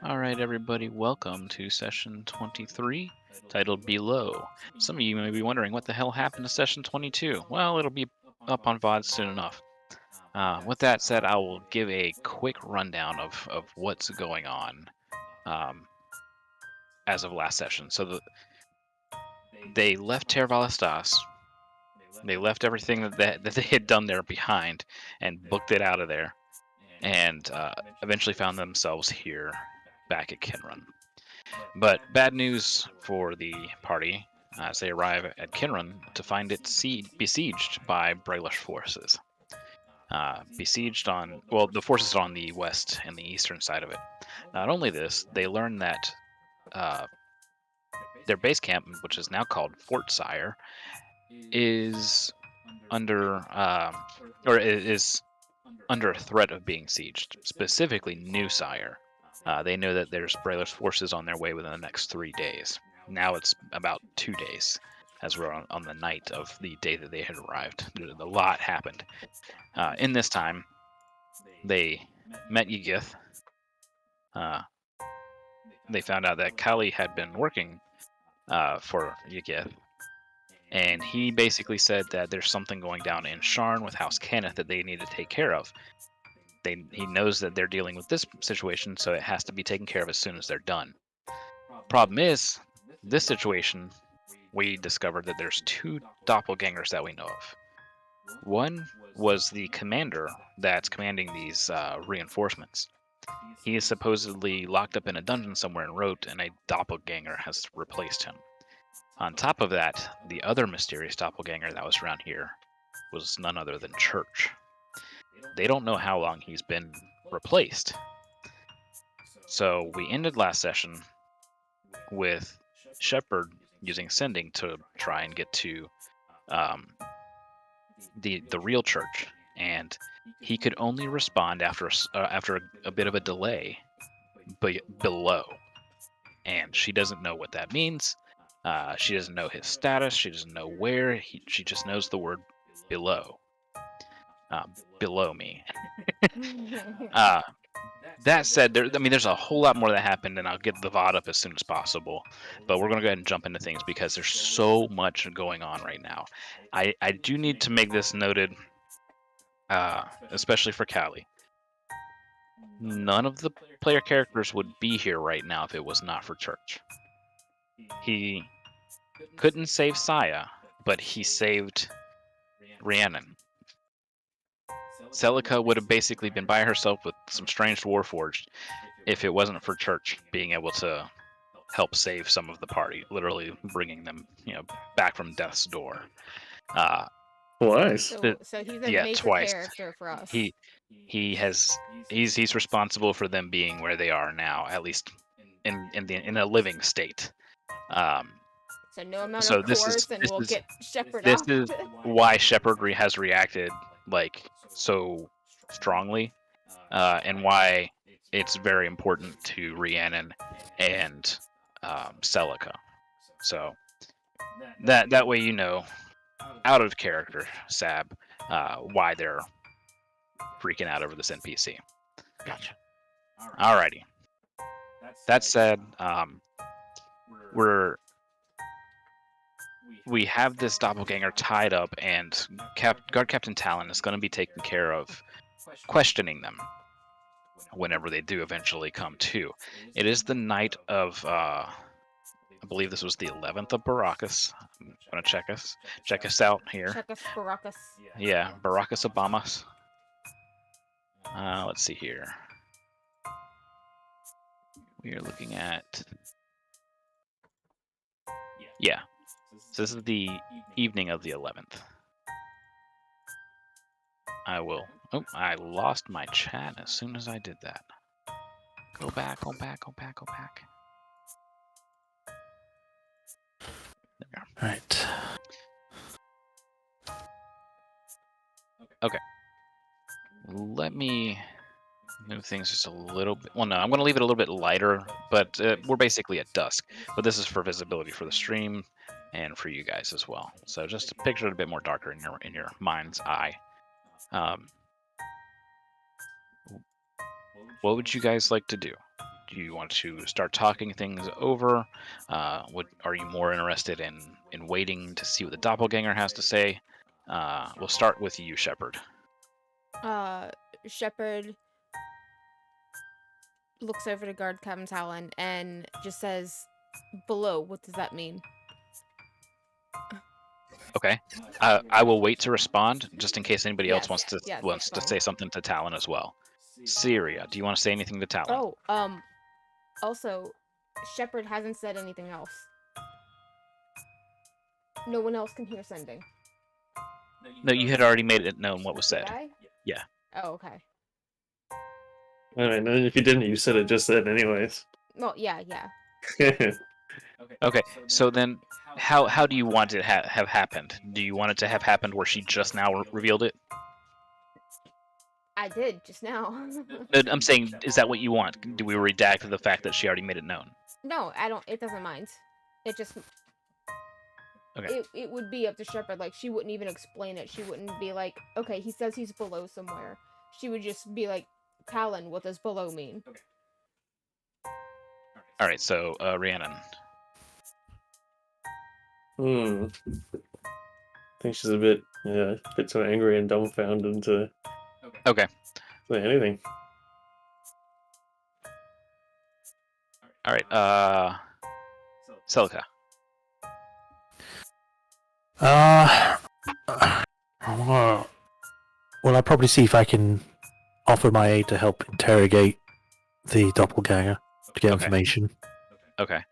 All right, everybody, welcome to session 23, titled Below. Some of you may be wondering what the hell happened to session 22. Well, it'll be up on VOD soon enough. With that said, I will give a quick rundown of what's going on um, as of last session. They left Tervalestas. They left everything that they had done there behind and booked it out of there, and eventually found themselves here back at Kinrun. But bad news for the party as they arrive at Kinrun to find it besieged by Brailish forces. Besieged on, well, the forces on the west and the eastern side of it. Not only this, they learn that uh, their base camp, which is now called Fort Sire, is under, or is under a threat of being sieged, specifically New Sire. They know that there's Brailers forces on their way within the next 3 days. Now it's about 2 days, as we're on the night of the day that they had arrived. A lot happened. In this time, they met Ygith. They found out that Kali had been working for Ygith, and he basically said that there's something going down in Sharn with House Kenneth that they need to take care of. He knows that they're dealing with this situation, so it has to be taken care of as soon as they're done. Problem is, this situation, we discovered that there's two doppelgangers that we know of. One was the commander that's commanding these reinforcements. He is supposedly locked up in a dungeon somewhere in Rote, and a doppelganger has replaced him. On top of that, the other mysterious doppelganger that was around here was none other than Church. They don't know how long he's been replaced. So we ended last session with Shepard using Sending to try and get to the real Church, and he could only respond after a bit of a delay, below. And she doesn't know what that means. She doesn't know his status. She doesn't know where. She just knows the word below. Below me. That said, there's a whole lot more that happened, and I'll get the VOD up as soon as possible. But we're going to go ahead and jump into things because there's so much going on right now. I do need to make this noted, especially for Callie. None of the player characters would be here right now if it was not for Church. He couldn't save Saya, but he saved Rhiannon. Celica would have basically been by herself with some strange Warforged if it wasn't for Church being able to help save some of the party, literally bringing them, back from death's door. Twice. So he's a major twice. character for us. He's responsible for them being where they are now, at least in a living state. So no amount of course, and we'll get Shepard This off. is why Shepard has reacted like so strongly, and why it's very important to Rhiannon and Celica. So that way out of character, Sab, why they're freaking out over this NPC. Gotcha. Alrighty. That said, we have this doppelganger tied up, and Guard Captain Talon is going to be taking care of questioning them whenever they do eventually come to. It is the night of, I believe this was the 11th of Baracus. I'm going to check us out here. Check us, Baracus. Yeah, Baracus Obamas. Let's see here. We are looking at, yeah. So this is the evening of the 11th. I lost my chat as soon as I did that. Go back. There we are. Right. Okay. Let me move things just a little bit. Well, no, I'm going to leave it a little bit lighter, but we're basically at dusk. But this is for visibility for the stream and for you guys as well. So just to picture it a bit more darker in your mind's eye. What would you guys like to do? Do you want to start talking things over? Are you more interested in waiting to see what the doppelganger has to say? We'll start with you, Shepard. Shepard looks over to guard Captain Talon and just says, "Below." What does that mean? Okay. I will wait to respond just in case anybody else Yes. Yeah, wants that's to fine. say something to Talon as well. Syria, do you want to say anything to Talon? Oh, also, Shepard hasn't said anything else. No one else can hear sending. No, you had already made it known what was Did said. I? Yeah. Oh, okay. Alright, and if you didn't, you said it just then anyways. Well, yeah. Okay. So then, how do you want it have happened? Do you want it to have happened where she just now revealed it? I did just now. I'm saying, is that what you want? Do we redact the fact that she already made it known? No, I don't. It doesn't mind. It just. Okay. It would be up to Shepard. Like, she wouldn't even explain it. She wouldn't be like, okay, he says he's below somewhere. She would just be like, Talon, what does below mean? All right. So, Rhiannon. I think she's a bit too angry and dumbfounded to Okay. say anything. All right. Celica. Well, I'll probably see if I can offer my aid to help interrogate the doppelganger to get Okay. information. Okay.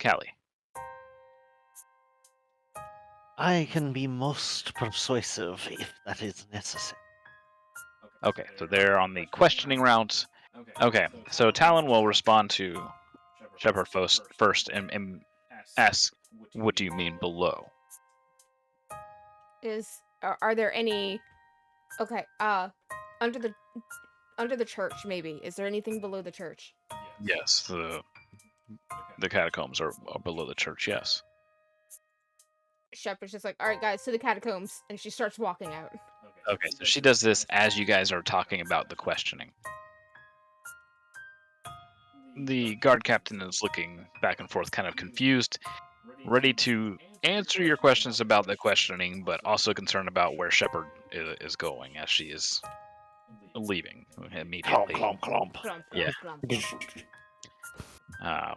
Callie. I can be most persuasive if that is necessary. Okay. So they're on the questioning route. Okay. So Talon will respond to Shepard first and ask, "What do you mean below?" Are there any? Okay. Under the church, maybe. Is there anything below the church? Yes. The catacombs are below the church. Yes. Shepard's just like, all right, guys, to the catacombs, and she starts walking out. Okay. So she does this as you guys are talking about the questioning. The guard captain is looking back and forth, kind of confused, ready to answer your questions about the questioning, but also concerned about where Shepard is going as she is leaving immediately. Clomp, clomp, clomp. Clump, Yeah. clump.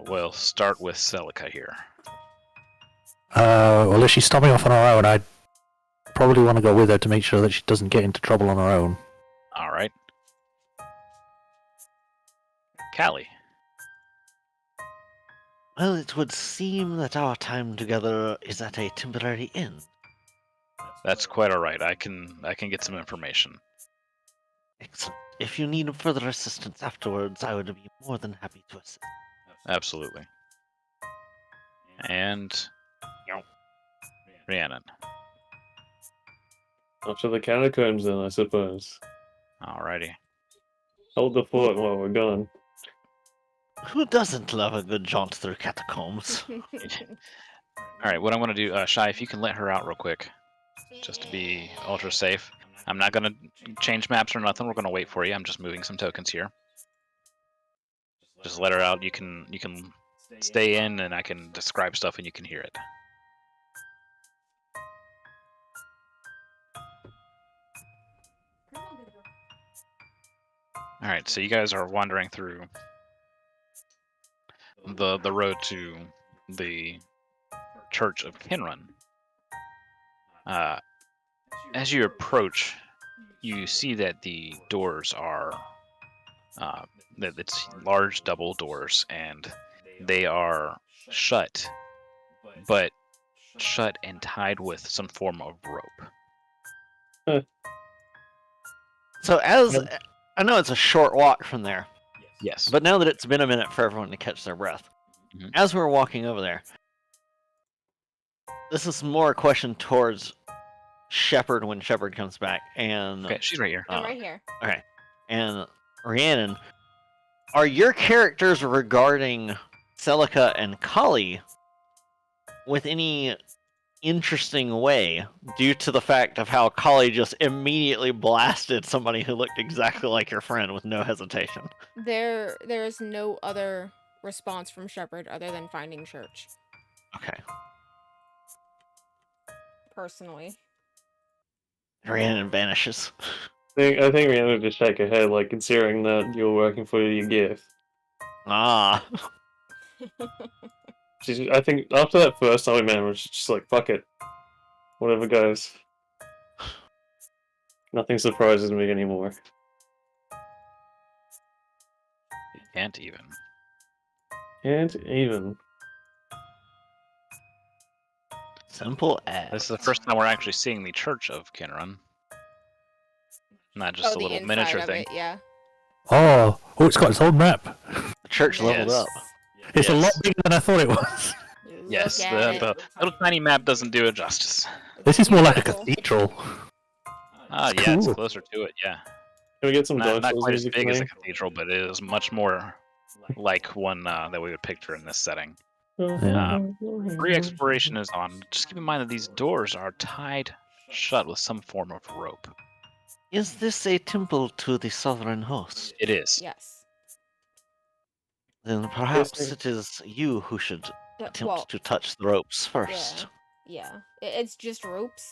We'll start with Celica here. Well, if she's stopping off on her own, I'd probably want to go with her to make sure that she doesn't get into trouble on her own. All right. Callie. Well, it would seem that our time together is at a temporary end. That's quite all right. I can get some information. Excellent. If you need further assistance afterwards, I would be more than happy to assist. Absolutely. And Rhiannon. Up to the catacombs then, I suppose. Alrighty. Hold the fort while we're gone. Who doesn't love a good jaunt through catacombs? All right. What I'm gonna do, Shy, if you can let her out real quick, just to be ultra safe. I'm not gonna change maps or nothing. We're gonna wait for you. I'm just moving some tokens here. Just let her out. You can stay in, and I can describe stuff, and you can hear it. All right. So you guys are wandering through the road to the Church of Kinrun. As you approach, you see that the doors are that it's large double doors, and they are shut, but shut and tied with some form of rope. So I know it's a short walk from there, Yes. but now that it's been a minute for everyone to catch their breath, Mhm. as we're walking over there, this is more a question towards Shepard when Shepard comes back, and Okay, she's right here. I'm right here. Okay, and Rhiannon, are your characters regarding Celica and Kali with any interesting way due to the fact of how Kali just immediately blasted somebody who looked exactly like your friend with no hesitation. There is no other response from Shepard other than finding church. Okay. Personally. Rhiannon vanishes. I think we ended to shake her head, like, considering that you were working for your gift. Ah. I think after that first time we met, was just like, fuck it. Whatever goes. Nothing surprises me anymore. Can't even. Can't even. Simple as. This is the first time we're actually seeing the Church of Kinrun. Not just a the little inside miniature of thing. it, yeah. Oh, it's got its own map. The church leveled Yes. up. It's a lot Yes. bigger than I thought it was. Yes, Look at the it. little tiny map doesn't do it justice. This is more like a Beautiful. cathedral. Ah, It's yeah, it's cool. closer to it, yeah. Can we get some Dark Not Souls quite as music big for as a me? cathedral, but it is much more like one that we would picture in this setting. Yeah. Re-exploration is on. Just keep in mind that these doors are tied shut with some form of rope. Is this a temple to the sovereign host? It is. Yes. Then perhaps Yes, it is you who should attempt Well, to touch the ropes first. yeah. It's just ropes.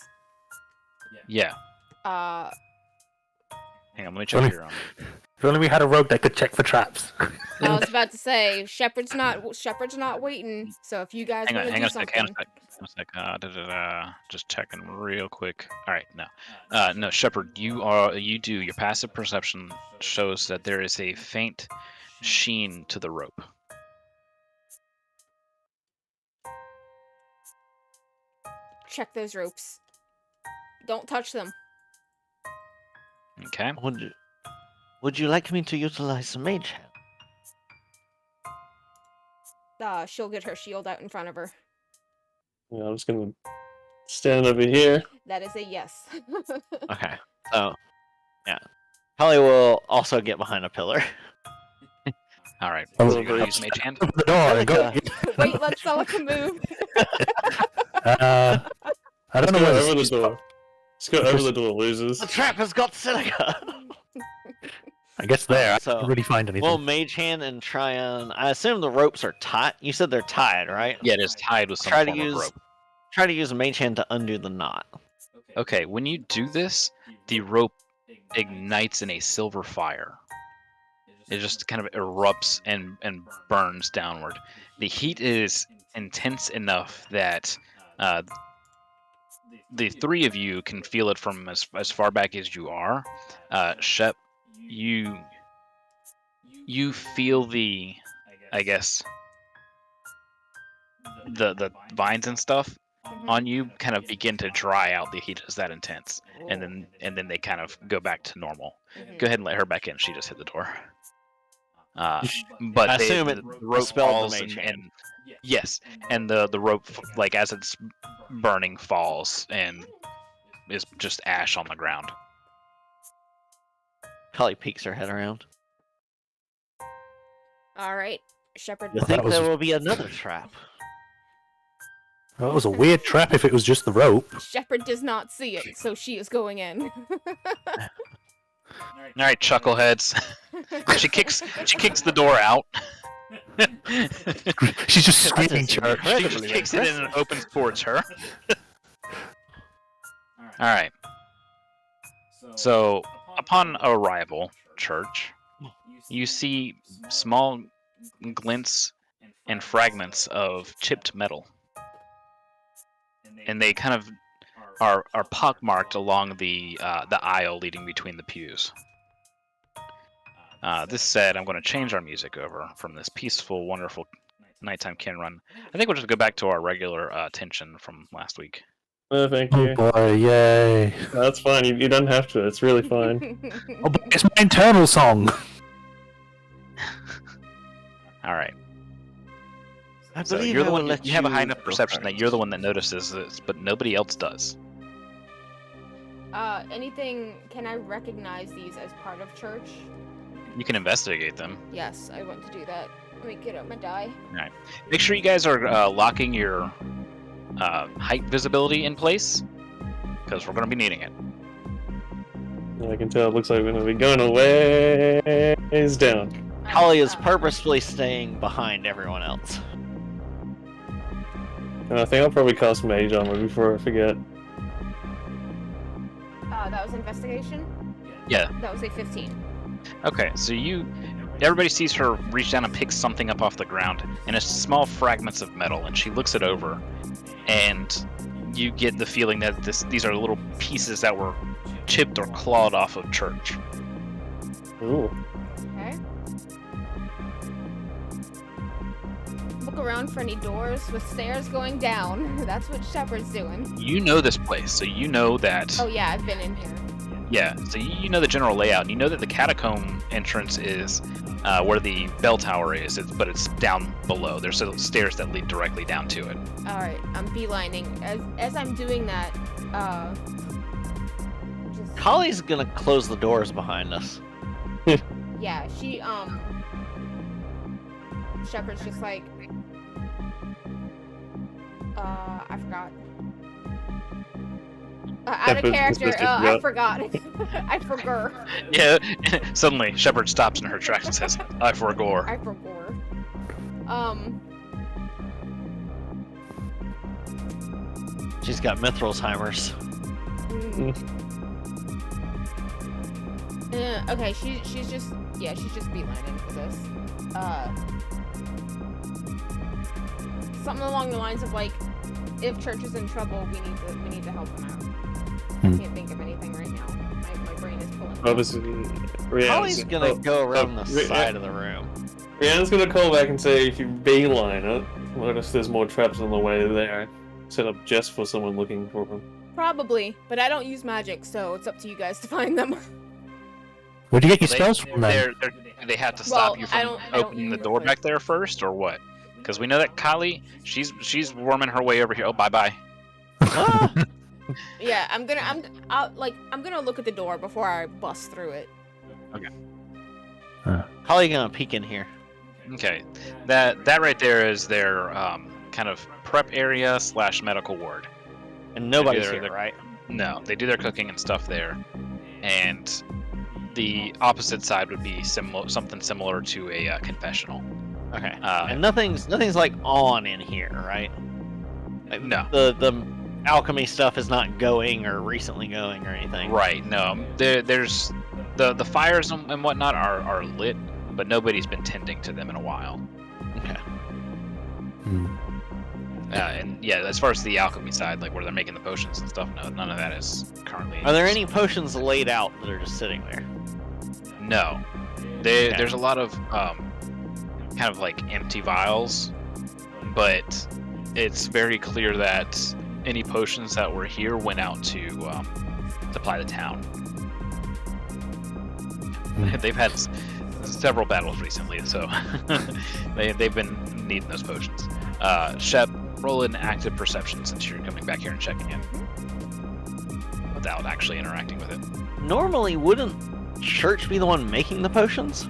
Yeah. Uh, Hang on, let me check your If only we had a rogue that could check for traps. I was about to say Shepard's not waiting. So if you guys Hang want on, to do hang on a sec, hang on something, a sec. Just checking real quick. All right, no, no, Shepard, your passive perception shows that there is a faint sheen to the rope. check those ropes. Don't touch them. Okay. Would you like me to utilize the mage hand? She'll get her shield out in front of her. Yeah, I'm just gonna stand over here. That is a yes. Okay. So, yeah. Kali will also get behind a pillar. All right. Oh, So you're gonna use mage hand. Open the door and go. Wait, let Celica move. I Let's don't know go where over the this door. Let's go over the door, losers. The trap has got Seneca! I guess there. I So, didn't really find anything. Well, mage hand and try and... I assume the ropes are tied. You said they're tied, right? Yeah, it is tied with some Try to form of use- rope. Try to use a mage hand to undo the knot. Okay, when you do this, the rope ignites in a silver fire. It just kind of erupts and burns downward. The heat is intense enough that the three of you can feel it from as far back as you are. Shep, you feel the, I guess, the vines and stuff on you kind of begin to dry out. The heat is that intense, and then they kind of go back to normal. Mhm. Go ahead and let her back in. She just hit the door. But I assume the it rope dispelled the falls mage hand. and yes, and the rope like as it's burning falls and is just ash on the ground. Kali peeks her head around. All right, Shepard. You Well, think that was- there will be another trap? That was a weird trap if it was just the rope. Shepard does not see it, so she is going in. All right, chuckleheads. she kicks the door out. She's just That screaming is church. She just incredibly kicks it in and impressive. opens towards her. All right. So, upon arrival, church, you see small glints and fragments of chipped metal, and they kind of are pockmarked along the aisle leading between the pews. This said, I'm going to change our music over from this peaceful, wonderful nighttime Kinrun. I think we'll just go back to our regular tension from last week. Oh, thank Oh you. boy, yay. That's fine. You don't have to. It's really fine. Oh, but it's my internal song. All right. I So believe you're I the will one. let You have a high enough go perception that first. you're the one that notices this, but nobody else does. Anything? Can I recognize these as part of church? You can investigate them. Yes, I want to do that. Let me get out my die. Make sure you guys are locking your height visibility in place, because we're going to be needing it. Yeah, I can tell it looks like we're gonna be going a ways down. Holly is purposefully staying behind everyone else. And I think I'll probably cast Mage Armor before I forget. That was investigation? Yeah. That was a 15. Okay, so everybody sees her reach down and pick something up off the ground, and it's small fragments of metal, and she looks it over, and you get the feeling that these are little pieces that were chipped or clawed off of church. Ooh. Okay. Look around for any doors with stairs going down. That's what Shepard's doing. You know this place, so you know that. Oh yeah, I've been in here. Yeah, so you know the general layout, and you know that the catacomb entrance is where the bell tower is, but it's down below. There's stairs that lead directly down to it. All right, I'm beelining. As I'm doing that, just Holly's gonna close the doors behind us. yeah, she Shepard's just like, I forgot. Out of Shepard's character. supposed to I forgot. I forgot. Yeah, suddenly Shepard stops in her tracks and says, I forgore. I forgot. She's got Mithralsheimer's. Okay, she's just beelining for this. Something along the lines of like, if church is in trouble, we need to help them out. I can't think of anything right now. My brain is pulling. Holly's gonna go around the side of the room. Rhiannon's gonna call back and say, if you beeline it, what if there's more traps on the way there? Set up just for someone looking for them. Probably, but I don't use magic, so it's up to you guys to find them. Where'd you get your spells from then? They have to stop Well, you I from don't opening the use, door like- back there first, or what? Because we know that Kylie, she's worming her way over here. Oh, bye. Yeah, I'm gonna look at the door before I bust through it. Holly gonna peek in here. Okay, that right there is their kind of prep area / medical ward. And nobody's They're- here, they're- right? No, they do their cooking and stuff there, and the opposite side would be something similar to a confessional. Okay. Uh, And nothing's like on in here, right? Like, No. The alchemy stuff is not going or recently going or anything. Right. No. There's the fires and whatnot are lit, but nobody's been tending to them in a while. Okay. And yeah, as far as the alchemy side, like where they're making the potions and stuff, no, none of that is currently. Are there any potions laid out that are just sitting there? No. Okay. There's a lot of kind of like empty vials, but it's very clear that any potions that were here went out to supply the town. They've had several battles recently, so they've been needing those potions. Shep, roll an active perception since you're coming back here and checking in without actually interacting with it. Normally, wouldn't Church be the one making the potions?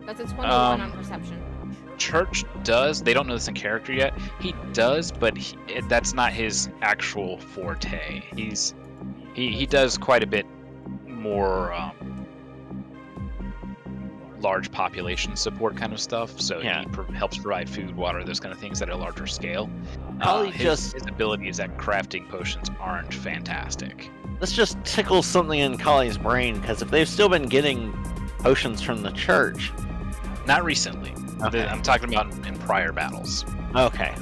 That's a 21 on perception. Church does. They don't know this in character yet. He does, but that's not his actual forte. He does quite a bit more large population support kind of stuff. So Yeah. he helps provide food, water, those kind of things at a larger scale. Probably His abilities at crafting potions aren't fantastic. This just tickles something in Collie's brain, because if they've still been getting potions from the church... Not recently. Okay. I'm talking about in prior battles. Okay.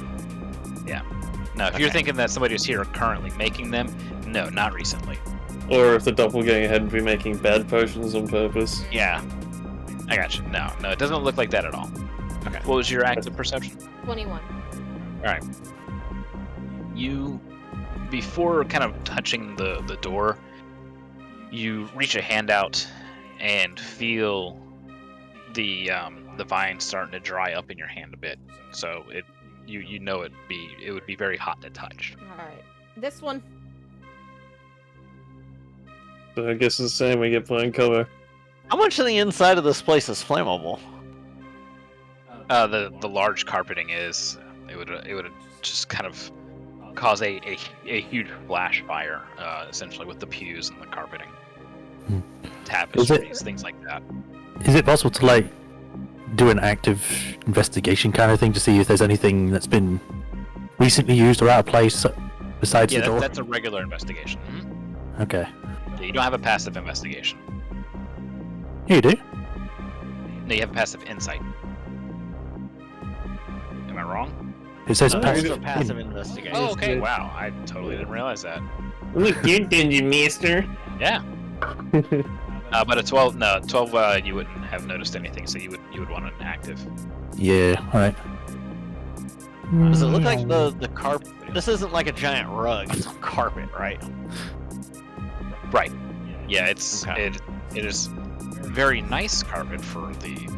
Now, if you're Okay. thinking that somebody was here currently making them, no, not recently. Or if the doppelganger hadn't been making bad potions on purpose. Yeah. I got you. No, it doesn't look like that at all. Okay. What was your active perception? 21. You, before kind of touching the door, you reach a hand out and feel the vine starting to dry up in your hand a bit. So you know it would be very hot to touch. Alright. This one. So I guess it's the same, we get blind cover. How much of the inside of this place is flammable? The large carpeting is. It would just kind of cause a huge flash fire, essentially with the pews and the carpeting, Hmm. tapestries, things like that. Is it possible to like do an active investigation kind of thing to see if there's anything that's been recently used or out of place besides Yeah, the door? that's a regular investigation. Mhm. Okay. Yeah, you don't have a passive investigation. Yeah, you do. No, you have a passive insight. Am I wrong? It says Oh, There's passive. a passive investigation. Oh, okay. good. Wow, I totally didn't realize that. Look, you dungeon master. Yeah. But a 12, no, 12, you wouldn't have noticed anything, so you would want an active. Yeah. All right. Does it look like the carpet? This isn't like a giant rug. It's carpet, right? Right. Yeah, it's Okay. it is very nice carpet for the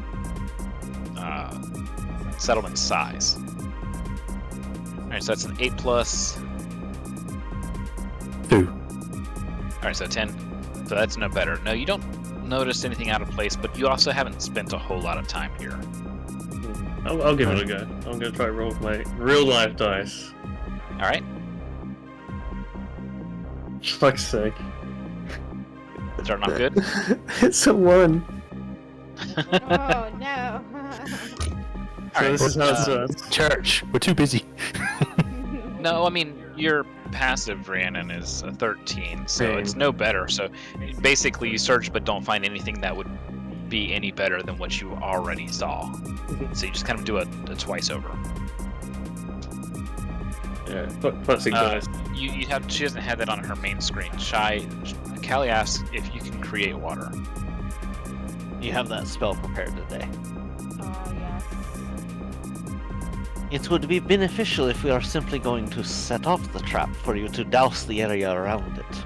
settlement size. All right, so that's an 8+. 2. All right, so 10. So that's no better. No, you don't notice anything out of place, but you also haven't spent a whole lot of time here. I'll give it a go. I'm gonna try to roll with my real life dice. All right. Fuck's sake. Starting off good. It's a 1. Oh no. All right. this is how it starts. Church. We're too busy. No, I mean your passive, Rhiannon, is a 13, so Same. it's no better. So basically, you search but don't find anything that would be any better than what you already saw. So you just kind of do a twice over. Yeah, classic dice. She doesn't have that on her main screen. Callie asks if you can create water. You have that spell prepared today. Oh yes. It would be beneficial if we are simply going to set off the trap for you to douse the area around it.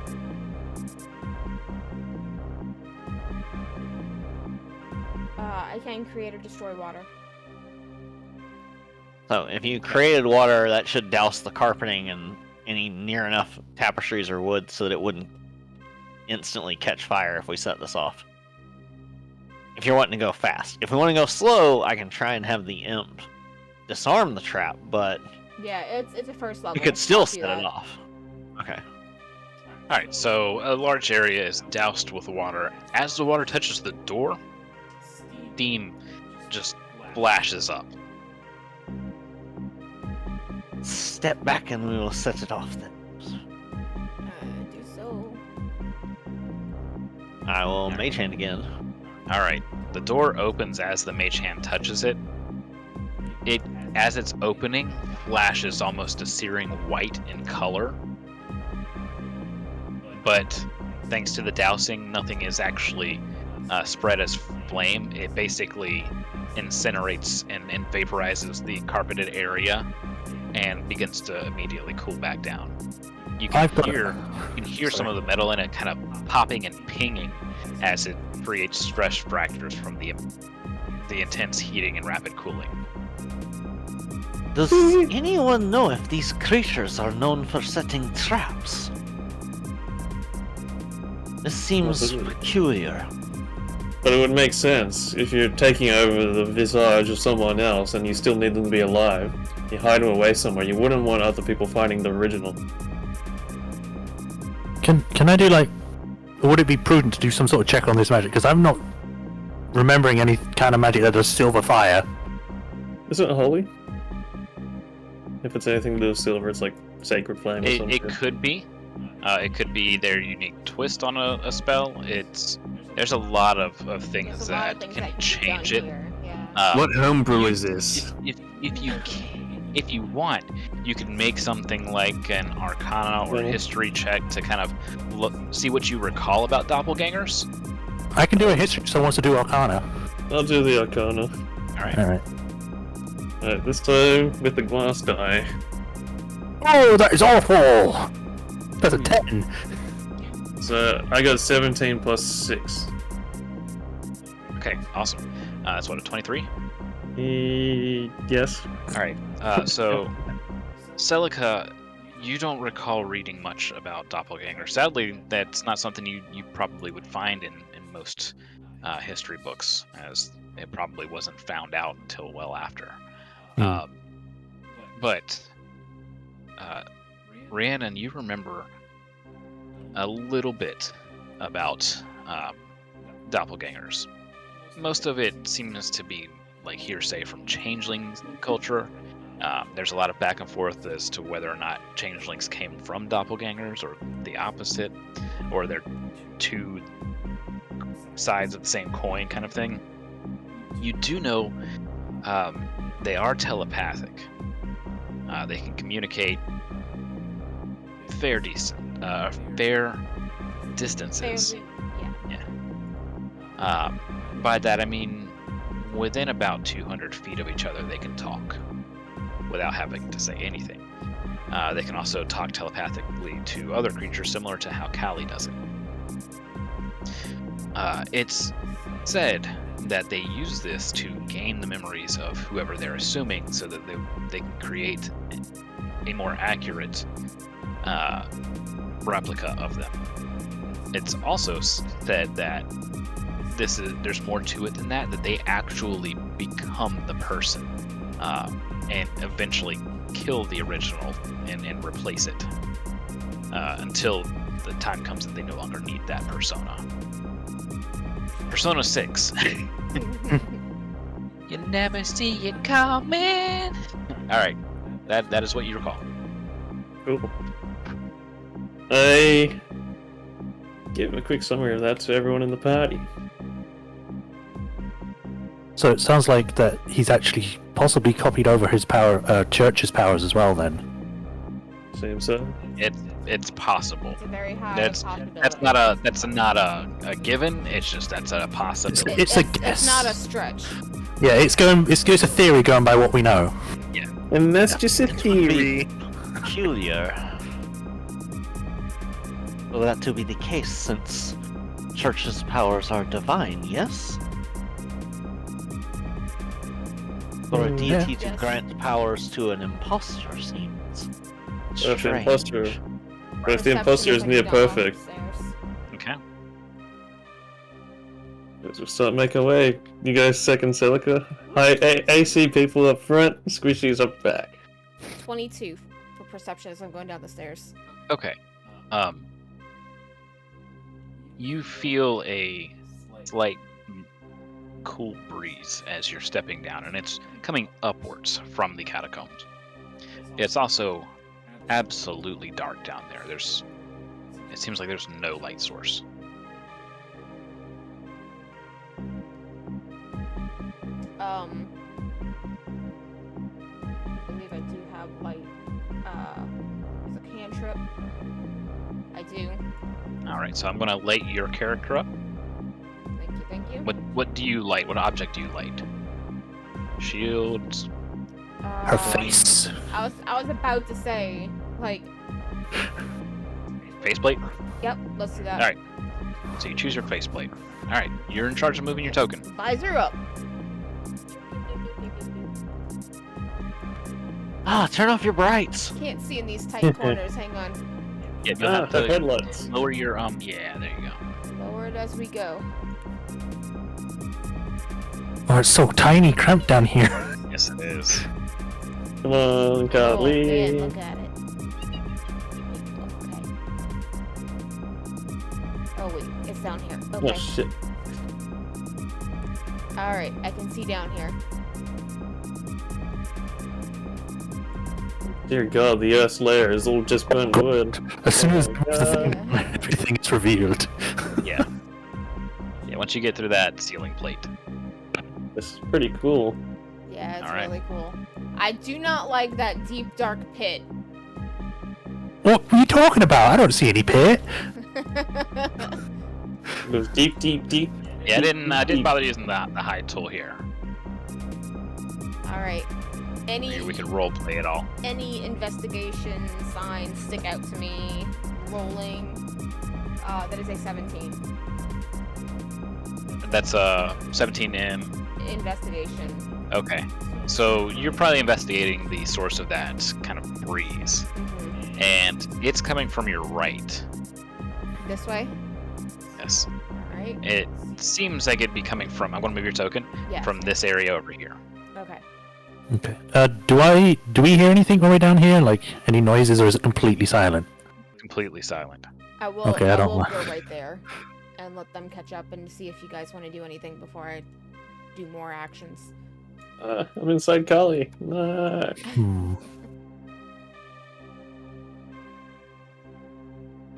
I can create or destroy water. So if you created water, that should douse the carpeting and any near enough tapestries or wood so that it wouldn't instantly catch fire if we set this off. If you're wanting to go fast. If we want to go slow, I can try and have the imp disarm the trap, but Yeah, it's a first level. you could still I'll do set that. it off. Okay. All right, so a large area is doused with water. As the water touches the door, steam just flashes up. Step back and we will set it off then. Do so. I will mage hand again. All right, the door opens as the mage hand touches it. As it's opening, flashes almost a searing white in color. But thanks to the dousing, nothing is actually spread as flame. It basically incinerates and vaporizes the carpeted area and begins to immediately cool back down. You can hear some of the metal in it kind of popping and pinging as it creates stress fractures from the intense heating and rapid cooling. Does anyone know if these creatures are known for setting traps? This seems Possibly. peculiar. But it would make sense if you're taking over the visage of someone else and you still need them to be alive. You hide them away somewhere. You wouldn't want other people finding the original. Can I do like? Would it be prudent to do some sort of check on this magic? Because I'm not remembering any kind of magic that does silver fire. Isn't it holy? If it's anything to do with silver, it's like sacred flame or something. It could be. It could be their unique twist on a spell. There's a lot of things There's a lot that of things can that can be change done it. here, yeah. What homebrew is this? If you want, you can make something like an Arcana or Yeah. History check to kind of see what you recall about doppelgangers. I can do a history. Someone wants to do Arcana. I'll do the Arcana. All right. All right. Alright, this time with the glass die. Oh, that is awful. That's a 10. So I got 17 plus 6. Okay. Awesome. That's what, a 23. Yes. All right. So, Celica, you don't recall reading much about doppelgangers. Sadly, that's not something you probably would find in most history books, as it probably wasn't found out until well after. But, Rhiannon, you remember a little bit about doppelgangers. Most of it seems to be like hearsay from changeling culture. There's a lot of back and forth as to whether or not changelings came from doppelgangers or the opposite, or they're two sides of the same coin kind of thing. You do know they are telepathic. They can communicate fair distances. Fairly, By that I mean within about 200 feet of each other they can talk without having to say anything. They can also talk telepathically to other creatures, similar to how Callie does it. It's said that they use this to gain the memories of whoever they're assuming, so that they can create a more accurate replica of them. It's also said that there's more to it than that they actually become the person and eventually kill the original and replace it until the time comes that they no longer need that persona. Persona 6. You never see it coming. Alright, that is what you recall. Cool. I give a quick summary of that to everyone in the party. So it sounds like that he's actually possibly copied over his power, Church's powers as well. Then Same so. It's possible. It's a very high That's possibility. that's not a given. It's just that's a possibility. It's a guess. It's not a stretch. Yeah, it's a theory going by what we know. And that's just a theory. Peculiar. Well, that to be the case, since Church's powers are divine, yes? For a deity Yeah. to Yes. grant powers to an impostor seems But if the strange. imposter is near perfect, Okay. let's just start making our way. You guys second Celica. High AC people up front, squishies up back. 22 for perception as I'm going down the stairs. Okay. You feel a slight cool breeze as you're stepping down, and it's coming upwards from the catacombs. It's also absolutely dark down there. It seems like there's no light source. I believe I do have light. As a cantrip. I do. All right, so I'm gonna light your character up. Thank you. What do you light? What object do you light? Shields. Her face. I was about to say, like, Faceplate. yep, let's do that. All right. So you choose your faceplate. All right, you're in charge of moving your token. Visor up. Ah, turn off your brights! Can't see in these tight corners. Hang on. Yeah, you'll have the to headlights. lower your Yeah, there you go. Lower it as we go. Oh, it's so tiny, cramped down here. Yes, it is. Come on, Oh man, Carly. look at it. Okay. Oh wait, it's down here. Oh Okay. shit. Alright, I can see down here. Dear God, the Earth's layer is all just burnt wood. As soon as Oh, the thing, God. everything is revealed. Yeah. Yeah, once you get through that ceiling plate. This is pretty cool. Yeah, it's Alright. really cool. I do not like that deep dark pit. What are you talking about? I don't see any pit. It goes deep, deep, deep. Yeah, I didn't deep. bother using the hide tool here. Alright. We could role play it all. Any investigation signs stick out to me. Rolling. That is a 17. That's a 17M. Investigation. Okay. So you're probably investigating the source of that kind of breeze. Mm-hmm. And it's coming from your right. This way? Yes. Alright. It seems like it'd be coming from, I'm going to move your token, Yeah. from this area over here. Okay. Okay. Do we hear anything when we're down here? Like any noises, or is it completely silent? Completely silent. I will. Okay, I I don't will want- go right there, and let them catch up and see if you guys want to do anything before I do more actions. I'm inside Kali. Nah.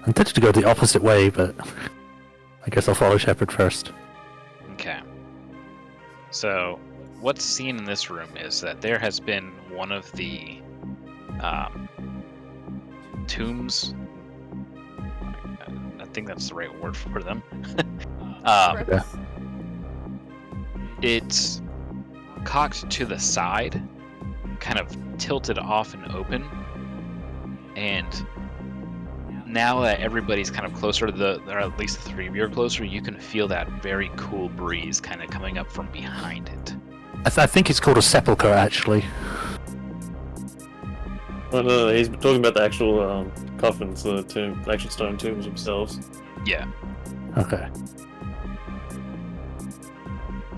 I'm tempted to go the opposite way, but I guess I'll follow Shepard first. Okay. So, what's seen in this room is that there has been one of the tombs. I think that's the right word for them. Crypts? It's cocked to the side, kind of tilted off and open, and now that everybody's kind of closer to or at least the three of you are closer, you can feel that very cool breeze kind of coming up from behind it. I think it's called a sepulcher, actually. Oh, no, he's talking about the actual coffins, the actual stone tombs themselves. Yeah, Okay.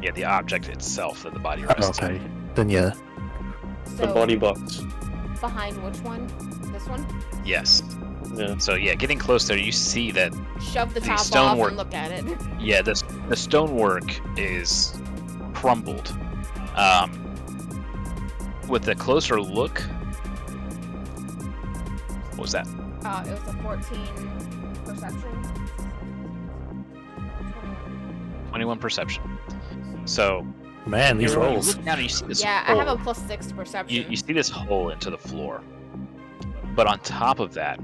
yeah, the object itself that the body rests Okay. Then yeah. The So, body box. behind which one? This one? in. Yes. Yeah. So yeah, getting close there, you see that Shove the The top off stonework- and look at it. yeah, the stonework is crumbled. With a closer look, what was that? It was a 14 perception. 21 perception. So Man, these you rolls. look down and you see this Yeah, I have a hole. +6 to perception. You see this hole into the floor. But on top of that,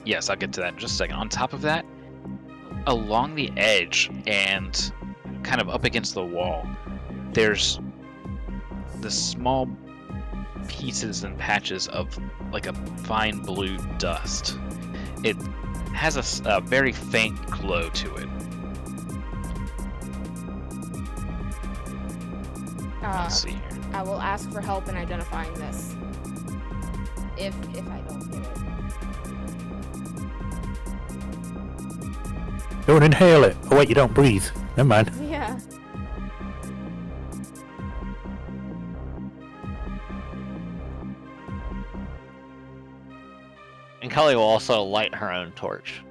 yes, I'll get to that in just a second. On top of that, along the edge and kind of up against the wall, there's the small pieces and patches of like a fine blue dust. It has a very faint glow to it. Let's see here. I will ask for help in identifying this. If I don't get it. Don't inhale it. Oh wait, you don't breathe. Never mind. Yeah. And Cully will also light her own torch.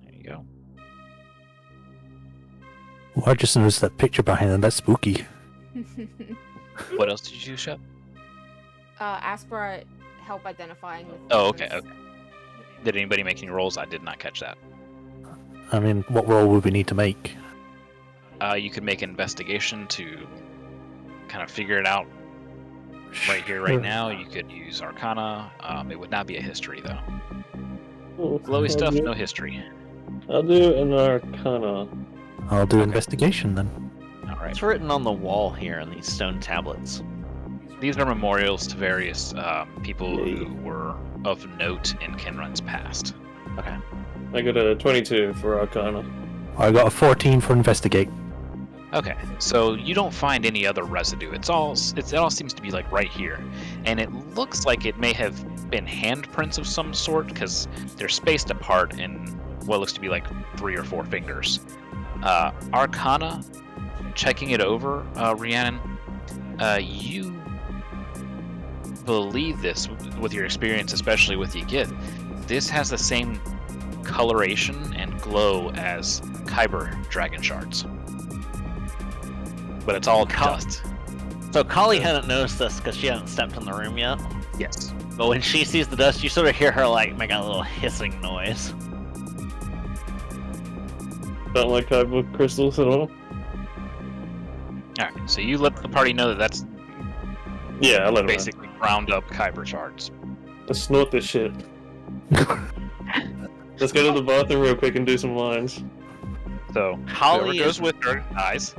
There you go. Oh, I just noticed that picture behind them. That's spooky. What else did you do, Shep? Ask for help identifying the Oh, okay, things. okay. Did anybody make any rolls? I did not catch that. I mean, what roll would we need to make? You could make an investigation to kind of figure it out right here, right Sure. now. You could use Arcana. It would not be a history, though. Oh, Glowy stuff, I'll no history. do an Arcana. I'll do investigation then. All right. It's written on the wall here on these stone tablets. These are memorials to various people Yay. who were of note in Kenrun's past. Okay. I got a 22 for Arcana. I got a 14 for investigate. Okay, so you don't find any other residue. It all seems to be like right here, and it looks like it may have been handprints of some sort because they're spaced apart in what looks to be like 3 or 4 fingers. Arcana, checking it over, Rhiannon, you believe this with your experience, especially with Ygith. This has the same coloration and glow as Kyber dragon shards. But it's all dust. So Kali hadn't noticed this because she hadn't stepped in the room yet. Yes. But when she sees the dust, you sort of hear her like make a little hissing noise. Don't like kyber crystals at all. Alright, so you let the party know that that's Yeah, I let him know. basically ground up Kyber shards. Let's snort this shit. Let's go to the bathroom real quick and do some lines. So whoever Holly goes is with her dies.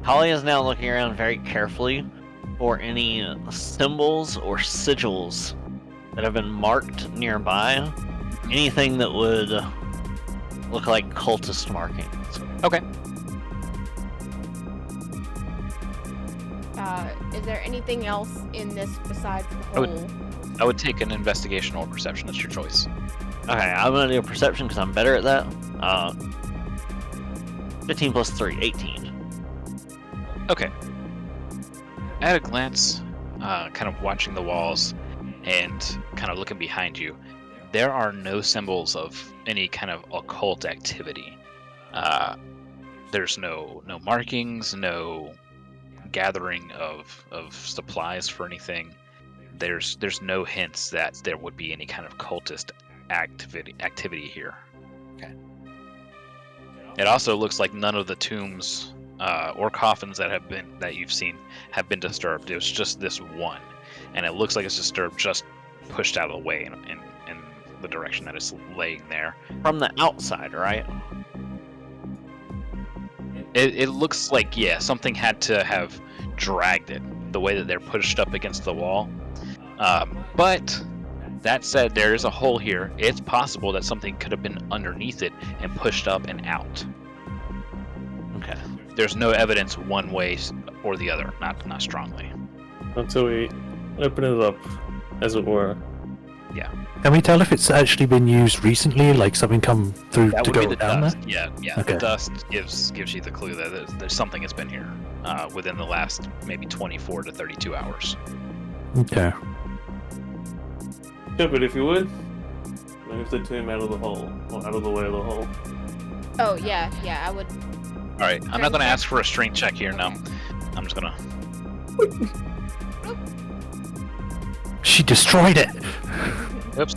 Holly is now looking around very carefully for any symbols or sigils that have been marked nearby. Anything that would look like cultist markings. Okay. Is there anything else in this besides the I would- hole? I would take an investigation or perception. It's your choice. Okay, I'm gonna do a perception because I'm better at that. 15 plus 3, 18. Okay. At a glance, kind of watching the walls and kind of looking behind you, there are no symbols of any kind of occult activity. There's no markings, no gathering of supplies for anything. There's no hints that there would be any kind of cultist activity here. Okay. It also looks like none of the tombs or coffins that you've seen have been disturbed. It was just this one, and it looks like it's disturbed, just pushed out of the way in the direction that it's laying there. From the outside, right? It looks like, yeah, something had to have dragged it, the way that they're pushed up against the wall. But that said, there is a hole here. It's possible that something could have been underneath it and pushed up and out. Okay. There's no evidence one way or the other, not strongly. Until we open it up, as it were. Can we tell if it's actually been used recently, like something come through That to would be go the down dust. there? Yeah. Okay. The dust gives you the clue that there's something that's been here within the last maybe 24 to 32 hours. Okay. Shepard, if you would, move the tomb out of the hole, or out of the way of the hole. Oh yeah, I would. All right, I'm not going to ask for a strength check here now. I'm just going to... She destroyed it! Oops.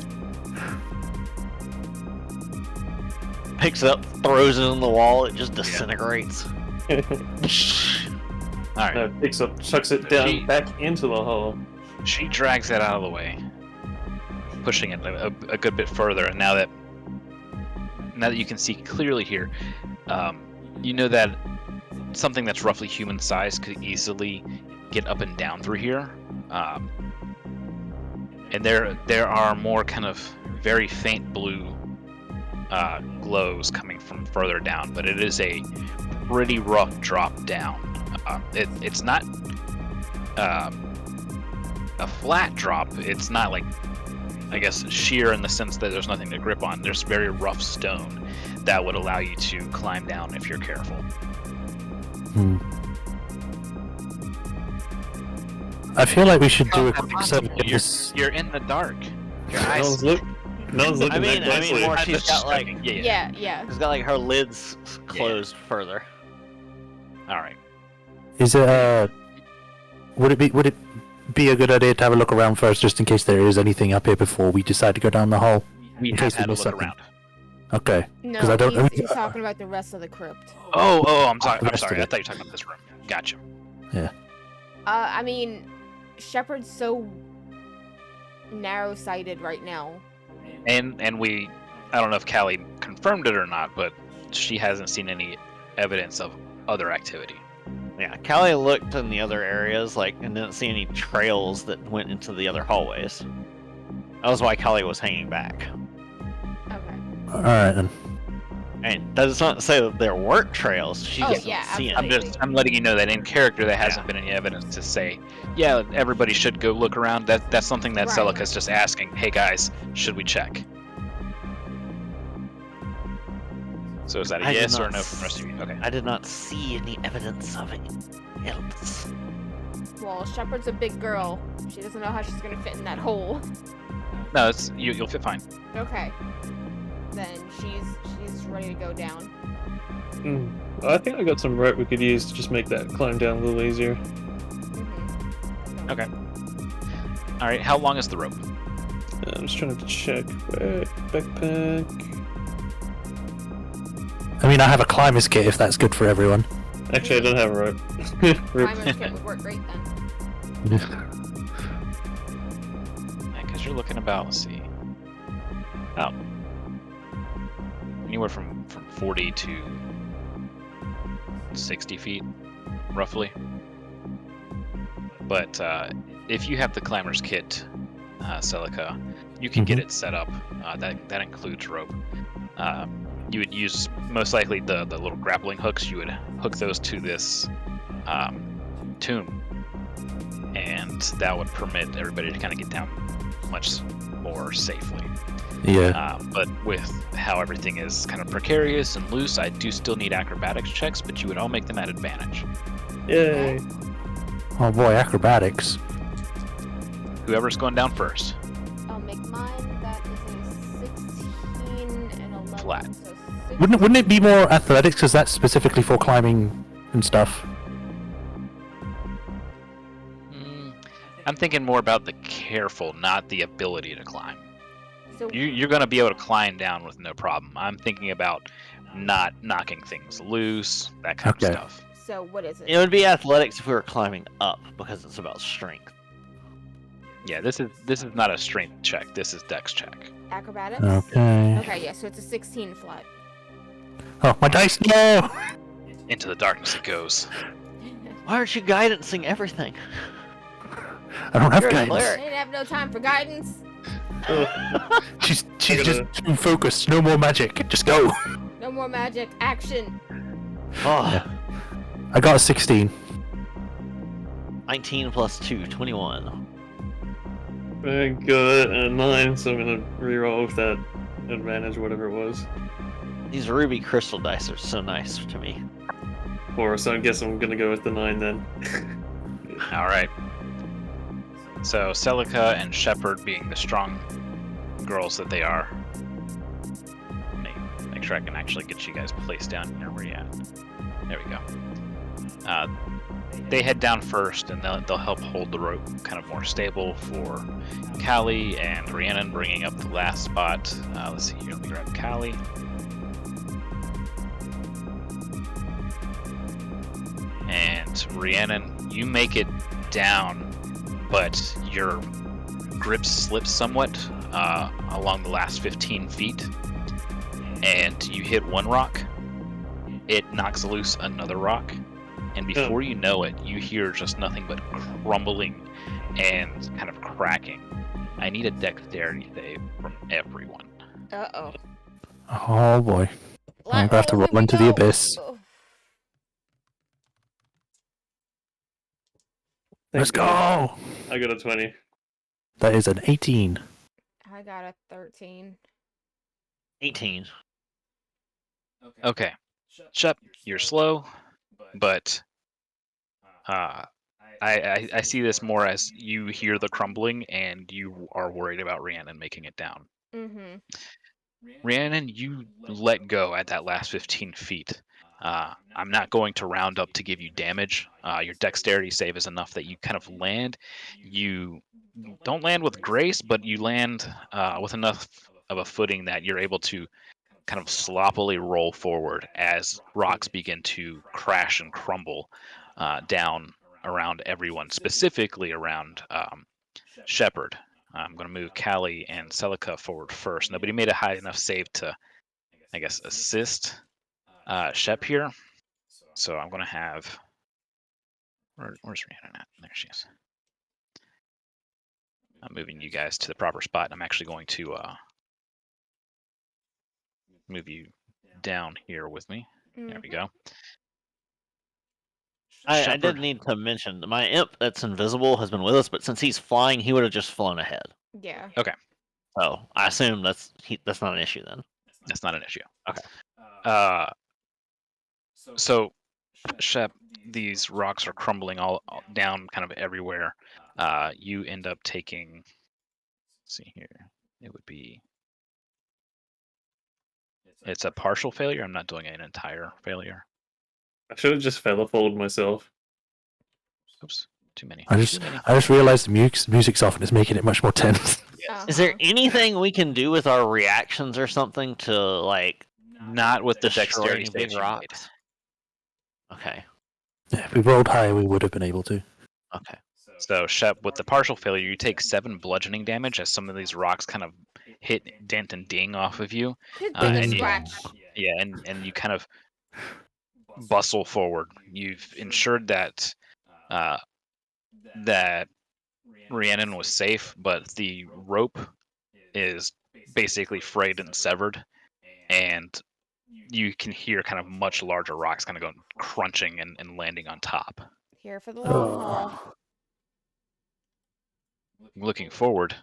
Picks it up, throws it in the wall, it just disintegrates. All right. No, picks up, chucks it down back into the hole. She drags that out of the way, pushing it a good bit further. And now that you can see clearly here, you know that something that's roughly human size could easily get up and down through here. And there are more kind of very faint blue glows coming from further down, but it is a pretty rough drop down. It's not a flat drop. It's not like, I guess, sheer in the sense that there's nothing to grip on. There's very rough stone that would allow you to climb down if you're careful. I feel like we should do a How quick survey possible? of this. You're in the dark. Your No eyes. one's looking I mean, that closely. more she's got like Yeah. she's got like her lids closed further. All right. Is it would it be a good idea to have a look around first, just in case there is anything up here before we decide to go down the hole? We In have case we had a miss look something. around. Okay. No, 'Cause I don't- he's talking about the rest of the crypt. Oh, I'm sorry. The I'm rest sorry. of I it. thought you were talking about this room. Gotcha. I mean, Shepard's so narrow-sighted right now. And I don't know if Callie confirmed it or not, but she hasn't seen any evidence of other activity. Yeah, Callie looked in the other areas and didn't see any trails that went into the other hallways. That was why Callie was hanging back. Okay. Alright then. And that's not to say that there weren't trails. She Oh, just yeah, didn't see absolutely. any. I'm letting you know that in character there hasn't been any evidence to say, yeah, everybody should go look around. That's something that Right. Celica's just asking. Hey guys, should we check? So is that a I did yes or not no from the rest of you? Okay. I did not see any evidence of it else. Well, Shepard's a big girl. She doesn't know how she's gonna fit in that hole. No, you'll fit fine. Okay. Then she's ready to go down. I think I got some rope we could use to just make that climb down a little easier. Mm-hmm. Okay. All right. How long is the rope? I'm just trying to check. Backpack. I mean, I have a climber's kit if that's good for everyone. Actually, I don't have a rope. Climber's kit would work great then. Because you're looking about. Let's see. About anywhere from 40 to 60 feet, roughly. But if you have the climber's kit, Celica, you can get it set up. That includes rope. You would use most likely the little grappling hooks. You would hook those to this tomb, and that would permit everybody to kind of get down much more safely. Yeah. But with how everything is kind of precarious and loose, I do still need acrobatics checks, but you would all make them at advantage. Yay! Oh boy, acrobatics. Whoever's going down first. I'll make mine. That is a 16 and 11. Flat. So 6. Wouldn't it be more athletics, because that's specifically for climbing and stuff? I'm thinking more about the careful, not the ability to climb. So You're going to be able to climb down with no problem. I'm thinking about not knocking things loose, that kind Okay. of stuff. So what is it? It would be athletics if we were climbing up because it's about strength. Yeah, this is not a strength check. This is dex check. Acrobatics? Okay. Okay, yeah, so it's a 16 flat. Oh, my dice! No! Into the darkness it goes. Why aren't you guidancing everything? I don't have You're a guidance. cleric. I didn't have no time for guidance. She's I just gotta- too focused. No more magic. Just go. No more magic. Action. Oh, Yeah. I got a 16. 19 plus 2, 21. I got a 9, so I'm gonna reroll with that advantage, whatever it was. These ruby crystal dice are so nice to me. 4, so I guess I'm gonna go with the 9 then. All right. So Celica and Shepard, being the strong girls that they are, let me make sure I can actually get you guys placed down here. Where you at? There we go. They head down first, and they'll help hold the rope kind of more stable for Callie and Rhiannon, bringing up the last spot. Let's see here. Let me grab Callie. And Rhiannon, you make it down, but your grip slips somewhat along the last 15 feet, and you hit one rock. It knocks loose another rock, and before you know it, you hear just nothing but crumbling and kind of cracking. I need a dexterity save from everyone. Uh-oh. Oh boy. I'm gonna have to roll into the abyss. Oh. Let's Thank God. go! I got a 20. That is an 18. I got a 13. 18. Okay, Shep, you're slow, but I see this more as you hear the crumbling and you are worried about Rhiannon making it down. Mm-hmm. Rhiannon, you let go at that last 15 feet. I'm not going to round up to give you damage. Your dexterity save is enough that you kind of land. You don't land with grace, but you land with enough of a footing that you're able to kind of sloppily roll forward as rocks begin to crash and crumble down around everyone, specifically around Shepard. I'm going to move Callie and Celica forward first. Nobody made a high enough save to, I guess, assist Shep here. So I'm going to have... where's Rhiannon at? There she is. I'm moving you guys to the proper spot. I'm actually going to move you down here with me. There we go. I Shepard. did need to mention my imp that's invisible has been with us, but since he's flying, he would have just flown ahead. Yeah. So I assume that's not an issue then. That's not an issue. Okay. So, Shep, these rocks are crumbling all down kind of everywhere. You end up taking... Let's see here. It would be... It's a partial failure. I'm not doing an entire failure. I should have just feather folded myself. Oops, too many. I Too many. just realized the music's off and it's making it much more tense. Is there Uh-huh. anything we can do with our reactions or something to like Not with the destroy dexterity any saves big you made. rocks? Okay. Yeah, if we rolled higher, we would have been able to. Okay. So, Shep, with the partial failure, you take 7 bludgeoning damage as some of these rocks kind of hit, dent, and ding off of you. Hit and and you- scratch. Yeah, and you kind of bustle forward. You've ensured that that Rhiannon was safe, but the rope is basically frayed and severed, and you can hear kind of much larger rocks kind of going crunching and landing on top. Here for the long haul. Looking forward,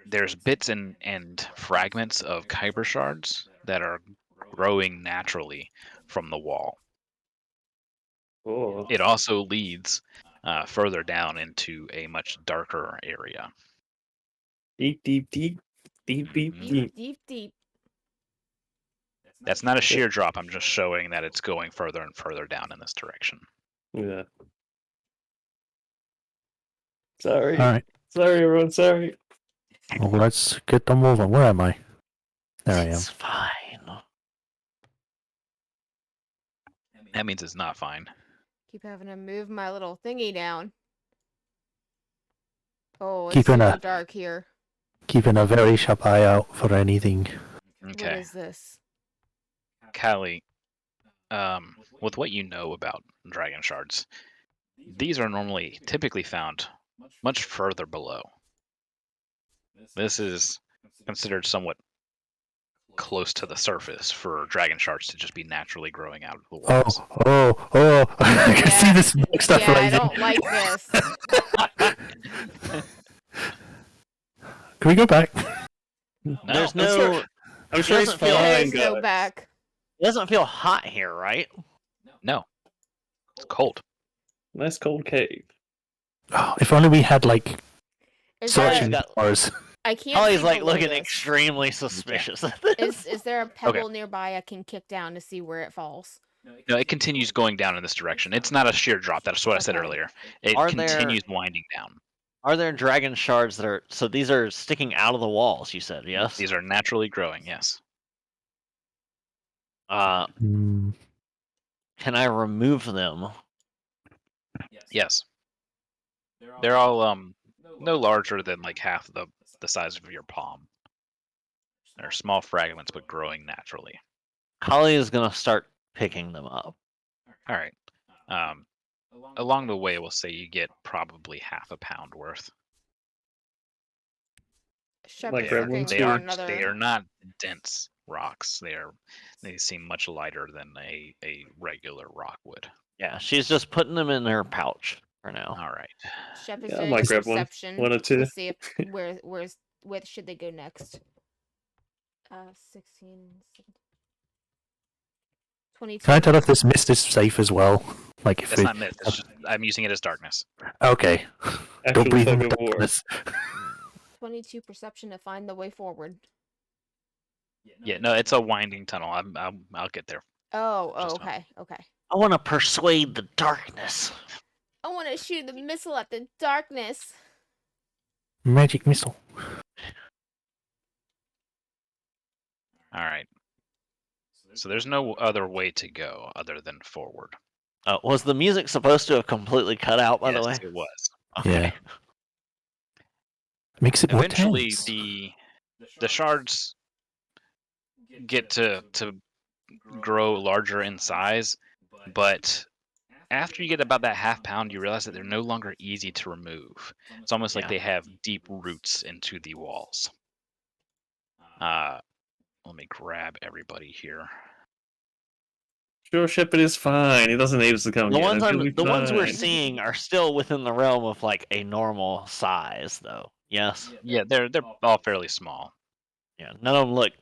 there's bits and fragments of kyber shards that are growing naturally from the wall. Oh. It also leads further down into a much darker area. Deep, deep, deep. Deep, deep, Mhm. deep. Deep. That's not a sheer drop. I'm just showing that it's going further and further down in this direction. Yeah. Sorry. All right. Sorry, everyone. Sorry. Well, let's get them moving. Where am I? There I am. It's fine. That means it's not fine. Keep having to move my little thingy down. Oh, it's Keeping super a- dark here. Keeping a very sharp eye out for anything. What Okay, is this? Callie, with what you know about dragon shards, these are typically found much further below. This is considered somewhat close to the surface for dragon shards to just be naturally growing out of the walls. Oh! I can see Yeah. this smoke stuff Yeah, I rising. don't like this. Can we go back? There's No. no. I'm sure he's doesn't feel- There fine, is no guys. back. It doesn't feel hot here, right? No, it's cold. Nice cold cave. Oh, if only we had like Is searching there, got- bars. I can't Holly's see like below looking this. extremely suspicious at this. Is there a pebble nearby I can kick down to see where it falls? No, it continues going down in this direction. It's not a sheer drop. That's what I said Okay. earlier. It Are there- continues winding down. Are there dragon shards that are? So these are sticking out of the walls. You said yes. These are naturally growing. Yes. Hmm. Can I remove them? Yes. They're all no larger than like half the size of your palm. They're small fragments, but growing naturally. Holly is gonna start picking them up. All right. Along the way, we'll say you get probably half a pound worth. Shep Like is red looking ones They for here? aren't. another. They are not dense rocks. They seem much lighter than a regular rock would. Yeah, she's just putting them in her pouch for now. All right. Shep is Yeah, I doing might a grab one. perception One or two. to see if where should they go next. 16, 22. Can I tell if this mist is safe as well? Like if That's it... not myth. It's just, I'm using it as darkness. Okay. Actual Don't breathe in fog the of war. darkness. 22 perception to find the way forward. Yeah. No, it's a winding tunnel. I'll get there. Oh, Just okay. I want to persuade the darkness. I want to shoot the missile at the darkness. Magic missile. All right. So there's no other way to go other than forward. Was the music supposed to have completely cut out? By the way, Yes, it was. Okay. Yeah. Makes it more Eventually, tense. the shards get to grow larger in size, but after you get about that half pound, you realize that they're no longer easy to remove. It's almost like Yeah. they have deep roots into the walls. Let me grab everybody here. Sure, Shepard is fine. He doesn't need us to come The get ones him. He'll be the ones we're fine. seeing are still within the realm of like a normal size, though. Yes. Yeah, they're all fairly small. Yeah. None of them look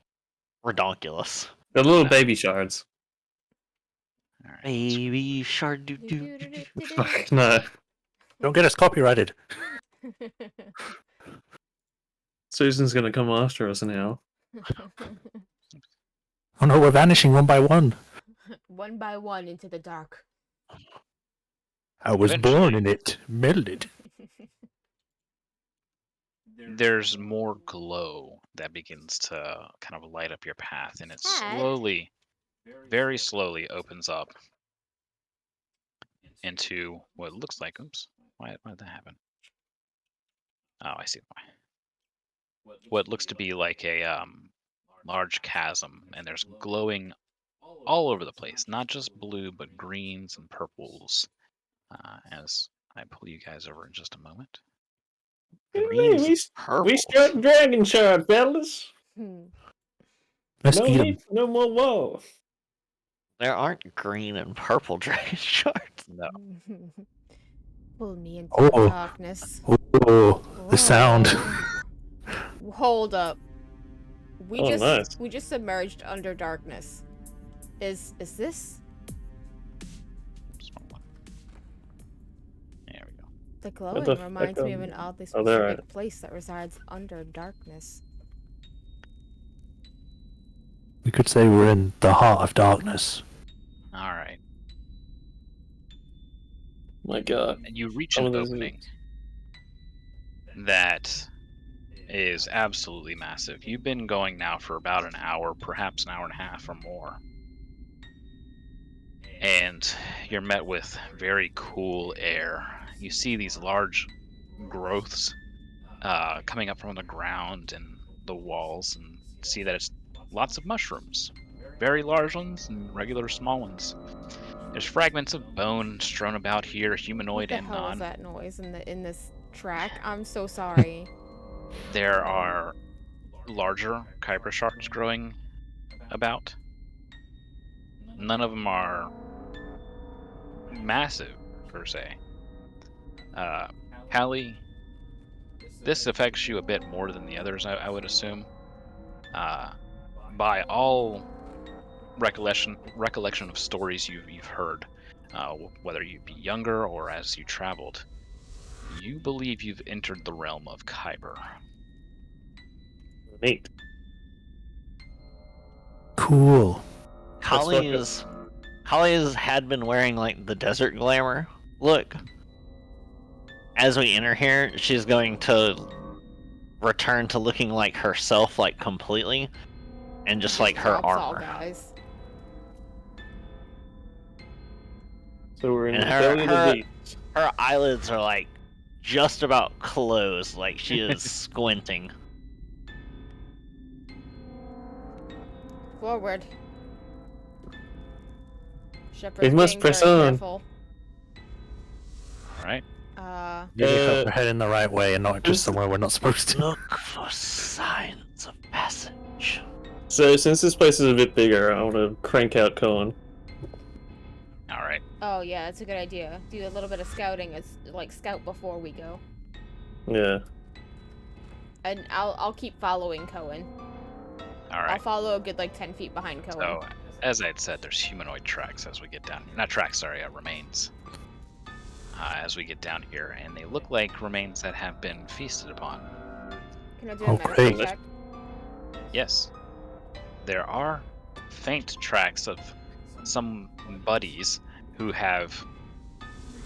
redonkulous. They're little No. baby shards. All right. Baby shard doo doo. Fuck, no. Don't get us copyrighted. Susan's gonna come after us now. Oh no, we're vanishing one by one. One by one into the dark. I was Eventually. born in it, melded. There's more glow that begins to kind of light up your path, and it Heck. slowly, very slowly opens up into what looks like, oops, why did that happen? Oh, I see why. What looks to be like a large chasm, and there's glowing all over the place, not just blue, but greens and purples, as I pull you guys over in just a moment. Greens and We purples. struck dragon shard, fellas. Let's No eat 'em. need for no more war. There aren't green and purple dragon shards. No. Pull me into Oh. the darkness. Oh, the sound. Whoa. Hold up. Oh, nice. We just submerged under darkness. Is this There we go. the the glowing fuck reminds me of an oddly Oh, there, specific right. place that resides under darkness. We could say we're in the heart of darkness. All right. My God. And you reach Some an of those- opening that is absolutely massive. You've been going now for about an hour, perhaps an hour and a half or more. And you're met with very cool air. You see these large growths coming up from the ground and the walls, and see that it's lots of mushrooms. Very large ones and regular small ones. There's fragments of bone strewn about here, What humanoid the and hell is non. that noise in this track? I'm so sorry. There are larger kyber shards growing about. None of them are massive, per se. Hallie, this affects you a bit more than the others, I would assume. By all recollection of stories you've heard, whether you be younger or as you traveled, you believe you've entered the realm of Kyber. Neat. Cool. Holly's had been wearing like the desert glamour look. As we enter here, she's going to return to looking like herself, like completely, and just like her Drops all armor. guys. So we're in And the belly of the beast. Her eyelids are like just about closed, like she is squinting. Forward. Shepard's We must being press very on. careful. All right. Maybe Uh, we're heading the right way and not just somewhere we're not supposed to. Look for signs of passage. So since this place is a bit bigger, I want to crank out Cohen. All right. Oh yeah, that's a good idea. Do a little bit of scouting. It's like scout before we go. Yeah. And I'll keep following Cohen. All I'll right. follow a good like 10 feet behind Cohen. So, as I had said, there's humanoid tracks as we get down. Not tracks, sorry, remains. As we get down here, and they look like remains that have been feasted upon. Can I do Oh, a medicine great. check? Yes, there are faint tracks of some buddies who have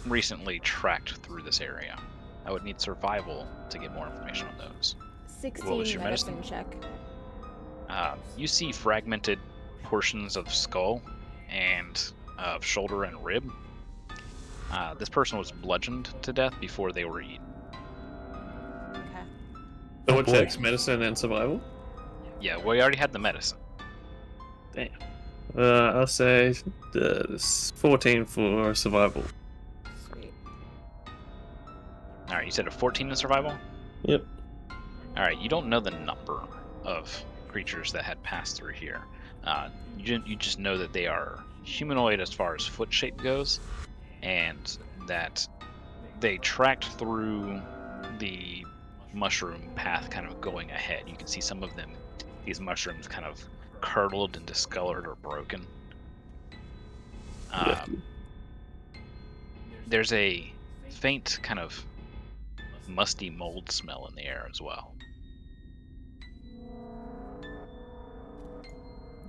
recently tracked through this area. I would need survival to get more information on those. 16 What was your medicine check. You see fragmented portions of skull and of shoulder and rib. This person was bludgeoned to death before they were eaten. Okay. So Oh, what boy. checks? Medicine and survival? Yeah, we already had the medicine. Damn. I'll say 14 for survival. Sweet. All right, you said a 14 in survival? Yep. All right, you don't know the number of creatures that had passed through here. You just know that they are humanoid as far as foot shape goes, and that they tracked through the mushroom path kind of going ahead. You can see some of them, these mushrooms kind of curdled and discolored or broken. Yeah. There's a faint kind of musty mold smell in the air as well.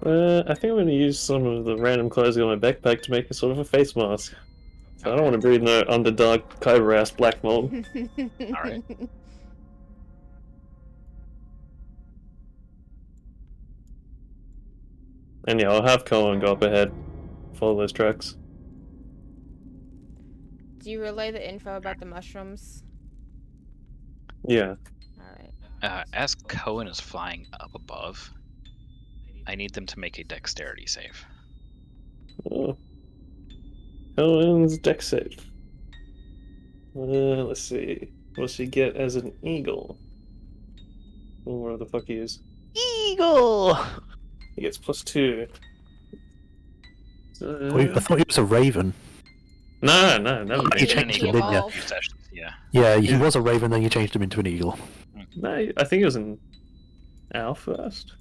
I think I'm going to use some of the random clothes in my backpack to make a sort of a face mask. So I don't want to breathe no underdark cobra ass black mold. Alright. And yeah, I'll have Cohen go up ahead, follow those tracks. Do you relay the info about the mushrooms? Yeah. Alright. As Cohen is flying up above, I need them to make a dexterity save. Oh. Cohen's deck save. Let's see. What's he get as an eagle? Oh, where the fuck he is? Eagle! He gets +2. I thought he was a raven. No, You never been. Been an changed eagle him, for didn't a few sessions, yeah. Yeah, he Yeah. was a raven, then you changed him into an eagle. No, I think it was an Al first?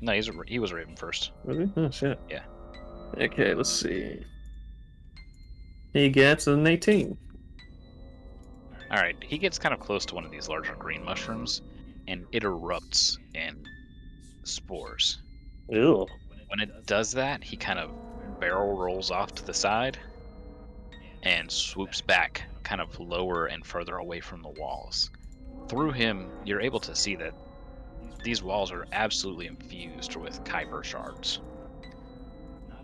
No, he was Raven first. Really? Oh shit. Yeah. Okay, let's see. He gets an 18. All right, he gets kind of close to one of these larger green mushrooms, and it erupts in spores. Ew. When it does that, he kind of barrel rolls off to the side and swoops back, kind of lower and further away from the walls. Through him, you're able to see that these walls are absolutely infused with Kyber shards.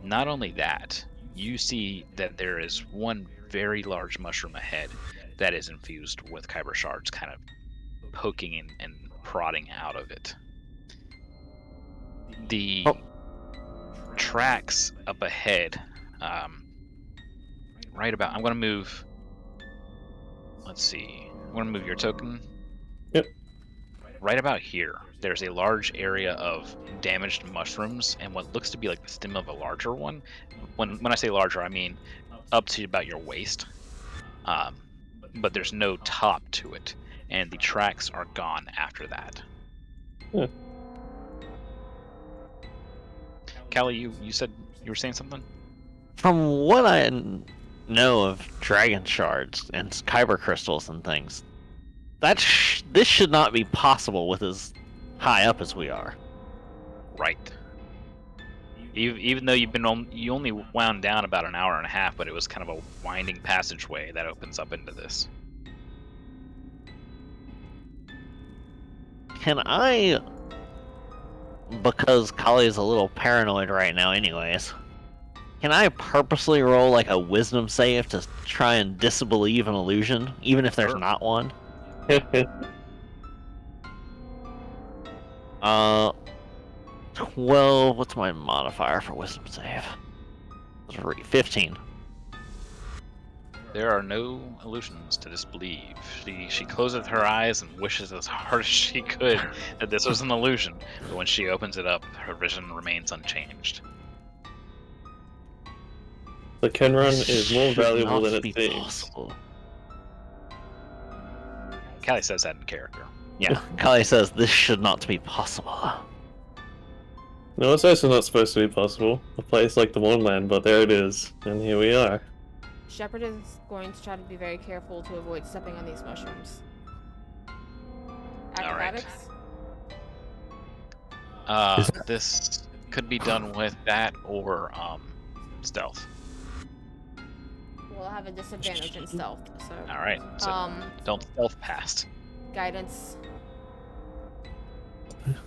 Not only that, you see that there is one very large mushroom ahead that is infused with Kyber shards, kind of poking and prodding out of it. The tracks up ahead, right about, I'm going to move, let's see, I'm going to move your token. Yep. Right about here, there's a large area of damaged mushrooms and what looks to be like the stem of a larger one. When I say larger, I mean up to about your waist. But there's no top to it, and the tracks are gone after that. Huh. Callie, you said you were saying something? From what I know of dragon shards and kyber crystals and things, this should not be possible with as high up as we are. Right. Even though you only wound down about an hour and a half, but it was kind of a winding passageway that opens up into this. Can I, because Kali is a little paranoid right now anyways, can I purposely roll like a wisdom save to try and disbelieve an illusion, even if there's Sure. not one? 12, what's my modifier for wisdom save? 15. There are no illusions to disbelieve. She closes her eyes and wishes as hard as she could that this was an illusion, but when she opens it up, her vision remains unchanged. The Kenrun is more Should valuable not than be it seems. possible. Callie says that in character. Yeah, Kali says this should not be possible. No, it's also not supposed to be possible. A place like the Mournland, but there it is, and here we are. Shepard is going to try to be very careful to avoid stepping on these mushrooms. All right. Acrobatics? This could be done with that or stealth. We'll have a disadvantage in stealth, so. All right. So don't stealth past. Guidance.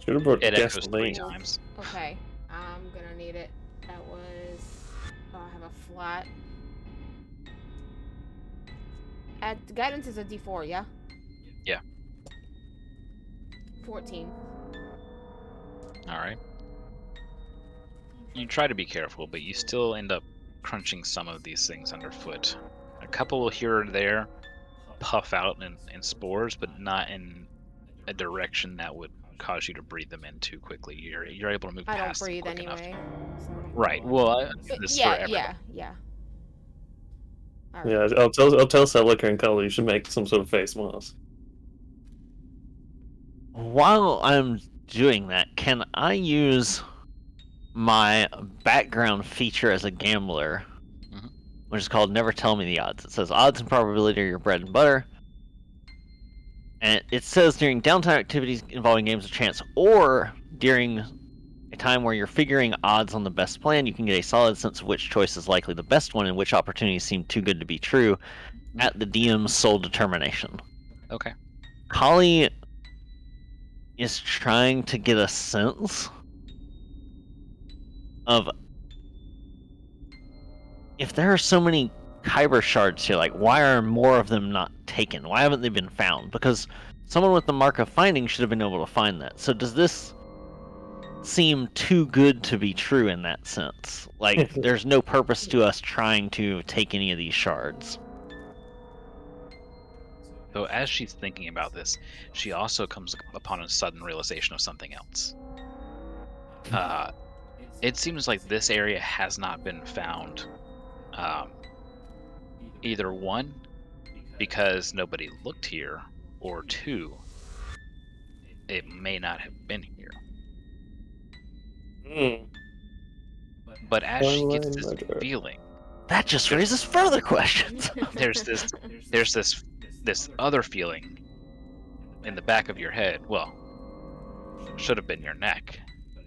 Should have brought It echoes 3 gasoline. times. Okay, I'm gonna need it. That was. Oh, I have a flat. Guidance is a D4, yeah? Yeah. 14. All right. You try to be careful, but you still end up crunching some of these things underfoot. A couple here or there puff out in spores, but not in a direction that would cause you to breathe them in too quickly. You're able to move I don't past them breathe quick enough. anyway. So. Right. Well, But this is yeah, for everybody. yeah. Alright. Yeah, I'll tell Celica and Cully you should make some sort of face mask. While I'm doing that, can I use my background feature as a gambler, Mhm. which is called Never Tell Me the Odds? It says odds and probability are your bread and butter. And it says during downtime activities involving games of chance or during a time where you're figuring odds on the best plan, you can get a solid sense of which choice is likely the best one and which opportunities seem too good to be true at the DM's sole determination. Okay. Kali is trying to get a sense of if there are so many kyber shards here, like why are more of them not taken? Why haven't they been found? Because someone with the mark of finding should have been able to find that. So does this seem too good to be true in that sense? Like there's no purpose to us trying to take any of these shards. So as she's thinking about this, she also comes upon a sudden realization of something else. It seems like this area has not been found. Either one, because nobody looked here, or two, it may not have been here. Hmm. But as she gets Timeline this murder. feeling, That just raises further questions. there's this other feeling in the back of your head. Well, should have been your neck,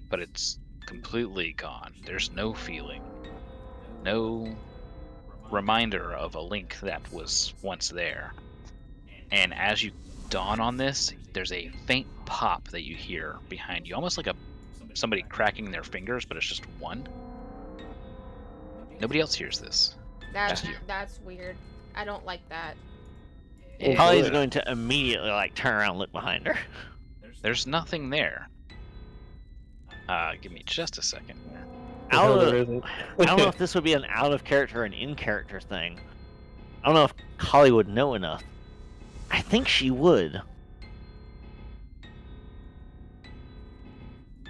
but it's completely gone. There's no feeling, no reminder of a link that was once there. And as you dawn on this, there's a faint pop that you hear behind you, almost like somebody cracking their fingers, but it's just one. Nobody else hears this. That's Just you. that's weird. I don't like that. Oh, Holly's boy. going to immediately turn around and look behind her. There's nothing there. Give me just a second here. Out No, of- there isn't. I don't know if this would be an out of character or an in character thing. I don't know if Holly would know enough. I think she would.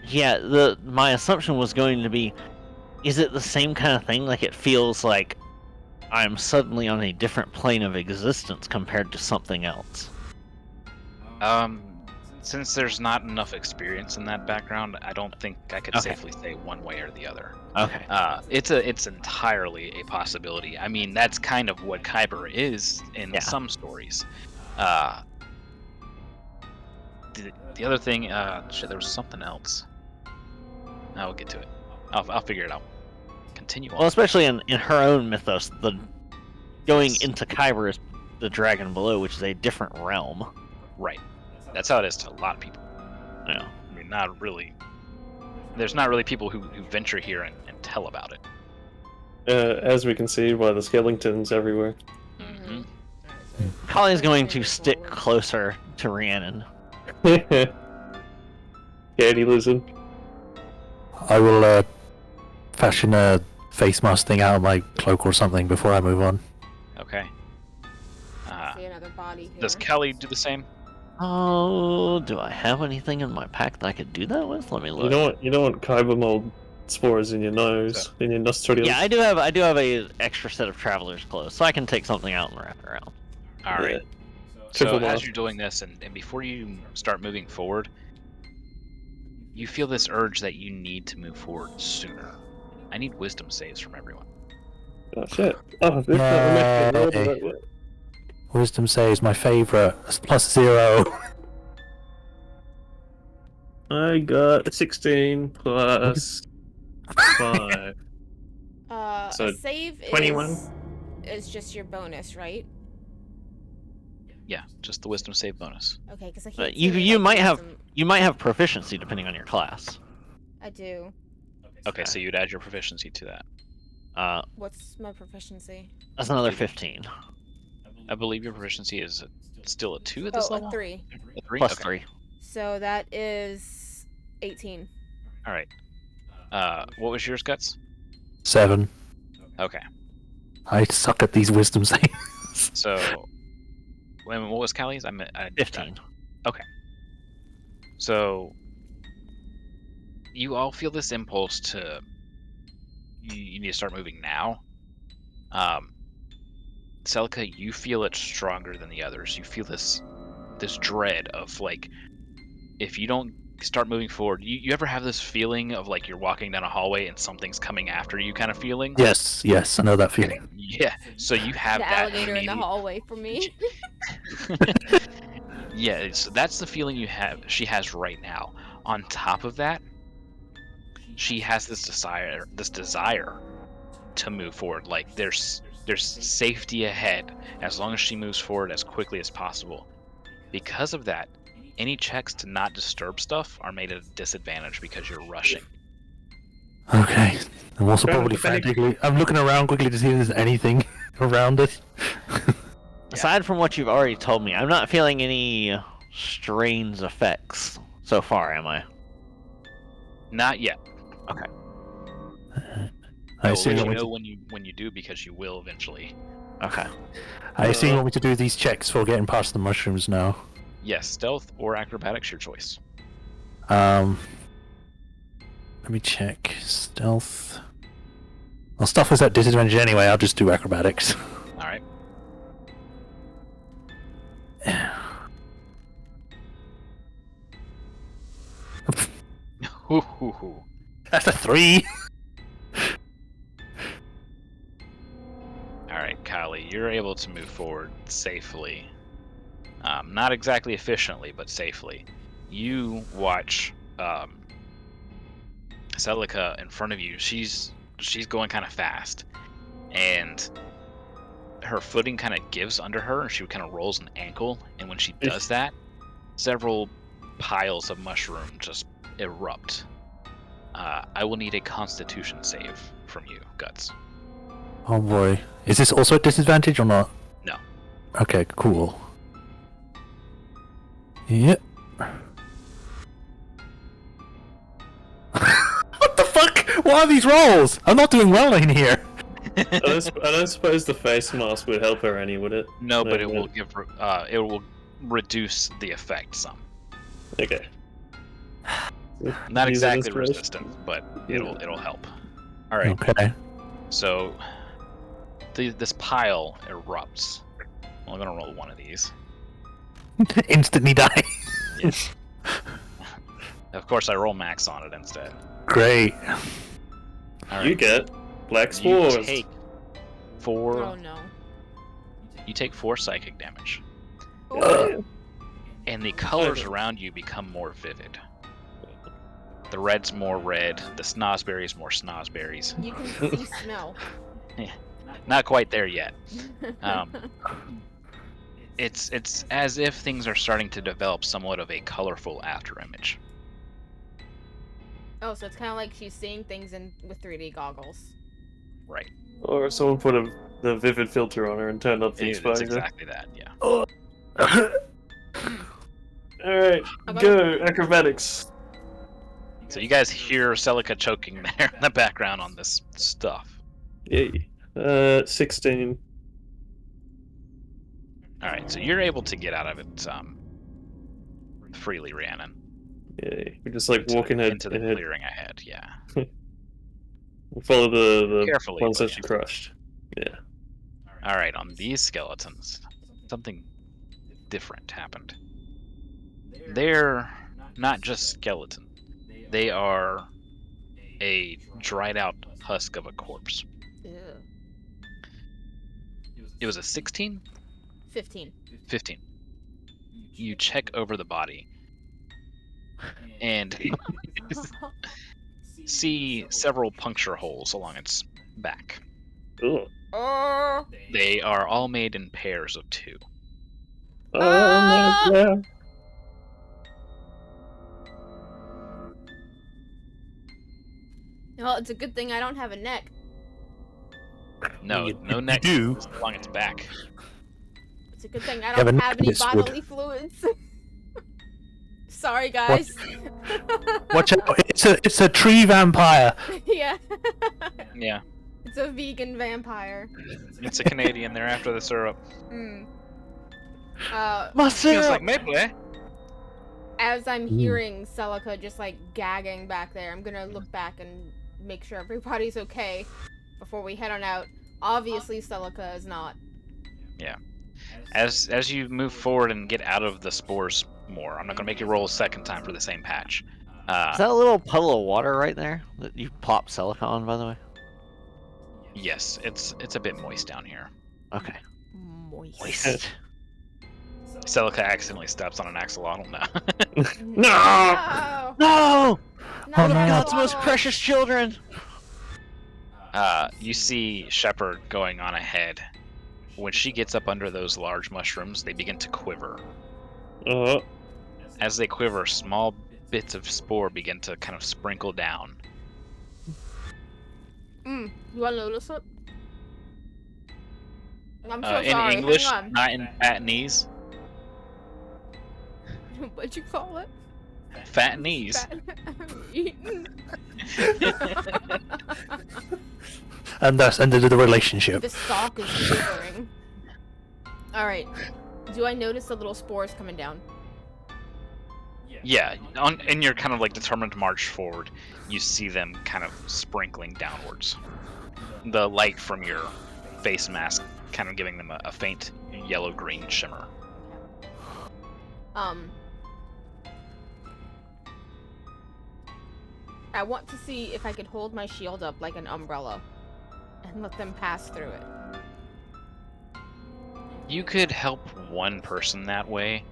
Yeah, my assumption was going to be, is it the same kind of thing? Like it feels like I'm suddenly on a different plane of existence compared to something else. Since there's not enough experience in that background, I don't think I could Okay. safely say one way or the other. Okay. It's entirely a possibility. I mean, that's kind of what Kyber is in Yeah. some stories. The other thing, shit, there was something else. I'll get to it. I'll figure it out. Continue on. Well, especially in her own mythos, the going Yes. into Kyber is the dragon below, which is a different realm. Right. That's how it is to a lot of people. Yeah. I mean, not really. There's not really people who venture here and tell about it. As we can see by the skeletons everywhere. Mm-hmm. Holly's going to stick closer to Rhiannon. Katie, listen. I will fashion a face mask thing out of my cloak or something before I move on. Okay. See another body here. Does Kelly do the same? Oh, do I have anything in my pack that I could do that with? Let me look. You don't want kyber mold spores in your nose, in your nostrils. Yeah, I do have a extra set of traveler's clothes, so I can take something out and wrap it around. All right. Yeah. So Triple as off. you're doing this, and before you start moving forward, you feel this urge that you need to move forward sooner. I need wisdom saves from everyone. Oh shit. Oh, this not rolled Yay. that way. Wisdom saves my favourite. That's +0. I got 16 plus 5. So, A save 21? is just your bonus, right? Yeah, just the wisdom save bonus. Okay, because I can't. You see, you like, might have wisdom- you might have proficiency depending on your class. I do. Okay, so you'd add your proficiency to that. What's my proficiency? That's another 15 I believe your proficiency is still a 2 at this Oh, level? a 3. A 3? plus Okay. 3. So that is 18. All right. What was yours, Guts? 7. Okay. I suck at these wisdom saves. So, what was Callie's? I 15. So, you all feel this impulse to. You need to start moving now. Celica, you feel it stronger than the others. You feel this dread of like, if you don't start moving forward, you ever have this feeling of like you're walking down a hallway and something's coming after you kind of feeling? Yes, I know that feeling. Yeah. So you have The that alligator in the immediate- hallway for me. Yeah, so that's the feeling she has right now. On top of that, she has this desire to move forward. Like there's safety ahead as long as she moves forward as quickly as possible. Because of that, any checks to not disturb stuff are made at a disadvantage because you're rushing. Okay. I'm also Trying to probably panic. frantically. I'm looking around quickly to see if there's anything around us. Aside from what you've already told me, I'm not feeling any strange effects so far, am I? Not yet. I I will assume, let you you want me know when you do because you will eventually. Okay. I assume you want me to do these checks for getting past the mushrooms now. Yes, stealth or acrobatics, your choice. Let me check. Stealth. Well, stuff is at disadvantage anyway. I'll just do acrobatics. All right. Hoo, hoo, hoo. That's a 3. All right, Kylie, you're able to move forward safely. Not exactly efficiently, but safely. You watch Celica in front of you. She's going kind of fast, and her footing kind of gives under her, and she kind of rolls an ankle. And when she does that, several piles of mushroom just erupt. I will need a Constitution save from you, Guts. Oh boy. Is this also a disadvantage or not? No. Okay, cool. Yep. What the fuck? What are these rolls? I'm not doing well in here. I don't suppose the face mask would help her any, would it? No, but it No. will give it will reduce the effect some. Okay. Not Use it exactly as resistant, but it'll help. All right. Okay. So this pile erupts. Well, I'm gonna roll one of these. Instantly die. Yes. Of course, I roll max on it instead. Great. All You right. get black You spores. take 4. Oh no. You take 4 psychic damage, Yeah. and the colors around you become more vivid. The red's more red. The snozberry's more snozberries. You can see smell. Not quite there yet. It's as if things are starting to develop somewhat of a colorful afterimage. Oh, so it's kind of like she's seeing things with 3D goggles. Right. Or someone put the vivid filter on her and turned up the It's exposure. exactly that. Yeah. Alright, Okay. go acrobatics. So you guys hear Celica choking there in the background on this stuff. Yay. 16. All right. So you're able to get out of it freely, Rhiannon. Yay. We're just like walking her into the in her. clearing ahead. Yeah. We'll follow the Carefully, ones but that she crushed. Yeah. All right. On these skeletons, something different happened. They're not just skeleton. They are a dried out husk of a corpse. Ew. It was a 16? 15. 15. You check over the body and see several puncture holes along its back. Ugh. Oh. They are all made in pairs of 2. Oh my god. Well, it's a good thing I don't have a neck. No, You- no you neck do. along its back. It's a good thing I have a don't neck have any this would- bodily fluids. Sorry, guys. Watch out! It's a tree vampire. Yeah. Yeah, It's a vegan vampire. it's a Canadian there after the syrup. Mm. My Feels syrup! like maple, eh? As I'm Ooh. hearing Celica just like gagging back there, I'm gonna look back and make sure everybody's okay before we head on out. Obviously, Celica is not. As you move forward and get out of the spores more, I'm not gonna make you roll a second time for the same patch. Is that a little puddle of water right there that you pop silicon, by the way? Yes, it's a bit moist down here. Okay. Moist. Moist. Celica accidentally steps on an axolotl now. No! No! No! Oh, no. God's most precious children! You see Shepard going on ahead. When she gets up under those large mushrooms, they begin to quiver. Uh, As they quiver, small bits of spore begin to kind of sprinkle down. You wanna notice it? I'm so In sorry. English, Hang on. not in Patnese. What'd you call it? Fatnese. Eaten. And thus ended the relationship. The stalk is quivering. Alright. Do I notice the little spores coming down? Yeah, and you're kind of like determined to march forward. You see them kind of sprinkling downwards. The light from your face mask kind of giving them a faint yellow-green shimmer. I want to see if I could hold my shield up like an umbrella and let them pass through it. You could help one person that way.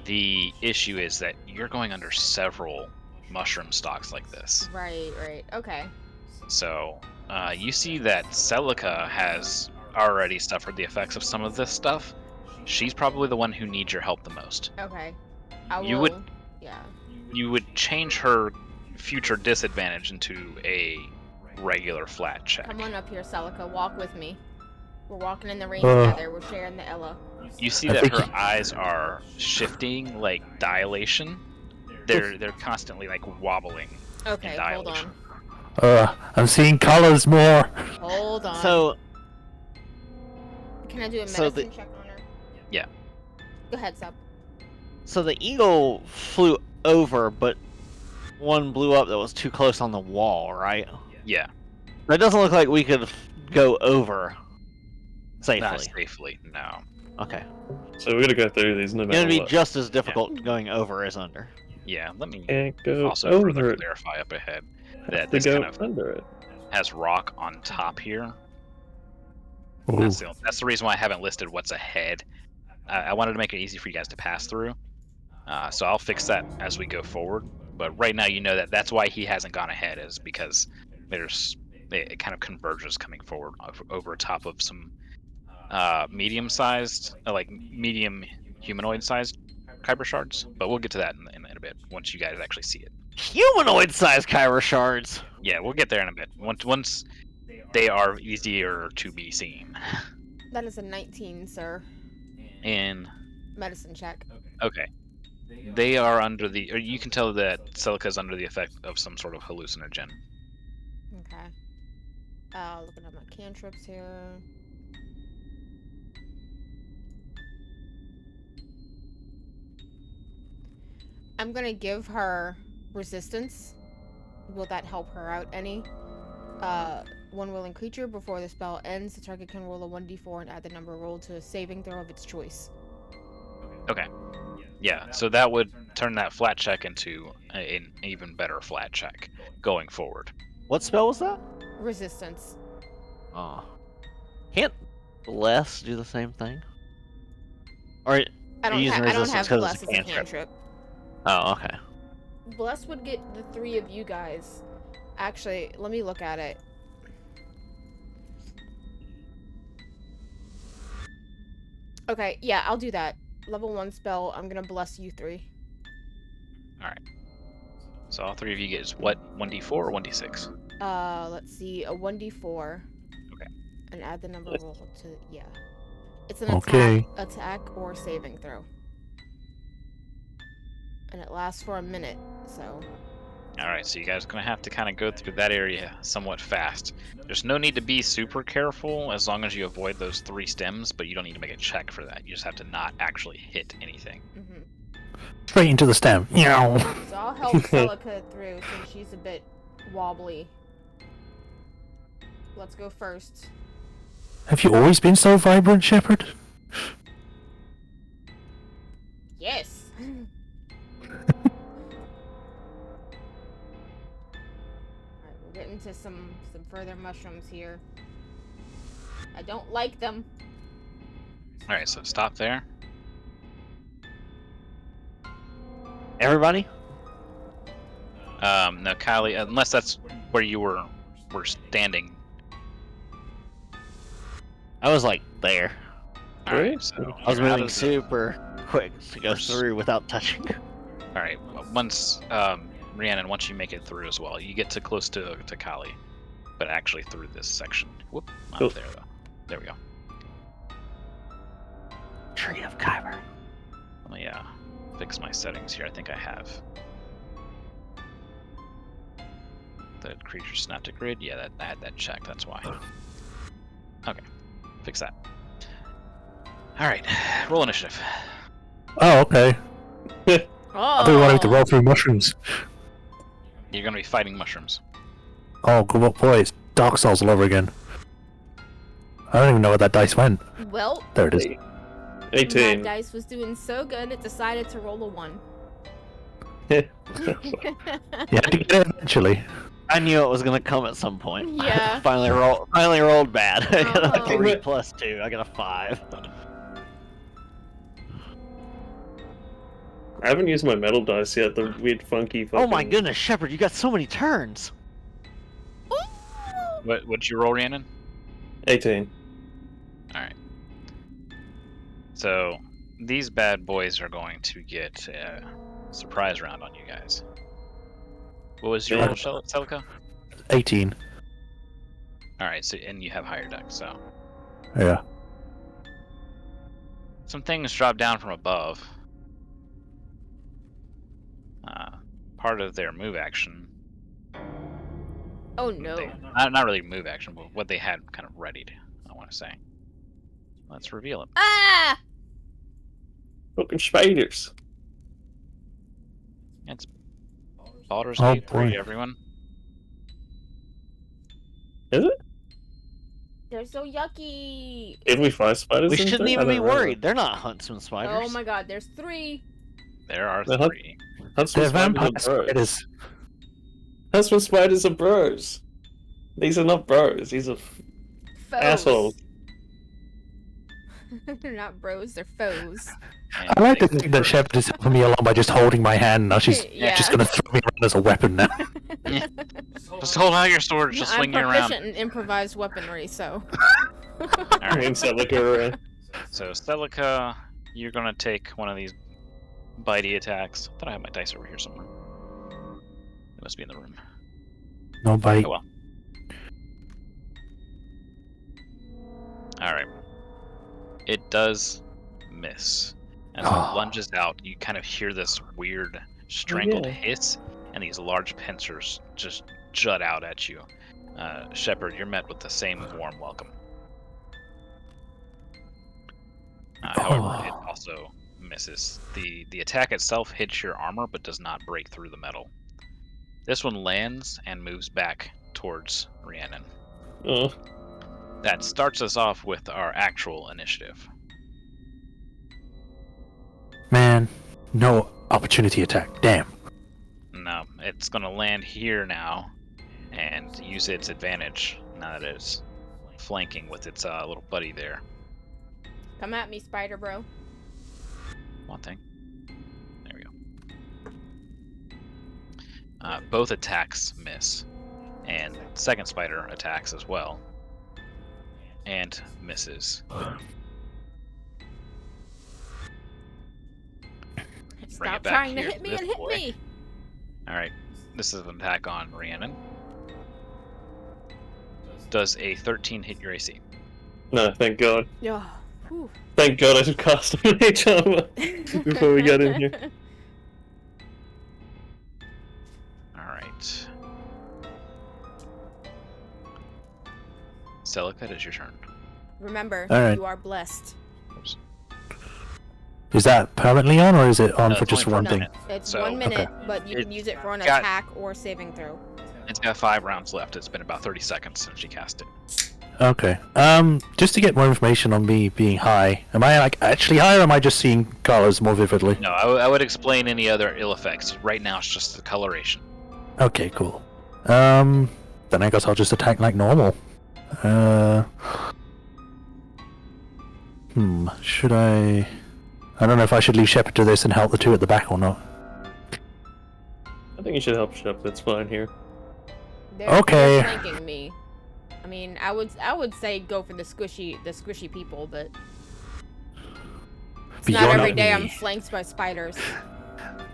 The issue is that you're going under several mushroom stalks like this. Right, right. Okay. So, you see that Celica has already suffered the effects of some of this stuff. She's probably the one who needs your help the most. Okay. I will. You would- Yeah. You would change her future disadvantage into a regular flat check. Come on up here, Celica. Walk with me. We're walking in the rain Uh. together. We're sharing the Ella. You see I that think her you- eyes are shifting, like dilation. They're constantly like wobbling. Okay, hold dilation. on. I'm seeing colors more. Hold on. So Can I do a so medicine check on her? Yeah. Go ahead, Sub. the eagle flew over, but one blew up that was too close on the wall, right? Yeah, It doesn't look like we could go over safely. not safely. No. Okay. So we're gonna go through these no It's matter gonna be what. just as difficult going over as under. Yeah. Let me Can't go also over further it. clarify up ahead Have that to this go kind of under it. has rock on top here. Ooh. That's the reason why I haven't listed what's ahead. I wanted to make it easy for you guys to pass through. So I'll fix that as we go forward. But right now, you know that that's why he hasn't gone ahead, is because it kind of converges coming forward over top of some medium-sized, like medium humanoid-sized kyber shards. But we'll get to that in a bit once you guys actually see it. Humanoid-sized kyber shards. Yeah, we'll get there in a bit. Once they are easier to be seen. That is a 19, sir. And Medicine check. okay. They are under the, or you can tell that Celica is under the effect of some sort of hallucinogen. Okay. Looking at my cantrips here. I'm gonna give her resistance. Will that help her out any? One willing creature, before the spell ends, the target can roll a 1d4 and add the number rolled to a saving throw of its choice. Okay. Yeah, so that would turn that flat check into an even better flat check going forward. What spell was that? Resistance. Oh. Can't bless do the same thing? Or I don't, using I don't resistance have 'cause bless it's as a a cantrip. cantrip. oh, okay. Bless would get the three of you guys. Actually, let me look at it. Okay, yeah, I'll do that. Level 1 spell, I'm gonna bless you three. So all three of you get what, 1d4 or 1d6? Let's see, a 1d4. Okay. And add the number roll to, yeah. It's an Okay. attack or saving throw. And it lasts for a minute, so. Alright, so you guys are going to have to kind of go through that area somewhat fast. There's no need to be super careful as long as you avoid those 3 stems, but you don't need to make a check for that. You just have to not actually hit anything. Mm-hmm. Straight into the stem. Meow. So I'll help Celica through since she's a bit wobbly. Let's go first. Have you always been so vibrant, Shepherd? Yes! Alright, we're getting to some further mushrooms here. I don't like them. Alright, so stop there. Everybody? No, Kylie, unless that's where you were standing. I was like there. Alright, so I was you're out moving of the- super quick to go First- through without touching. Alright, once, Rhiannon, once you make it through as well, you get to close to Kali, but actually through this section. Whoop, not Cool. there though. There we go. Tree of Kyber. Let me fix my settings here. I think I have. The creature snapped a grid. Yeah, that I had that checked. That's why. Okay, fix that. All right, roll initiative. Oh, okay. Oh! I thought we wanted to roll through mushrooms. You're gonna be fighting mushrooms. Oh, good luck, boy. It's Dark Souls all over again. I don't even know where that dice went. Well, There it is. that 18. dice was doing so good it decided to roll a 1. You had to get it eventually. I knew it was gonna come at some point. Yeah. Finally rolled bad. I got a Uh-huh. 3 plus 2. I got a 5. I haven't used my metal dice yet. The weird, funky. Oh my fucking- goodness, Shepard, you got so many turns. What'd you roll, Rhiannon? 18. Alright. So, these bad boys are going to get a surprise round on you guys. What was your Yeah. roll, Celica? 18. Alright, so and you have higher deck, so. Yeah. Some things drop down from above. Part of their move action. Oh no. Not really move action, but what they had kind of readied, I want to say. Let's reveal it. Ah! Fucking spiders. It's Baldur's Oh, Gate 3, boy. everyone. Is it? They're so yucky. If we fight spiders, We in shouldn't there? even I be don't know. worried. They're not huntsman spiders. Oh my god, there's 3. There are The hunt- 3. Huntsman They're spiders vampire are bros. spiders. Huntsman spiders are bros. These are not bros. These are Foes. assholes. They're not bros, they're foes. And I like they- to think that Shepard is helping me along by just holding my hand. Now she's Yeah. just going to throw me around as a weapon now. Just hold out your sword, just I'm swing you around. proficient in improvised weaponry, so. I mean, so look around. So, Celica, you're gonna take one of these bitey attacks. I thought I had my dice over here somewhere. They must be in the room. No bite. Oh well. Alright. It does miss. As it Oh. lunges out, you kind of hear this weird strangled yeah. hiss, and these large pincers just jut out at you. Shepard, you're met with the same warm welcome. However, it Oh. also misses. The attack itself hits your armor, but does not break through the metal. This one lands and moves back towards Rhiannon. Oh, That starts us off with our actual initiative. Man, no opportunity attack. Damn. No, it's going to land here now and use its advantage now that it's flanking with its little buddy there. Come at me, spider bro. One thing. There we go. Both attacks miss, and second spider attacks as well, and misses. Stop back trying to here hit to me this and hit boy. me. All right, this is an attack on Rhiannon. Does a 13 hit your AC? no, thank God. Yeah. Whew. Thank God I just cast on each other before we got in here. All right. Celica, it is your turn. Remember, Alright. you are blessed. Oops. Is that permanently on, or is it on No, for it's just only for one a thing? minute. It's So- 1 minute, Okay. but you It can use it for an got- attack or saving throw. It's got 5 rounds left. It's been about 30 seconds since she cast it. Okay. Just to get more information on me being high, am I like actually high, or am I just seeing colors more vividly? No, I would explain any other ill effects. Right now, it's just the coloration. Okay, cool. Then I guess I'll just attack like normal. Should I? I don't know if I should leave Shepard to this and help the two at the back or not. I think you should help Shep. That's fine here. They're Okay. flanking me. I mean, I would say go for the squishy people, but it's But not you're every not day me. I'm flanked by spiders.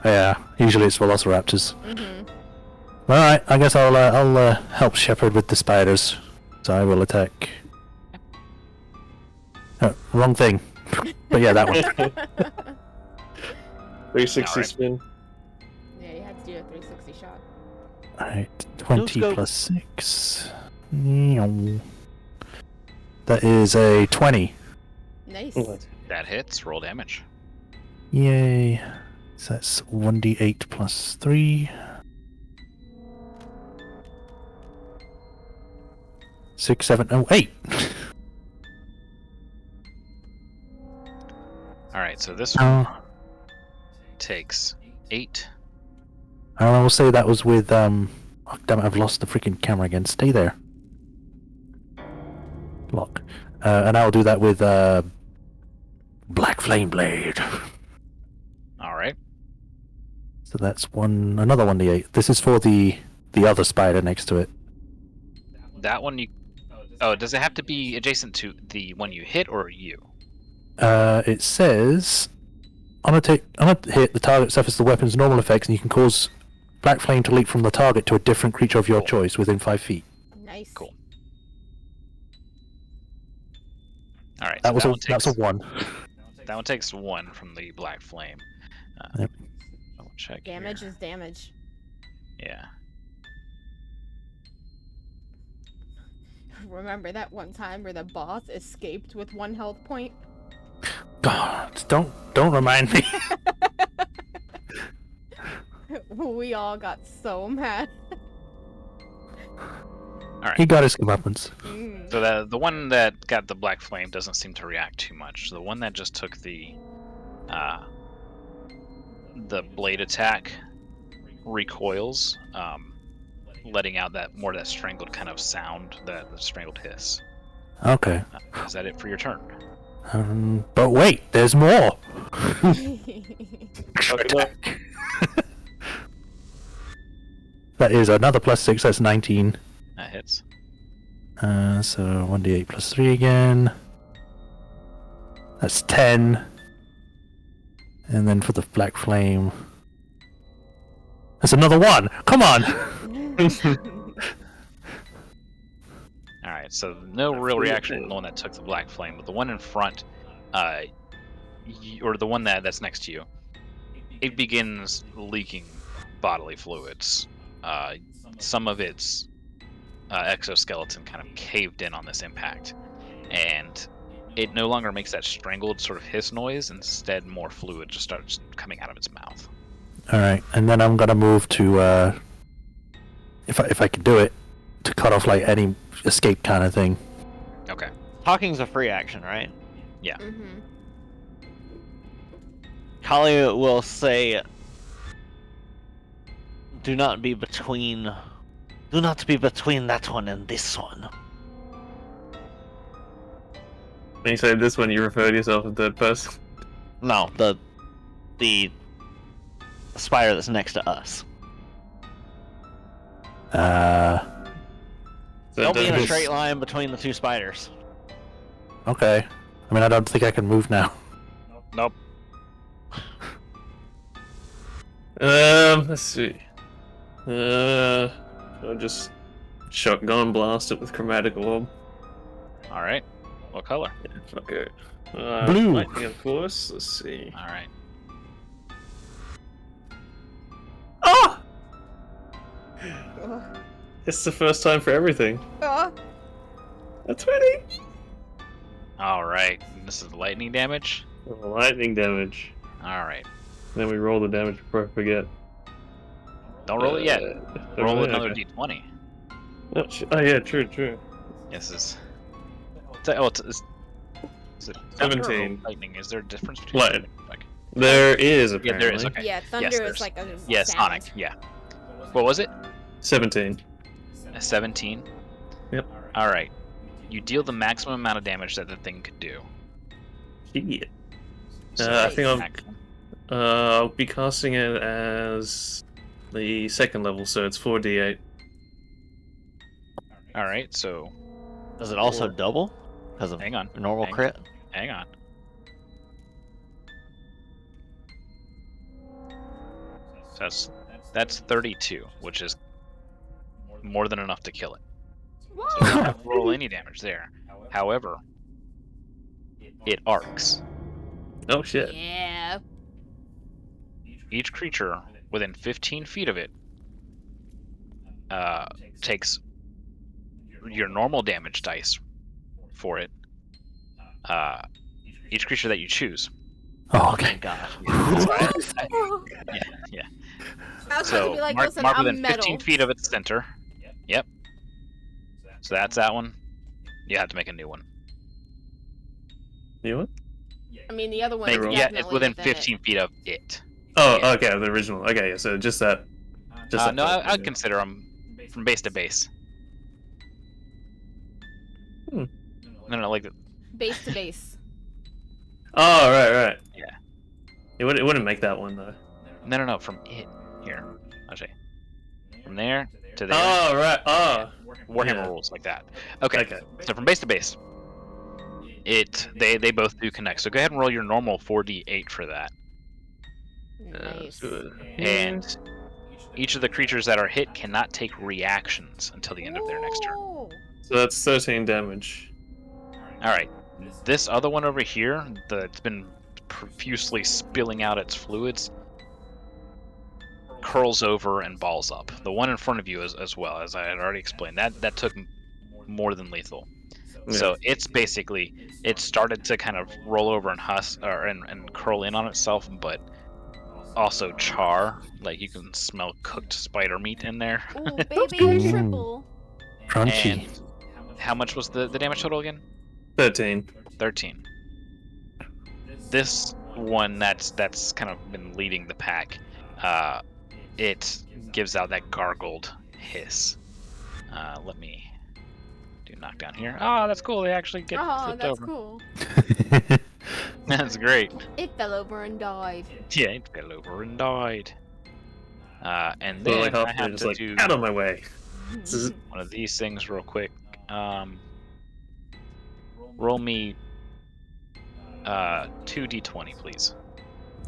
Yeah, usually it's velociraptors. Mm-hmm. All right, I guess I'll help Shepard with the spiders. So I will attack. Oh, wrong thing. But yeah, that one. 360 Alright. spin. Yeah, you had to do a 360 shot. Alright, 20 go. plus 6. That is a 20. Nice. That hits. Roll damage. Yay. So that's 1d8 plus 3. 6, 7, oh, 8! All right, so this one Oh, takes 8 And I will say that was with oh, damn it, I've lost the freaking camera again. Stay there. Lock. And I'll do that with Black Flame Blade. All right. So that's another 1d8. This is for the other spider next to it. That one you. Oh, does it have to be adjacent to the one you hit or you? It says on a hit, the target suffers the weapon's normal effects, and you can cause black flame to leap from the target to a different creature of your choice within 5 feet. Nice. Cool. All right. That so was that's a 1. That one takes 1 from the black flame. Yep. Double check. Damage here. is damage. Yeah. Remember that one time where the boss escaped with 1 health point? God, don't remind me. We all got so mad. All right. He got his comeuppance. Mm. So the one that got the black flame doesn't seem to react too much. The one that just took the blade attack recoils, letting out that strangled kind of sound, that strangled hiss. Okay. Is that it for your turn? But wait, there's more. That is another +6. That's 19. That hits. So 1d8 plus 3 again. That's 10. And then for the black flame, that's another 1. Come on. All right. So no real reaction from the one that took the black flame, but the one in front, or the one that's next to you, it begins leaking bodily fluids. Some of its exoskeleton kind of caved in on this impact, and it no longer makes that strangled sort of hiss noise. Instead, more fluid just starts coming out of its mouth. All right, and then I'm gonna move to, if I can do it, to cut off like any escape kind of thing. Okay. Talking's a free action, right? Mm-hmm. Kali will say, Do not be between that one and this one. When you say this one, you refer to yourself as third person. No, the spider that's next to us. So Don't be in a does- straight line between the 2 spiders. Okay. I mean, I don't think I can move now. Nope. Let's see. I'll just shotgun blast it with chromatic orb. All right. What color? Okay. Blue. Lightning, of course. Let's see. All right. Ah! Ugh. It's the first time for everything. Ah. A 20! All right. This is lightning damage. Lightning damage. All right. Then we roll the damage before I forget. Don't roll it yet. Don't Roll it? another Okay. d20. Oh yeah, true. This is. Is it thunder or 17. lightning? Is there a difference between? Light. Like, There is, yeah, apparently. there is. Okay. Yeah, thunder Yes, is there's- like a Yeah, sound. Sonic. Yeah. What was it? 17. A 17. Yep. All right. You deal the maximum amount of damage that the thing could do. Shit. So I think maximum. I'll be casting it as the second level, so it's 4d8. All right. So Does it also Or- double? Because of hang on. a normal Hang- crit? Hang on. So that's 32, which is more than enough to kill it. So you don't have to roll any damage there. However, it arcs. Oh shit. Yeah. Each creature within 15 feet of it takes your normal damage dice for it. Each creature that you choose. Oh, okay. Thank God. Yeah. I was So gonna be like, mark, listen, mark I'm within metal. 15 feet of its center. Yep. So that's that one. You have to make a new one. You what? I mean, the other one Make, is yeah, definitely it's within within it. 15 feet of it. Oh, Yeah. okay, the original. Okay, yeah, so just that. Just No, like I'd consider them from base to base. Hmm. No, like Base to base. Oh, right. Yeah. It wouldn't make that one though. no, from it here. I'll show you. From there to there. Oh, right. Oh. Warhammer yeah. rules like that. Okay. Okay. So from base to base, they both do connect. So go ahead and roll your normal 4d8 for that. Nice. Good. And each of the creatures that are hit cannot take reactions until the end of their next turn. Ooh. So that's 13 damage. All right. This other one over here that's been profusely spilling out its fluids curls over and balls up. The one in front of you as well, as I had already explained. That took more than lethal. Yeah. So it's basically it started to kind of roll over and and curl in on itself, but also char. Like you can smell cooked spider meat in there. Ooh, baby, a Ooh. triple. Crunchy. And how much was the damage total again? 13. 13. This one that's kind of been leading the pack, it gives out that gargled hiss. Let me do knockdown here. Oh, that's cool. They actually get Oh, flipped that's over. cool. That's great. It fell over and died. Yeah, it fell over and died. And So then like I halfway, have just to like do out of my way. This is one of these things real quick. Roll me 2d20, please.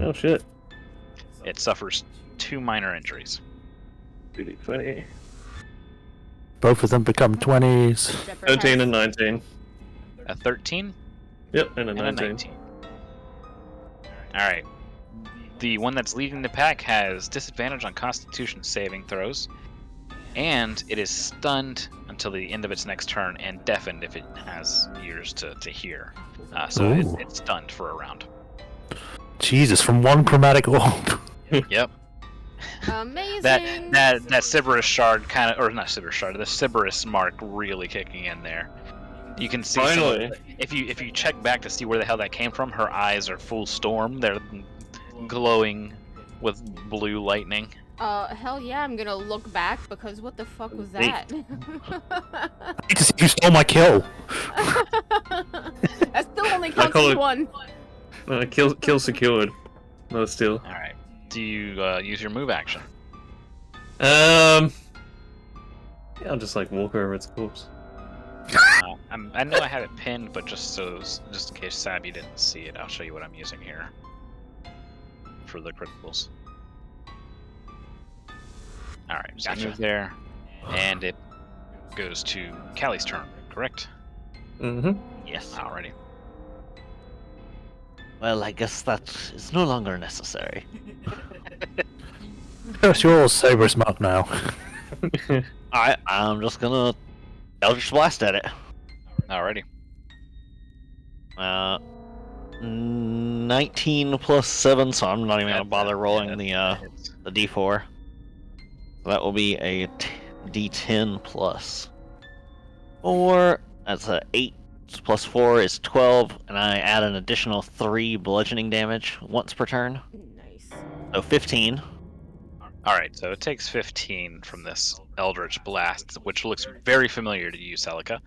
oh shit. It suffers 2 minor injuries. 2d20. Both of them become 20s. Separate 13 heads. and 19. A 13 Yep, and a and a 19. 19. Alright. The one that's leading the pack has disadvantage on Constitution saving throws, and it is stunned until the end of its next turn and deafened if it has ears to hear. So Ooh. it's stunned for a round. Jesus, from one chromatic orb. Yep. Amazing. That Sybaris shard kind of, or not Sybaris shard, the Sybaris mark really kicking in there. You can see some of Finally. if you check back to see where the hell that came from, her eyes are full storm. They're glowing with blue lightning. Hell yeah, I'm gonna look back because what the fuck was that? Because you stole my kill. That still only call counts as it- one. Kill secured. No steal. All right. Do you use your move action? Yeah, I'll just like walk over its corpse. I know I have it pinned, but just in case Sabby didn't see it, I'll show you what I'm using here for the criticals. All right, so Gotcha. move there, and it goes to Callie's turn, correct? Mm-hmm. Yes. Alrighty. Well, I guess that is no longer necessary. Yes, you're all Cerberus mark now. Alright, I'm just gonna Eldritch Blast at it. Alrighty. 19 plus 7, so I'm not even gonna bother rolling that hits. the d4. So that will be a d10 plus 4. That's a 8 plus 4 is 12, and I add an additional 3 bludgeoning damage once per turn. Nice. So 15. Alright, so it takes 15 from this Eldritch Blast, which looks very familiar to you, Celica.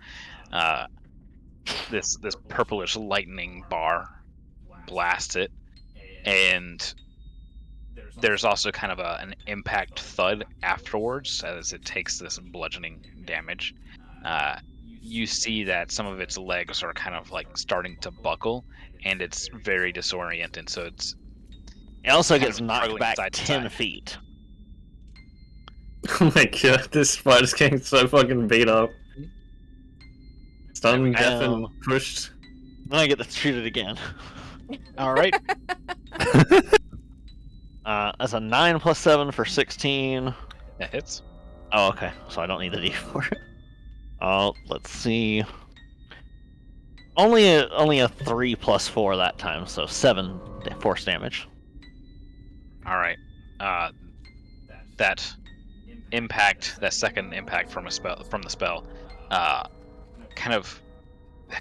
This purplish lightning bar blasts it, and there's also kind of an impact thud afterwards as it takes this bludgeoning damage. You see that some of its legs are kind of like starting to buckle, and it's very disoriented, so it's It also kind gets of knocked struggling back side to 10 side. feet. Oh my god, this spider's getting so fucking beat up. Stunned, There we deaf, and go. pushed. Then I get to shoot it again. Alright. That's a 9 plus 7 for 16. That hits. Oh, okay. So I don't need the d4. Oh, let's see. Only a 3 plus 4 that time, so 7 force damage. Alright. That impact, that second impact from the spell, kind of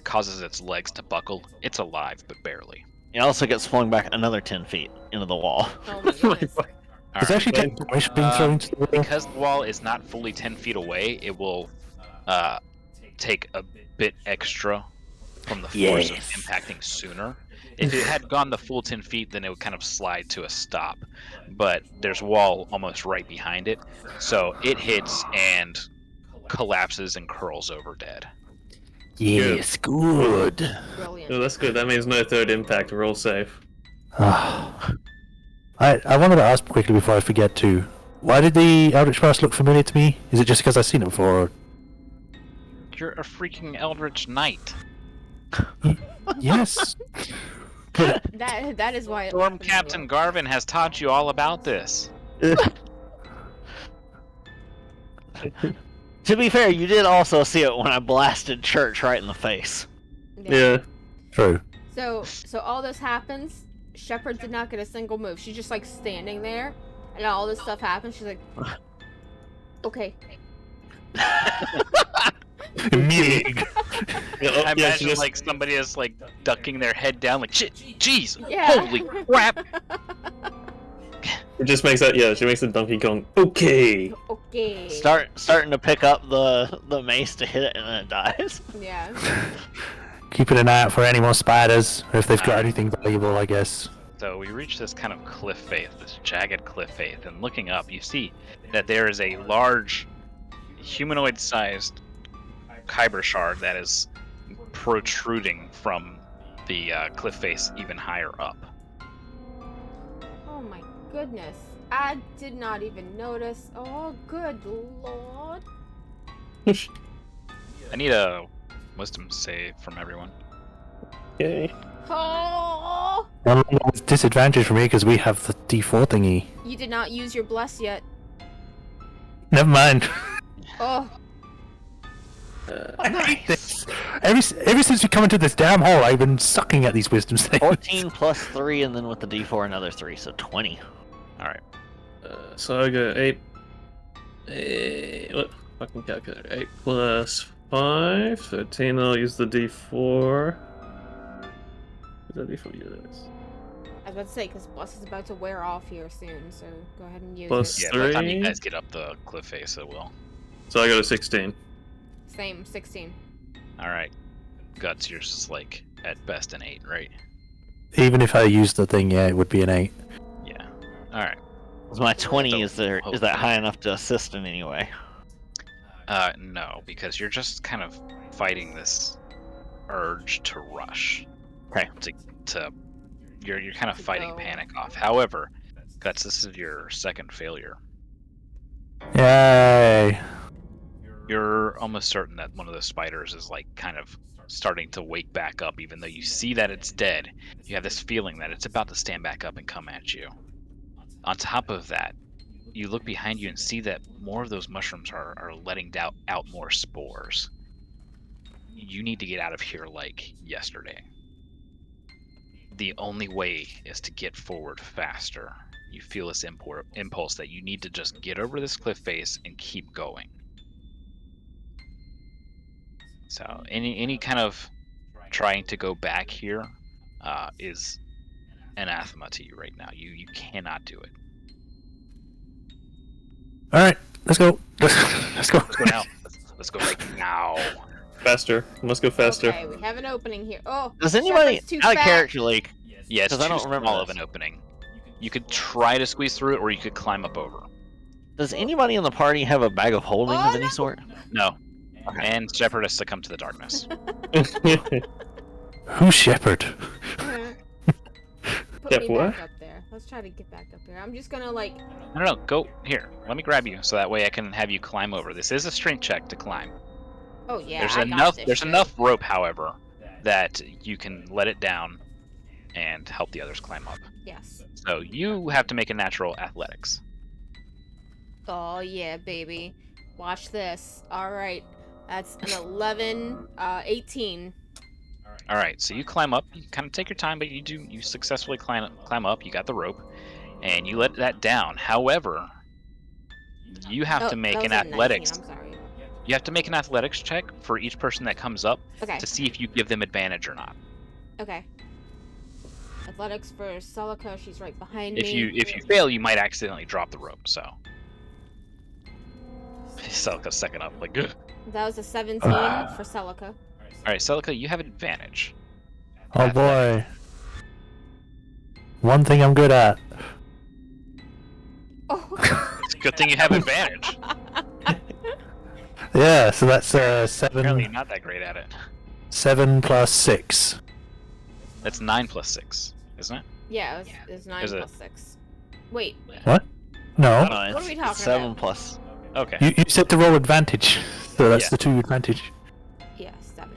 causes its legs to buckle. It's alive, but barely. It also gets flung back another 10 feet into the wall. Oh my Oh my goodness. god. Does it actually take damage being thrown into the wall? Because the wall is not fully 10 feet away, it will take a bit extra from the force of impacting sooner. If it had gone the full 10 feet, then it would kind of slide to a stop. But there's wall almost right behind it, so it hits and collapses and curls over dead. Yes, good. Brilliant. Oh, that's good. That means no third impact. We're all safe. I wanted to ask quickly before I forget to. Why did the Eldritch Blast look familiar to me? Is it just because I've seen it before? You're a freaking Eldritch Knight. Yes. That is why. Storm Captain Garvin has taught you all about this. To be fair, you did also see it when I blasted Church right in the face. Yeah. True. So all this happens. Shepard did not get a single move. She's just like standing there, and all this stuff happens. She's like, okay. Mig. I imagine like somebody is like ducking their head down, like shit, jeez, Yeah. holy crap! It just makes that. Yeah, she makes the Donkey Kong. Okay. Okay. Starting to pick up the mace to hit it, and then it dies. Yeah. Keeping an eye out for any more spiders, or if they've got anything valuable, I guess. So we reach this kind of cliff face, this jagged cliff face, and looking up, you see that there is a large, humanoid-sized kyber shard that is protruding from the cliff face even higher up. Oh my goodness. I did not even notice. Oh, good lord. I need a wisdom save from everyone. Okay. Oh! Well, it's disadvantage for me because we have the D4 thingy. You did not use your bless yet. Never mind. Oh. I hate this. Ever since we come into this damn hole, I've been sucking at these wisdom saves. 14 plus 3, and then with the D4 another 3, so 20. All right. So I go 8. What fucking calculator? 8 plus 5. 13. I'll use the D4. Is that D4? Yeah, that is. I was about to say, because bless is about to wear off here soon, so go ahead and use Plus it. Yeah, by the time you 3. guys get up the cliff face, it will. So I go to 16. Same, 16. All right. Guts, yours is like at best an 8, right? Even if I used the thing, yeah, it would be an 8. Yeah. All right. My 20 So, is that high enough to assist in any way? No, because you're just kind of fighting this urge to rush. Okay. You're kind of To fighting go. panic off. However, Guts, this is your second failure. Yay! You're almost certain that one of the spiders is like kind of starting to wake back up, even though you see that it's dead. You have this feeling that it's about to stand back up and come at you. On top of that, you look behind you and see that more of those mushrooms are letting out more spores. You need to get out of here like yesterday. The only way is to get forward faster. You feel this impulse that you need to just get over this cliff face and keep going. So any kind of trying to go back here is anathema to you right now. You cannot do it. All right, let's go. Let's go. Let's go now. Let's go right now. Faster. Must go faster. Okay, we have an opening here. Oh, Does anybody Shepard's too out of fat. character like? Yeah, it's 'Cause I too don't remember small of this. an opening. You could try to squeeze through it, or you could climb up over. Does anybody in the party have a bag of holding Oh, of any no. sort? No. And Shepard has succumbed to the darkness. Who's Shepherd? Put Yep, me what? back up there. Let's try to get back up there. I'm just gonna like. No, go here. Let me grab you, so that way I can have you climb over. This is a strength check to climb. Oh yeah, There's I got enough. this There's shit. enough rope, however, that you can let it down and help the others climb up. Yes. So you have to make a natural athletics. Oh yeah, baby. Watch this. All right, that's an 11, 18. All right, so you climb up. You kind of take your time, but you successfully climb up. You got the rope, and you let that down. However, you have Oh, to make that an was a 19, athletics. I'm sorry. You have to make an athletics check for each person that comes up Okay. to see if you give them advantage or not. Okay. Athletics for Celica. She's right behind If me. you fail, you might accidentally drop the rope. So Celica's second up, like. Ugh. That was a 17 for Celica. All right, Celica, you have advantage. Oh boy. One thing I'm good at. Oh. It's a good thing you have advantage. Yeah, so that's Apparently, you're 7. not that great at it. 7 plus 6. That's 9 plus 6, isn't it? Yeah, it was 9 Is it? plus 6. Wait, What? No. No, What are we talking 7 about? plus. Okay. You said to roll advantage, so that's Yeah. the 2 advantage. yeah, 7.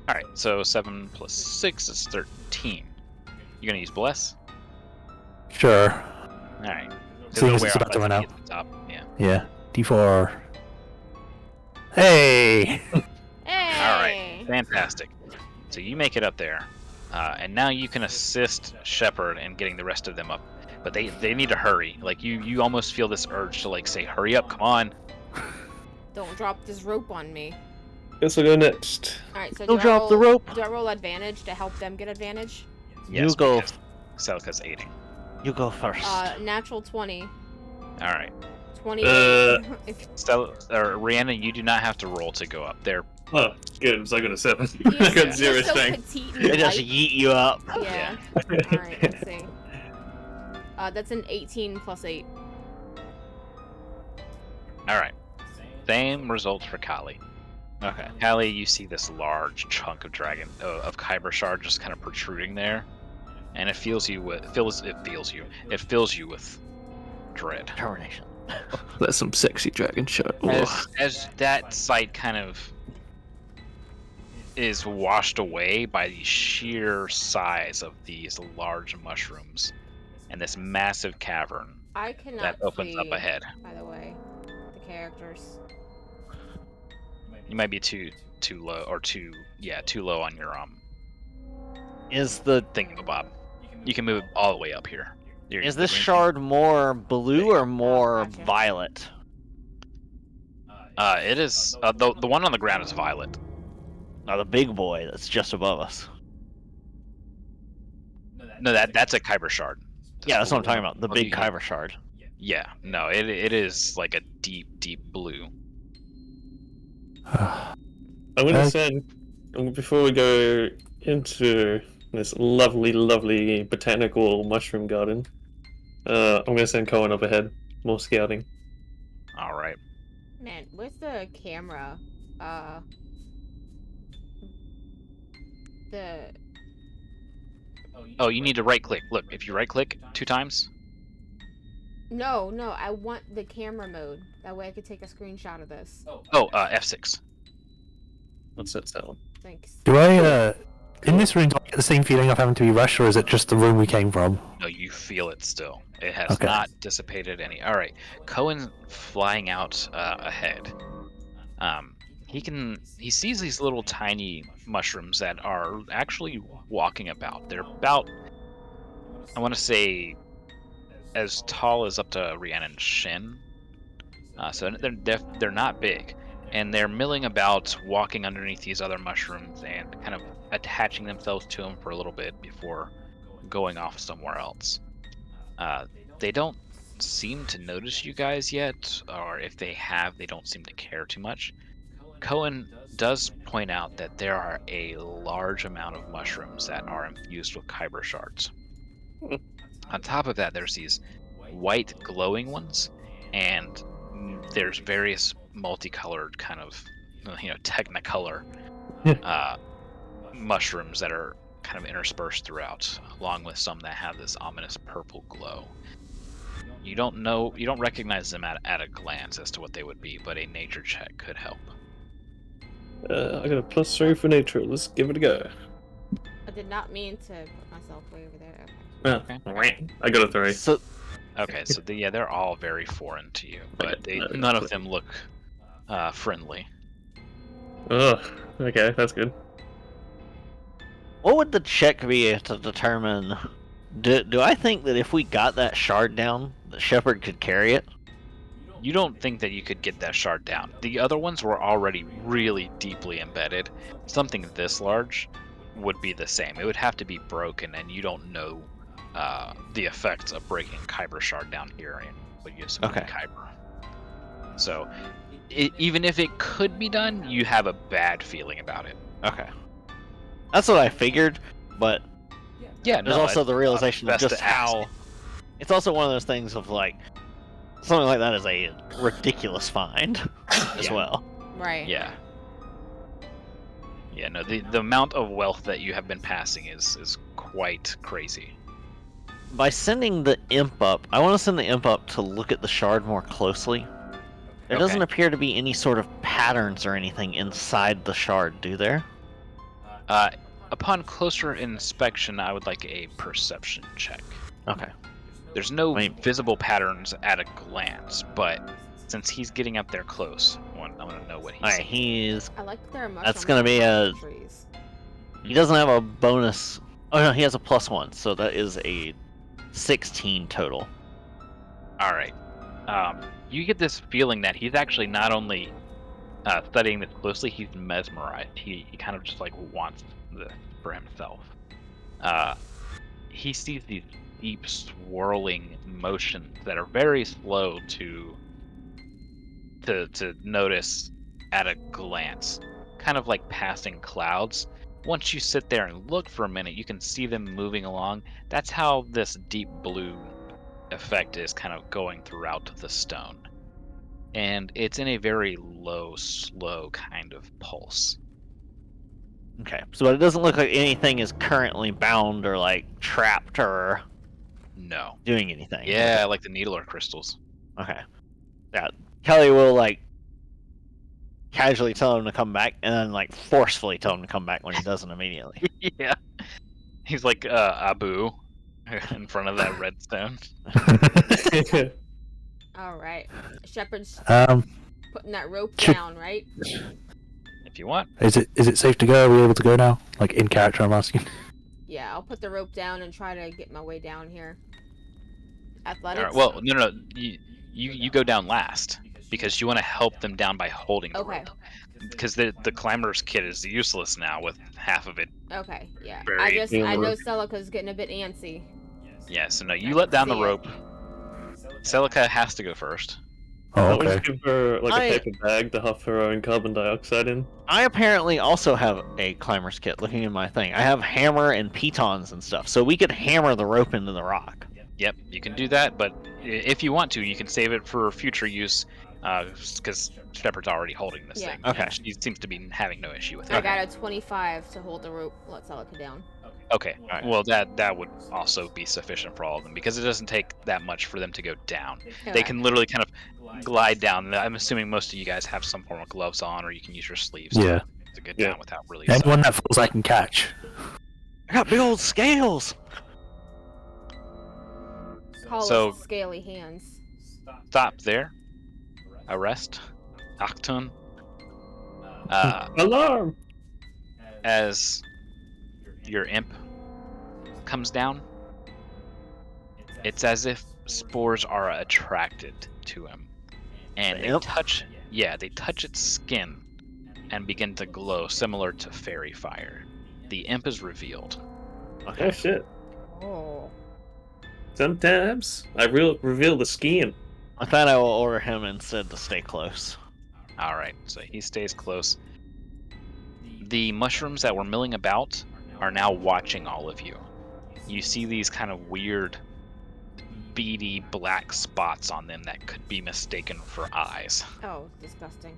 All right. So 7 plus 6 is 13. You gonna use bless? Sure. All right. Seeing as way it's off about to by the run time you get to the top. Yeah. Yeah. D4. Hey! Hey! Fantastic. So you make it up there, and now you can assist Shepard in getting the rest of them up. But they need to hurry. Like you almost feel this urge to like say, "Hurry up, come on!" Don't drop this rope on me. Guess I'll go next. Alright, so Don't do I drop the roll- rope. Do I roll advantage to help them get advantage? Yes, You go. because Celica's aiding. You go first. Natural 20. All right. 20. If- Rihanna, you do not have to roll to go up there. Oh, good. So I got a 7. You're I got so- 0 you're so strength. petite and It just light. yeet you up. Yeah. Alright, let's see. That's an 18 plus 8. All right. Same results for Kali. Okay. Kali, you see this large chunk of of Kyber shard just kind of protruding there, and it fills you with dread. Termination. That's some sexy dragon shot. As that sight kind of is washed away by the sheer size of these large mushrooms and this massive cavern I cannot that opens up see, ahead. by the way, the characters. You might be too low or too low on your Is the thingamabob. You can move all the way up here. is The this green shard more blue or more gotcha. violet? thing. It is the one on the ground is violet. No, the big boy that's just above us. No, that's a Kyber shard. Yeah, that's what I'm talking about. The Oh, big you- Kyber shard. Yeah, no, it is like a deep blue. I'm gonna send, before we go into this lovely botanical mushroom garden, I'm gonna send Cohen up ahead. More scouting. All right. Man, where's the camera? The... Oh, you need to right click. Look, if you right click 2 times. No, I want the camera mode. That way I could take a screenshot of this. Oh, F6. What's that sound? Thanks. Do I, in this room, do I get the same feeling of having to be rushed, or is it just the room we came from? No, you feel it still. It has Okay. not dissipated any. All right, Cohen flying out ahead. He sees these little tiny mushrooms that are actually walking about. They're about, I want to say, as tall as up to Rhiannon's shin. So they're not big, and they're milling about, walking underneath these other mushrooms and kind of attaching themselves to them for a little bit before going off somewhere else. They don't seem to notice you guys yet, or if they have, they don't seem to care too much. Cohen does point out that there are a large amount of mushrooms that are infused with Kyber shards. On top of that, there's these white glowing ones, and there's various multicolored kind of, technicolor mushrooms that are kind of interspersed throughout, along with some that have this ominous purple glow. You don't recognize them at a glance as to what they would be, but a nature check could help. I got a +3 for nature. Let's give it a go. I did not mean to put myself way over there. Okay. Oh, I got a 3. So Okay, so they're all very foreign to you, but none of them look friendly. Oh, okay, that's good. what would the check be to determine? Do I think that if we got that shard down, the Shepherd could carry it? You don't think that you could get that shard down. The other ones were already really deeply embedded. Something this large would be the same. It would have to be broken, and you don't know the effects of breaking Kyber shard down here in what you assume would be Okay. Kyber. So even if it could be done, you have a bad feeling about it. Okay. That's what I figured, but Yeah, there's no, also it's the realization of best to just ask. how. It's also one of those things of like, something like that is a ridiculous find as Yeah. well. Right. Yeah. Yeah, no, the amount of wealth that you have been passing is quite crazy. By sending the imp up, I want to send the imp up to look at the shard more closely. There doesn't Okay. appear to be any sort of patterns or anything inside the shard, do there? Upon closer inspection, I would like a perception check. Okay. There's no Wait. visible patterns at a glance, but since he's getting up there close, I want to know what he's Alright, seeing. he's. I like their mushrooms. That's gonna be on a- trees. He doesn't have a bonus. Oh no, he has a +1, so that is a 16 total. All right. You get this feeling that he's actually not only studying this closely, he's mesmerized. He kind of just like wants this for himself. He sees these deep swirling motions that are very slow to notice at a glance, kind of like passing clouds. Once you sit there and look for a minute, you can see them moving along. That's how this deep blue effect is kind of going throughout the stone. And it's in a very low, slow kind of pulse. Okay, so it doesn't look like anything is currently bound or like trapped or No. doing anything. Yeah, like the needler crystals. Okay. Yeah, Kelly will like casually tell him to come back, and then like forcefully tell him to come back when he doesn't immediately. Yeah. He's like Abu in front of that red stone. All right. Shepherd's Um, putting that rope Should- down, right? If you want. is it safe to go? Are we able to go now? Like in character, I'm asking. Yeah, I'll put the rope down and try to get my way down here. All Athletics. right, well, no. You go down last because you want to help them down by holding the Okay. rope. Because the climber's kit is useless now with half of it. Okay. Yeah. Very I know Celica's getting a bit antsy. Yeah, so no, you let down the See it. rope. Celica has to go first. Oh, That would okay. just give her like I- a paper bag to huff her own carbon dioxide in. I apparently also have a climber's kit. Looking at my thing, I have hammer and pitons and stuff, so we could hammer the rope into the rock. Yep, you can do that, but if you want to, you can save it for future use, because Shepard's already holding this Yeah. thing. Okay. And she seems to be having no issue with it. I got a 25 to hold the rope. Let Celica down. Okay, Alright. well that would also be sufficient for all of them, because it doesn't take that much for them to go down. They can literally kind of glide down. I'm assuming most of you guys have some form of gloves on, or you can use your sleeves Yeah. to get Yeah. down without really... Anyone that falls, I can catch. I got big old scales. Call So- us scaly hands. Stop there. Arrest. Octun. Alarm! As your imp comes down, it's as if spores are attracted to him, and The they imp? touch its skin and begin to glow, similar to fairy fire. The imp is revealed. Oh shit. Oh. Sometimes I reveal the skin. I thought I will order him instead to stay close. All right, so he stays close. The mushrooms that were milling about are now watching all of you. You see these kind of weird, beady black spots on them that could be mistaken for eyes. Oh, disgusting.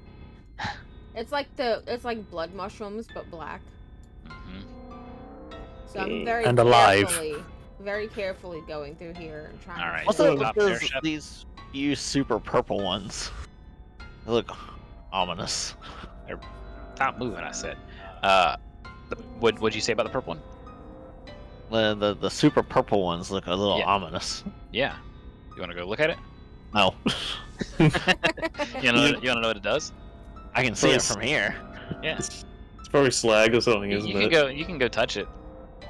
It's like blood mushrooms but black. Hmm. So I'm Mm. very And alive. very carefully going through here and trying. All right. to What's So up stop with there, those, Shep. these few super purple ones? They look ominous. Stop moving, I said. What'd you say about the purple one? The super purple ones look a little Yeah. ominous. Yeah. You want to go look at it? No, You want to know what it does? I can see it Nice. from here. Yeah. It's probably slag or something, You isn't can it? go. You can go touch it.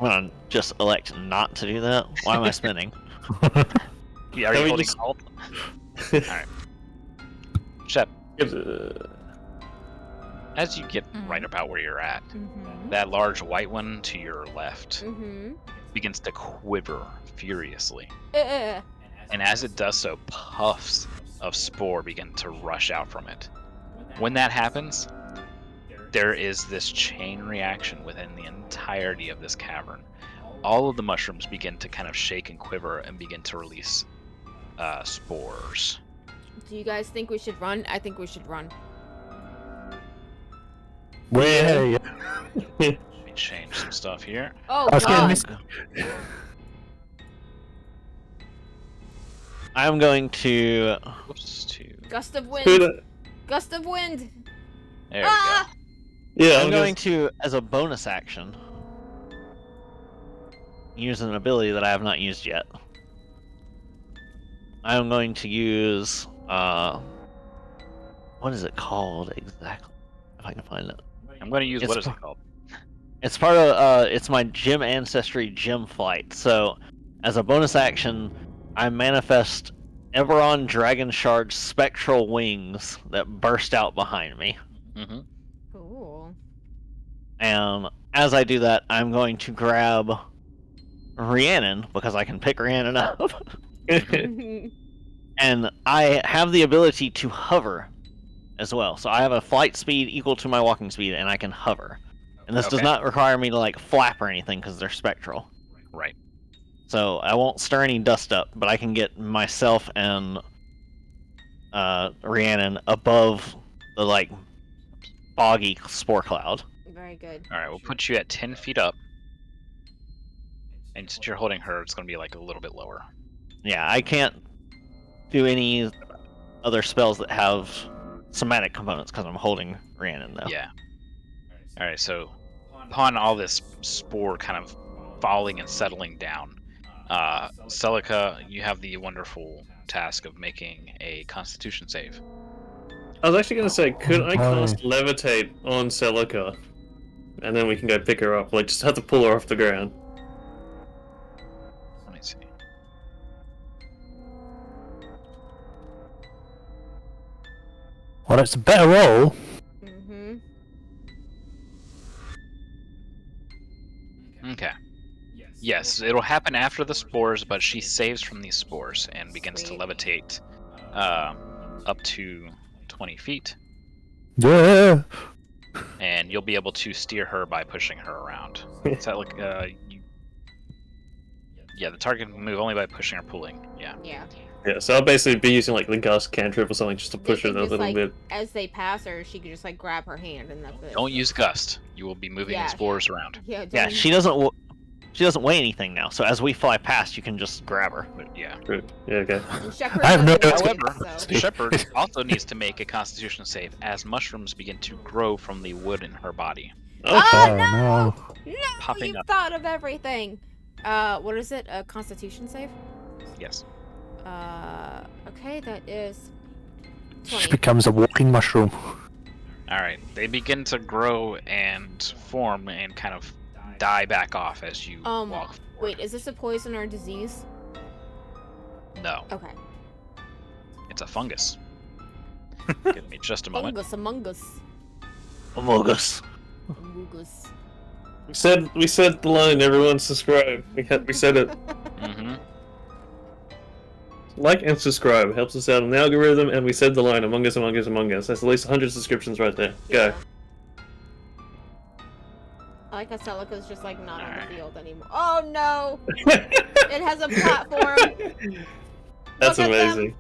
I'm gonna just elect not to do that. Why am I spinning? Yeah, are Can you we holding just- alt? Shep. Gives a- As you get right about where you're at, Mm-hmm. that large white one to your left Mm-hmm. begins to quiver furiously. Uh, And as it does so, puffs of spore begin to rush out from it. When that happens, there is this chain reaction within the entirety of this cavern. All of the mushrooms begin to kind of shake and quiver and begin to release spores. do you guys think we should run? I think we should run. Where? Yeah. Let me change some stuff here. Oh I was getting god. this. I'm going to. Whoops, Gust of Who wind. the- Gust of wind. there we Ah! Yeah, I'm going to, as a bonus action, use an ability that I have not used yet. I'm going to use what is it called exactly? If I can find it. I'm going to use, It's what is pro- it called? It's part of it's my gym ancestry gym flight. So, as a bonus action, I manifest Everon Dragon Shard's spectral wings that burst out behind me. Mm-hmm. Cool. And as I do that, I'm going to grab Rhiannon because I can pick Rhiannon up, and I have the ability to hover as well. So I have a flight speed equal to my walking speed, and I can hover. And this does Okay. not require me to like flap or anything because they're spectral. Right. So I won't stir any dust up, but I can get myself and Rhiannon above the like foggy spore cloud. Very good. All right, we'll put you at 10 feet up. And since you're holding her, it's going to be like a little bit lower. Yeah, I can't do any other spells that have somatic components because I'm holding Rhiannon though. Yeah. All right, so upon all this spore kind of falling and settling down, Celica, you have the wonderful task of making a Constitution save. I was actually going to say, could I Okay. cast Levitate on Celica? And then we can go pick her up. Like, just have to pull her off the ground. Let me see. Well, it's a better roll. Mm-hmm. Okay. Yes, it'll happen after the spores, but she saves from these spores and begins to Sweet. levitate up to 20 feet. Yeah. And you'll be able to steer her by pushing her around. Is that like, yeah, the target can move only by pushing or pulling. Yeah. Yeah. Yeah, so I'll basically be using, like, the Gust cantrip or something just to push her They a can just, little like, bit. As they pass her, she could just like grab her hand and that's it. Don't use gust. You will be moving Yeah. the spores around. Yeah. Yeah, don't- she doesn't weigh anything now. So as we fly past, you can just grab her. But yeah. True. Yeah, okay. and Shepherd I have no- doesn't weigh it, However, so- Shepard also needs to make a Constitution save as mushrooms begin to grow from the wood in her body. Oh, Oh, Oh, no! no. No, Popping you've up. thought of everything. What is it? A Constitution save? Yes. Okay, that is She 20. becomes a walking mushroom. All right. They begin to grow and form and kind of die back off as you walk forward. Wait, is this a poison or a disease? No, Okay. it's a fungus. Give me just a moment. Fungus among us. Amogus. Among us. we said the line, everyone subscribe. We said it. Mm-hmm. Like and subscribe. Helps us out on the algorithm, and we said the line, Among Us, Among Us, Among Us. That's at least 100 subscriptions right there. Go. I like how Celica's just like not on Alright. the field anymore. Oh no! It has a platform! That's Look at them. amazing.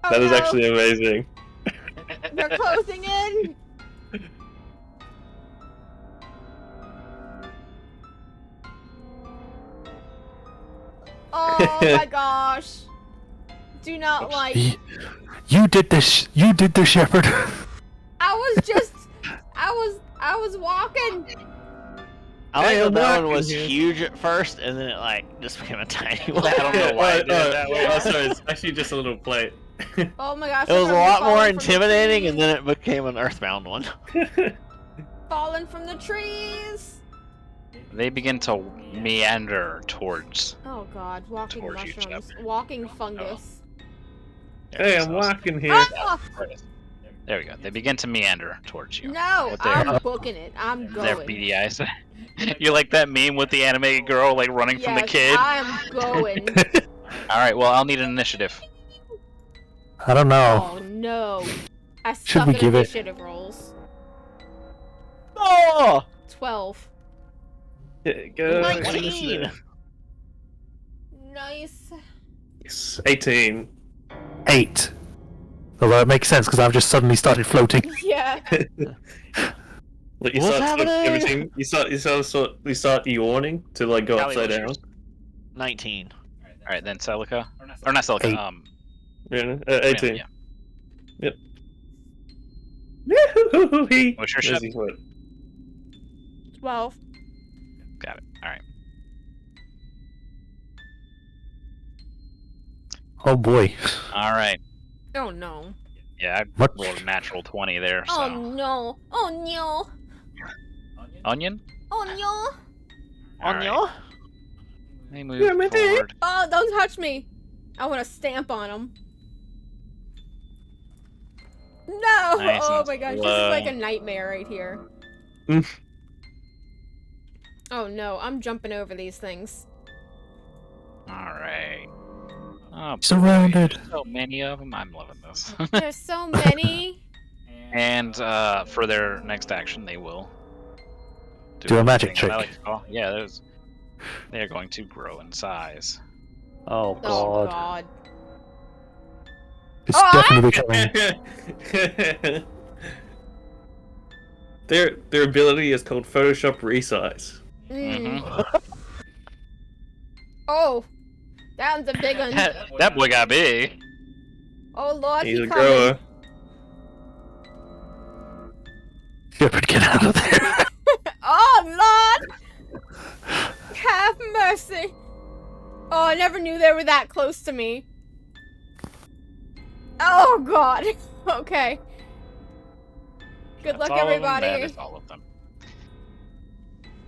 Oh, That is no. actually amazing. They're closing in! Oh my gosh! Do not like. You did this. You did this, Shepherd. I was walking! I like Hey, that I'm that one walking was here. huge at first, and then it like just became a tiny one. I don't know why I did it that way. Oh, sorry, it's actually just a little plate. Oh my gosh. It was a they're lot more falling from the intimidating, and trees. then it became an earthbound one. Falling from the trees! They begin to meander towards. Oh god, walking Towards you, mushrooms. Shepard. Walking fungus. Hey, I'm walking here. Ah! There we go. They begin to meander towards you. No, With their, I'm booking it. I'm their going. beady eyes. You like that meme with the animated girl like running from the Yes, kid? I'm going. All right. Well, I'll need an initiative. I don't know. Oh no. I Should suck we at give it- initiative rolls. Oh! 12. Yeah, go. 19! Nice. Yes, 18. 8. Although it makes sense because I've just suddenly started floating. Yeah. Like you What's start happening? everything. You start yawning to like go Callie, upside what's down. yours? 19. All right, then Celica, or not Celica. 8. Yeah, Rhiannon, 18. yeah. What's What's your ship? 12. Got it. All right. Oh boy. All right. Oh no. Yeah, I What? rolled a natural 20 there. So. Oh no. Oh no. Onion. Oh no. All On right. y'all? They move Yeah, my dick. forward. Oh, don't touch me. I want to stamp on him. No. Nice Oh and my gosh. This is slow. like a nightmare right here. Mm. Oh no. I'm jumping over these things. All right. Oh, boy, Surrounded. there's so many of them. I'm loving this. There's so many. And for their next action, they will Do a magic thing that I trick. like to call- Yeah, they're going to grow in size. Oh, Oh God. god. It's Ah! definitely becoming. Their ability is called Photoshop Resize. Mm. Mhm. Oh. That one's a big one. That boy got big. Oh lord, He's he a coming. grower. Shepard, get out of there. Oh lord. Have mercy. Oh, I never knew they were that close to me. Oh god. Okay. Good luck, That's all of them? That everybody. is all of them.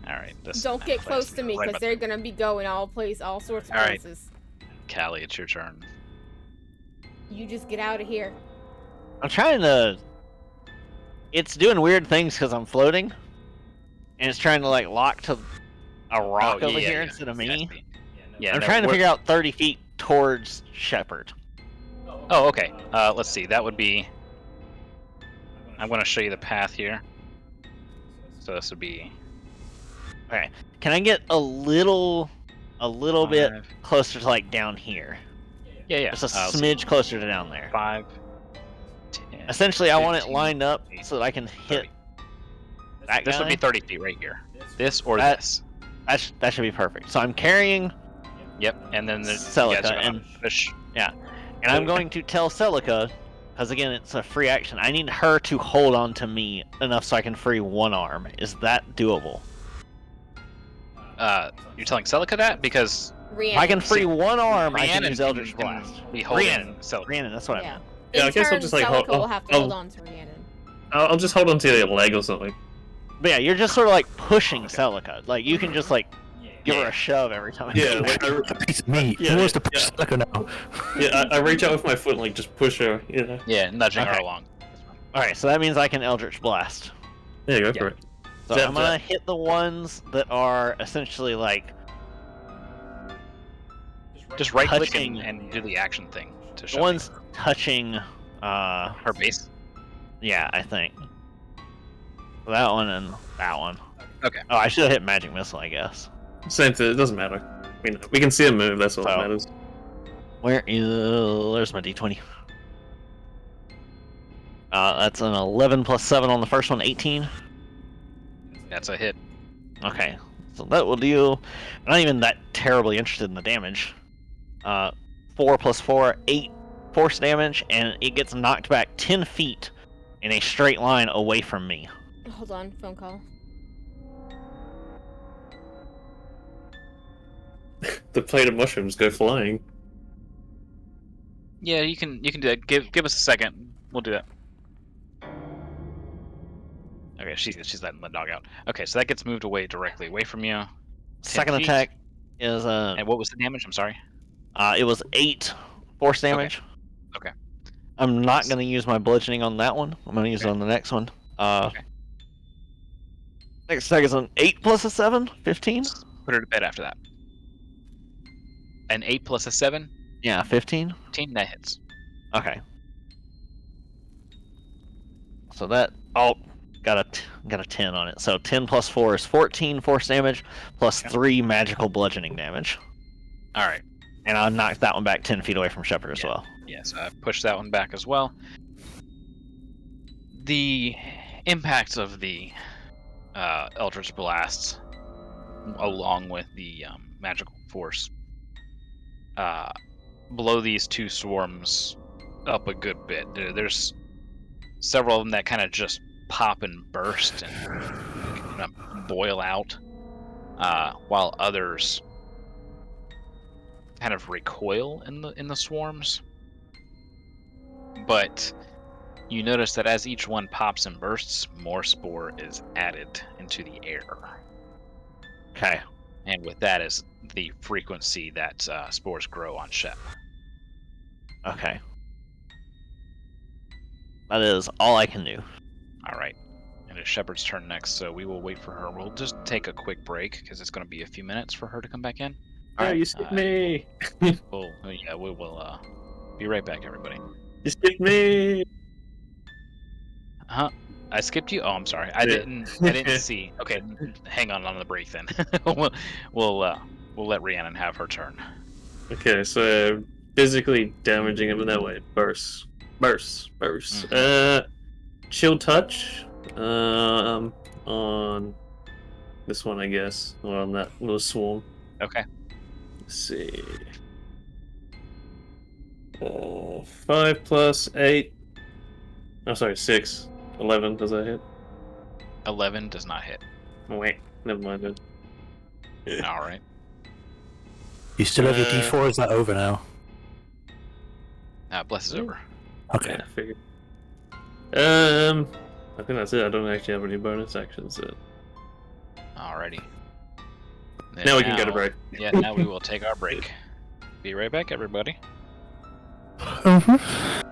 All right. This Don't get close to me, right because they're gonna be going all sorts of All right. places. Callie, it's your turn. You just get out of here. I'm trying to... It's doing weird things because I'm floating. And it's trying to, like, lock to a rock Oh, over yeah, here yeah. instead of Yeah, I me. see. Yeah, I'm no, trying to we're- figure out 30 feet towards Shepard. Oh, okay. Let's see. That would be. I'm going to show you the path here. So this would be. Okay. Can I get a little bit 5. closer to, like, down here? Yeah, yeah. Just a let's see. smidge closer to down there. 5, 10. Essentially, I want it 15, lined up so that I can hit 30. that This would guy. be 30 feet right here. This or That- this. That should be perfect. So I'm carrying, Yep. And then there's Celica, and push. and I'm going to tell Celica, because again it's a free action. I need her to hold on to me enough so I can free one arm. Is that doable? You're telling Celica that because If I can free one arm, I can Rhiannon use Eldritch can Blast. be holding Rhiannon. Celica. Rhiannon, that's what I Yeah. meant. Yeah, I In guess I'll turn, just, like, Celica hold- will have to I'll- hold on to Rhiannon. I'll just hold onto your leg or something. But yeah, you're just sort of like pushing Celica. Like you can just like give her a shove every time. Yeah, like I, A piece of meat. Yeah, Who wants to yeah. push Celica now? yeah, I reach out with my foot and like just push her. You know. Yeah, nudging her Okay. along. All right, so that means I can Eldritch Blast. Yeah, go Yeah. for it. So Zap, I'm gonna zap. hit the ones that are essentially like Just right click Touching. and do the action thing to the show ones touching. her base. Yeah, I think that one and that one. Okay. Oh, I should have hit Magic Missile, I guess. Same thing. It doesn't matter. We can see him move. That's all that So- matters. Where is? There's my D20. That's an 11 plus 7 on the first one, 18. That's a hit. Okay, so that will do. I'm not even that terribly interested in the damage. 4 plus 4, 8 force damage, and it gets knocked back 10 feet in a straight line away from me. Hold on, phone call. The plate of mushrooms go flying. Yeah, you can do that. Give us a second. We'll do that. Okay, she's letting the dog out. Okay, so that gets moved away from you. Second feet. attack is And what was the damage? I'm sorry. it was 8 force damage. I'm not going to use my bludgeoning on that one. I'm going to use it Okay. on the next one. Okay. Next attack is an 8 plus a 7, 15. Let's put her to bed after that. An 8 plus a 7, Yeah, 15. 15, that hits. Okay. So that got a 10 on it. So 10 plus 4 is 14 force damage plus Okay. 3 magical bludgeoning damage. All right. And I knocked that one back 10 feet away from Shepard as well. Yes, I've pushed that one back as well. The impact of the Eldritch Blasts, along with the magical force, blow these two swarms up a good bit. There's several of them that kind of just pop and burst and kind of boil out, while others kind of recoil in the swarms. But you notice that as each one pops and bursts, more spore is added into the air. Okay. And with that is the frequency that spores grow on Shep. Okay. That is all I can do. All right. And it's Shepard's turn next, so we will wait for her. We'll just take a quick break because it's going to be a few minutes for her to come back in. Oh, Alright. you skipped me. We will be right back, everybody. You skipped me. Huh? I skipped you? Oh, I'm sorry. I Yeah. didn't see. Okay, hang on the break then. we'll let Rhiannon have her turn. Okay, so physically damaging him in that way. Burst. Chill touch. On this one, I guess, or on that little swarm. Okay. Let's see. 5 plus 8. Oh, sorry, 6. 11. Does that hit? 11 does not hit. Oh, wait. Never mind then. All right. You still have your D4? Is that over now? Bless is over. Okay. Yeah, I figured. I think that's it. I don't actually have any bonus actions. Alrighty. Now we can get a break. Yeah, now we will take our break. Be right back, everybody. Mm-hmm.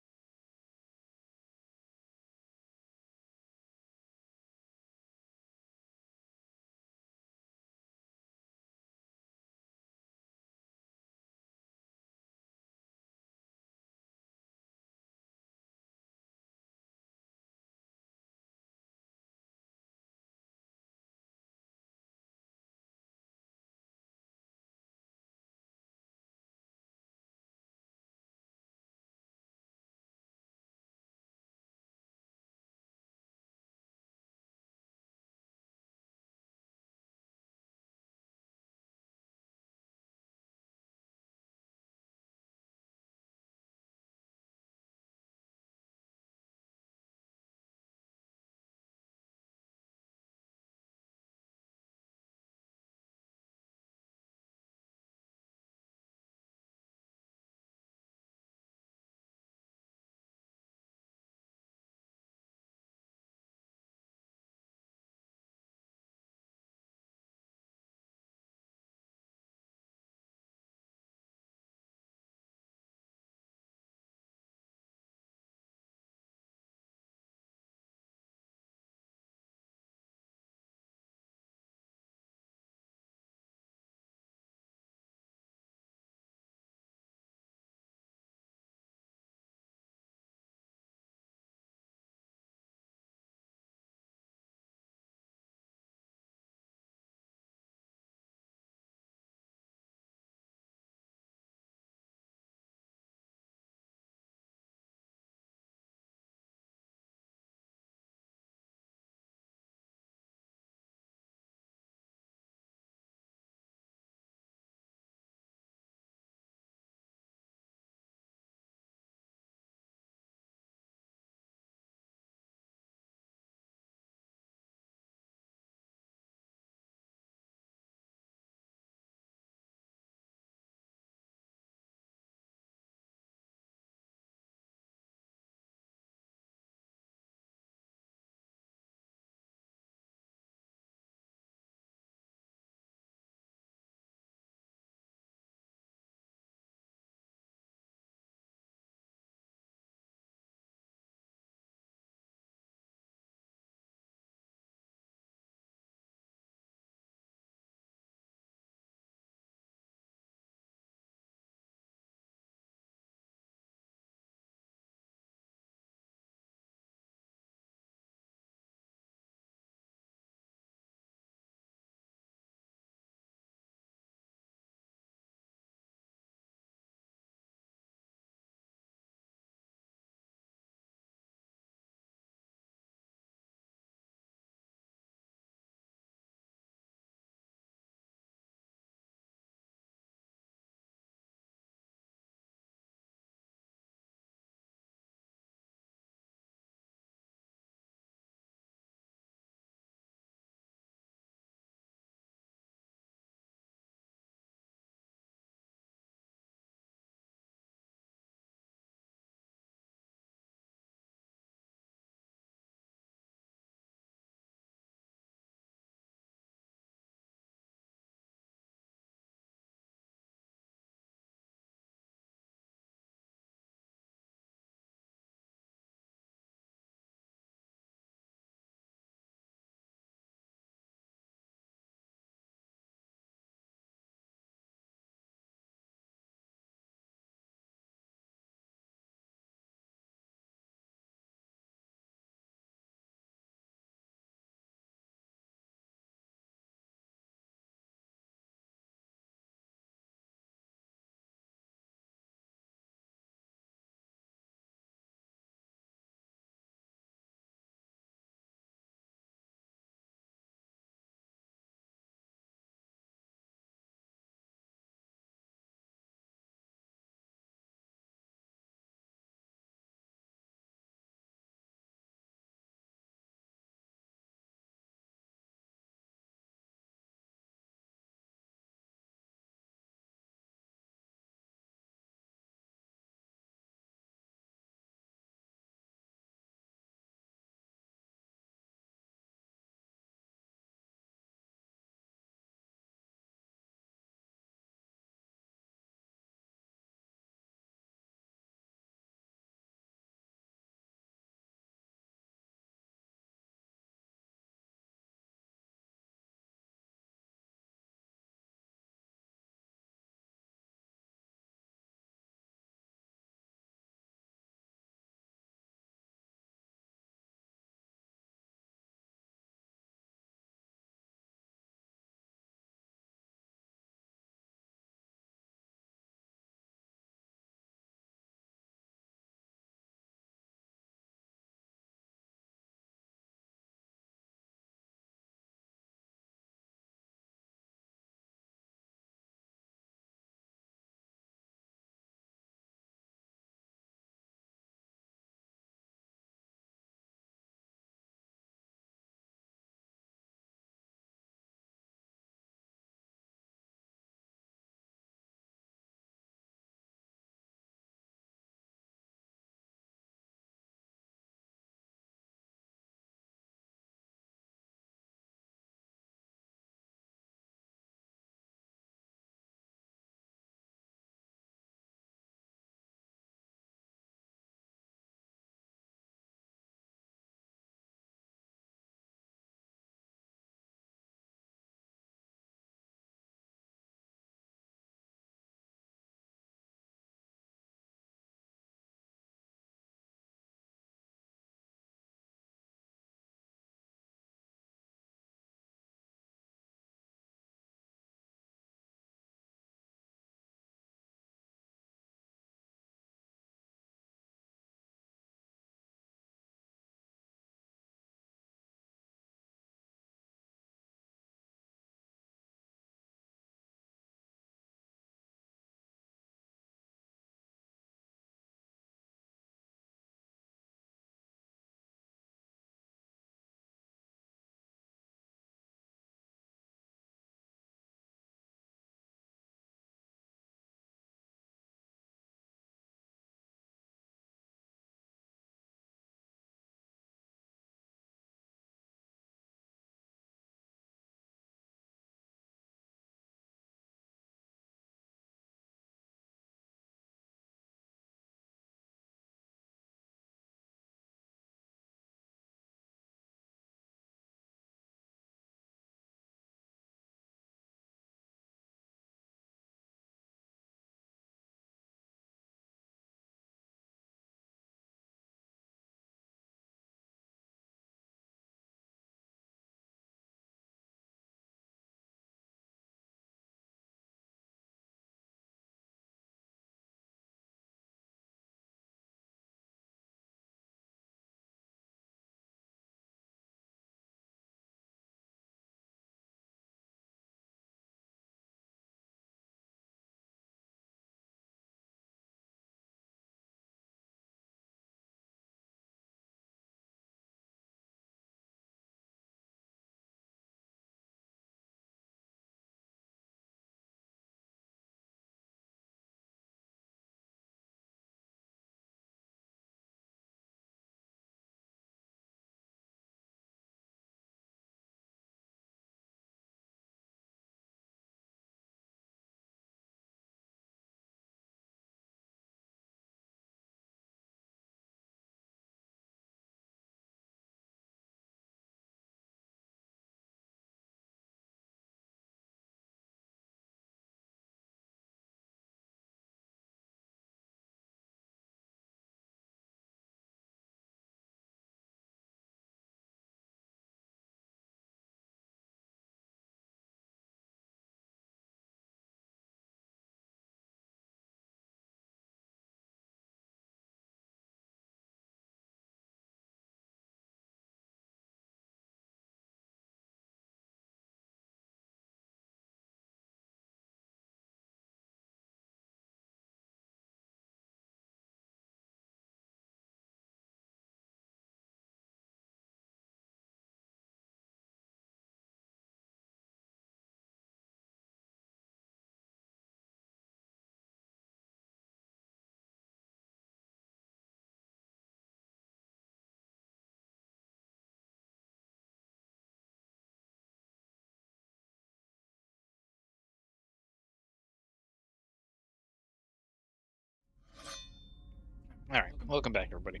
Welcome back, everybody.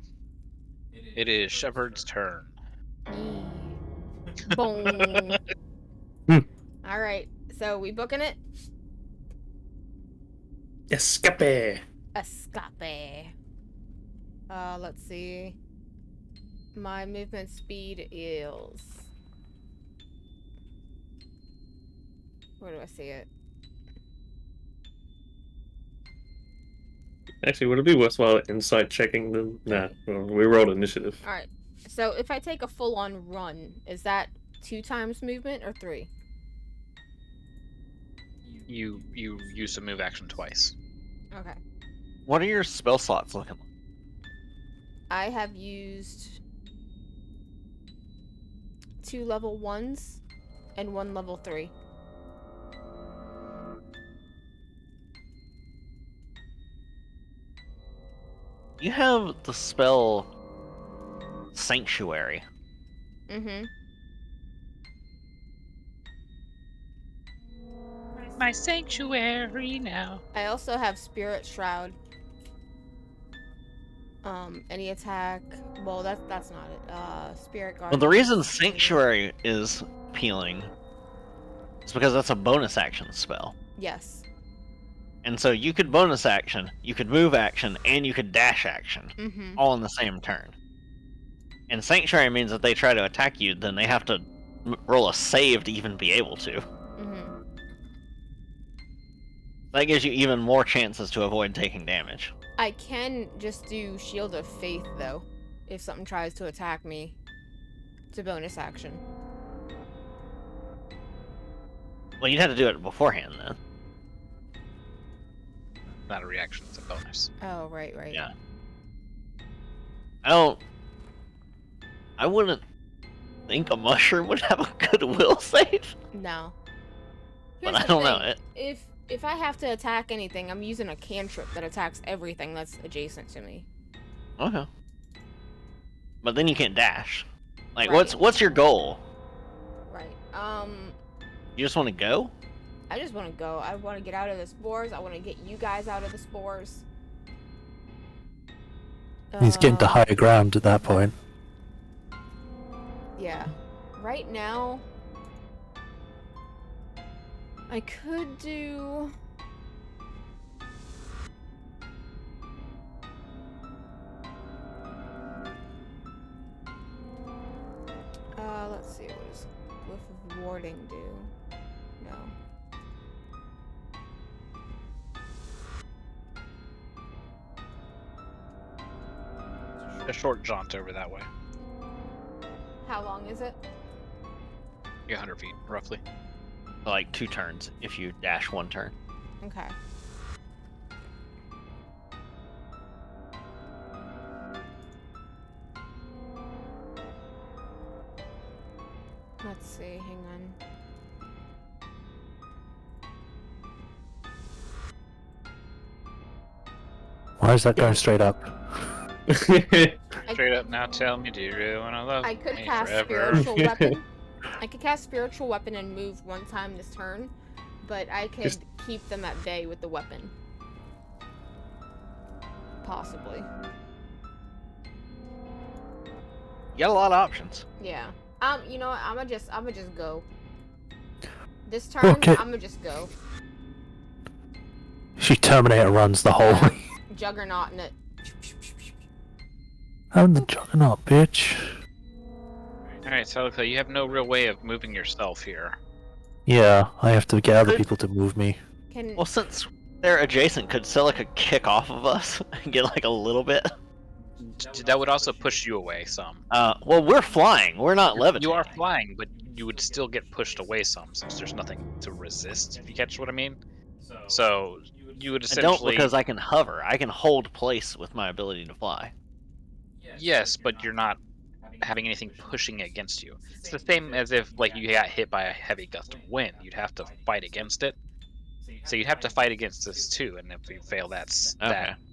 It is Shepard's turn. Boom. Hmm. All right. So we booking it? Escape. Escape. Let's see. My movement speed is. Where do I see it? Actually, would it be worthwhile insight checking them? Nah, well, we rolled initiative. All right. So if I take a full-on run, is that 2 times movement or 3? You use a move action twice. Okay. What are your spell slots looking like? I have used 2 level 1s and 1 level 3. You have the spell Sanctuary. Mm-hmm. My sanctuary now. I also have Spirit Shroud. Any attack. Well, that's not it. Spirit Guard. Well, the reason Sanctuary is appealing is because that's a bonus action spell. Yes. And so you could bonus action, you could move action, and you could dash action, Mm-hmm. all in the same turn. And Sanctuary means that they try to attack you, then they have to roll a save to even be able to. Mm-hmm. That gives you even more chances to avoid taking damage. I can just do Shield of Faith, though, if something tries to attack me. It's a bonus action. Well, you'd have to do it beforehand, then. Not a reaction, it's a bonus. Oh, right. Yeah. I wouldn't think a mushroom would have a good will save. No. But Here's I the don't know. thing. If I have to attack anything, I'm using a cantrip that attacks everything that's adjacent to me. Okay. But then you can't dash. Like, Right. what's your goal? Right. You just want to go? I just want to go. I want to get out of the spores. I want to get you guys out of the spores. He's getting to higher ground at that point. Yeah. Right now, I could do... let's see, what does Whiff of Warding do? No. A short jaunt over that way. How long is it? 100 feet, roughly. Like 2 turns if you dash 1 turn. Okay. Let's see, hang on. Why is that going straight up? Straight up now, tell me, do you really want to love I could me cast forever? Spiritual Weapon. I could cast Spiritual Weapon and move 1 time this turn, but I could keep them at bay with the weapon. Possibly. You got a lot of options. Yeah. You know what? I'ma just go. This turn, Okay. I'ma just go. She Terminator runs the whole way. Juggernaut in it. I'm the Juggernaut, bitch. Alright, Celica, you have no real way of moving yourself here. Yeah, I have to get other people to move me. Can Well, since they're adjacent, could Celica kick off of us and get like a little bit? That would also push you away some. Well, we're flying. We're not levitating. You are flying, but you would still get pushed away some, since there's nothing to resist, if you catch what I mean. So, you would I essentially... don't because I can hover. I can hold place with my ability to fly. Yes, but you're not having anything pushing against you. It's the same as if, like, you got hit by a heavy gust of wind. You'd have to fight against it. So you'd have to fight against this too, and if you fail that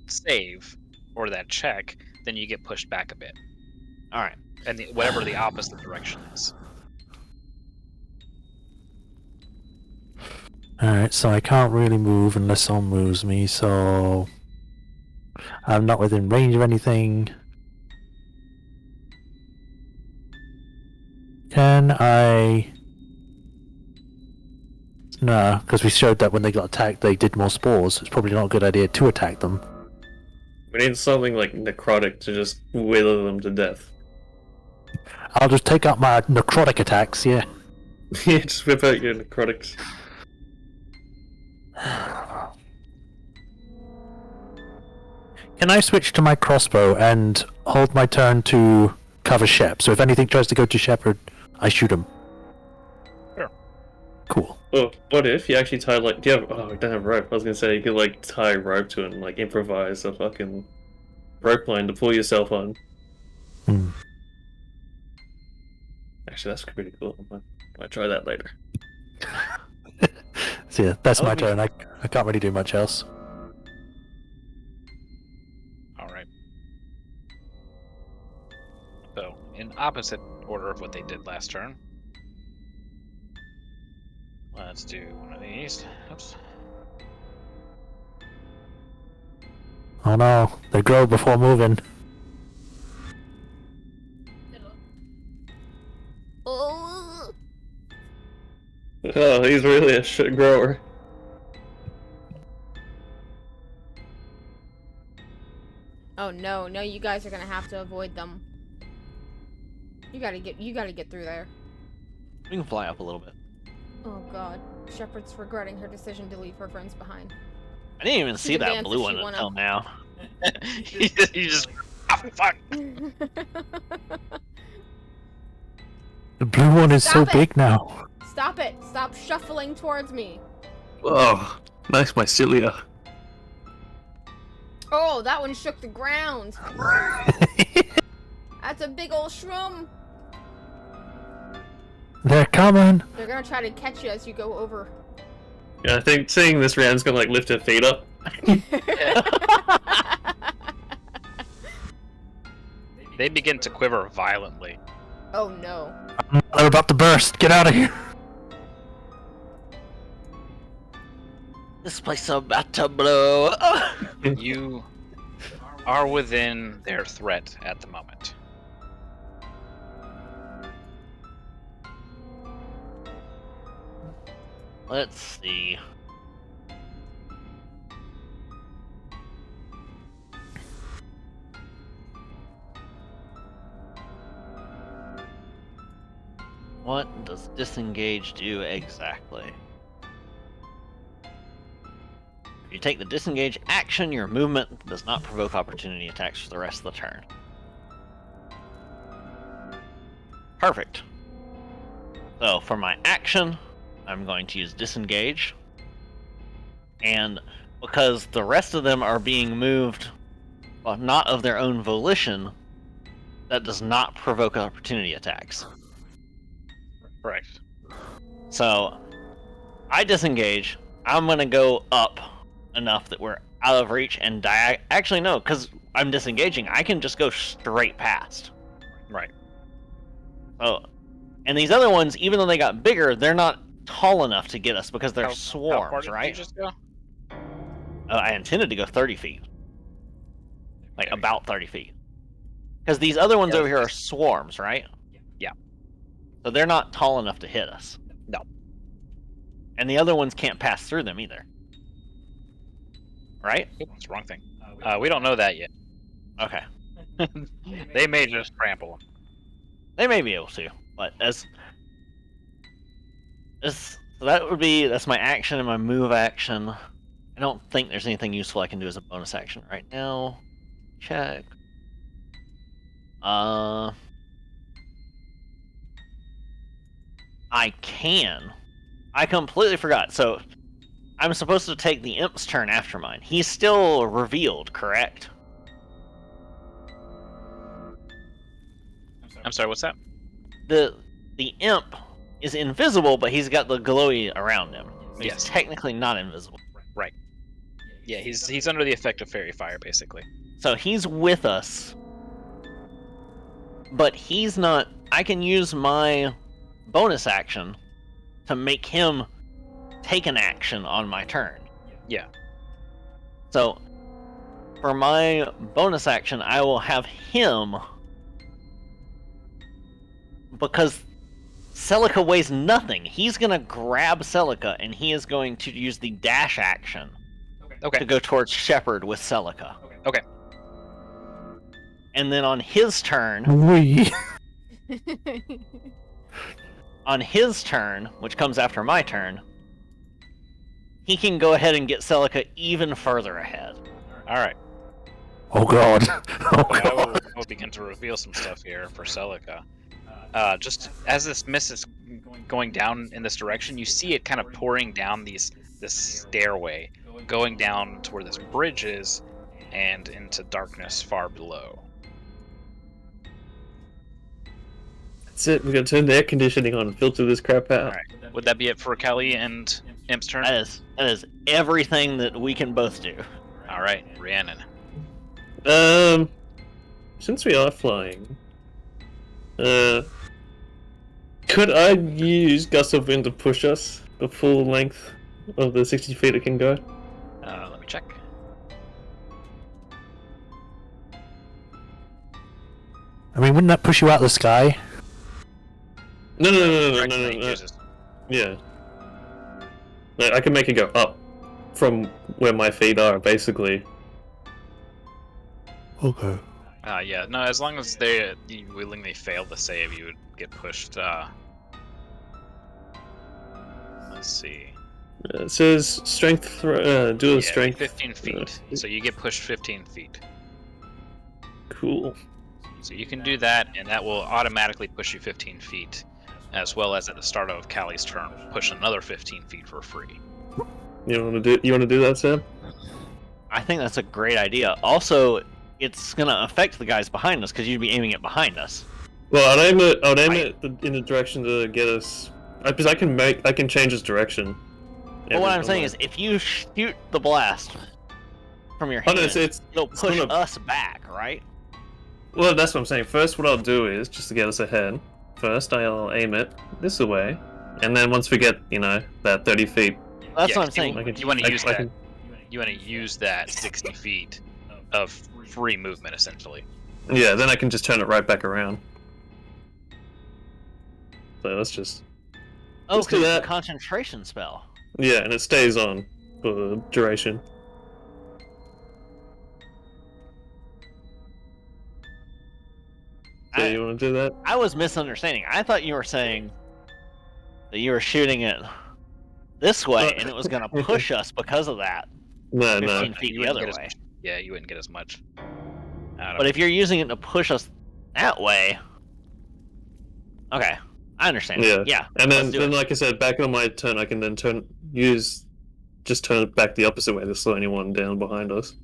save, or that check, then you get pushed back a bit. Alright. And whatever the opposite direction is. Alright, so I can't really move unless someone moves me, so... I'm not within range of anything. Can I... No, because we showed that when they got attacked, they did more spores. It's probably not a good idea to attack them. We need something like necrotic to just wither them to death. I'll just take out my necrotic attacks, yeah. Yeah, just whip out your necrotics. Can I switch to my crossbow and hold my turn to cover Shep? So if anything tries to go to Shepard, I shoot him. Sure. Cool. Oh, what if you actually tie like? Do you have? Oh, we don't have rope. I was gonna say you could like tie rope to it and like improvise a fucking rope line to pull yourself on. Hmm. Actually, that's pretty cool. I might try that later. So yeah, that's That my would be- turn. I can't really do much else. All right. So, in opposite order of what they did last turn, let's do one of these. Oops. Oh no, they grow before moving. Oh, Oh, he's really a shit grower. oh no, no, you guys are gonna have to avoid them. You gotta get through there. We can fly up a little bit. Oh god. Shepard's regretting her decision to leave her friends behind. I didn't even see that advanced blue if one she wanna- until now. you just ah, fuck. The blue one is Stop so it! big now. Stop it! Stop shuffling towards me. Oh, nice mycelia. Oh, that one shook the ground. That's a big old shroom. They're coming. They're gonna try to catch you as you go over. Yeah, I think seeing this round's gonna like lift her feet up. They begin to quiver violently. Oh no. They're about to burst. Get out of here. This place is about to blow. You are within their threat at the moment. Let's see. What does disengage do exactly? If you take the disengage action, your movement does not provoke opportunity attacks for the rest of the turn. Perfect. So for my action, I'm going to use disengage. And because the rest of them are being moved, well, not of their own volition, that does not provoke opportunity attacks. Correct. So I disengage. I'm going to go up enough that we're out of reach and actually, no, because I'm disengaging, I can just go straight past. Right. Oh, and these other ones, even though they got bigger, they're not tall enough to get us because they're How far swarms, did right? You just go? I intended to go 30 feet. Like, about 30 feet. Because these other ones Yeah, over here are that's- swarms, right? Yeah. So they're not tall enough to hit us. No. And the other ones can't pass through them either. Right? Oop, that's the wrong thing. We don't know that yet. Okay. They may just trample them. They may be able to, but so that's my action and my move action. I don't think there's anything useful I can do as a bonus action right now. Check. I can. I completely forgot. So I'm supposed to take the imp's turn after mine. He's still revealed, correct? I'm sorry, what's that? The imp is invisible, but he's got the glowy around him. He's Yes. technically not invisible. Yeah, he's under the effect of fairy fire, basically. So he's with us, but he's not. I can use my bonus action to make him take an action on my turn. Yeah. So for my bonus action, I will have him, because Celica weighs nothing. He's gonna grab Celica, and he is going to use the dash action Okay. to go towards Shepard with Celica. Okay. And then on his turn, We. which comes after my turn, he can go ahead and get Celica even further ahead. All right. Oh god. Oh I god. will begin to reveal some stuff here for Celica. Just as this mist is going down in this direction, you see it kind of pouring down this stairway, going down to where this bridge is, and into darkness far below. That's it. We're gonna turn the air conditioning on and filter this crap out. All right. Would that be it for Kelly and Imp's turn? That is everything that we can both do. All right, Rhiannon. Since we are flying, could I use Gust of Wind to push us the full length of the 60 feet it can go? Let me check. I mean, wouldn't that push you out of the sky? No. Directionally, uses- Yeah. Like, I can make it go up from where my feet are, basically. Okay. Yeah, no, as long as you willingly fail the save, you would get pushed, let's see. It says strength, do a Yeah, strength. 15 feet. So you get pushed 15 feet. Cool. So you can do that, and that will automatically push you 15 feet, as well as at the start of Callie's turn, push another 15 feet for free. You want to do that, Sam? I think that's a great idea. Also, it's gonna affect the guys behind us because you'd be aiming it behind us. Well, I'd aim it in the direction to get us, because I can change its direction. But what I'm saying is, if you shoot the blast from your Oh, hand, no, it'll it's push gonna- us back, right? Well, that's what I'm saying. First, what I'll do is, just to get us ahead, first I'll aim it this way, and then once we get, that 30 feet, That's Yeah, what I'm saying. You want to use I that. can- You want to use that 60 feet of free movement, essentially. yeah, then I can just turn it right back around. So let's just, Oh, let's do because it's a that. concentration spell. Yeah, and it stays on for the duration. So I- you want to do that? I was misunderstanding. I thought you were saying that you were shooting it this way, and it was gonna push us because of that. No, 15 no. feet You the wouldn't other get as way. much- Yeah, you wouldn't get as much. But if you're using it to push us that way, okay, I understand. Yeah. Yeah. And then, let's do it. like I said, back on my turn, I can then turn it back the opposite way to slow anyone down behind us.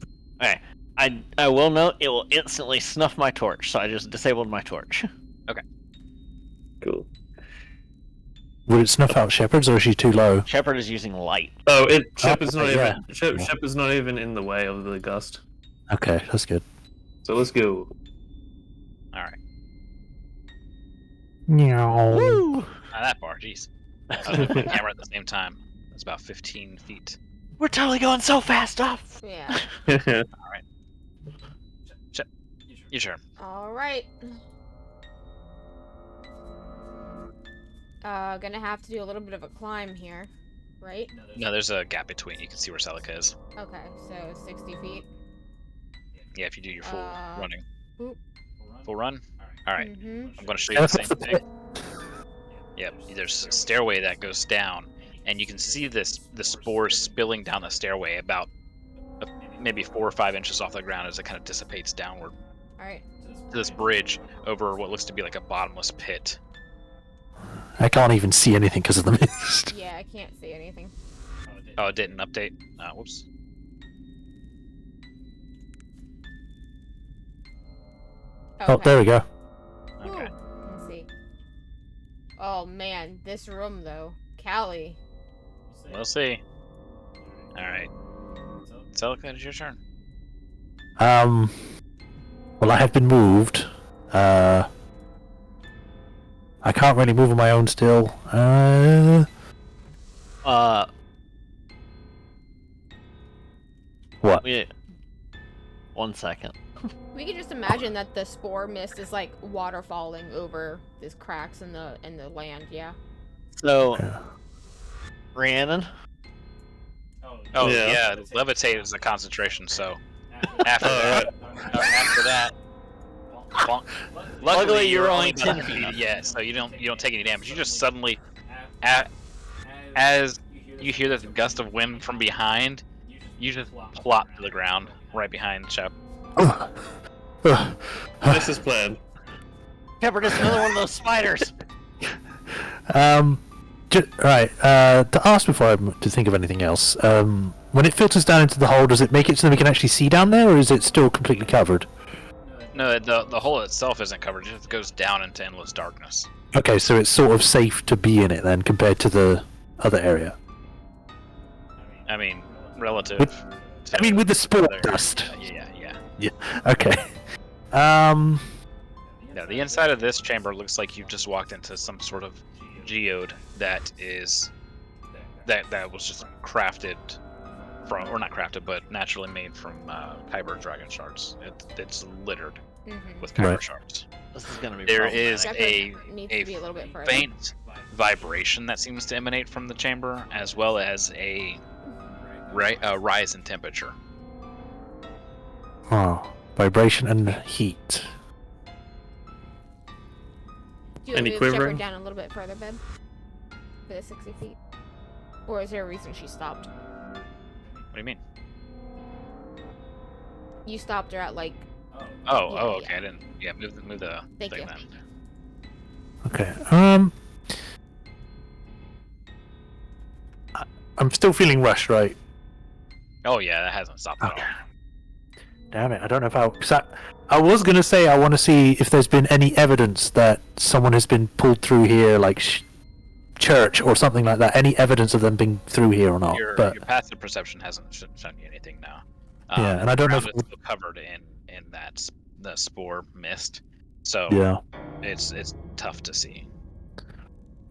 Okay. I will note it will instantly snuff my torch, so I just disabled my torch. Cool. Would it snuff out Shepard's, or is she too low? Shepard is using light. Oh, Shepard's not yeah. even Shepard's not even in the way of the gust. Okay, that's good. So let's go. All right, Meow. Woo! not that far. Jeez. I was looking at the camera at the same time. It's about 15 feet. We're totally going so fast off. Yeah. Your turn. All right. Gonna have to do a little bit of a climb here, right? No, there's a gap between. You can see where Celica is. Okay, so 60 feet. Yeah, if you do your full running. Boop. Full run? All right. Mm-hmm. I'm going to show you the same thing. Yep, there's a stairway that goes down, and you can see the spores spilling down the stairway about maybe 4 or 5 inches off the ground as it kind of dissipates downward All right. to this bridge over what looks to be like a bottomless pit. I can't even see anything because of the mist. Yeah, I can't see anything. Oh, it didn't update? Whoops. Oh, there we go. Okay. Let's see. Oh man, this room though. Callie. We'll see. Alright. Celica, it's your turn. Well, I have been moved. I can't really move on my own still. What? We 1 second. We can just imagine that the spore mist is like water falling over these cracks in the land. Yeah. So, Yeah. Rhiannon, Oh Yeah. yeah, levitate is a concentration. So after Alright. after that, bonk. Luckily, you're you're only about 10 100 feet. Yeah, so you don't take any damage. You just suddenly, a as you hear this gust of wind from behind, you just plop to the ground right behind Shep. This is planned. Pepper, just another one of those spiders. Right. To ask before I to think of anything else. When it filters down into the hole, does it make it so that we can actually see down there, or is it still completely covered? No, the hole itself isn't covered. It just goes down into endless darkness. Okay, so it's sort of safe to be in it then, compared to the other area. I mean, relative. I mean, with the spore other- dust. Yeah. Okay. Yeah, the inside of this chamber looks like you've just walked into some sort of geode that was just crafted from, or not crafted, but naturally made from Kyber dragon shards. It's littered with Kyber Right. shards. This is gonna be There problematic. is Definitely needs a to be a little bit further. faint vibration that seems to emanate from the chamber, as well as a rise in temperature. Oh, vibration and heat. Do you Any move quivering? Shepard down a little bit further, babe? For the 60 feet? Or is there a reason she stopped? What do you mean? You stopped her at like. Oh, Yeah, okay. yeah. I didn't. Yeah, move the Thank thing you. then. Okay. I'm still feeling rushed, right? Oh yeah, that hasn't stopped at Okay. all. Damn it! I don't know if I was gonna say I want to see if there's been any evidence that someone has been pulled through here, like church or something like that. Any evidence of them being through here or not? Your But passive perception hasn't shown you anything now. Yeah, and I don't know the if- ground is still covered in the spore mist, so yeah. it's tough to see.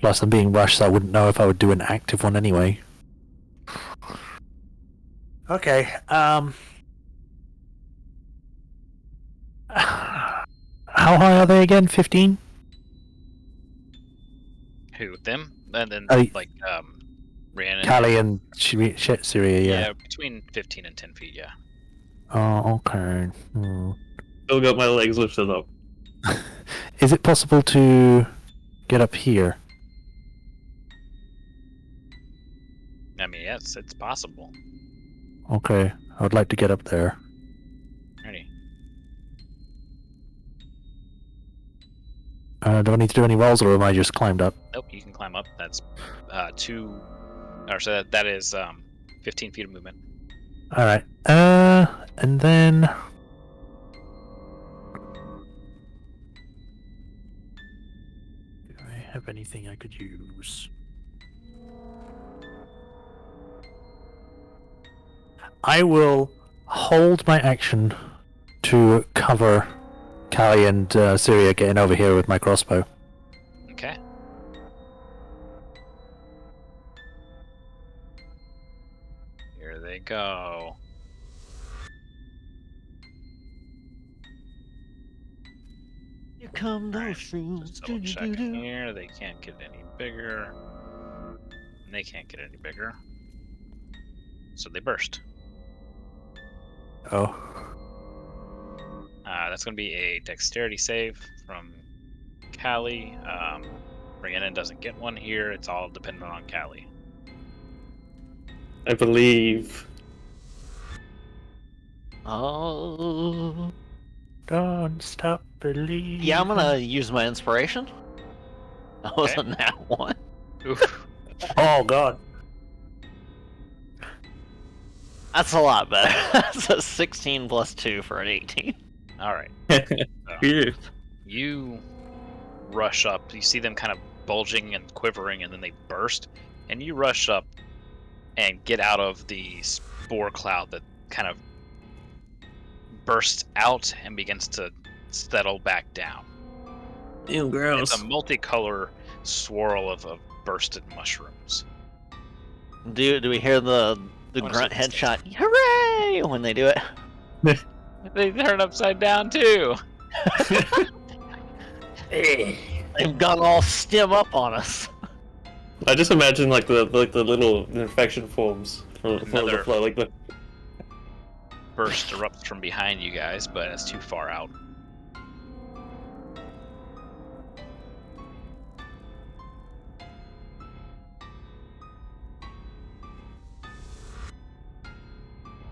Plus, I'm being rushed, so I wouldn't know if I would do an active one anyway. Okay. How high are they again? 15? Who them? And then Oh, like Rhiannon. Callie and Syria, yeah. Yeah, between 15 and 10 feet. Yeah. Oh, okay. Still got my legs lifted up. Is it possible to get up here? I mean, yes, it's possible. Okay, I would like to get up there. Ready? Do I need to do any rolls, or am I just climbed up? Nope, you can climb up. That's so that is 15 feet of movement. All right. And then do I have anything I could use? I will hold my action to cover Callie and Syria getting over here with my crossbow. Okay. Here they go. You come Alright, those things. Just double check here. They can't get any bigger. And they can't get any bigger. So they burst. Oh. That's going to be a dexterity save from Callie. Rhiannon doesn't get one here. It's all dependent on Callie. I believe. Oh. Don't stop believing. Yeah, I'm gonna use my inspiration. That Okay. wasn't that one. Oof. Oh god. That's a lot better. That's a 16 plus 2 for an 18. All right. Phew. You rush up. You see them kind of bulging and quivering, and then they burst. And you rush up and get out of the spore cloud that kind of bursts out and begins to settle back down. Ew, It's gross. a multicolor swirl of bursted mushrooms. Do we hear the I wanna grunt see this headshot? Hooray! When they do it. They turn upside down too. They've gone all stem up on us. I just imagine like the little infection forms from the Another- flow, like the. Burst erupts from behind you guys, but it's too far out.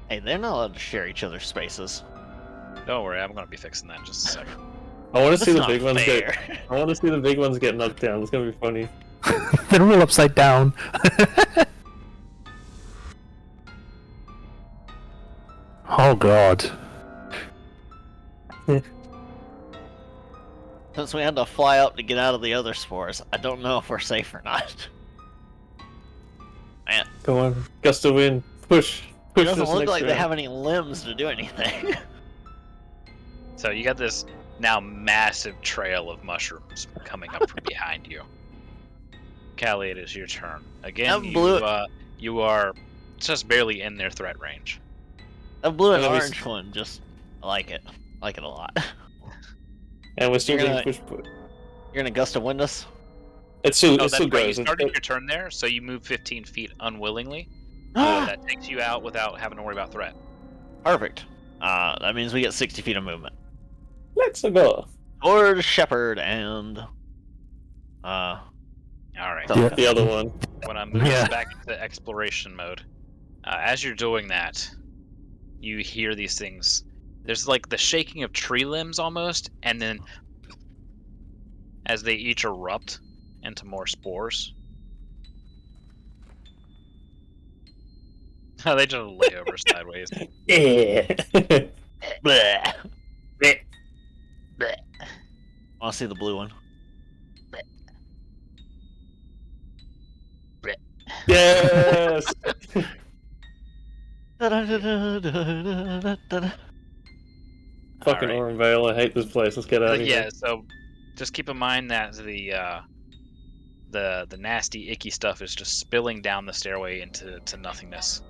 Hey, they're not allowed to share each other's spaces. Don't worry, I'm gonna be fixing that in just a second. I want to see That's the not big ones fair. get. I want to see the big ones get knocked down. It's gonna be funny. They're all upside down. Oh god. Since we had to fly up to get out of the other spores, I don't know if we're safe or not. Man, Go on, gust of wind, push, it push. doesn't this look next like they round. have any limbs to do anything. So you got this now massive trail of mushrooms coming up from behind you. Callie, it is your turn. Again, That blue- you are just barely in their threat range. That blue and Yeah, we- orange one, just I like it. I like it a lot. And we're still You're getting gonna- pushed. You're gonna gust of wind us? It still, Oh, it that's still right. goes. You It- started it- your turn there, so you move 15 feet unwillingly. That takes you out without having to worry about threat. Perfect. That means we get 60 feet of movement. Let's go. Or Shepherd and All right. Yeah. The other one. When I'm moving Yeah. back into exploration mode, as you're doing that, you hear these things. There's like the shaking of tree limbs almost, and then as they each erupt into more spores. They just lay over sideways. Yeah. bleh. Bleh. Want to see the blue one? Yes. Fucking Alright. Orenvale, I hate this place. Let's get out of Yeah, here. so just keep in mind that the nasty, icky stuff is just spilling down the stairway into nothingness.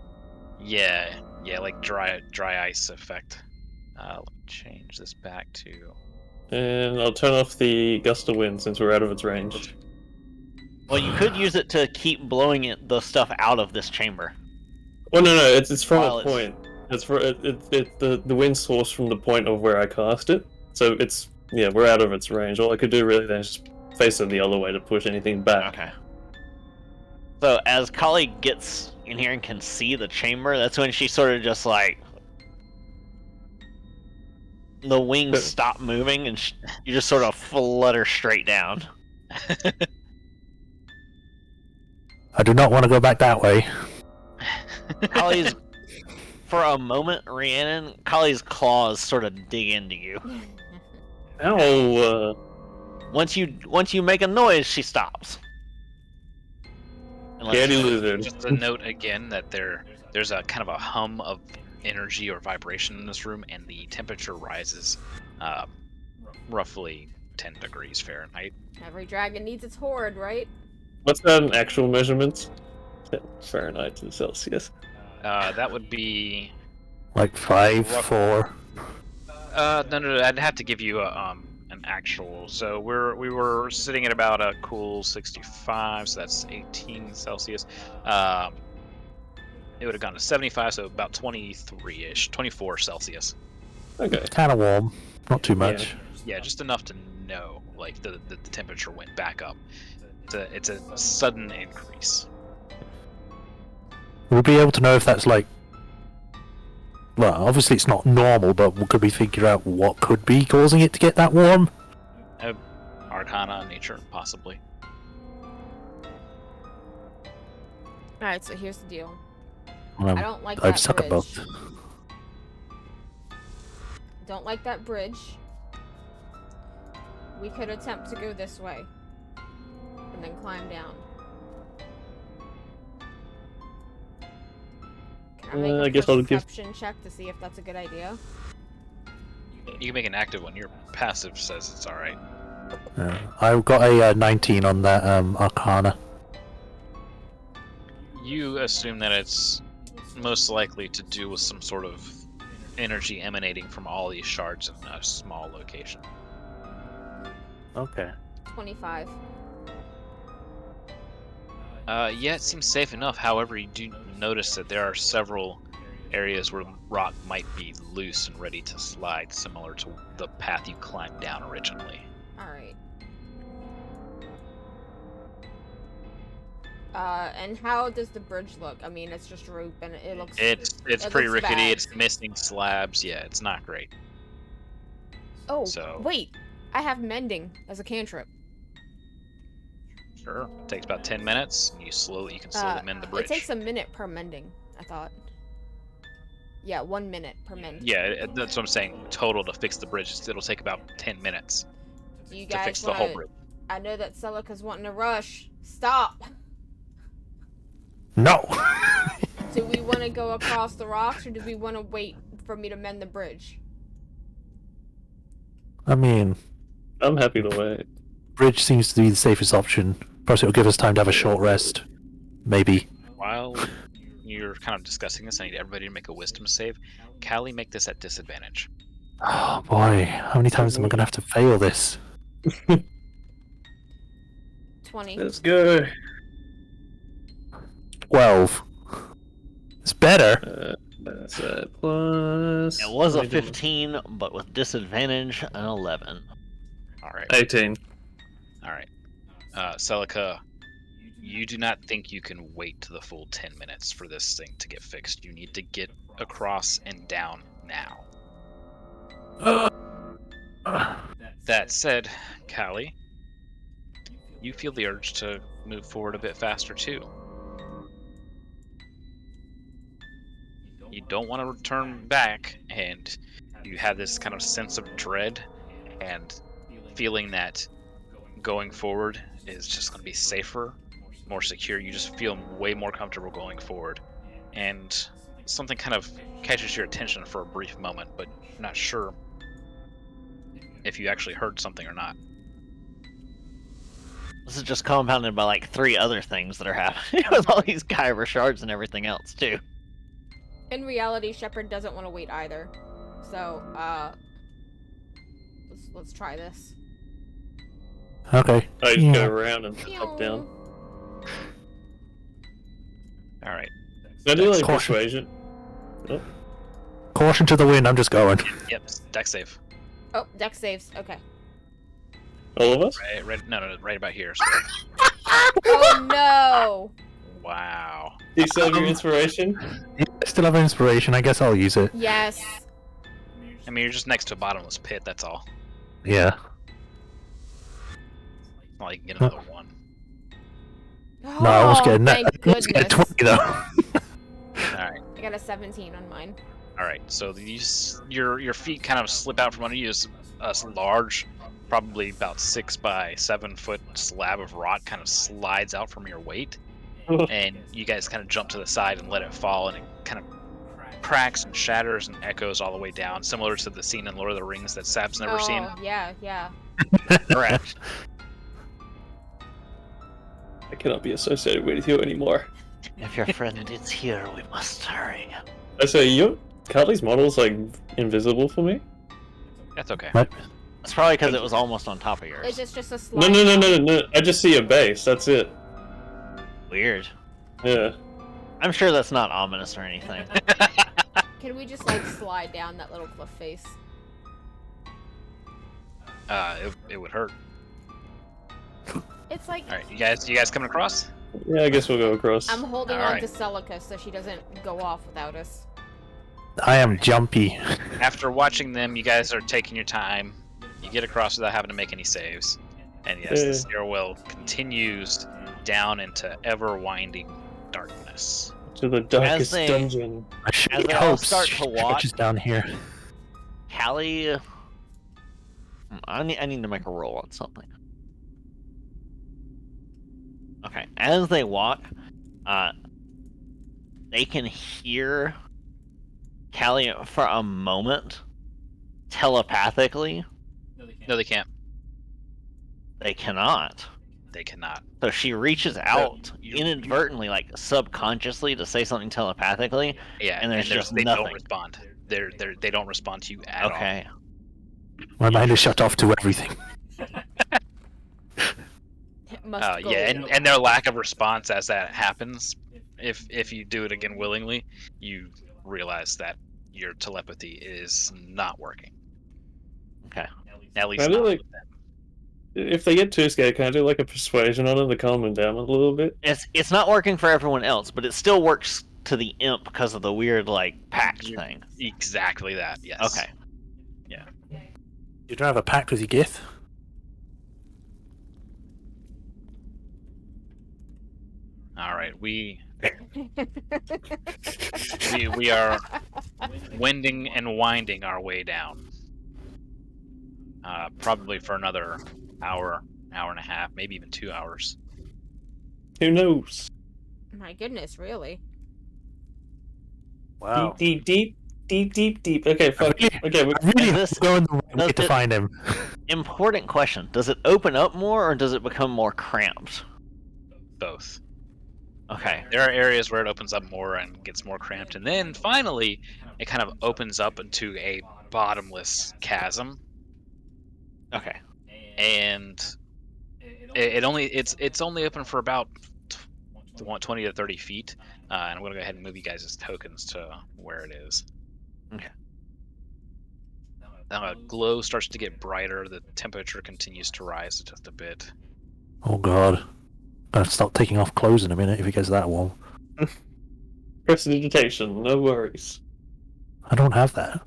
Yeah, like dry ice effect. Let me change this back to. And I'll turn off the gust of wind since we're out of its range. Well, you could use it to keep blowing the stuff out of this chamber. Oh no, it's from While a it's- point. It's for the wind source from the point of where I cast it. So it's we're out of its range. All I could do really then is just face it the other way to push anything back. Okay. So as Kali gets in here and can see the chamber, that's when she sort of just like the wings stop moving and you just sort of flutter straight down. I do not want to go back that way. Kali's for a moment, Rhiannon, Kali's claws sort of dig into you. Ow! Once you make a noise, she stops. And lets Daddy you- lizard. Just a note again that there's a kind of a hum of energy or vibration in this room, and the temperature rises roughly 10 degrees Fahrenheit. Every dragon needs its horde, right? What's that in actual measurements? Fahrenheit to Celsius. That would be Like 5, Rough. 4. no, I'd have to give you an actual. So we were sitting at about a cool 65, so that's 18 Celsius. It would have gone to 75, so about 23-ish, 24 Celsius. Okay. Kind of warm. Not too much. Yeah, just enough to know, like the temperature went back up. It's a sudden increase. We'll be able to know if that's like. Well, obviously it's not normal, but could we figure out what could be causing it to get that warm? Arcana, nature, possibly. Alright, so here's the deal. Well, I don't like I that suck at bridge. both. Don't like that bridge. We could attempt to go this way. And then climb down. Can I make a I guess I'll give- perception check to see if that's a good idea? You can make an active one. Your passive says it's all right. I've got a 19 on that Arcana. You assume that it's most likely to do with some sort of energy emanating from all these shards in a small location. Okay. 25. Yeah, it seems safe enough. However, you do notice that there are several areas where rock might be loose and ready to slide, similar to the path you climbed down originally. Alright. And how does the bridge look? I mean, it's just rope and it looks... It's It pretty looks rickety. bad. It's missing slabs. Yeah, it's not great. Oh, So- wait! I have mending as a cantrip. Sure. It takes about 10 minutes, and you can slowly mend the bridge. It takes a minute per mending, I thought. Yeah, 1 minute per mend. Yeah, that's what I'm saying. Total to fix the bridge, it'll take about 10 minutes Do you to guys fix the whole wanna... bridge. I know that Celica's wanting to rush. Stop! No. Do we want to go across the rocks, or do we want to wait for me to mend the bridge? I mean, I'm happy to wait. bridge seems to be the safest option. Plus, it'll give us time to have a short rest. Maybe. While you're kind of discussing this, I need everybody to make a wisdom save. Callie, make this at disadvantage. Oh boy, how many times am I gonna have to fail this? 20. Let's go. 12. It's better. That's plus. It was a 15, but with disadvantage, an 11. All right. 18. All right. Celica, you do not think you can wait to the full 10 minutes for this thing to get fixed. You need to get across and down now. That said, Callie, you feel the urge to move forward a bit faster too. You don't want to return back, and you have this kind of sense of dread and feeling that going forward is just going to be safer, more secure. You just feel way more comfortable going forward, and something kind of catches your attention for a brief moment, but you're not sure if you actually heard something or not. This is just compounded by like 3 other things that are happening with all these Kyber shards and everything else too. In reality, Shepard doesn't want to wait either. So, let's try this. Okay. I just Yeah. go around and up down. All right. Can I do like Caution. persuasion? Oh, Caution to the wind, I'm just going. Yep. Deck save. Oh, deck saves. Okay. all of us? No, right about here. So. Oh no! Wow. Do you still have your inspiration? I still have inspiration, I guess I'll use it. Yes. I mean, you're just next to a bottomless pit. That's all. Yeah. It's not like you can get another one. Oh, No, I almost get a net. thank I almost get a goodness. 20 though. All right. I got a 17 on mine. All right. So your feet kind of slip out from under you. A large, probably about 6 by 7 foot slab of rock kind of slides out from your weight, and you guys kind of jump to the side and let it fall, and it kind of cracks and shatters and echoes all the way down, similar to the scene in Lord of the Rings that Sab's never seen. Yeah, yeah. Correct. I cannot be associated with you anymore. If your friend is here, we must hurry. I say, Carly's model's like invisible for me? That's okay. What? It's probably because it was almost on top of yours. Is this just a slide? No. I just see a base, that's it. Weird. Yeah. I'm sure that's not ominous or anything. Can we just like slide down that little cliff face? It would hurt. It's like All right, you guys coming across? Yeah, I guess we'll go across. I'm holding on Alright. to Celica so she doesn't go off without us. I am jumpy. After watching them, you guys are taking your time. You get across without having to make any saves. And yes, the stairwell continues down into ever-winding darkness. To the darkest they- dungeon. I should As they all hope start to she walk- stretches down here. Callie, I need to make a roll on something. Okay, as they walk, they can hear Callie for a moment telepathically. No, they can't. They cannot. They cannot. So she reaches out you- inadvertently, like subconsciously, to say something telepathically. Yeah, And there's just they don't nothing. respond. they don't respond to you at all. Okay. My mind is shut off to everything. Must go. Yeah, and their lack of response as that happens, if you do it again willingly, you realize that your telepathy is not working. Okay. At least Can I do not. like, if they get too scared, can I do like a persuasion on them to calm them down a little bit? It's not working for everyone else, but it still works to the imp because of the weird pact You- thing. Exactly that. Yes. Okay. You don't have a pact with your Gith? All right. We are winding and winding our way down. Probably for another hour and a half, maybe even 2 hours. Who knows? My goodness, really? Wow. Deep, deep, deep, deep, deep. Okay, fuck. Okay, I really Is hope this- we're going the right way does to it- find him. Important question. Does it open up more or does it become more cramped? Both. Okay. There are areas where it opens up more and gets more cramped, and then finally, it kind of opens up into a bottomless chasm. Okay. And it's only open for about 20 to 30 feet, and I'm gonna go ahead and move you guys as tokens to where it is. Okay. Glow starts to get brighter. The temperature continues to rise just a bit. Oh god. I'll start taking off clothes in a minute if it gets that warm. Prestidigitation, no worries. I don't have that.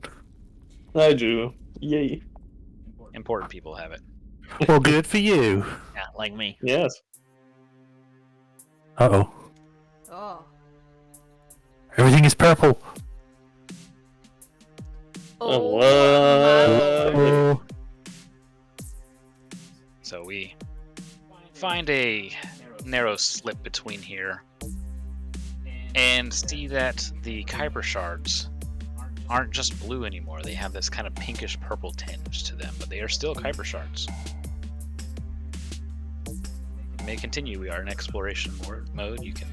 I do. Yay. Important people have it. Well, good for you. Yeah, like me. Yes. Uh-oh. Oh. Everything is purple. Oh. what? My. Oh. So we find a narrow slip between here and see that the Kyber shards aren't just blue anymore. They have this kind of pinkish purple tinge to them, but they are still Kyber shards. You may continue. We are in exploration mode. You can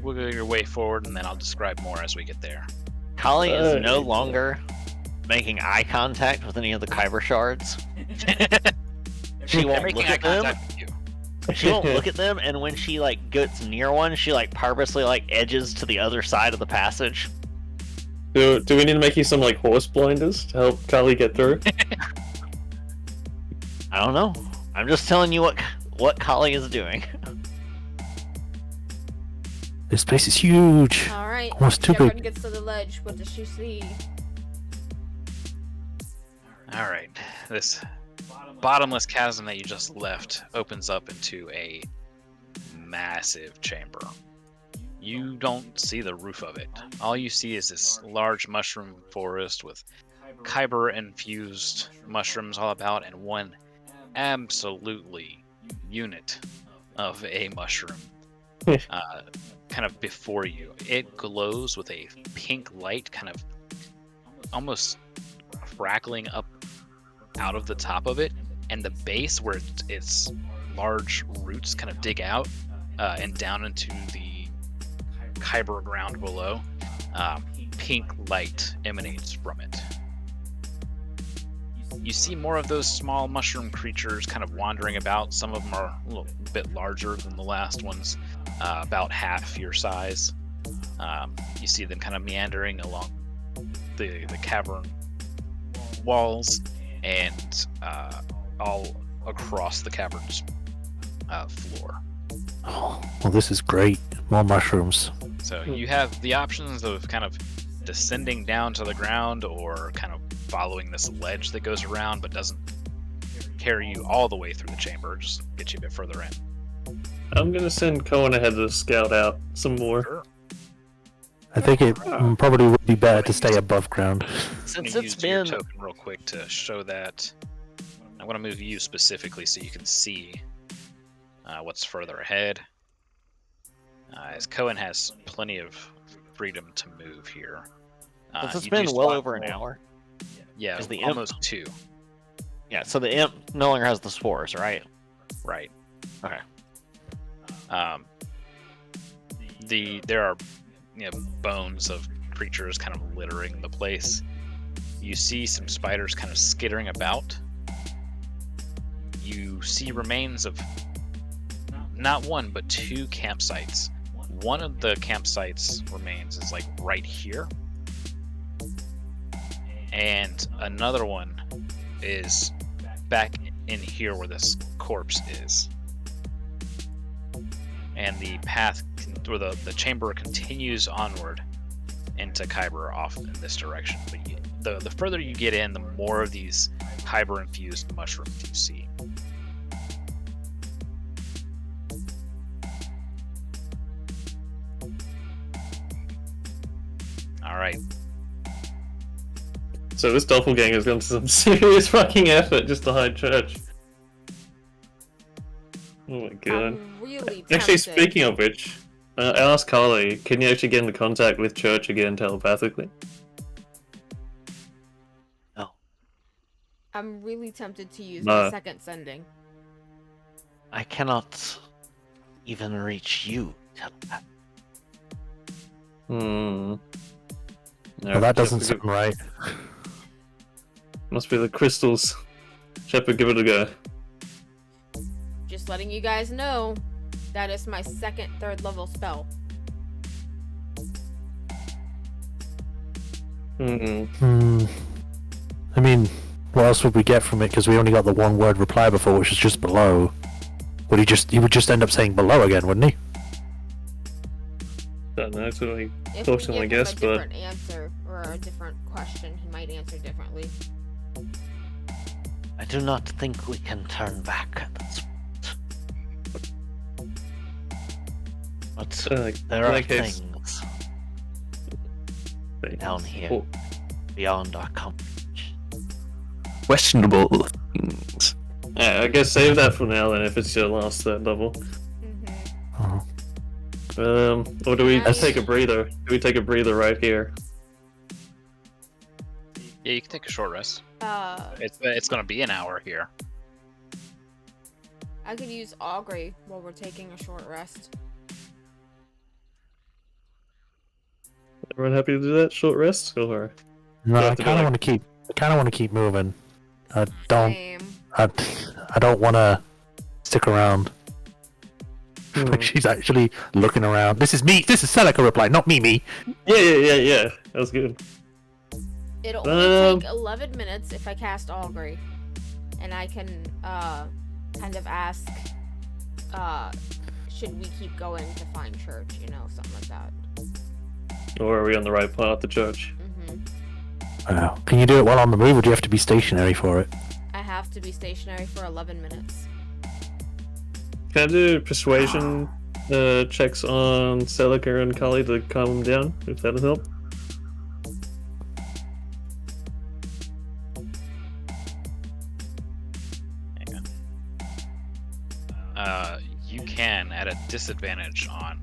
wiggle your way forward, and then I'll describe more as we get there. Kali is no longer making eye contact with any of the Kyber shards. She They're won't making look eye at them. contact with you. She won't look at them, and when she gets near one, she purposely edges to the other side of the passage. Do we need to make you some horse blinders to help Kali get through? I don't know. I'm just telling you what Kali is doing. This place is huge. All right. Almost too Shepard big. gets to the ledge. What does she see? All right, this bottomless chasm that you just left opens up into a massive chamber. You don't see the roof of it. All you see is this large mushroom forest with Kyber-infused mushrooms all about, and one absolutely unit of a mushroom kind of before you. It glows with a pink light, kind of almost crackling up out of the top of it, and the base where its large roots kind of dig out and down into the Kyber ground below. Pink light emanates from it. You see more of those small mushroom creatures kind of wandering about. Some of them are a little bit larger than the last ones, about half your size. You see them kind of meandering along the cavern walls and all across the cavern's floor. Oh, well, this is great. More mushrooms. So you have the options of kind of descending down to the ground or kind of following this ledge that goes around but doesn't carry you all the way through the chamber, just get you a bit further in. I'm gonna send Cohen ahead to scout out some more. Sure. I think it probably would be better to stay above ground. I'm Since gonna it's use your been token real quick to show that. I want to move you specifically so you can see what's further ahead. As Cohen has plenty of freedom to move here. since it's you do been well spot over an more- hour. Yeah, is the imp- almost 2. Yeah, so the imp no longer has the spores, right? Right. Okay. There are bones of creatures kind of littering the place. You see some spiders kind of skittering about. You see remains of not one, but two campsites. One of the campsites remains is like right here. And another one is back in here where this corpse is. And the path, or the chamber continues onward into Kyber off in this direction. But the further you get in, the more of these Kyber-infused mushrooms you see. Alright. So this doppelganger's gone to some serious fucking effort just to hide Church. Oh my god. I'm really Actually, tempted. speaking of which, I asked Carly, can you actually get into contact with Church again telepathically? No. I'm really tempted to use No. my second sending. I cannot even reach you, telepath. No, Well, that doesn't sound right. Must be the crystals. Shepard, give it a go. Just letting you guys know, that is my second, third level spell. Mm-mm. I mean, what else would we get from it? Because we only got the one word reply before, which was just below. He would just end up saying below again, wouldn't he? Don't know, it's really If caution, we I give guess, him a but different answer or a different question, he might answer differently. I do not think we can turn back at this point. But there are like it's- things down here Oh, beyond our comprehension. questionable things. Yeah, I guess save that for now then, if it's your last third level. Oh. Or do we Nice. take a breather? Do we take a breather right here? Yeah, you can take a short rest. Uh, It's going to be an hour here. I could use Augury while we're taking a short rest. Everyone happy to do that? Short rest? Or No, You have I to be kind of like- want to keep. I kind of want to keep moving. I don't. Same. I don't want to stick around. She's actually looking around. This is me. This is Celica reply, not me. Yeah. That was good. It'll only Um, take 11 minutes if I cast Augury. And I can, kind of ask, should we keep going to find Church, you know, something like that. Or are we on the right path to Church? Can you do it while on the move, or do you have to be stationary for it? I have to be stationary for 11 minutes. Can I do persuasion checks on Celica and Kali to calm them down, if that'll help? Hang on. You can at a disadvantage on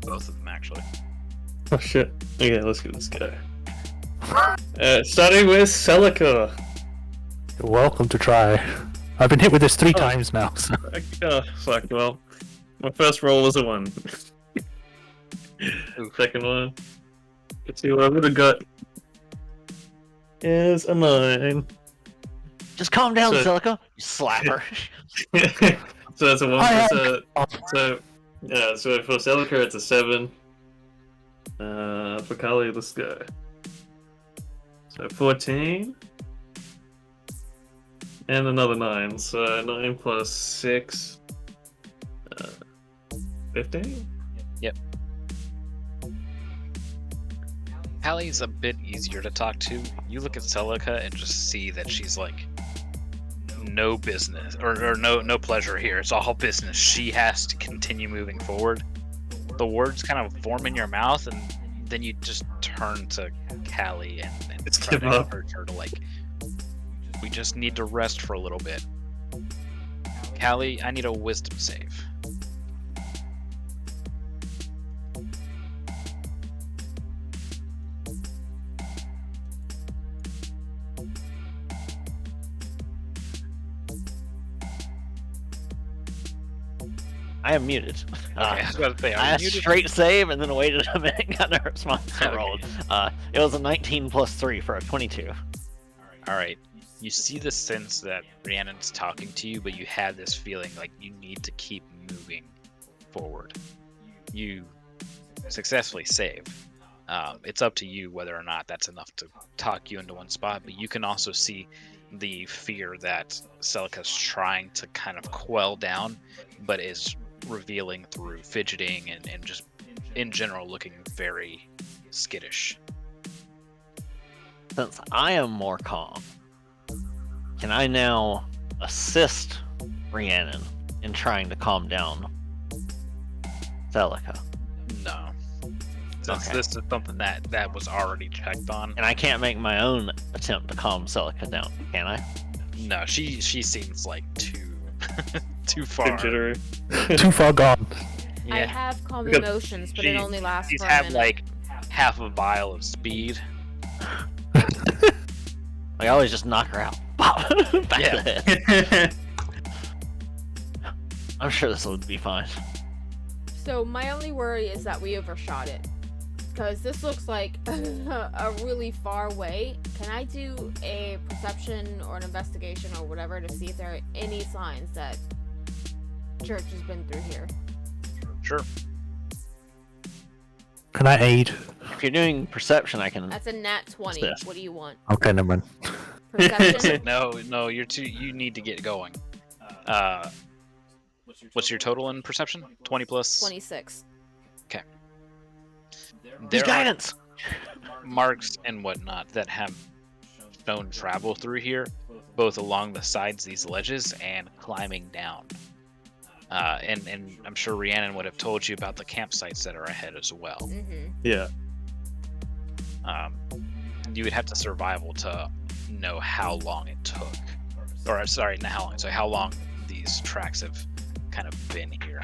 both of them, actually. Oh shit. Okay, let's give this go. Starting with Celica. You're welcome to try. I've been hit with this 3 Oh. times now. So. Oh, fuck, well. My first roll was a 1. Second one. Let's see what I would have got. Is a 9. Just calm down, So- Celica. You slap her. So that's a 1. I So for Celica it's a 7. For Kali, let's go. So 14. And another 9. So 9 plus 6. 15? Hallie's a bit easier to talk to. You look at Celica and just see that she's like no business or no pleasure here. It's all business. She has to continue moving forward. The words kind of form in your mouth, and then you just turn to Callie and try give to up. encourage her to like, we just need to rest for a little bit. Callie, I need a wisdom save. I am muted. Okay, I was about to say, I are you asked muted? straight save and then waited a minute and got a response Okay. rolled. It was a 19 plus 3 for a 22. All right. You see the sense that Rhiannon's talking to you, but you have this feeling like you need to keep moving forward. You successfully save. It's up to you whether or not that's enough to talk you into one spot, but you can also see the fear that Celica's trying to kind of quell down, but is revealing through fidgeting and just in general looking very skittish. Since I am more calm, can I now assist Rhiannon in trying to calm down Celica? No. Since Okay. this is something that was already checked on. And I can't make my own attempt to calm Celica down, can I? No, she seems like too too far. Too jittery. Too far gone. I Yeah. have calm Because emotions, but she- it only lasts She's for a had minute. like half a vial of speed. I always just knock her out. Pop! Back Yeah. to the head. I'm sure this would be fine. So my only worry is that we overshot it. Because this looks like a really far way. Can I do a perception or an investigation or whatever to see if there are any signs that Church has been through here? Sure. Can I aid? If you're doing perception, I can. That's a nat 20. this? What do you want? Okay, never mind. Perception? No, you're too. You need to get going. What's your total in perception? 20 plus. 26. Use There are guidance! marks and whatnot that have shown travel through here, both along the sides of these ledges and climbing down. And I'm sure Rhiannon would have told you about the campsites that are ahead as well. Mm-hmm. Yeah. You would have to survival to know how long it took, or sorry, not how long. So how long these tracks have kind of been here.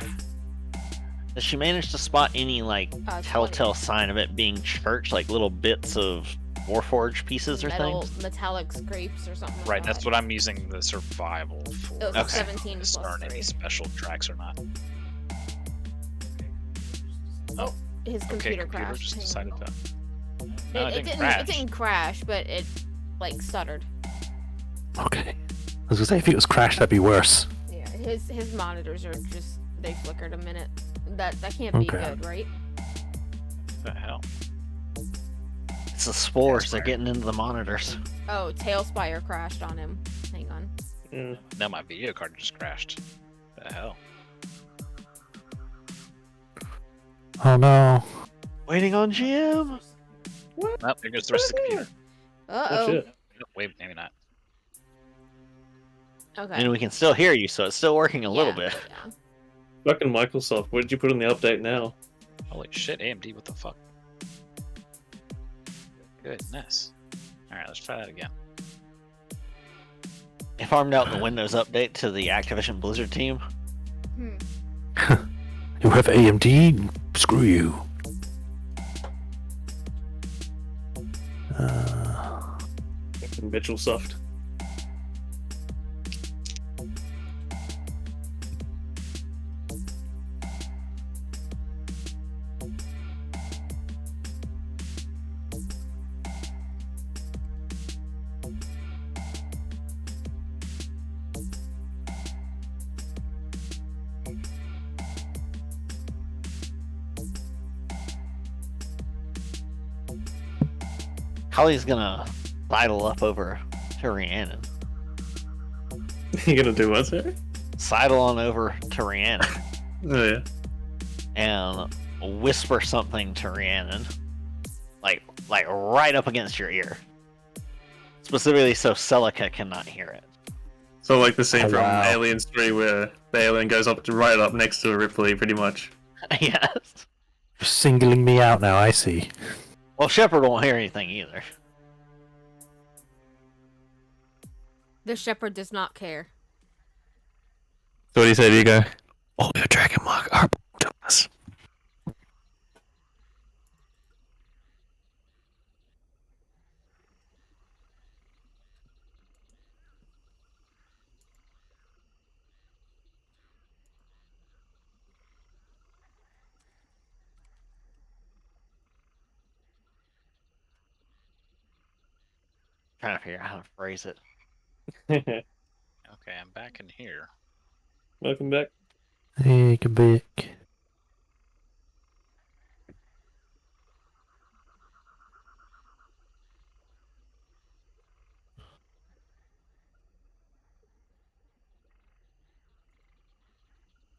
Does she manage to spot any, like, 20. telltale sign of it being church, like little bits of Warforged pieces or Metal, things? metallic scrapes or something like Right, that. that's what I'm using the survival for. It was Okay. 17 plus Discern 3. any special tracks or not. His Okay, computer computer crashed. just Hang on. decided to. It, No, it didn't crash, but it like stuttered. Okay. I was gonna say if it was crashed, that'd be worse. Yeah, his monitors are just they flickered a minute. That can't be Okay. good, right? What the hell? It's the spores, That's they're weird. getting into the monitors. Oh, Tailspire crashed on him. Hang on. Mm. No, my video card just crashed. What the hell? Oh no. Waiting on GM! Oh, there goes the rest of the computer. Uh Oh oh. shit. Wait, maybe not. Okay. I mean, we can still hear you, so it's still working a little Yeah, bit. yeah. Fucking Microsoft. What did you put in the update now? Holy shit, AMD, what the fuck? Goodness. Alright, let's try that again. They farmed out the Windows update to the Activision Blizzard team. Hmm. You have AMD? Screw you. Fucking Mitchell Soft. Holly's gonna sidle up over to Rhiannon. You gonna do what, sir? Sidle on over to Rhiannon Oh yeah. and whisper something to Rhiannon. Like right up against your ear. Specifically so Celica cannot hear it. So like the scene from Wow. Aliens 3 where the alien goes up to right up next to Ripley, pretty much. Yes. You're singling me out now, I see. Well, Shepard won't hear anything either. The shepherd does not care. So what do you say, Diego? Oh, your dragon mark are to us. Trying to figure out how to phrase it. Okay, I'm back in here. Welcome back. Hey, Quebec.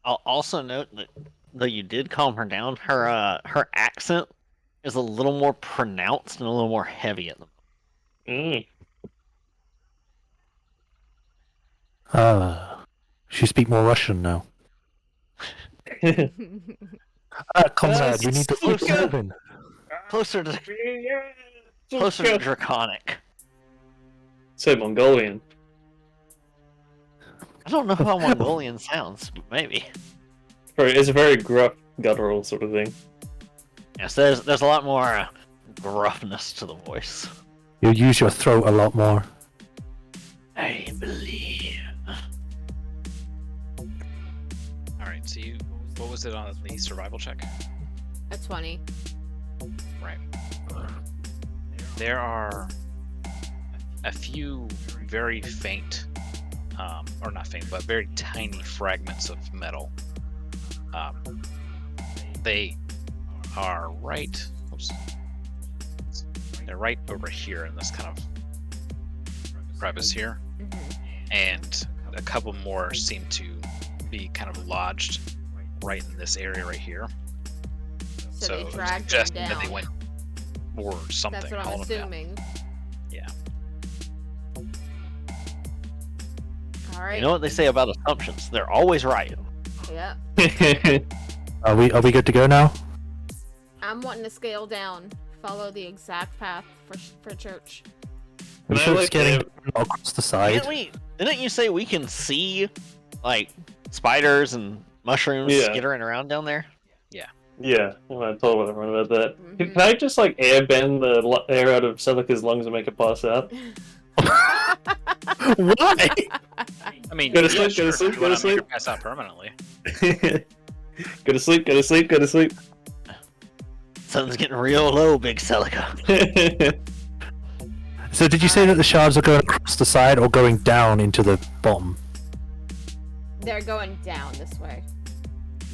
I'll also note that though you did calm her down, her accent is a little more pronounced and a little more heavy at the moment. Mm. Ah, she speak more Russian now. Comrade, we need to keep Closer, moving. closer to closer to draconic. So Mongolian. I don't know how Mongolian sounds, but maybe. It's a very gruff, guttural sort of thing. Yes, there's a lot more gruffness to the voice. You use your throat a lot more. I believe. All right, so what was it on the survival check? A 20. Right. There are a few very faint, or not faint, but very tiny fragments of metal. They are right. Oops, they're right over here in this kind of crevice here, and a couple more seem to be kind of lodged right in this area right here. So they it's dragged them suggesting that they down. went or something. That's what I'm hauling them down. assuming. Yeah. All right. You know what they say about assumptions? They're always right. Yeah. Are we good to go now? I'm wanting to scale down. Follow the exact path for church. We I should like getting the- across the side. Can't we? Didn't you say we can see like spiders and mushrooms Yeah. skittering around down there? Yeah, I told everyone about that. Mhm. Can I just like airbend the air out of Celica's lungs and make it pass out? Why? I mean, Go to yeah, sleep, sure, go to sleep, if you go to wanna make her sleep. pass out permanently. Go to sleep, go to sleep, go to sleep. Sun's getting real low, Big Celica. So did you say that the shards are going across the side or going down into the bottom? They're going down this way.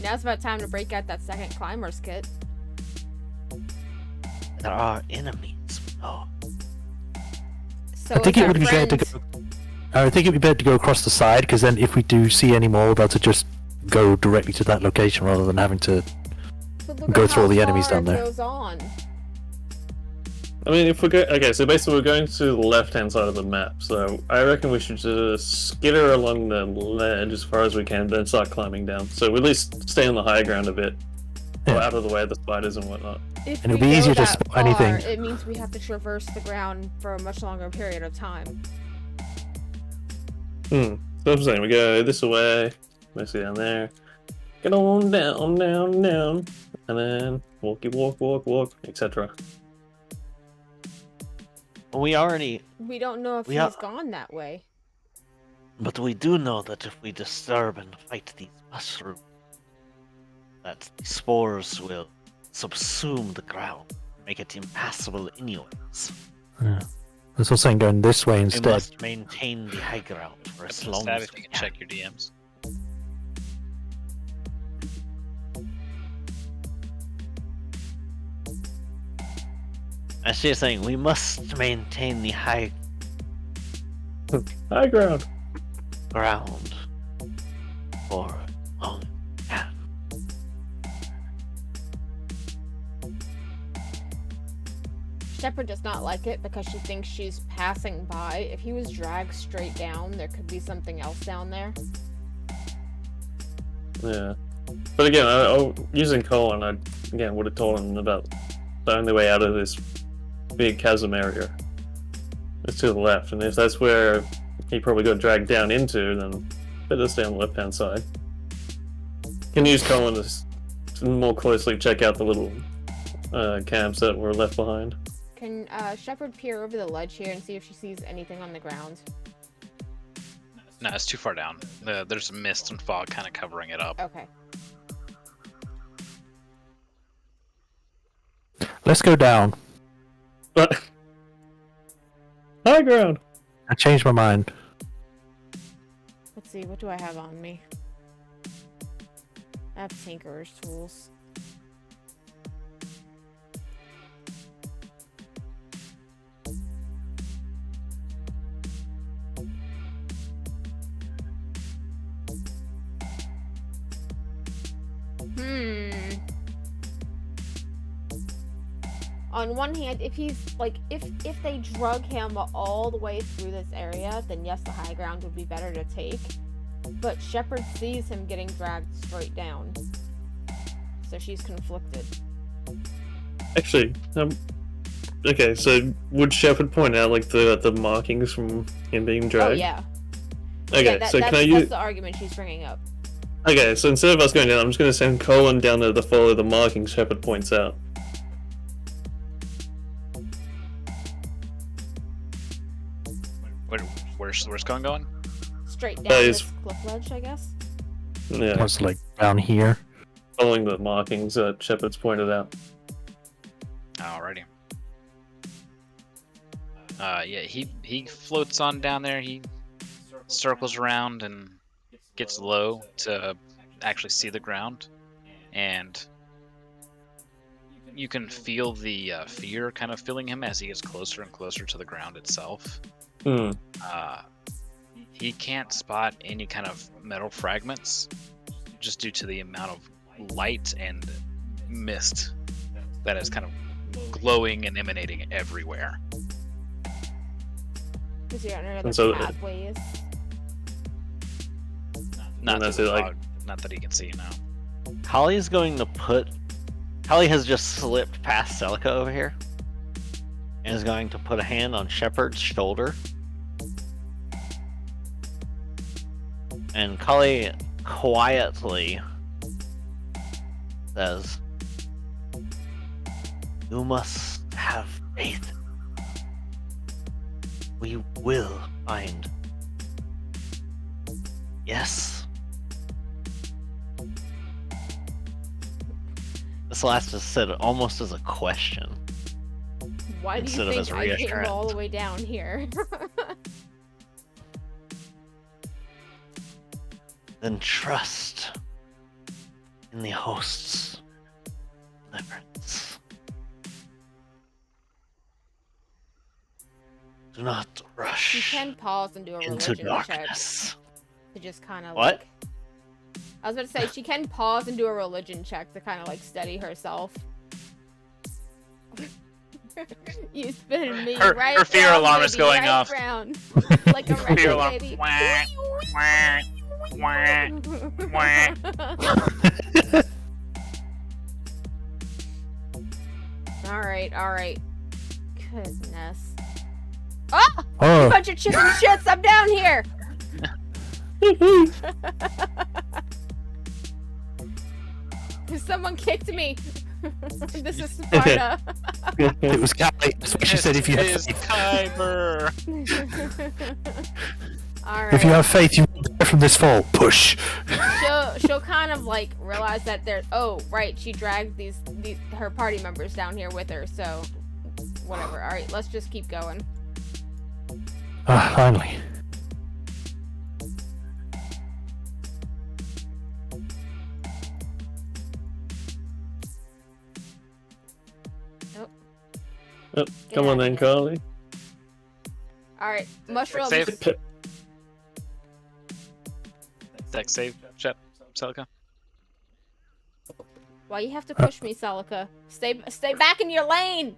Now it's about time to break out that second climber's kit. There are enemies. Oh, So I think is it our would be better to friend- go. I think it'd be better to go across the side because then if we do see any more, we'll be able to just go directly to that location rather than having to. But look go at through all how the enemies far down it there. Goes on. I mean, if we go, okay, so basically we're going to the left-hand side of the map. So I reckon we should just skitter along the ledge as far as we can, then start climbing down. So we at least stay on the high ground a bit, or Yeah. out of the way of the spiders and whatnot. If And it'll we be go easier to that spot far, anything. it means we have to traverse the ground for a much longer period of time. So I'm saying we go this way, mostly down there. Get on down, down, down, and then walk, etc. we already. We don't know if We he's are- gone that way. But we do know that if we disturb and fight these mushrooms, that the spores will subsume the ground, make it impassable anyways. Yeah. That's what I'm saying, going this way We instead. must maintain the high ground for as long Stab as if we you can can. check your DMs. As she's saying, we must maintain the high High ground. ground for long time. Shepard does not like it because she thinks she's passing by. If he was dragged straight down, there could be something else down there. Yeah. But again, using Colin, I again would have told him about the only way out of this big chasm area is to the left, and if that's where he probably got dragged down into, then better stay on the left-hand side. Can use Colin to more closely check out the little camps that were left behind. Can Shepard peer over the ledge here and see if she sees anything on the ground? No, it's too far down. There's mist and fog kind of covering it up. Okay. Let's go down. But High ground. I changed my mind. Let's see, what do I have on me? I have Tinkerer's tools. On one hand, if he's like, if they drug him all the way through this area, then yes, the high ground would be better to take. But Shepard sees him getting dragged straight down, so she's conflicted. Actually, okay. So would Shepard point out like the markings from him being dragged? Oh yeah. Okay, Yeah, so can I that's use? the argument she's bringing up. Okay, so instead of us going down, I'm just going to send Colin down there to follow the markings Shepard points out. Where's Colin going? Straight down That this is- cliff ledge, I guess. Yeah, It's like down here. following the markings that Shepard's pointed out. Alrighty. Yeah, he floats on down there. He circles around and gets low to actually see the ground, and you can feel the fear kind of filling him as he gets closer and closer to the ground itself. Hmm. He can't spot any kind of metal fragments, just due to the amount of light and mist that is kind of glowing and emanating everywhere. Because you're on another And so- pathways. Not that's that, it, like- not that he can see now. Holly is going to put. Holly has just slipped past Celica over here, and is going to put a hand on Shepard's shoulder. And Holly quietly says, "You must have faith. We will find." Yes. This last is said almost as a question. Why do Instead you of as think I came reassurance. all the way down here? Then trust in the host's deliverance. Do not You rush can pause and do a into religion check darkness. to just kind of What? like. I was about to say she can pause and do a religion check to kind of like steady herself. You spin me Her- right her fear round, alarm is baby, going right off. round. Like a Fear record, alarm. baby. Wah, wah, wah, wah. Alright. Goodness. Ah! Oh, Bunch of chicken shits! I'm down here! Someone kicked me! This is Sparta! it was Callie. That's what she said. If you have Is faith, Kyber. Alright. if you have faith, you will die from this fall. Push. She'll kind of like realize that there's, oh right, she dragged these her party members down here with her, so whatever. All right, let's just keep going. Ah, finally. Oh, come on then, Carly. All right, mushrooms. Save. Deck save, Celica. Why you have to push me, Celica? Stay back in your lane.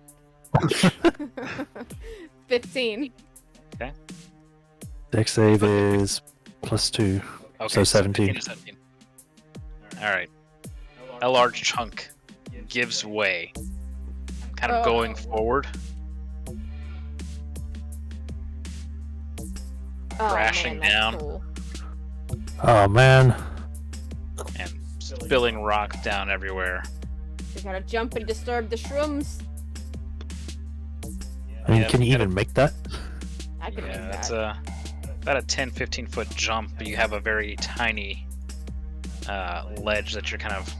15. Dex save is +2. Okay, So 17. 15 to 17. All right. A large chunk gives way, kind of going forward, Oh, Crashing man, that's down. Cool. Oh man. and spilling rock down everywhere. We gotta jump and disturb the shrooms. I mean, Yeah, can you gotta- even make that? I can Yeah, make that's that. about a 10-15 foot jump, but you have a very tiny ledge that you're kind of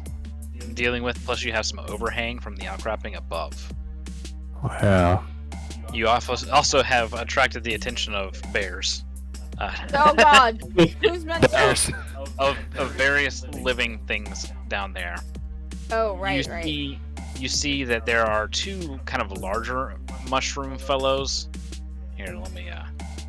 dealing with, plus you have some overhang from the outcropping above. Yeah. You also have attracted the attention of bears. Oh God, who's meant Bears. of various living things down there. Oh right, you right. see, you see that there are two kind of larger mushroom fellows. Here, let me.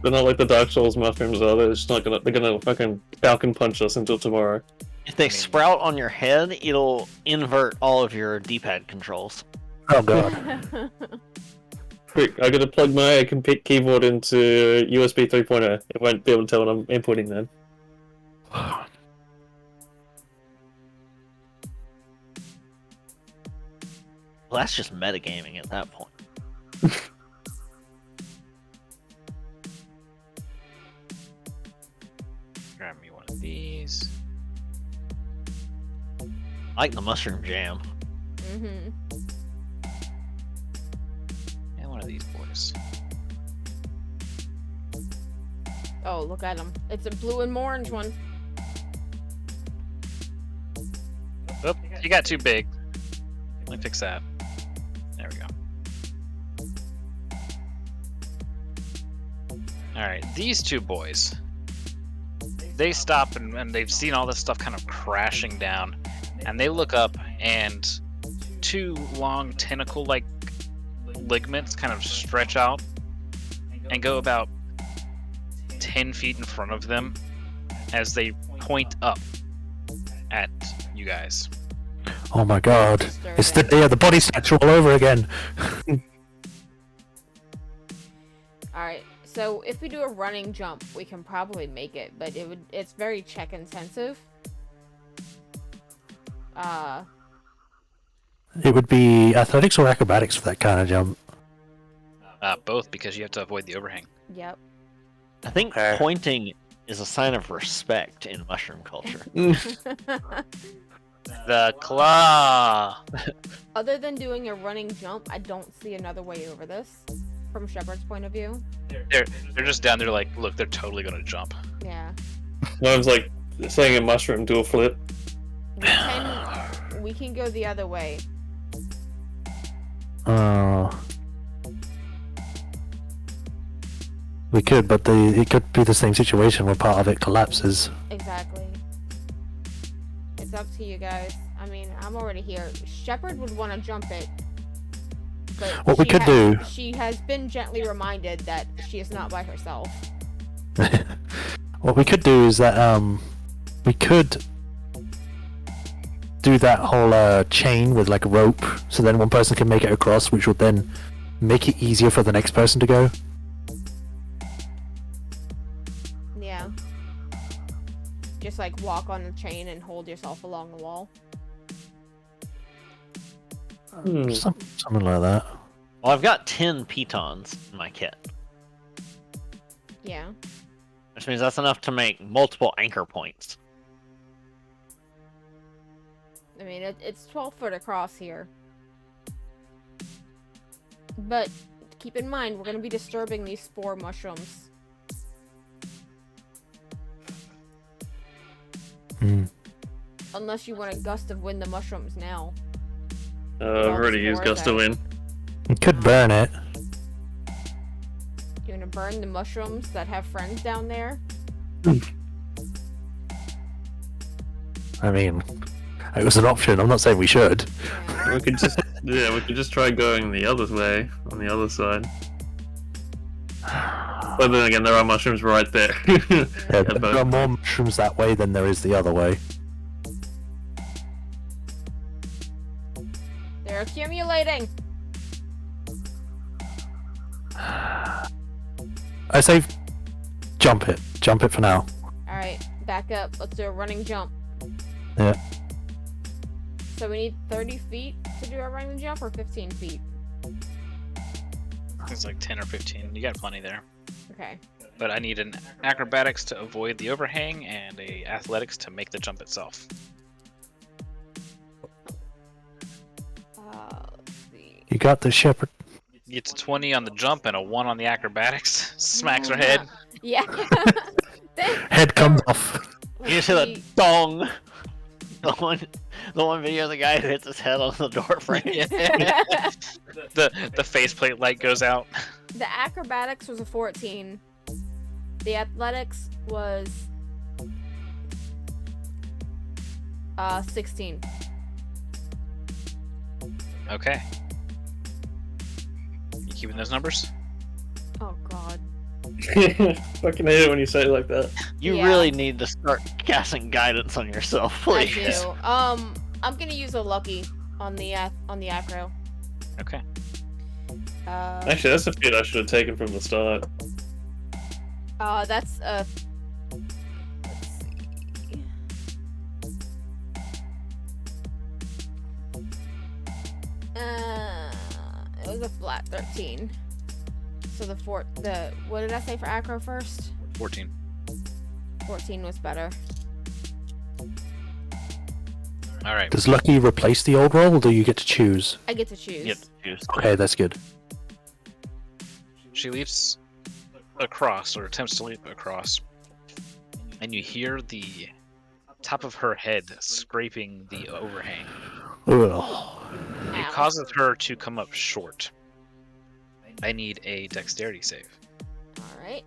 They're not like the Dark Souls mushrooms, are they? They're gonna fucking falcon punch us until tomorrow. If they sprout on your head, it'll invert all of your D-pad controls. Oh god. Quick, I gotta plug my keyboard into USB 3.0. It won't be able to tell what I'm inputting then. Well, that's just metagaming at that point. Grab me one of these. I like the mushroom jam. Mm-hmm. And one of these boys. Oh, look at him. It's a blue and orange one. Oop, you got too big. Let me fix that. There we go. Alright, these two boys. They stop and they've seen all this stuff kind of crashing down. And they look up and two long tentacle-like ligaments kind of stretch out and go about 10 feet in front of them as they point up at you guys. Oh my god. It's the body snatcher all over again. Alright, so if we do a running jump, we can probably make it, but it's very check intensive. It would be athletics or acrobatics for that kind of jump. Both, because you have to avoid the overhang. Yep. I think pointing is a sign of respect in mushroom culture. The claw! Other than doing a running jump, I don't see another way over this from Shepard's point of view. They're just down there like, look, they're totally gonna jump. Yeah. One's like saying a mushroom do a flip. We can go the other way. We could, but it could be the same situation where part of it collapses. Exactly. It's up to you guys. I mean, I'm already here. Shepard would want to jump it. But What we could do... She has been gently reminded that she is not by herself. What we could do is that we could do that whole chain with like a rope, so then one person can make it across, which would then make it easier for the next person to go. Yeah. Just like walk on the chain and hold yourself along the wall. Something like that. Well, I've got 10 pitons in my kit, Yeah. which means that's enough to make multiple anchor points. I mean, it's 12 foot across here. But keep in mind, we're going to be disturbing these spore mushrooms. Unless you want a gust of wind the mushrooms now. I've already used Gust of Wind. You could burn it. You want to burn the mushrooms that have friends down there? I mean, it was an option. I'm not saying we should. Yeah. We could just try going the other way on the other side. But then again, there are mushrooms right there. Yeah, there are more mushrooms that way than there is the other way. They're accumulating! I say jump it. Jump it for now. Alright, back up. Let's do a running jump. Yeah. So we need 30 feet to do a running jump, or 15 feet? It's like 10 or 15. You got plenty there. Okay. But I need an acrobatics to avoid the overhang and a athletics to make the jump itself. Let's see. You got the shepherd. Gets a 20 on the jump and a 1 on the acrobatics. Smacks her head. Yeah. Head comes off. You just hear a dong. the one video of the guy who hits his head on the door frame. The faceplate light goes out. The acrobatics was a 14. The athletics was 16. Okay. You keeping those numbers? Oh god. Fucking hate it when you say it like that. You Yeah. really need to start casting guidance on yourself, I please. do. I'm gonna use a lucky on the acro. Okay. Actually, that's a feat I should have taken from the start. That's let's see. It was a flat 13. So what did I say for acro first? 14. 14 was better. All right. Does Lucky replace the old roll, or do you get to choose? I get to choose. You have to choose. Okay, that's good. She leaps across, or attempts to leap across, and you hear the top of her head scraping the overhang. Ugh. It Ow. causes her to come up short. I need a dexterity save. All right.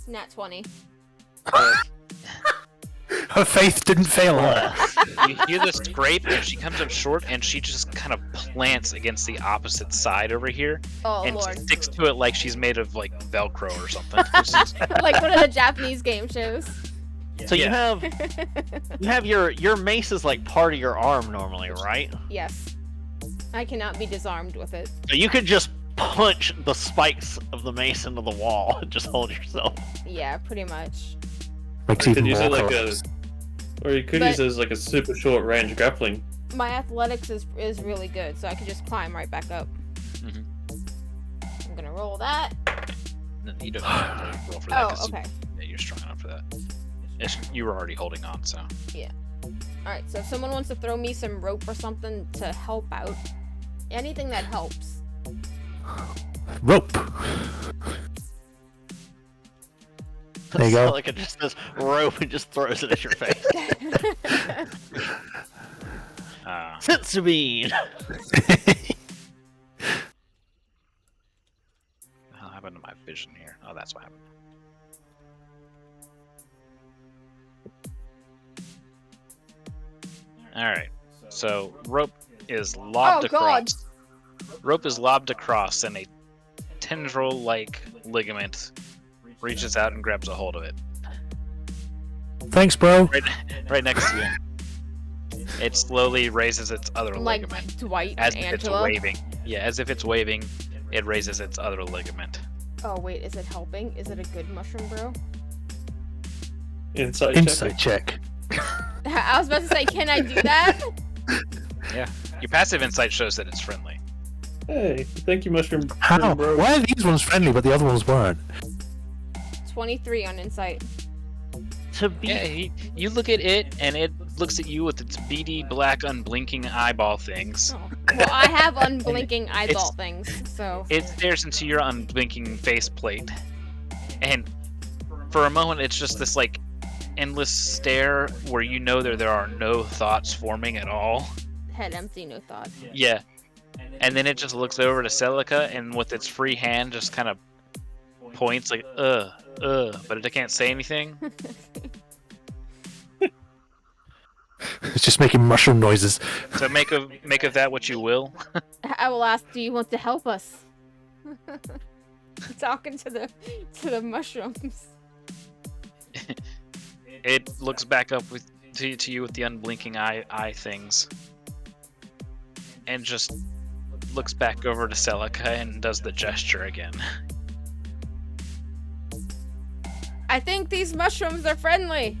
Nat 20. Her faith didn't fail her. You hear the scrape, and she comes up short, and she just kind of plants against the opposite side over here, Oh and lord. sticks to it like she's made of like Velcro or something. It's just- Like one of the Japanese game shows. So you Yeah. have your mace is like part of your arm normally, right? Yes. I cannot be disarmed with it. So you could just punch the spikes of the mace into the wall and just hold yourself. Yeah, pretty much. Makes You could even use more it like a, correct. or you could But- use it as like a super short range grappling. My athletics is really good, so I can just climb right back up. Mhm. I'm gonna roll that. No, you don't have to roll for that Oh, 'cause okay. you're strong enough for that. You were already holding on, so. Alright, so if someone wants to throw me some rope or something to help out, anything that helps. Rope. There you go. Like it just says rope and just throws it at your face. Sensu bean. What happened to my vision here? Oh, that's what happened. Alright, so rope is lobbed Oh, God. across. Rope is lobbed across, and a tendril-like ligament reaches out and grabs a hold of it. Thanks, bro. Right next to you. It slowly raises its other like ligament. Dwight As and if it's Angela. waving. Yeah, as if it's waving, it raises its other ligament. Oh wait, is it helping? Is it a good mushroom, bro? Insight check. Insight check. I was about to say, can I do that? Your passive insight shows that it's friendly. Hey, thank you, mushroom. How? Bro. Why are these ones friendly, but the other ones weren't? 23 on insight. To be Yeah, you look at it, and it looks at you with its beady, black, unblinking eyeball things. Oh. Well, I have unblinking eyeball things, so. It stares into your unblinking faceplate, and for a moment, it's just this like endless stare where you know there are no thoughts forming at all. Head empty, no thought. Yeah, and then it just looks over to Celica, and with its free hand, just kind of points like but it can't say anything. It's just making mushroom noises. So make of that what you will. I will ask, do you want to help us? Talking to the mushrooms. It looks back up to you with the unblinking eye things, and just looks back over to Celica and does the gesture again. I think these mushrooms are friendly.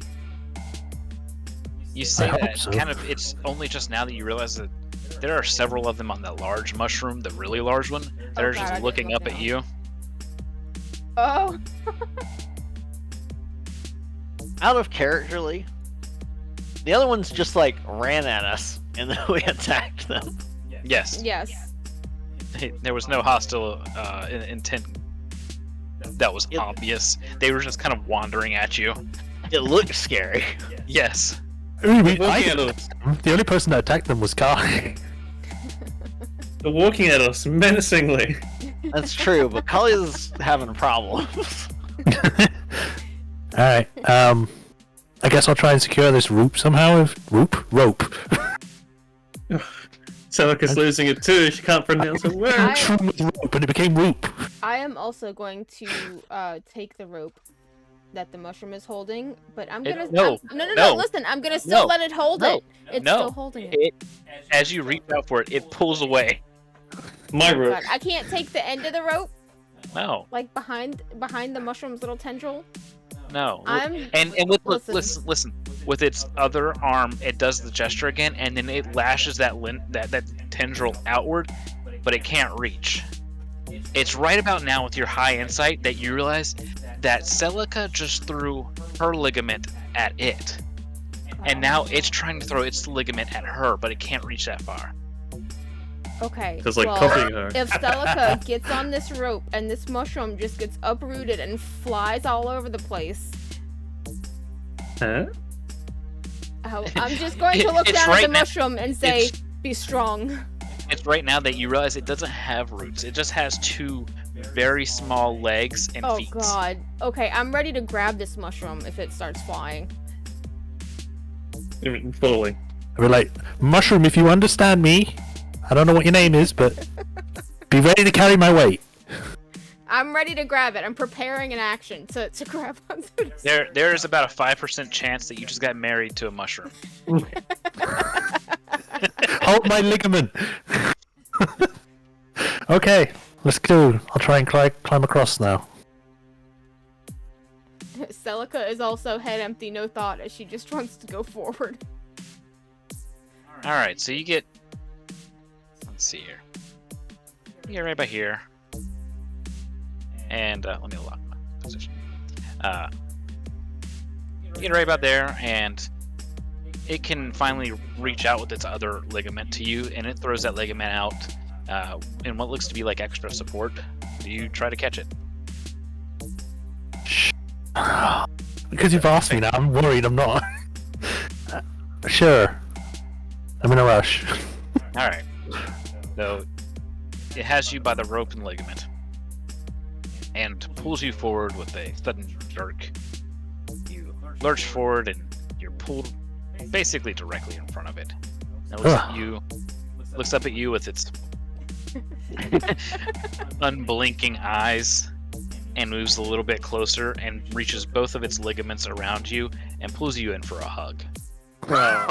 You say I hope that so. kind of. It's only just now that you realize that there are several of them on that large mushroom, the really large one, that are God, I just didn't looking look up at down. you. Oh. out of characterly, the other ones just like ran at us and then we attacked them. Yes, Yes. there was no hostile intent that was Yep. obvious. They were just kind of wandering at you. It looked scary. Yes. I Walking at didn't us. attack them. The only person that attacked them was Kai. They're walking at us menacingly. That's true, but Kali's having problems. Alright, I guess I'll try and secure this rope somehow. Rope. Celica's losing it too. She can't pronounce a word. With rope, and it became rope. I am also going to take the rope that the mushroom is holding, but I'm gonna no, no. Listen, I'm gonna still no, let it hold no, it. It's no. still holding it. As you reach out for it, it pulls away. My Oh, rope. God. I can't take the end of the rope, No, like behind the mushroom's little tendril. no. I'm And with listen. listen. With its other arm, it does the gesture again, and then it lashes that tendril outward, but it can't reach. It's right about now with your high insight that you realize that Celica just threw her ligament at it, and now it's trying to throw its ligament at her, but it can't reach that far. Okay. It's like well, copying her. if Celica gets on this rope and this mushroom just gets uprooted and flies all over the place, Huh? I'm just going to look It's down right at the now- mushroom and say, it's- "Be strong." It's right now that you realize it doesn't have roots. It just has two very small legs and Oh feet. God. Okay, I'm ready to grab this mushroom if it starts flying. Fully. I'll be like, mushroom, if you understand me, I don't know what your name is, but be ready to carry my weight. I'm ready to grab it. I'm preparing an action to grab onto this. There is about a 5% chance that you just got married to a mushroom. Hold my ligament. Okay, let's go. I'll try and climb across now. Celica is also head empty, no thought, as she just wants to go forward. All right, so you get. Let's see here. You get right by here, and let me lock my position. You get right about there, and it can finally reach out with its other ligament to you, and it throws that ligament out in what looks to be like extra support. Do you try to catch it? Because you've asked me now, I'm worried I'm not. Sure. I'm in a rush. All right. So it has you by the rope and ligament, and pulls you forward with a sudden jerk. You lurch forward, and you're pulled basically directly in front of it. It looks up at you with its unblinking eyes, and moves a little bit closer and reaches both of its ligaments around you and pulls you in for a hug. Wow.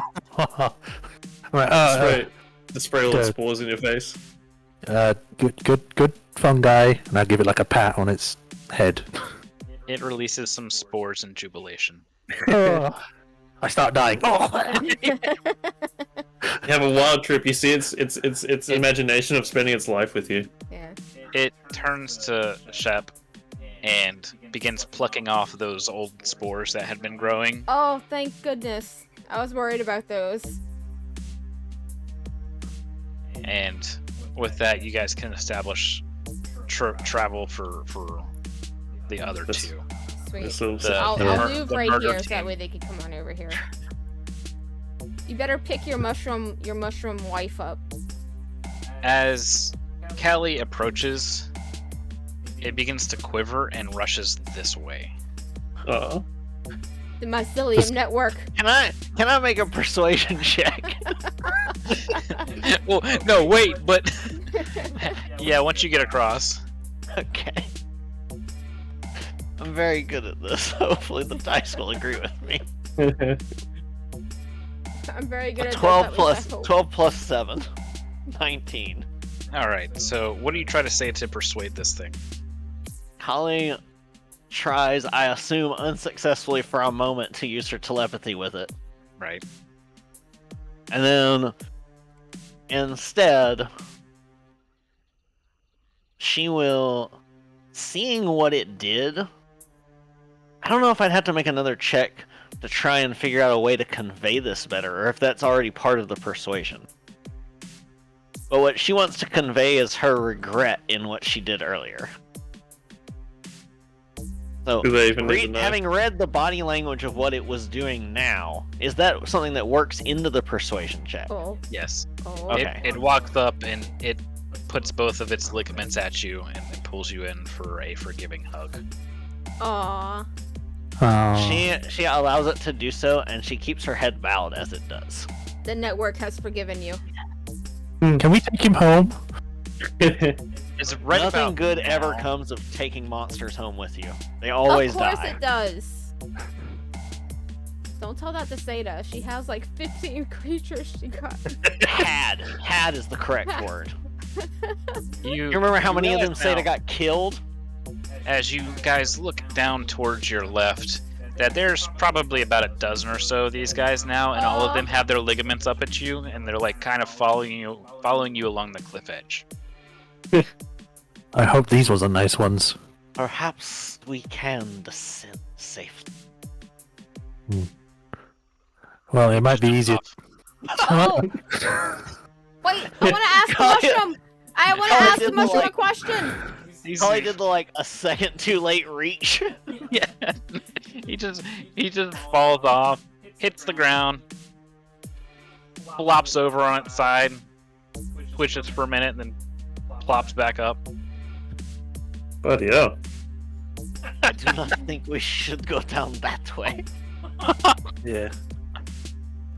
Right, The spray all the good. spores in your face. good fungi, and I'll give it like a pat on its head. It releases some spores in jubilation. I start dying. You have a wild trip. You see its imagination of spending its life with you. Yeah. It turns to Shep and begins plucking off those old spores that had been growing. Oh, thank goodness. I was worried about those. And with that, you guys can establish travel for the other This- two. Sweet. This little I'll Yeah. move The right murder here so that team. way they can come on over here. You better pick your mushroom wife up. As Callie approaches, it begins to quiver and rushes this way. Oh. The mycelium network. Can I make a persuasion check? Well, no, wait, but yeah, once you get across, Okay. I'm very good at this. Hopefully the dice will agree with me. I'm very good at 12 this, plus at least I hope. 12 plus 7. 19. all right. So, what do you try to say to persuade this thing? Holly tries, I assume unsuccessfully for a moment, to use her telepathy with it. Right. And then instead she will, seeing what it did, I don't know if I'd have to make another check to try and figure out a way to convey this better, or if that's already part of the persuasion. But what she wants to convey is her regret in what she did earlier. So, Do they even need to know? having read the body language of what it was doing now, is that something that works into the persuasion check? Oh. Yes. Oh. Okay. It walks up and it puts both of its ligaments at you and then pulls you in for a forgiving hug. Aw. Oh. She allows it to do so, and she keeps her head bowed as it does. The network has forgiven you. Can we take him home? It's right Nothing about good now. ever comes of taking monsters home with you. They always Of course die. it does. Don't tell that to Seda. She has like 15 creatures she got. Had is the correct word. You You remember how many of them realize Seda now, got killed? as you guys look down towards your left, that there's probably about a dozen or so of these guys now, and all of them have their ligaments up at you, and they're like kind of following you along the cliff edge. I hope these wasn't nice ones. Perhaps we can descend safely. Well, it might be easier. Oh! Wait, I want to ask the Kaya- mushroom. I want to Kaya ask the did the, mushroom a like- question. Probably did the like a second too late reach. Yeah. he just falls off, hits the ground, flops over on its side, twitches for a minute, and then plops back up. Bloody hell. I do not think we should go down that way. Yeah.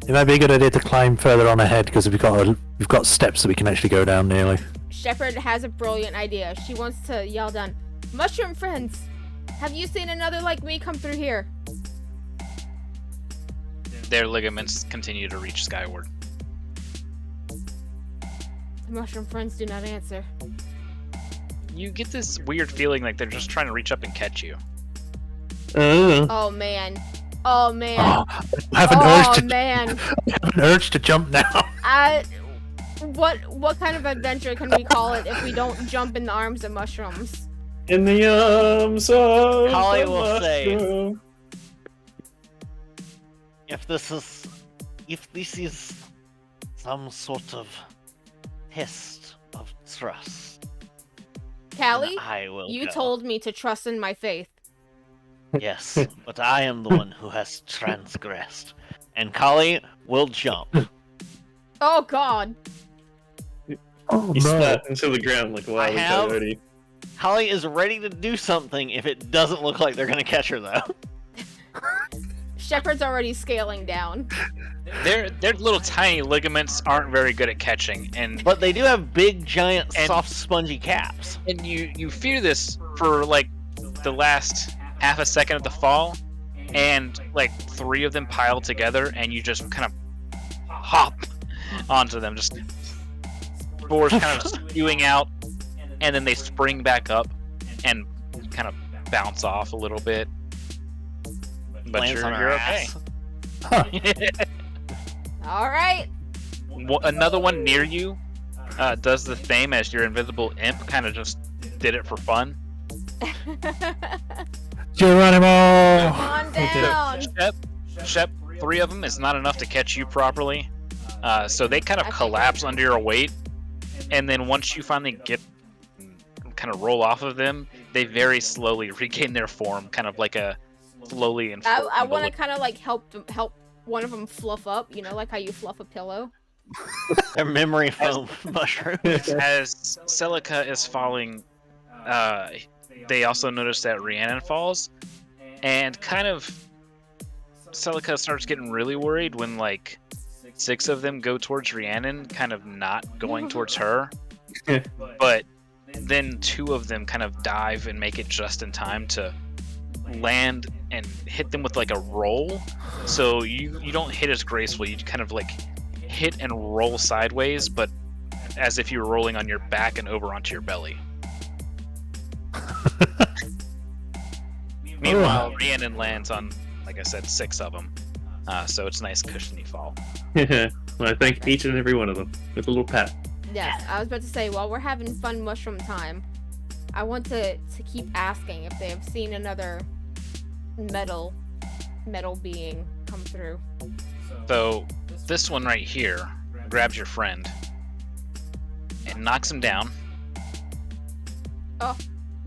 It might be a good idea to climb further on ahead because we've got steps that we can actually go down nearly. Shepard has a brilliant idea. She wants to yell down, "Mushroom friends, have you seen another like me come through here?" Their ligaments continue to reach skyward. The mushroom friends do not answer. You get this weird feeling like they're just trying to reach up and catch you. Oh man. Oh man. Oh, I have an Man. I have an urge to jump now. What kind of adventure can we call it if we don't jump in the arms of mushrooms? In the arms of Holly the will say- mushroom. If this is some sort of test of trust, then Callie, I will you go. told me to trust in my faith. Yes, but I am the one who has transgressed. And Kali will jump. Oh god. Oh He no. spat into the ground like a wild have- coyote. Kali is ready to do something if it doesn't look like they're gonna catch her though. Shepard's already scaling down. Their little tiny ligaments aren't very good at catching, and But they do have big, giant, And- soft, spongy caps. you fear this for like the last half a second of the fall, and like 3 of them pile together, and you just kind of hop onto them, just spores kind of spewing out, and then they spring back up and kind of bounce off a little bit. But Lands on you're her okay. ass. All right. Another one near you does the same as your invisible imp, kind of just did it for fun. Geronimo! On down. Shep, 3 of them is not enough to catch you properly. So they kind of I think collapse under your weight, and then once you finally get kind of roll off of them, they very slowly regain their form, kind of like a slowly and I want to kind of like help one of them fluff up, you know, like how you fluff a pillow. They're memory foam mushrooms. As Celica is falling, they also notice that Rhiannon falls, and kind of Celica starts getting really worried when like 6 of them go towards Rhiannon, kind of not going towards her. But then 2 of them kind of dive and make it just in time to land and hit them with like a roll. So you don't hit as gracefully, you kind of like hit and roll sideways, but as if you were rolling on your back and over onto your belly. Meanwhile, Rhiannon lands on, like I said, 6 of them. So it's a nice cushiony fall. Well, I thank each and every one of them with a little pat. Yes, I was about to say, while we're having fun mushroom time, I want to keep asking if they have seen another metal being come through. So this one right here grabs your friend and knocks him down.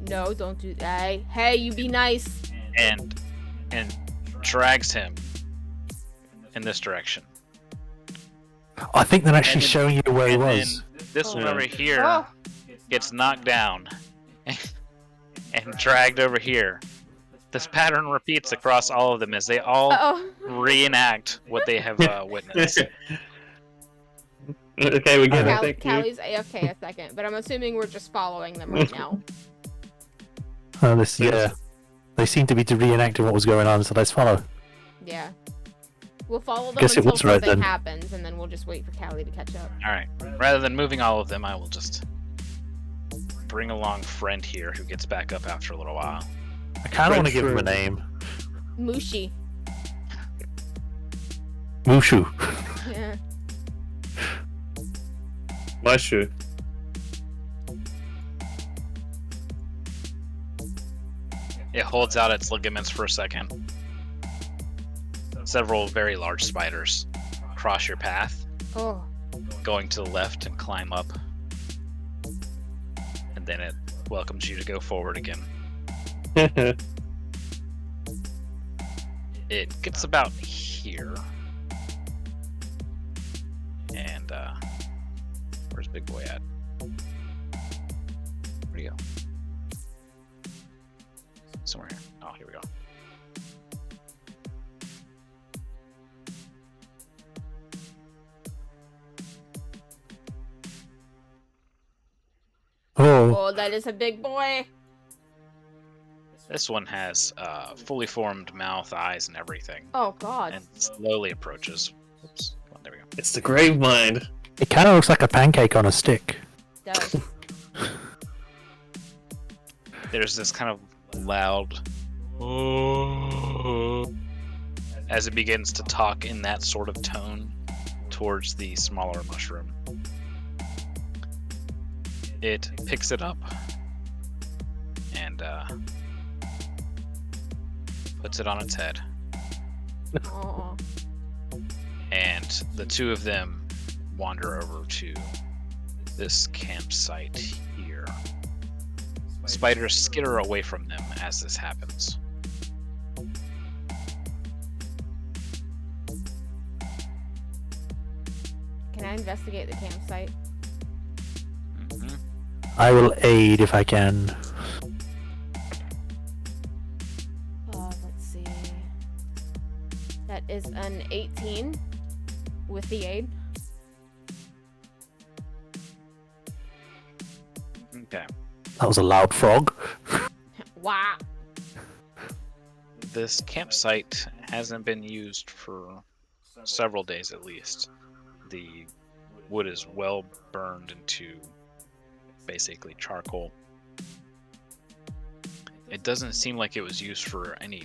No, don't do that. Hey, you be nice. and drags him in this direction. I think they're actually And then- showing you where he And was. then this one Yeah. over here Oh, gets knocked down and dragged over here. This pattern repeats across all of them as they all uh-oh. reenact what they have witnessed. Okay, we get it. Cal- Thank you. Callie's AFK a second, but I'm assuming we're just following them right now. Yeah. They seem to be reenacting what was going on, so let's follow. Yeah. We'll follow them Guess it until was right something then. happens, and then we'll just wait for Callie to catch up. All right. Rather than moving all of them, I will just bring along friend here who gets back up after a little while. I kind of want to French give him a room. name. Mushi. Mushu. Yeah. My shoe. It holds out its ligaments for a second. Several very large spiders cross your path, Oh. going to the left and climb up. And then it welcomes you to go forward again. It gets about here. And, where's Big Boy at? Where'd he go? Somewhere here. Oh, here we go. Oh, Oh, that is a big boy. This one has fully formed mouth, eyes, and everything. Oh, God. And slowly approaches. Oops. Come on, there we go. It's the grave mind. it kind of looks like a pancake on a stick. Does. There's this kind of loud as it begins to talk in that sort of tone towards the smaller mushroom. It picks it up and puts it on its head, Oh. and the two of them wander over to this campsite here. Spiders skitter away from them as this happens. Can I investigate the campsite? Mhm. I will aid if I can. Let's see. That is an 18 with the aid. Okay. That was a loud frog. Wow. This campsite hasn't been used for several days at least. The wood is well burned into basically charcoal. It doesn't seem like it was used for any,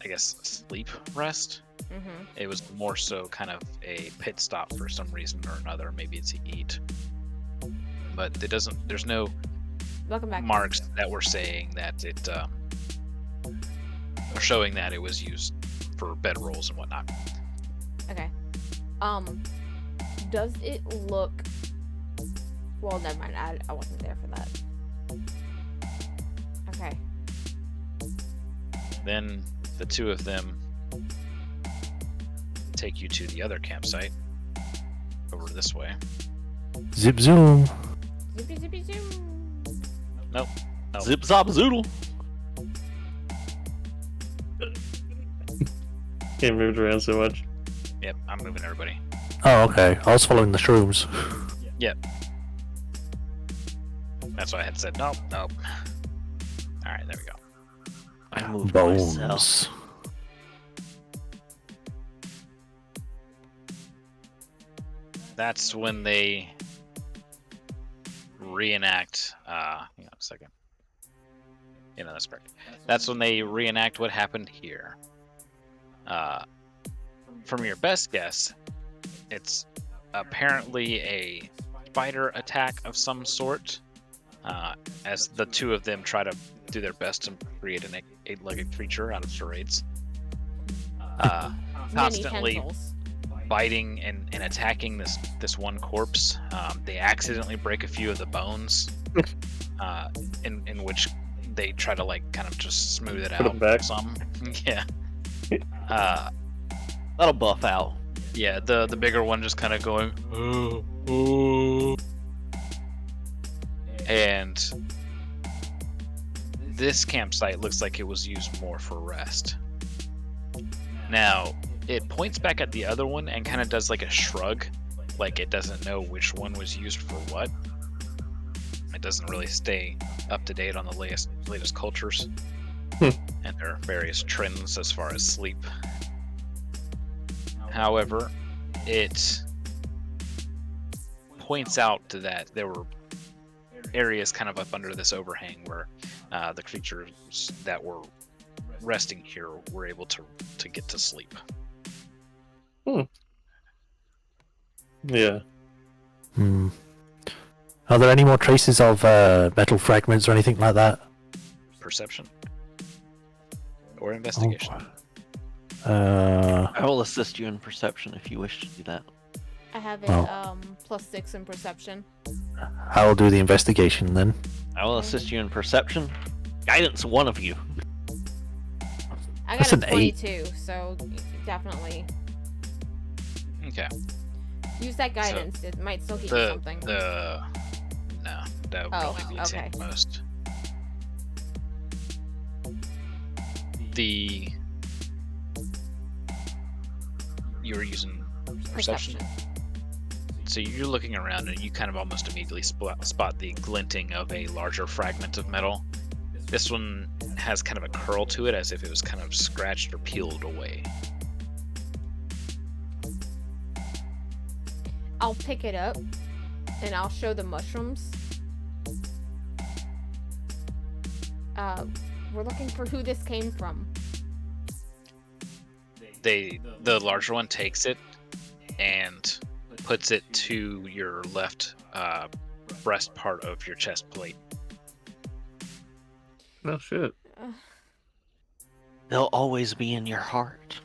I guess, sleep rest. Mm-hmm. It was more so kind of a pit stop for some reason or another. Maybe it's to eat. But it doesn't, there's no Welcome back. marks that were saying that it, or showing that it was used for bedrolls and whatnot. Okay. Does it look... Well, never mind. I wasn't there for that. Okay. Then the two of them take you to the other campsite over this way. Zip zoom. Zippy zippy zoom. Nope. Zip zop zoodle. Can't move it around so much. Yep, I'm moving everybody. Oh, okay. I was following the shrooms. That's why I had said nope, nope. Alright, there we go. I moved myself. Bones. That's when they reenact, hang on a second. Yeah, no, that's correct. That's when they reenact what happened here. From your best guess, it's apparently a spider attack of some sort, as the two of them try to do their best to create an eight-legged creature out of charades. Many Constantly tentacles. biting and attacking this one corpse. They accidentally break a few of the bones, in which they try to like kind of just smooth it Put out it back. some. Yeah. That'll buff out. Yeah, the bigger one just kind of going, and this campsite looks like it was used more for rest. Now, it points back at the other one and kind of does like a shrug, like it doesn't know which one was used for what. It doesn't really stay up to date on the latest cultures and their various trends as far as sleep. However, it points out that there were areas kind of up under this overhang where the creatures that were resting here were able to get to sleep. Yeah. Hmm. Are there any more traces of metal fragments or anything like that? Perception or investigation. I will assist you in perception if you wish to do that. I have it Oh. +6 in perception. I'll do the investigation then. I will assist you in perception. Guidance, one of you. I That's got a an 8. 22, so definitely Okay. use that guidance. It might still get you something. No, that would Oh, probably be okay. 10 most. You were using perception. So you're looking around and you kind of almost immediately spot the glinting of a larger fragment of metal. This one has kind of a curl to it, as if it was kind of scratched or peeled away. I'll pick it up and I'll show the mushrooms. We're looking for who this came from. The larger one takes it and puts it to your left breast part of your chest plate. Oh shit. They'll always be in your heart.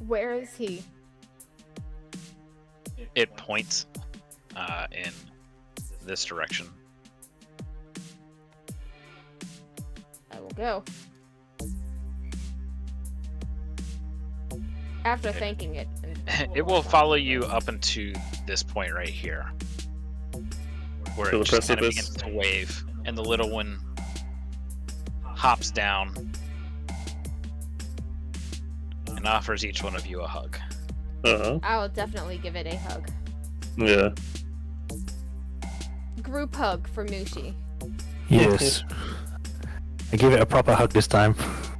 Where is he? It points in this direction. I will go. After thanking it. It will follow you up into this point right here, where To it the just kind of precipice. begins to wave, and the little one hops down and offers each one of you a hug. Uh-huh. I will definitely give it a hug. Yeah. Group hug for Mushi. Yes. I give it a proper hug this time.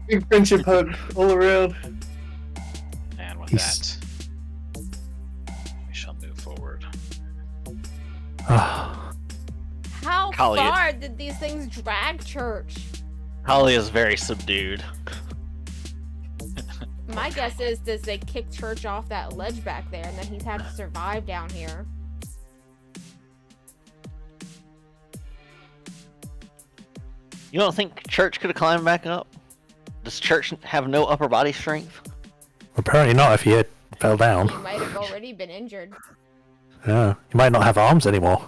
Big friendship hug all around. And with He's- that, we shall move forward. Ah, How Kali- far did these things drag Church? Holly is very subdued. My guess is, does they kick Church off that ledge back there, and then he's had to survive down here. You don't think Church could have climbed back up? Does Church have no upper body strength? apparently not if he had fell down. He might have already been injured. Yeah. He might not have arms anymore.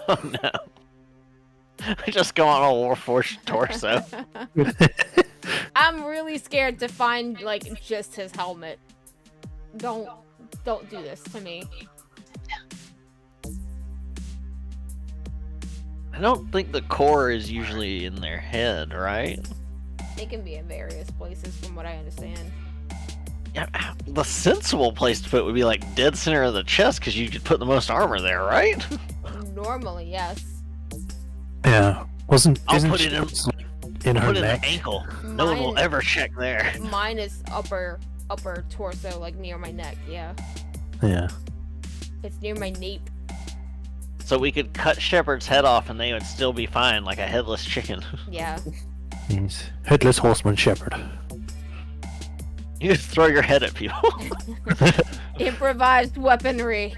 Oh no. Just go on a Warforged torso. I'm really scared to find, like, just his helmet. Don't do this to me. I don't think the core is usually in their head, right? It can be in various places, from what I understand. Yeah, the sensible place to put would be like dead center of the chest, because you could put the most armor there, right? Normally, yes. Yeah. Isn't put she it in- in her Put it in neck? the ankle. No one will Mine- ever check there. Mine is upper torso, like near my neck. Yeah, Yeah. it's near my nape. So we could cut Shepard's head off and they would still be fine, like a headless chicken. Yeah. He's headless horseman shepherd. You just throw your head at people. Improvised weaponry.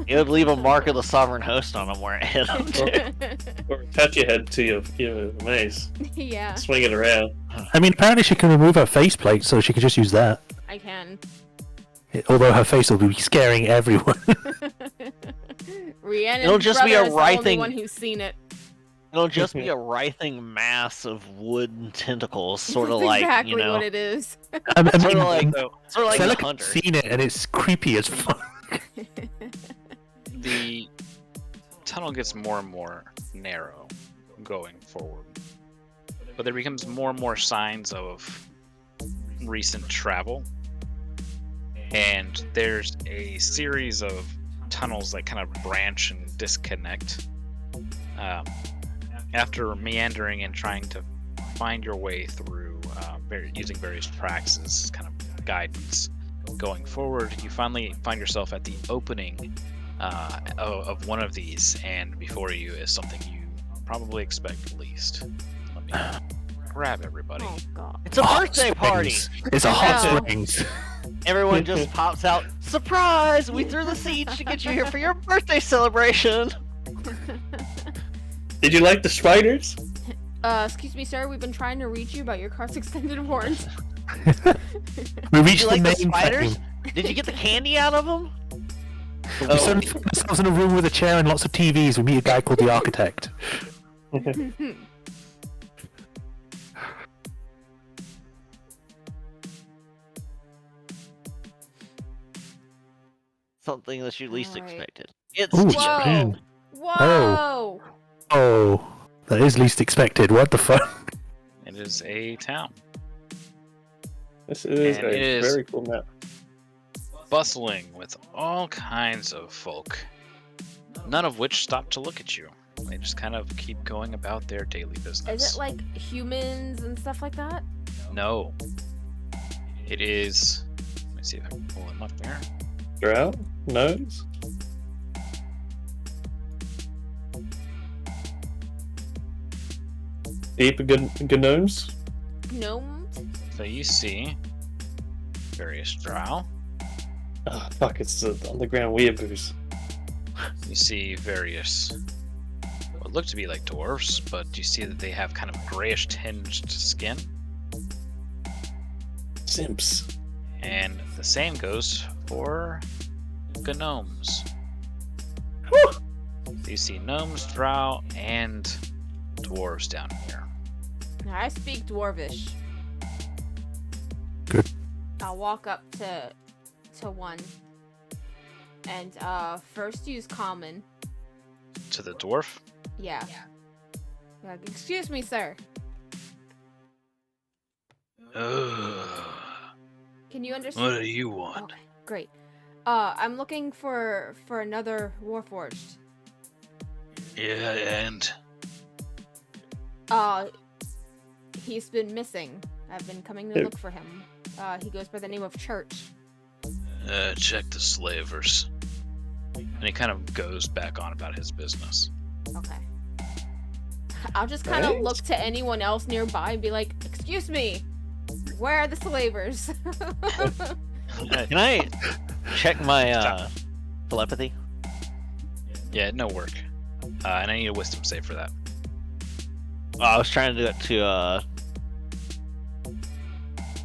It would leave a mark of the sovereign host on them where it hit them too. Or attach your head to your mace. Yeah, Swing it around. I mean, apparently she can remove her faceplate, so she can just use that. I can. Although her face will be scaring everyone. Rhiannon's It'll just be brother a is the only writhing- one who's seen it. It'll just be a writhing mass of wood tentacles, sort of That's like, exactly you know, what it is. I mean, sort of like, So sort of like the Celica's hunter. seen it, and it's creepy as fuck. the tunnel gets more and more narrow going forward, but there becomes more and more signs of recent travel, and there's a series of tunnels that kind of branch and disconnect. After meandering and trying to find your way through, using various tracks as kind of guidance going forward, you finally find yourself at the opening of one of these, and before you is something you probably expect least. Let me grab everybody. Oh god. It's a birthday party. It's a I hot know. springs. Everyone just pops out. Surprise! We threw the siege to get you here for your birthday celebration. Did you like the spiders? Excuse me, sir. We've been trying to reach you about your car's extended warrant. We Did reached you the like the main spiders? thing. Did you get the candy out of them? We suddenly found ourselves in a room with a chair and lots of TVs. We meet a guy called the architect. Something that you least Alright. expected. It's Ooh, Joe. Whoa! Whoa! Oh, that is least expected. What the fuck? It is a town, This is And a it is- very cool map. bustling with all kinds of folk, none of which stop to look at you. They just kind of keep going about their daily business. Is it like humans and stuff like that? No. It is. Let me see if I can pull him up there. Drow? Nose? Deep gnomes? Gnomes? So you see various drow. Oh, fuck, it's the underground weeaboos. You see various what look to be like dwarves, but you see that they have kind of grayish tinged skin. Simps. And the same goes for gnomes. Whew. So you see gnomes, drow, and dwarves down here. I speak Dwarvish. Good. I'll walk up to one. And first use common. To the dwarf, Yeah. Like, excuse me, sir. ugh, Can you understand? what do you want? Okay, great. I'm looking for another Warforged. Yeah, and He's been missing. I've been coming to Who? look for him. He goes by the name of Church. check the slavers. And he kind of goes back on about his business. Okay. I'll just kind of Thanks. look to anyone else nearby and be like, "Excuse me, where are the slavers?" Can I check my telepathy? Yeah, no work. And I need a wisdom save for that. Oh, I was trying to do it to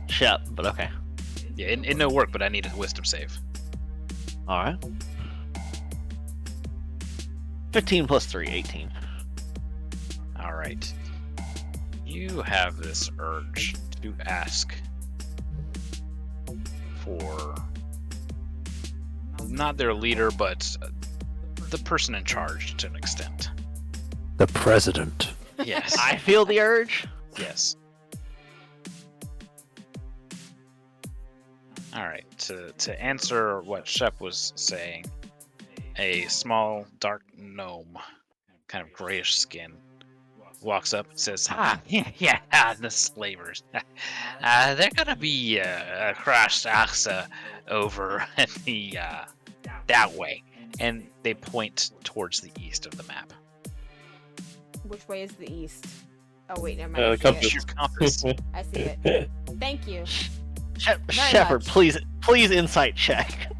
Shep, but okay. Yeah, it no work, but I need a wisdom save. All right. 15 plus 3, 18. All right. You have this urge to ask for not their leader, but the person in charge to an extent. The president. Yes. I feel the urge. Yes. All right. To answer what Shep was saying, a small, dark gnome, kind of grayish skin, walks up and says, yeah, the slavers. They're gonna be across Axa over at the that way," and they point towards the east of the map. Which way is the east? Oh wait, never The mind. I see compass. it. Your compass. I see it. Thank you. Shepard, much. please insight check.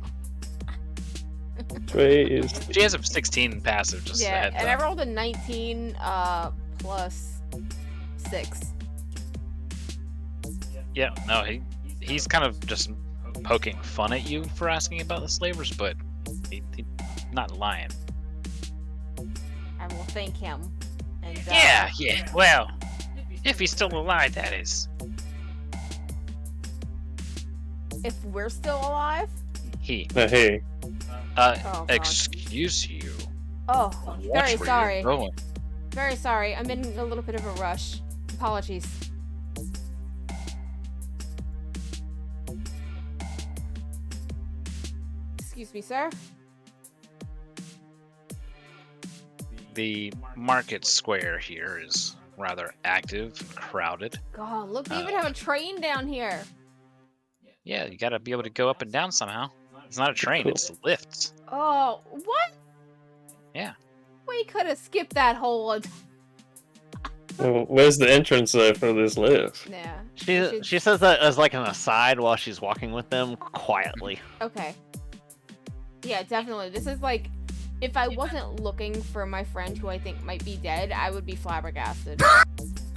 Way is She has a 16 passive. Just a Yeah, heads and I up. rolled a 19 plus 6. Yeah, no, he's kind of just poking fun at you for asking about the slavers, but he not lying. I will thank him. And Yeah. Well, if he's still alive, that is. if we're still alive. He. Hey. Oh, God. Excuse you. Oh, Watch very where you're sorry. going. Very sorry. I'm in a little bit of a rush. Apologies. Excuse me, sir. The market square here is rather active and crowded. God, look, we even have a train down here. Yeah, you gotta be able to go up and down somehow. It's not a train, Cool. it's lifts. Oh, what? Yeah. We could have skipped that whole. Well, where's the entrance though for this lift? Yeah. She says that as like an aside while she's walking with them quietly. Okay. Yeah, definitely. This is like, if I wasn't looking for my friend who I think might be dead, I would be flabbergasted.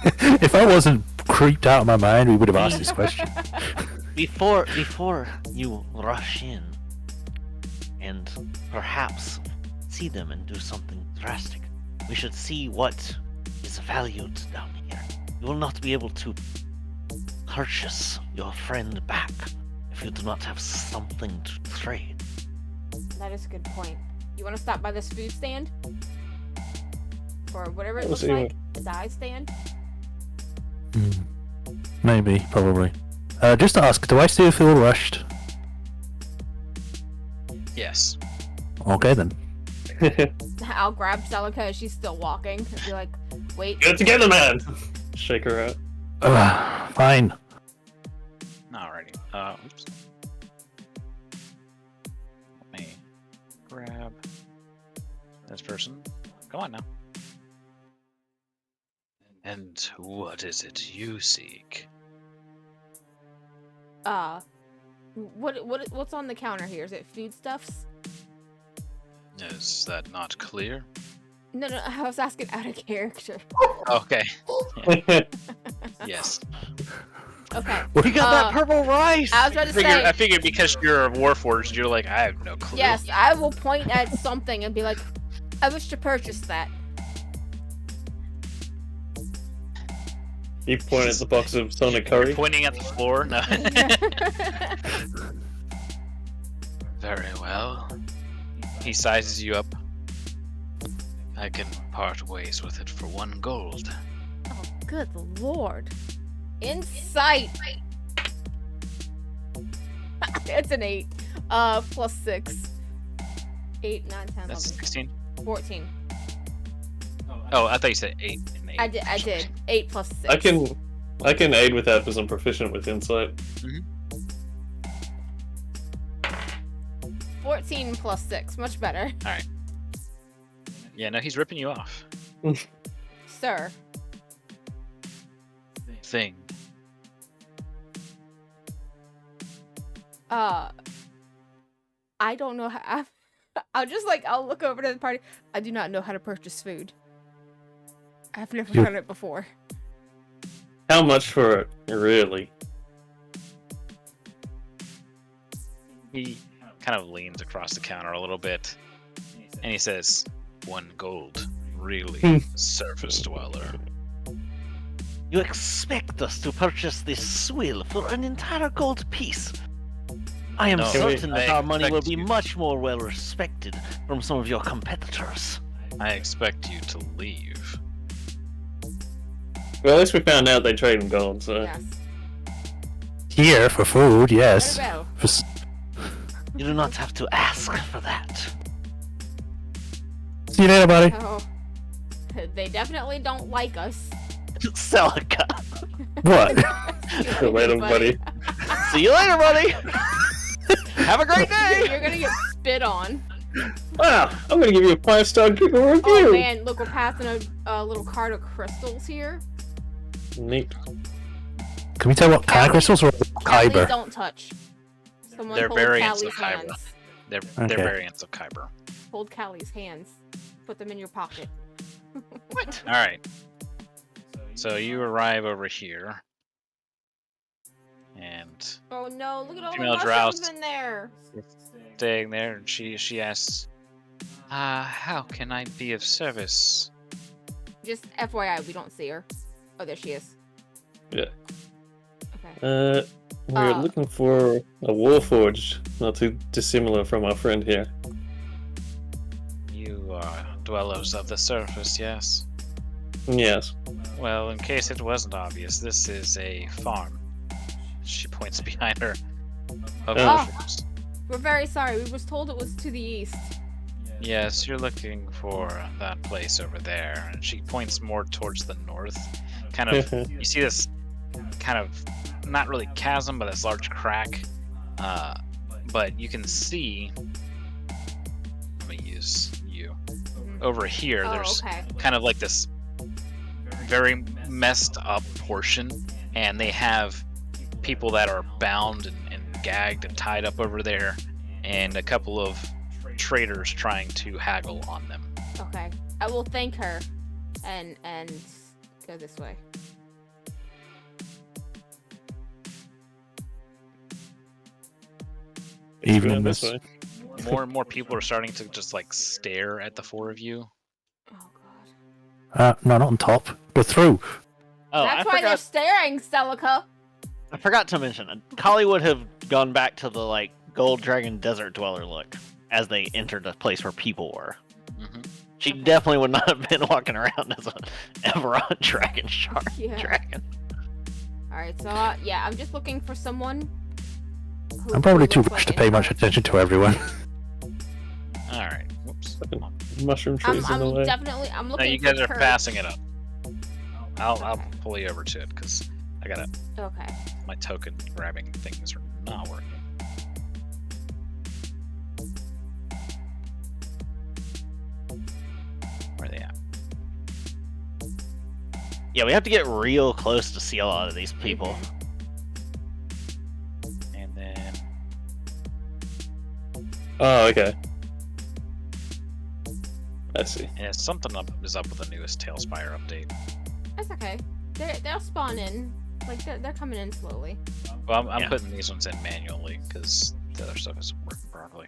If I wasn't creeped out of my mind, we would have asked this question. Before you rush in and perhaps see them and do something drastic, we should see what is valued down here. You will not be able to purchase your friend back if you do not have something to trade. That is a good point. You want to stop by this food stand? Or whatever it Let's looks see like? A dye stand? Maybe, probably. Just to ask, do I still feel rushed? Yes. Okay then. I'll grab Celica as she's still walking and be like, wait. Get it together, man! Shake her out. Fine. Alrighty. Oops. Let me grab this person. Come on now. And what is it you seek? What's on the counter here? Is it foodstuffs? Is that not clear? No, I was asking out of character. Okay. Yes. Okay. You got that purple rice! I was about to say, I figured because you're a warforged, you're like, I have no clue. yes, I will point at something and be like, I wish to purchase that. You point at the box of Sonic You're curry. pointing at the floor? No. Very well. He sizes you up. I can part ways with it for 1 gold. Oh, good lord. Insight! It's an 8. Plus 6. 8, 9, 10, 11, That's 16. 14. Oh, I thought you said 8 and 8. I did. 8 plus 6. I can aid with that because I'm proficient with insight. 14 plus 6. Much better. Alright. Yeah, no, he's ripping you off. Sir. Thing. I don't know how. I'll look over to the party. I do not know how to purchase food. I've never done it before. How much for it, really? He kind of leans across the counter a little bit, and he says, 1 gold. Really, surface dweller. You expect us to purchase this swill for an entire gold piece? I am No, certain that I our money will expect be you- much more well respected from some of your competitors. I expect you to leave. Well, at least we found out they trade in gold, so... Yes. Here for food, yes. Very well. For You do not have to ask for that. See you later, buddy. Oh. They definitely don't like us. Celica. What? See you Later, buddy. See you later, buddy. Have a great day. You're gonna get spit on. Wow, I'm gonna give you a 5-star Google review! Oh man, look, we're passing a little cart of crystals here. Neat. Can we tell what kind of crystals or Callies kyber? don't touch. Someone They're hold variants Callie's of Kyber. hands. They're Okay. variants of Kyber. Hold Callie's hands. Put them in your pocket. What? Alright. So you arrive over here. And Oh no, look at all Female the mushrooms drows. in there. staying there, and she asks, How can I be of service? Just FYI, we don't see her. Oh, there she is. Yeah. Okay. We're looking for a warforged, not too dissimilar from our friend here. You are dwellers of the surface, yes? Yes. Well, in case it wasn't obvious, this is a farm. She points behind her. Of Oh. mushrooms. We're very sorry. We was told it was to the east. Yes, you're looking for that place over there. And she points more towards the north. Kind of, you see this kind of, not really chasm, but this large crack. But you can see, let me use you. Over here, Oh, there's okay. kind of like this very messed up portion, and they have people that are bound and gagged and tied up over there, and a couple of traders trying to haggle on them. Okay. I will thank her and go this way. Even Going in this this. way. More and more people are starting to just like stare at the four of you. Oh god. No, not on top. Go through. Oh, That's why they're staring, Celica. I forgot to mention, Kali would have gone back to the like Gold Dragon Desert Dweller look as they entered a place where people were. Hmm. She definitely would not have been walking around as an Everon Dragon Shark Yeah. Dragon. Alright, so yeah, I'm just looking for someone who I'm probably too looks rushed like to pay much introvert. attention to everyone. All right. Whoops. Mushroom trees in the I'm way. definitely I'm No, looking you for guys are courage. passing it up. I'll Okay. pull you over to it because I gotta. Okay. My token grabbing things are not working. Where are they at? Yeah, we have to get real close to see a lot of these people. And then Oh, okay. I see. yeah, something is up with the newest Tailspire update. That's okay. They'll spawn in. Like they're coming in slowly. Well, I'm Yeah. putting these ones in manually because the other stuff isn't working properly.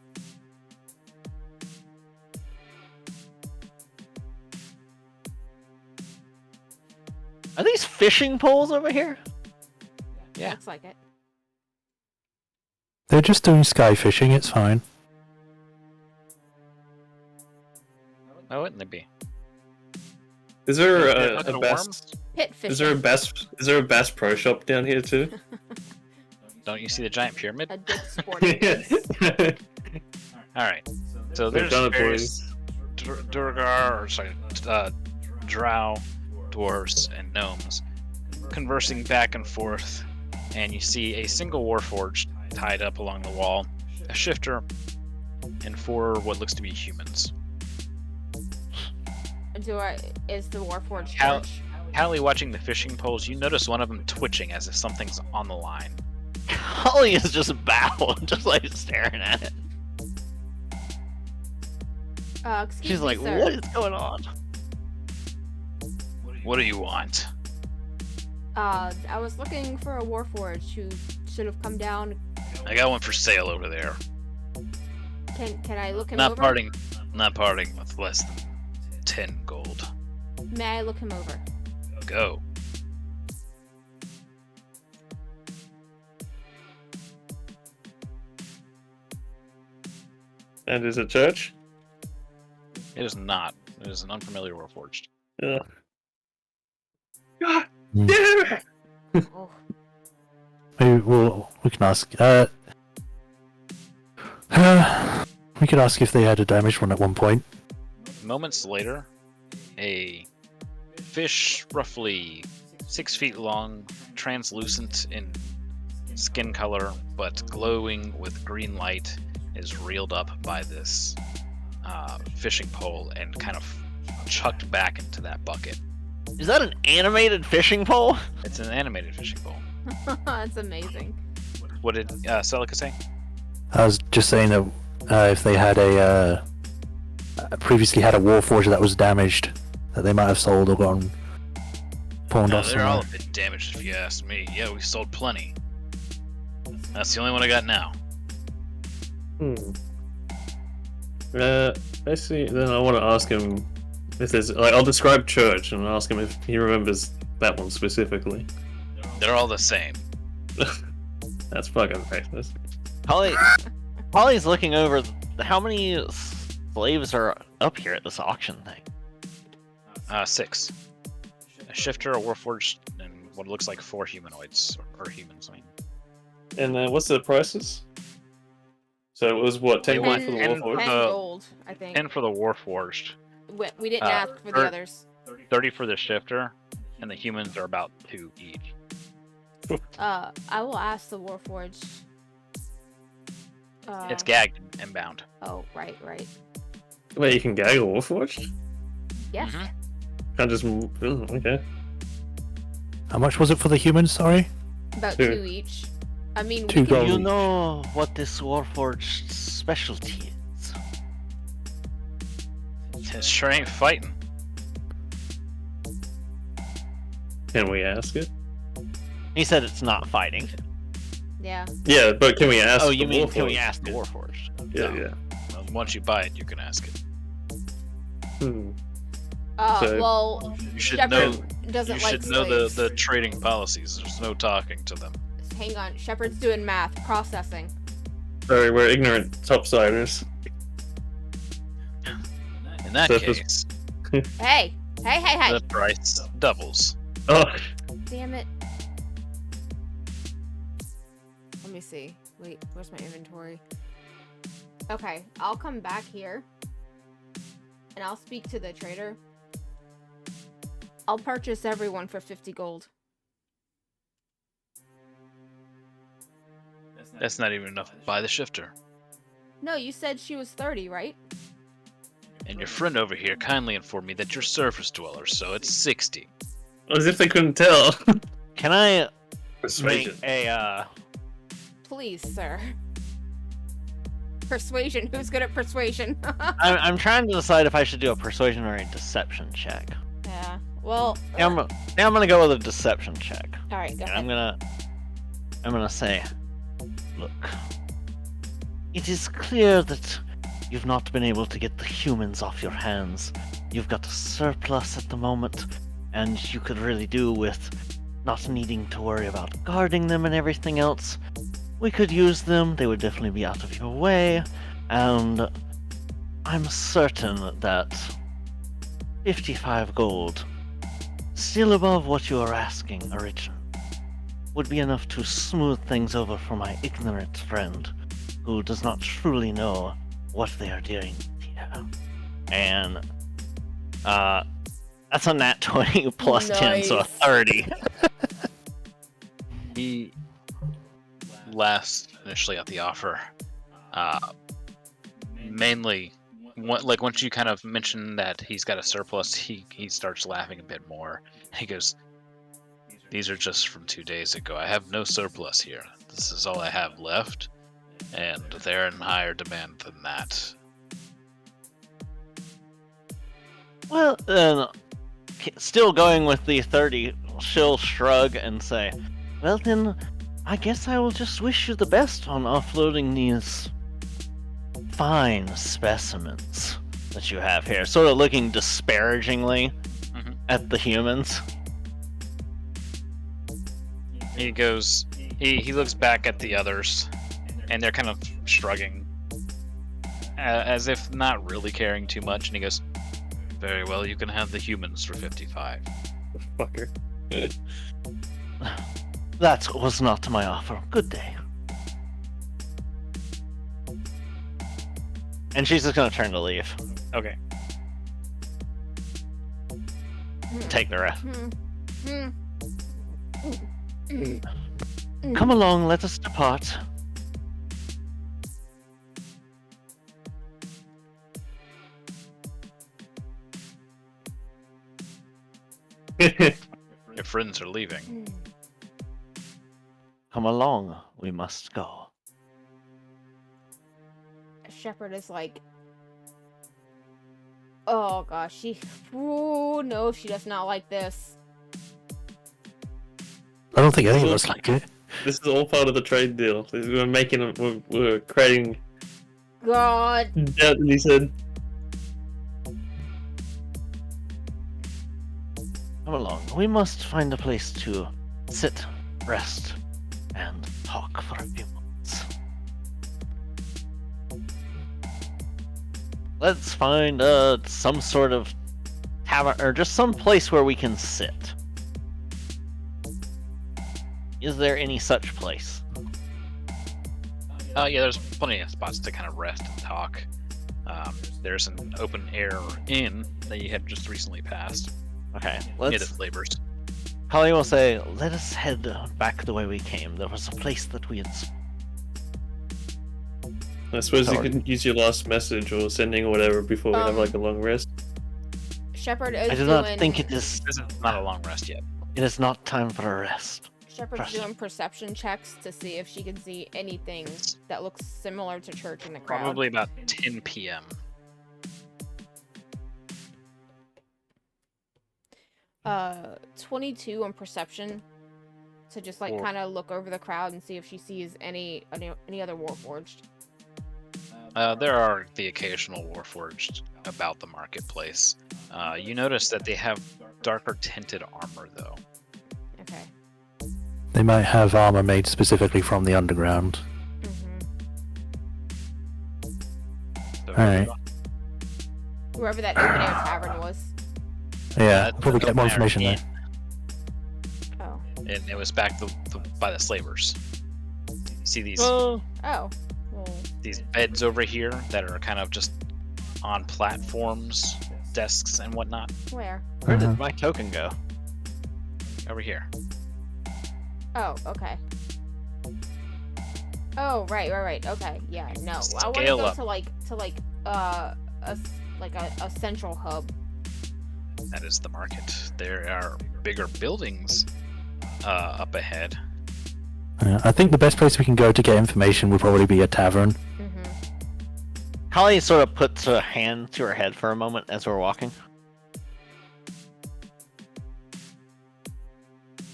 Are these fishing poles over here? Yeah. Looks like it. They're just doing sky fishing, it's fine. Why wouldn't they be? Is there They're a, looking a at best? Pit fishing. Is there a best pro shop down here too? Don't you see the giant pyramid? A dick sporting goods. All right. So We've there's done it, various Durgar, or sorry, drow, dwarves, and gnomes conversing back and forth, and you see a single warforged tied up along the wall, a shifter, and 4 what looks to be humans. Is the Warforged How- church? Hallie, watching the fishing poles, you notice one of them twitching as if something's on the line. Kali is just bowed, just like staring at it. Excuse She's me, like, sir. what is going on? What do you want? I was looking for a Warforged who should have come down. I got one for sale over there. Can I look him Not over? parting with less than 10 gold. May I look him over? Go. And is it church? It is not. It is an unfamiliar warforged. Yeah. God Hmm. damn it! Oh, Maybe we can ask. We could ask if they had a damaged one at one point. Moments later, a fish roughly 6 feet long, translucent in skin color, but glowing with green light, is reeled up by this fishing pole and kind of chucked back into that bucket. Is that an animated fishing pole? It's an animated fishing pole. that's amazing. What did Celica say? I was just saying that if they had previously had a warforged that was damaged, that they might have sold or gotten pawned off They're all somewhere. a bit damaged if you ask me. Yeah, we sold plenty. That's the only one I got now. Hmm. Basically, then I want to ask him if there's like I'll describe church and ask him if he remembers that one specifically. They're all the same. That's fucking racist. Holly's looking over. How many slaves are up here at this auction thing? 6. A shifter, a warforged, and what looks like 4 humanoids or humans. I mean, And what's the prices? So it was what 10 gold for the 10 Warforged? 10 gold, I think. 10 for the warforged, We didn't ask for the or- others. 30 for the shifter, and the humans are about 2 each. I will ask the Warforged. It's gagged and bound. Oh, right. Wait, you can gag a Warforged? Yes. Mhm. Can't just okay. How much was it for the humans? Sorry. About Two. 2 each. I mean, Two we can- gold. You know what this Warforged specialty is? It sure ain't fighting. Can we ask it? He said it's not fighting. Yeah. Yeah, but can we ask? Oh, you the mean can we Warforged? ask the Warforged? Yeah, No. yeah. Well, once you buy it, you can ask it. Hmm. So- Well, You should Shepard know. doesn't You like should know the slaves. trading policies. There's no talking to them. Hang on, Shepard's doing math, processing. Sorry, we're ignorant topsiders. In that So if it's- case, Hey! the price doubles. Oh, Damn it. Let me see. Wait, where's my inventory? Okay, I'll come back here. And I'll speak to the trader. I'll purchase everyone for 50 gold. That's not even enough to buy the shifter. No, you said she was 30, right? And your friend over here kindly informed me that you're surface dwellers, so it's 60. as if they couldn't tell. Can I Persuasion. make a Please, sir. Persuasion. Who's good at persuasion? I'm trying to decide if I should do a persuasion or a deception check. Yeah. Well. Now I'm gonna go with a deception check. All right. Go And ahead. I'm gonna say, look, it is clear that you've not been able to get the humans off your hands. You've got a surplus at the moment, and you could really do with not needing to worry about guarding them and everything else. We could use them, they would definitely be out of your way, and I'm certain that 55 gold, still above what you are asking originally, would be enough to smooth things over for my ignorant friend, who does not truly know what they are doing here. And, that's a nat 20 plus 10, so a Nice. 30. He laughs initially at the offer. Mainly, once you kind of mention that he's got a surplus, he starts laughing a bit more. He goes, "These are just from 2 days ago. I have no surplus here. This is all I have left, and they're in higher demand than that." Well, then, still going with the 30, she'll shrug and say, well then, I guess I will just wish you the best on offloading these fine specimens that you have here. Sort of looking disparagingly Mhm. at the humans. He goes, he looks back at the others, and they're kind of shrugging, as if not really caring too much, and he goes, "Very well, you can have the humans for 55. Fucker. That was not my offer. Good day. And she's just gonna turn to leave. Okay. Take the rest. Hmm. Come along, let us depart. Your friends are leaving. Come along, we must go. Shepard is like, oh gosh, ooh, no, she does not like this. I don't think any of us like it. This is all part of the trade deal. We're creating God, doubt. And he said, We must find a place to sit, rest, and talk for a few moments. Let's find some sort of tavern or just some place where we can sit. Is there any such place? Yeah, there's plenty of spots to kind of rest and talk. There's an open air inn that you had just recently passed Okay, near the let's. flavors. Holly will say, "Let us head back the way we came. There was a place that we had." I suppose you Sorry. can use your last message or sending or whatever before we have like a long rest. Shepard is I do doing. not think it is. This is not a long rest yet. It is not time for a rest. Shepard's Trust me. doing perception checks to see if she can see anything that looks similar to church in the crowd. Probably about 10 p.m. 22 on perception to just like Cool. kind of look over the crowd and see if she sees any other Warforged. There are the occasional Warforged about the marketplace. You notice that they have darker tinted armor, though. Okay. They might have armor made specifically from the underground. So, Alright. Whoever that open air tavern was. Yeah, That- we'll probably get more open air information there. inn, Oh. And it was back by the slavers. You see these Oh. Well, these beds over here that are kind of just on platforms, desks and whatnot. where? Where Uh-huh. did my token go? Over here. Oh, okay. Oh, right. Okay, yeah. No, I want to Scale go up. to a central hub. That is the market. There are bigger buildings up ahead. I think the best place we can go to get information would probably be a tavern. Mm-hmm. Holly sort of puts a hand to her head for a moment as we're walking.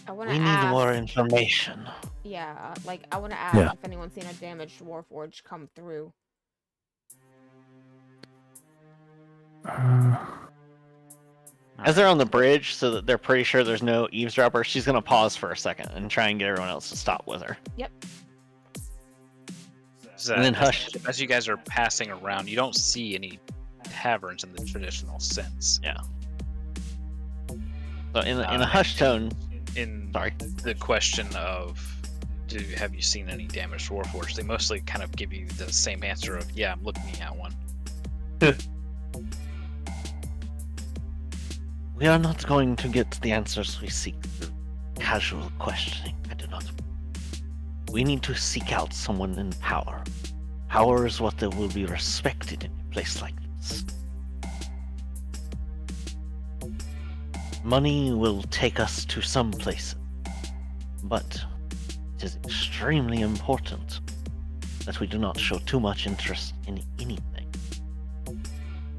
I want We to need ask. more information. Yeah, I want to ask Yeah. if anyone's seen a damaged Warforged come through. As they're on the bridge, so that they're pretty sure there's no eavesdropper, she's gonna pause for a second and try and get everyone else to stop with her. So And then hush. As you guys are passing around, you don't see any taverns in the traditional sense. So in a hushed tone, In sorry. the question of, have you seen any damaged Warforged? They mostly kind of give you the same answer of, yeah, I'm looking at one. We are not going to get the answers we seek through casual questioning. I do not. We need to seek out someone in power. Power is what will be respected in a place like this. Money will take us to some places, but it is extremely important that we do not show too much interest in anything.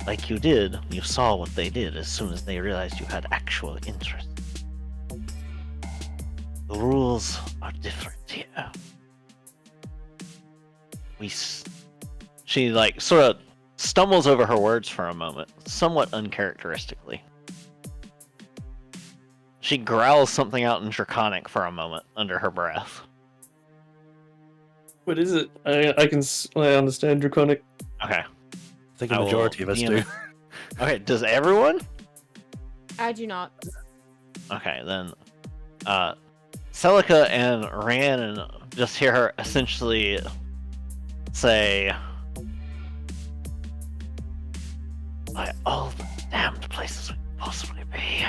Like you did, you saw what they did as soon as they realized you had actual interest. The rules are different here. She like sort of stumbles over her words for a moment, somewhat uncharacteristically. She growls something out in Draconic for a moment under her breath. What is it? I understand Draconic. Okay. I think I a will majority of us be do. Okay, does everyone? I do not. Okay, then Celica and Rhiannon just hear her essentially say, by all the damned places we could possibly be.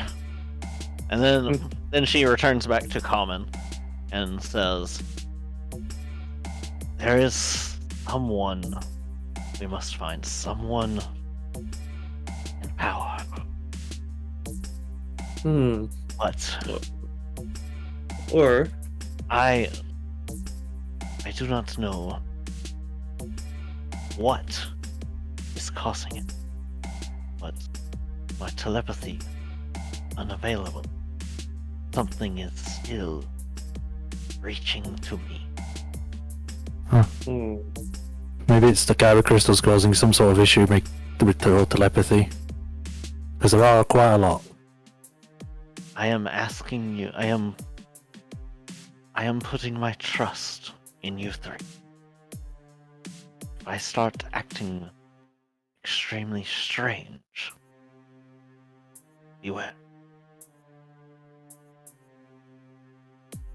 And then she returns back to Common and says, there is someone. We must find someone in power. But Or I do not know what is causing it, but my telepathy unavailable. Something is still reaching to me. Maybe it's the Gyro crystals causing some sort of issue with the telepathy. Because there are quite a lot. I am asking you. I am putting my trust in you three. If I start acting extremely strange, beware.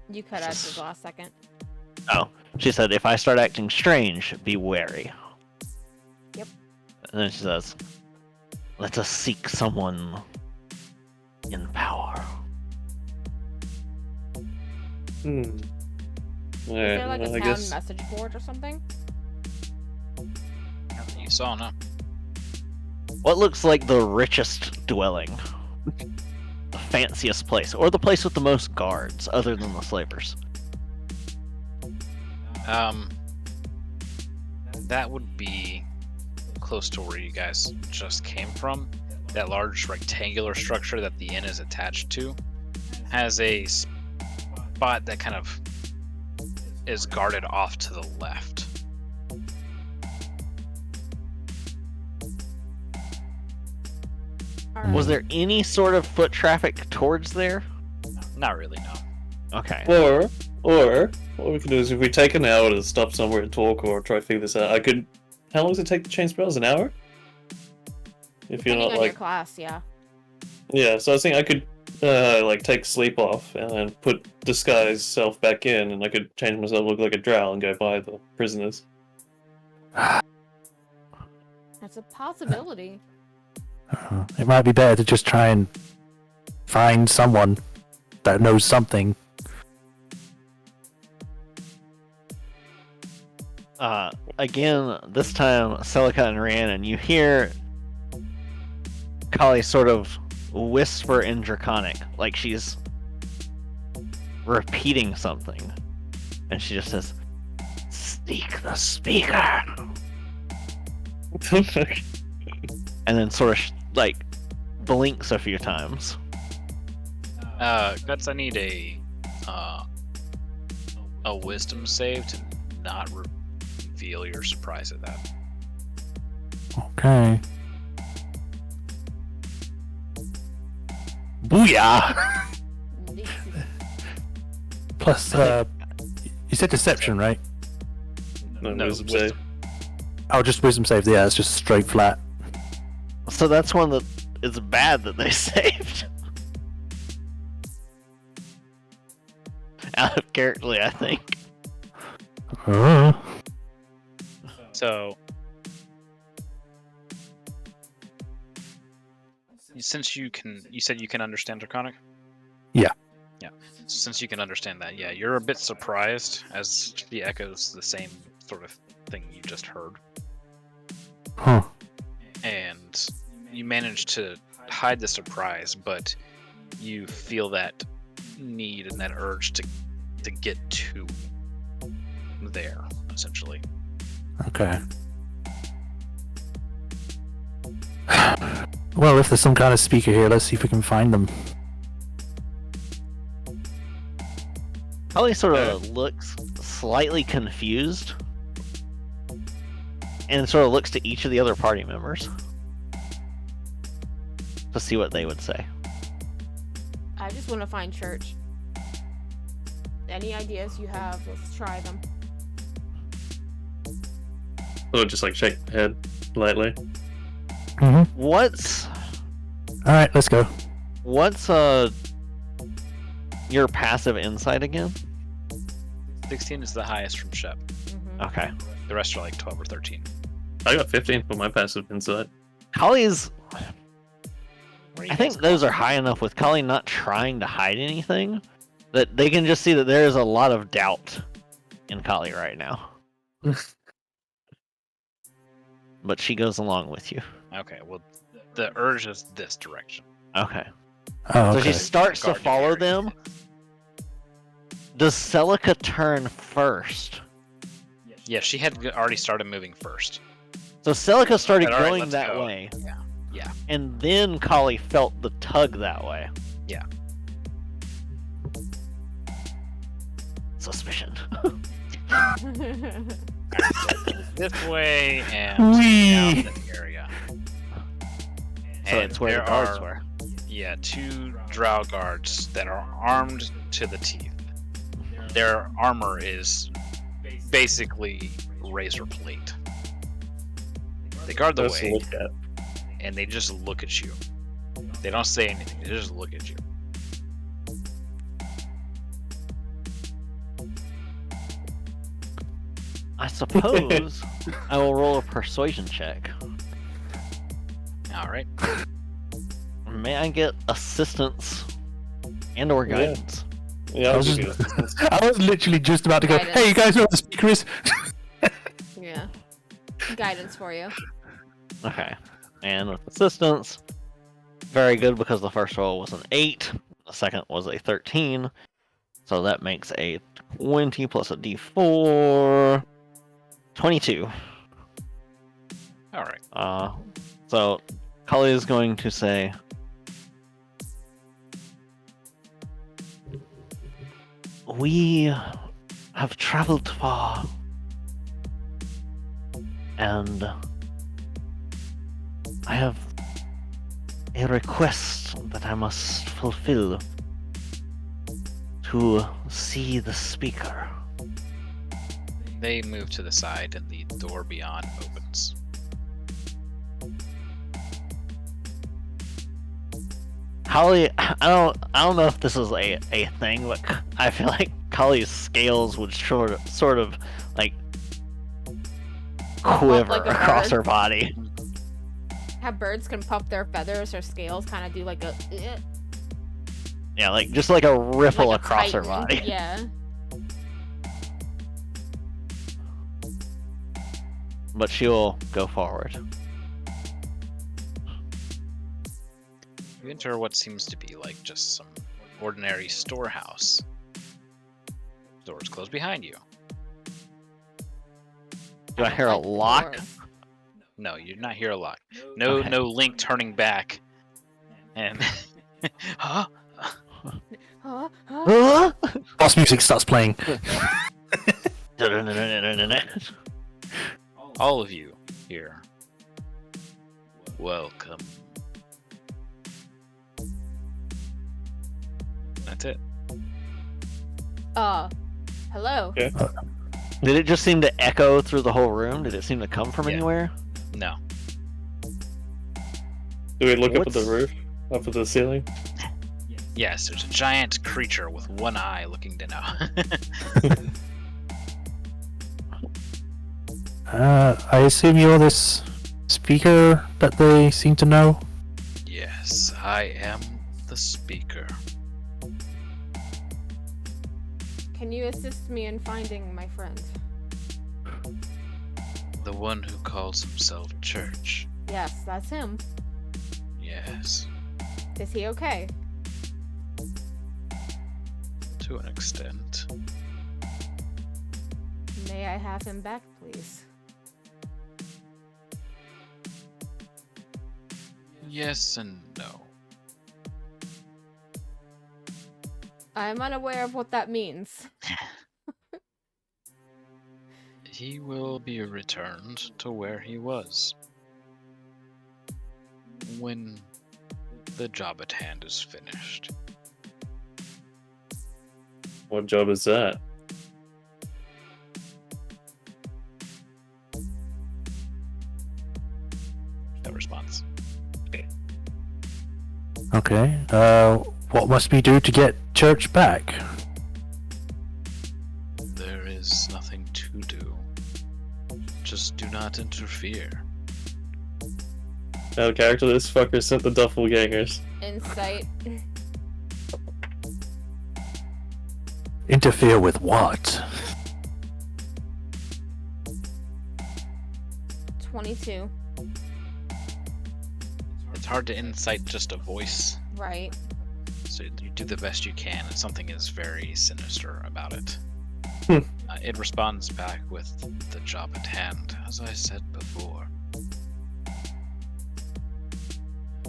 You cut out the last second. Oh, she said, if I start acting strange, be wary. Yep. And then she says, let us seek someone in power. Hmm. Is there like a I town guess. message board or something? Nothing you saw, no. What looks like the richest dwelling? The fanciest place, or the place with the most guards, other than the slavers? That would be close to where you guys just came from. That large rectangular structure that the inn is attached to has a spot that kind of is guarded off to the left. Alright. Was there any sort of foot traffic towards there? Not really, no. Okay. Or what we could do is if we take an hour to stop somewhere and talk or try to figure this out, I could. How long does it take to change spells? An hour? If you're Depending not on like. your class, yeah. Yeah, so I was thinking I could like take sleep off and then put disguise self back in, and I could change myself, look like a drow, and go by the prisoners. That's a possibility. It might be better to just try and find someone that knows something. Again, this time, Celica and Rhiannon, you hear Kali sort of whisper in Draconic, like she's repeating something. And she just says, "Seek the speaker." And then sort of, like, blinks a few times. Guts, I need a wisdom save to not reveal your surprise at that. Okay. Booyah! Plus, you said deception, right? No, wisdom wisdom. save. Oh, just wisdom save. Yeah, it's just straight flat. So that's one that is bad that they saved. Out of character, I think. So, since you said you can understand Draconic? Yeah. Yeah. Since you can understand that, yeah, you're a bit surprised as she echoes the same sort of thing you just heard. Huh. And you manage to hide the surprise, but you feel that need and that urge to get to there, essentially. Okay. Well, if there's some kind of speaker here, let's see if we can find them. Kali sort of looks slightly confused. And sort of looks to each of the other party members. To see what they would say. I just want to find church. Any ideas you have, let's try them. Or just like shake my head lightly. Mm-hmm. What's Alright, let's go. your passive insight again? 16 is the highest from Shep. Mm-hmm. Okay. The rest are like 12 or 13. I got 15 for my passive insight. Kali's Where are you I think guys those are going? high enough with Kali not trying to hide anything that they can just see that there is a lot of doubt in Kali right now. But she goes along with you. Okay, well, the urge is this direction. Okay. Oh, So okay. she starts to Guard your follow area. them. Does Celica turn first? Yeah, she had already started moving first. So Celica started All right, going let's that go. way. Yeah. And then Kali felt the tug that way. Yeah. Suspicion. This way and Whee! down this area. So And it's where the there guards are- were. Yeah, two drow guards that are armed to the teeth. Their armor is basically razor plate. They guard the Let's way, look at. and they just look at you. They don't say anything, they just look at you. I suppose I will roll a persuasion check. Alright. May I get assistance and/or Yeah. guidance? Yeah, I I'll was, give you just, assistance. I was literally just about to go, Guidance. hey, you guys know what the speaker is? Yeah. Guidance for you. Okay. And with assistance, very good because the first roll was an 8, the second was a 13, so that makes a 20 plus a d4, 22. Alright. So Kali is going to say, we have traveled far, and I have a request that I must fulfill to see the speaker. They move to the side and the door beyond opens. Kali, I don't know if this is a thing, but I feel like Kali's scales would sort of like quiver like a across bird. her body. How birds can puff their feathers or scales kind of do like a Yeah, like just like a ripple like a across her titan. body. Yeah. But she'll go forward. You enter what seems to be like just some ordinary storehouse. Doors close behind you. Do I hear a Like lock? doors. No, you do not hear a lock. No, Okay. no Link turning back. And huh? Huh? Huh? Huh? Boss music starts playing. All of you here. Welcome. That's it. Hello. Okay. Did it just seem to echo through the whole room? Did it seem to come from Yeah. anywhere? No. Do we look up at What's- the roof? Up at the ceiling? Yes, there's a giant creature with one eye looking down. I assume you're this speaker that they seem to know? Yes, I am the speaker. Can you assist me in finding my friend? The one who calls himself Church. Yes, that's him. Yes, Is he okay? to an extent. May I have him back, please? Yes and no. I'm unaware of what that means. He will be returned to where he was. When the job at hand is finished. What job is that? No response. Okay. What must we do to get Church back? There is nothing to do. Just do not interfere. Out of character, this fucker sent the doppelgangers. Insight. Interfere with what? 22. It's hard to incite just a voice, Right. so you do the best you can, and something is very sinister about it. It responds back with the job at hand, as I said before.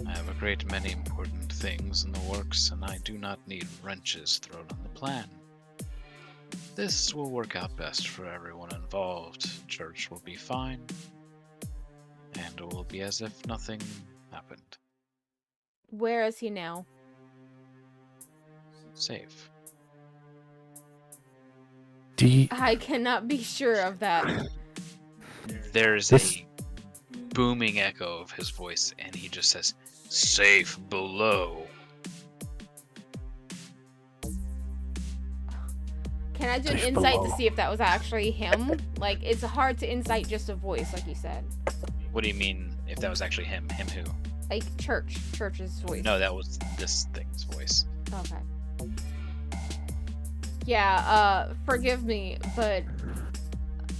I have a great many important things in the works, and I do not need wrenches thrown on the plan. This will work out best for everyone involved. Church will be fine, and it will be as if nothing happened. Where is he now? Safe. Do you, I cannot be sure of that. There's This- a booming echo of his voice, and he just says, "Safe below." Can I do an Safe insight below. to see if that was actually him? Like, it's hard to insight just a voice, like you said. What do you mean if that was actually him? Him who? Like, Church's voice. No, that was this thing's voice. Okay. Yeah, forgive me, but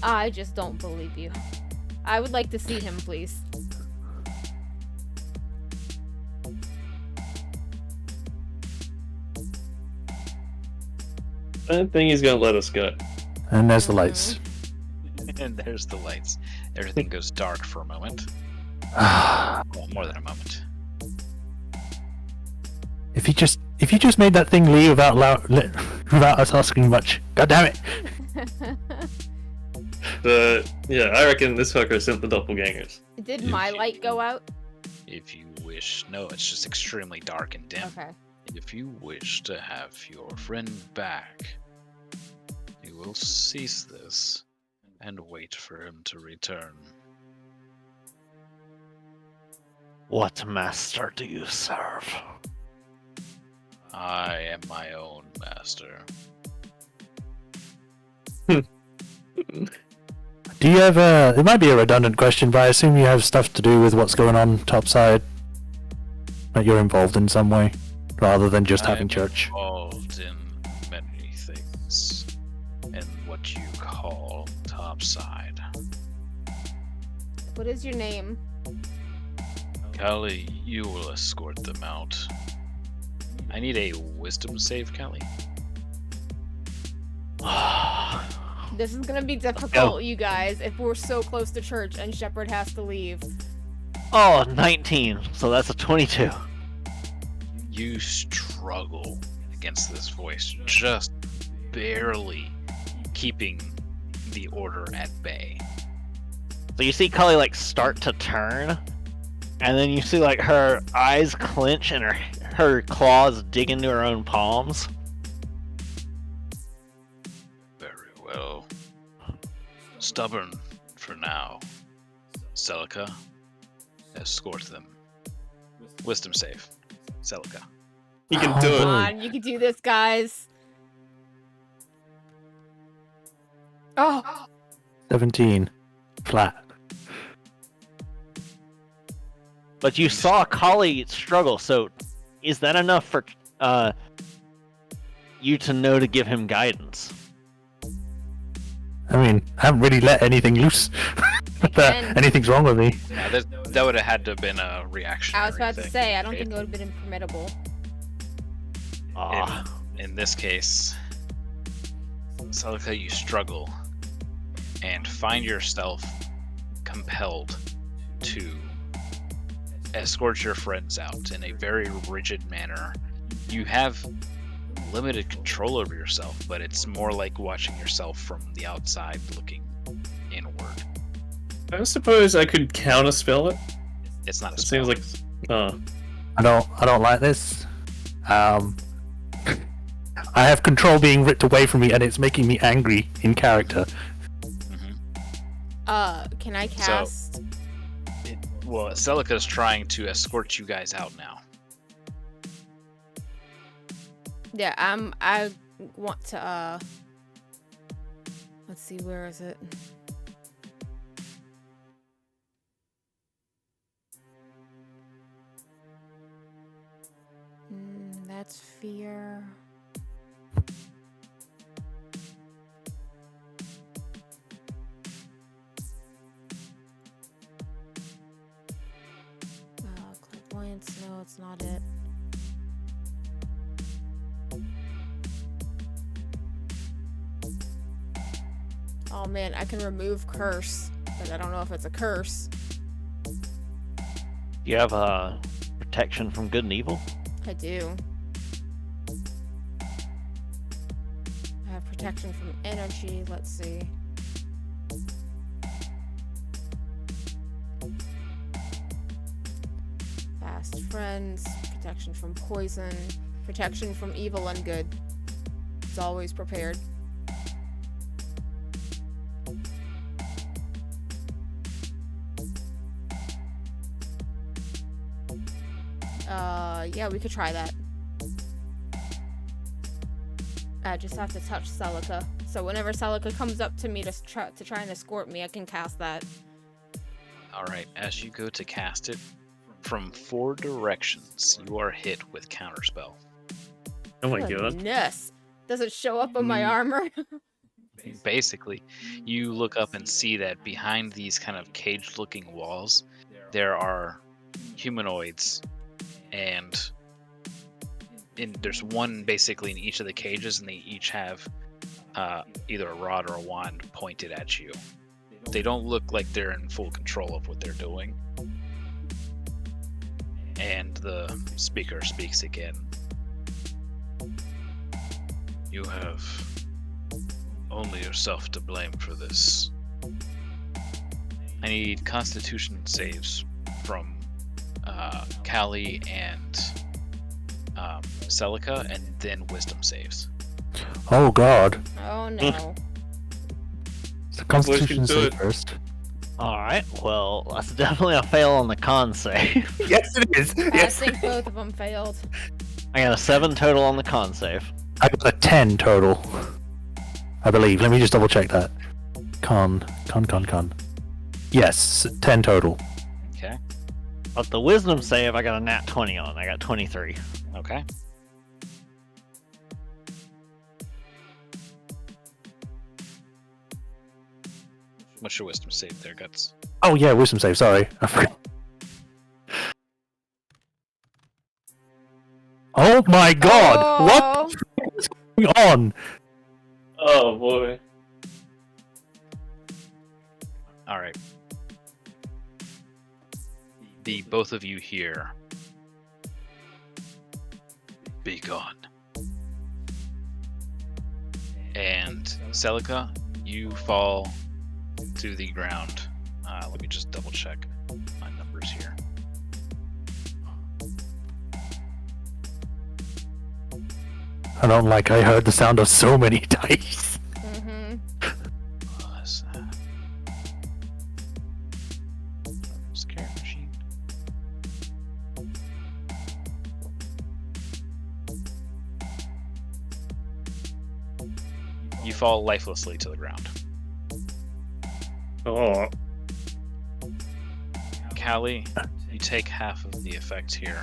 I just don't believe you. I would like to see him, please. I don't think he's gonna let us go. and there's the lights. And there's the lights. Everything goes dark for a moment. Ah, Well, more than a moment. if you just made that thing leave without us asking much. God damn it! But yeah, I reckon this fucker sent the doppelgangers. Did my light go out? If you wish. No, it's just extremely dark and dim. Okay. If you wish to have your friend back, you will cease this and wait for him to return. What master do you serve? I am my own master. Do you have it might be a redundant question, but I assume you have stuff to do with what's going on topside? That you're involved in some way, rather than just having I'm church. involved in many things, in what you call topside. What is your name? Callie, you will escort them out. I need a wisdom save, Callie. This is gonna be difficult, you guys, if we're so close to church and Shepard has to leave. Oh, 19. So that's a 22. You struggle against this voice, just barely keeping the order at bay. So you see Cully like start to turn, and then you see like her eyes clench and her claws dig into her own palms. Very well. Stubborn for now. Celica, escort them. Wisdom save. Celica. He can Oh, do Come it. on, you can do this, guys. Oh, 17. Flat. But you saw Cully struggle, so is that enough for you to know to give him guidance? I mean, I haven't really let anything loose. that Again. anything's wrong with me. Yeah, that would have had to have been a reaction. I was about to say, I don't think it would have been permittable. Ah, In this case, Celica, you struggle and find yourself compelled to escort your friends out in a very rigid manner. You have limited control over yourself, but it's more like watching yourself from the outside looking inward. I suppose I could counterspell it. It's not a It spell. seems like. I don't like this. I have control being ripped away from me, and it's making me angry in character. Can I cast? Well, Celica's trying to escort you guys out now. Yeah, I want to, let's see, where is it? That's fear. Clairvoyance, no, it's not it. Oh man, I can remove curse, but I don't know if it's a curse. you have protection from good and evil? I do. I have protection from energy, let's see. Fast friends, protection from poison, protection from evil and good. It's always prepared. Yeah, we could try that. I just have to touch Celica. So whenever Celica comes up to me to try and escort me, I can cast that. All right, as you go to cast it, from 4 directions, you are hit with counterspell. Oh my god. Goodness. Does it show up on my armor? Basically, you look up and see that behind these kind of caged-looking walls, there are humanoids, and there's one basically in each of the cages, and they each have either a rod or a wand pointed at you. They don't look like they're in full control of what they're doing. And the speaker speaks again. You have only yourself to blame for this. I need Constitution saves from Callie and Celica, and then Wisdom saves. Oh god. Oh no. So Constitution do save it. first. Alright, well, that's definitely a fail on the con save. Yes, it is. I think both of them failed. I got a 7 total on the con save. I got a 10 total. I believe. Let me just double check that. Con. Yes, 10 total. Okay. But the wisdom save, I got a nat 20 on. I got 23. Okay. What's your wisdom save there, Guts? Oh yeah, wisdom save. Sorry, I forgot. Oh my god! What is going on? Oh boy. All right. The both of you here. Be gone. And Celica, you fall to the ground. Let me just double check my numbers here. I don't like. I heard the sound of so many dice. Mm-hmm. Plus, scare machine. You fall lifelessly to the ground. Oh. Callie, you take half of the effect here.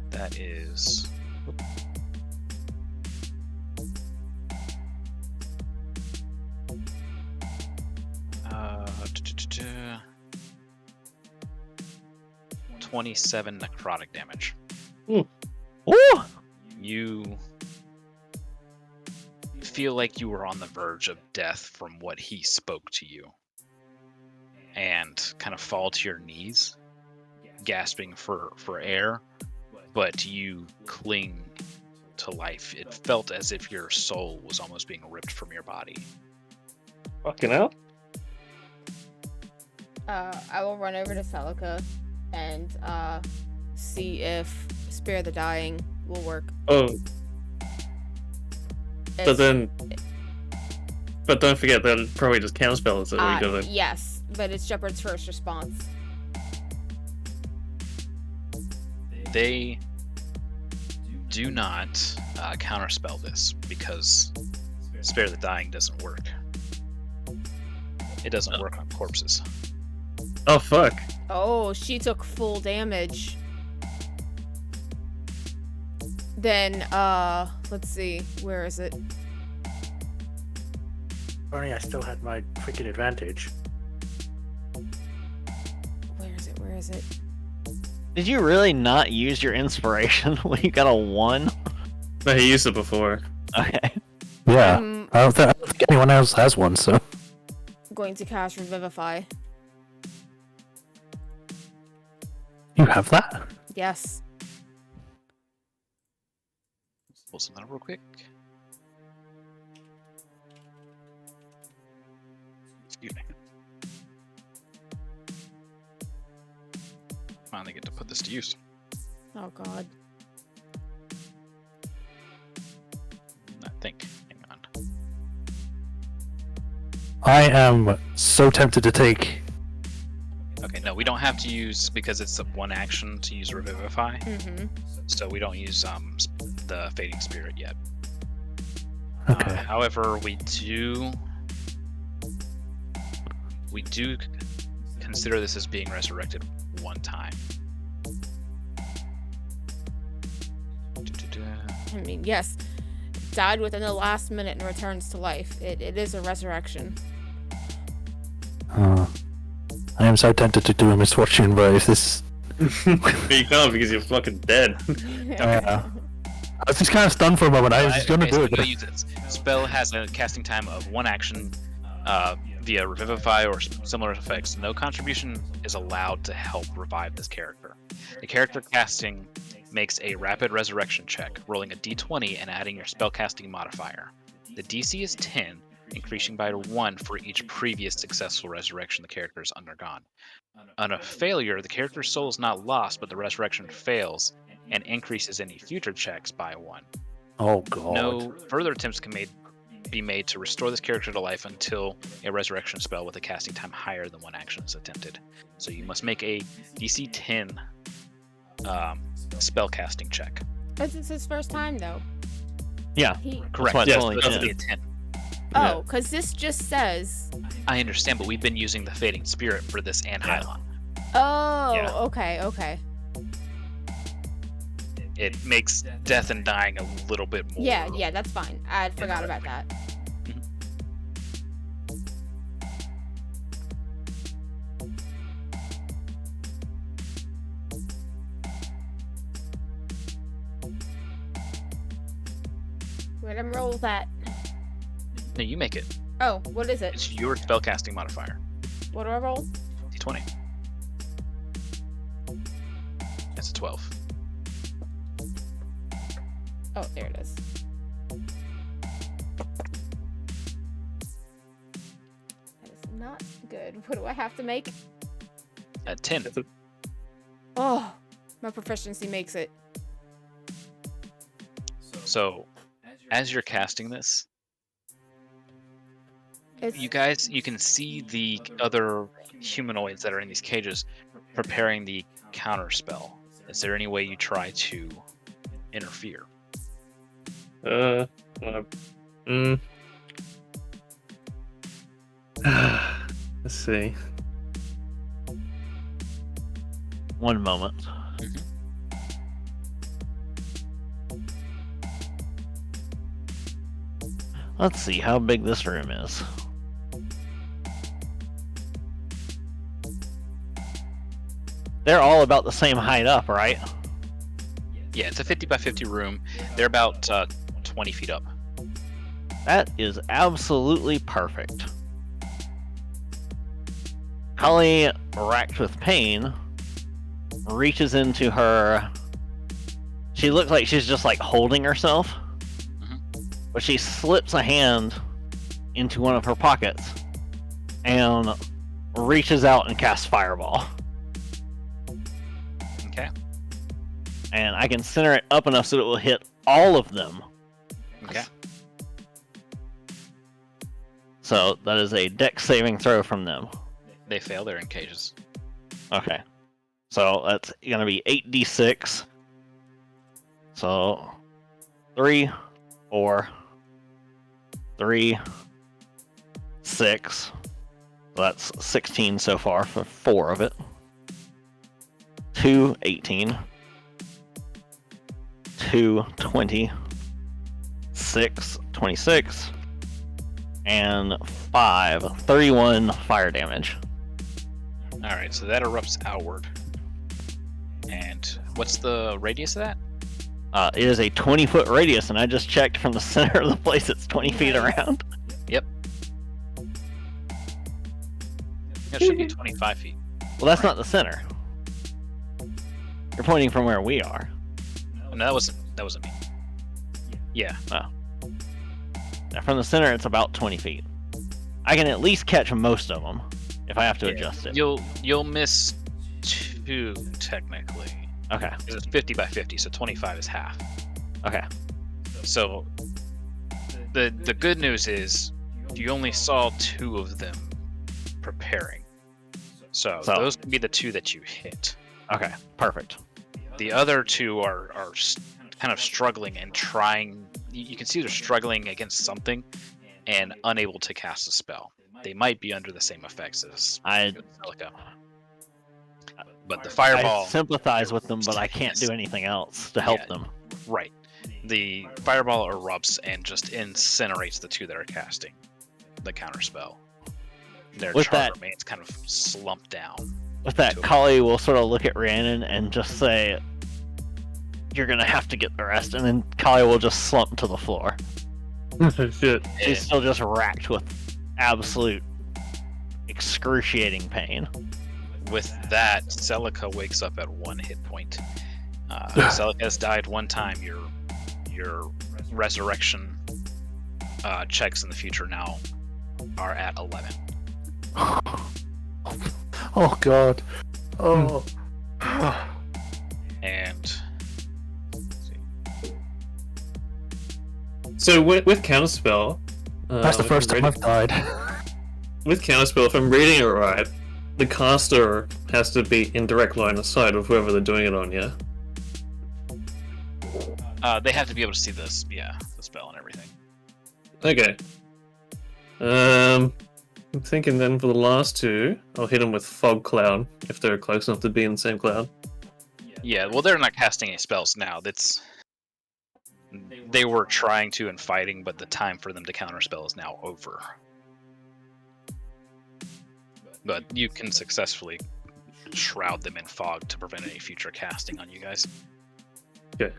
That is... Uh, 27 necrotic damage. Ooh! You feel like you were on the verge of death from what he spoke to you, and kind of fall to your knees, gasping for air, but you cling to life. It felt as if your soul was almost being ripped from your body. Fucking hell. I will run over to Celica and see if Spare the Dying will work. Oh, but It's- then. But don't forget that probably just counterspell it, so we gotta. yes, but it's Shepard's first response. They do not counterspell this because Spare the Dying doesn't work. It doesn't work on corpses. Oh fuck. Oh, she took full damage. Then, let's see, where is it? Funny, I still had my freaking advantage. Where is it? Did you really not use your inspiration when you got a 1? No, he used it before. Okay. Yeah, I'm I don't think anyone else has one. So going to cast Revivify. you have that. Yes. Pull something up real quick. Excuse me. Finally get to put this to use. Oh god. I think. Hang on. I am so tempted to take. Okay, no, we don't have to use because it's a one action to use Revivify, Mm-hmm. so we don't use the Fading Spirit yet. Okay. However, we do consider this as being resurrected one time. I mean, yes. Died within the last minute and returns to life. It is a resurrection. I am so tempted to do a misfortune, but if this, You can't because you're fucking dead. I was just kind of stunned for a moment. I was just gonna do it. So use it. Spell has a casting time of one action via Revivify or similar effects. No contribution is allowed to help revive this character. The character casting makes a rapid resurrection check, rolling a d20 and adding your spellcasting modifier. The DC is 10, increasing by 1 for each previous successful resurrection the character has undergone. On a failure, the character's soul is not lost, but the resurrection fails and increases any future checks by 1. Oh god. No further attempts can be made to restore this character to life until a resurrection spell with a casting time higher than one action is attempted. So you must make a DC 10 spell casting check. This is his first time, though. Yeah. Correct. why it's Yes, only that's 10. the 10. Oh, because this just says. I understand, but we've been using the Fading Spirit for this and Yeah. Hylon. Oh, Yeah. okay. It makes death and dying a little bit more. Yeah, that's fine. I forgot about that. Where'd I roll that? No, you make it. Oh, what is it? It's your spellcasting modifier. What do I roll? D20. That's a 12. Oh, there it is. That is not good. What do I have to make? At 10. Oh, my proficiency makes it. So, as you're casting this, It's you can see the other humanoids that are in these cages preparing the counter spell. Is there any way you try to interfere? Let's see. One moment. Let's see how big this room is. They're all about the same height up, right? Yeah, it's a 50 by 50 room. They're about 20 feet up. That is absolutely perfect. Holly, racked with pain, reaches into her. She looks like she's just like holding herself, but she slips a hand into one of her pockets and reaches out and casts Fireball. Okay. And I can center it up enough so it will hit all of them. Okay. So that is a dex saving throw from them. They fail. They're in cages. Okay. So that's going to be 8d6. So 3, 4, 3, 6. So that's 16 so far for 4 of it. 2, 18. 2, 20. 6, 26. And 5, 31 fire damage. All right, so that erupts outward. And what's the radius of that? It is a 20-foot radius, and I just checked from the center of the place it's 20 feet around. Yep. That should be 25 feet. Well, that's not the center. You're pointing from where we are. No, that wasn't me. Yeah. Now, from the center, it's about 20 feet. I can at least catch most of them if I have to adjust it. You'll miss 2 technically. Okay. Because it's 50 by 50, so 25 is half. Okay. So the good news is you only saw 2 of them preparing. So So- those can be the 2 that you hit. Okay. Perfect. The other 2 are kind of struggling and trying. You can see they're struggling against something and unable to cast a spell. They might be under the same effects as Celica. But the fireball, I sympathize with them, but I can't do anything else to help Yeah. them. right? The fireball erupts and just incinerates the 2 that are casting the counter spell. Their With char that- remains kind of slumped down. With that, to- Kali will sort of look at Rhiannon and just say, "You're gonna have to get the rest," and then Kali will just slump to the floor. Shit. She's And still just racked with absolute excruciating pain. with that, Celica wakes up at 1 hit point. Celica has died 1 time. Your resurrection checks in the future now are at 11. Oh god. Oh. And So with counterspell, That's the if first I'm time I've died. with counterspell, if I'm reading it right, the caster has to be in direct line of sight of whoever they're doing it on. Yeah. they have to be able to see this, the spell and everything. Okay. I'm thinking then for the last 2, I'll hit them with fog cloud if they're close enough to be in the same cloud. Yeah, well, they're not casting any spells now. They were trying to and fighting, but the time for them to counterspell is now over. But you can successfully shroud them in fog to prevent any future casting on you guys. Okay.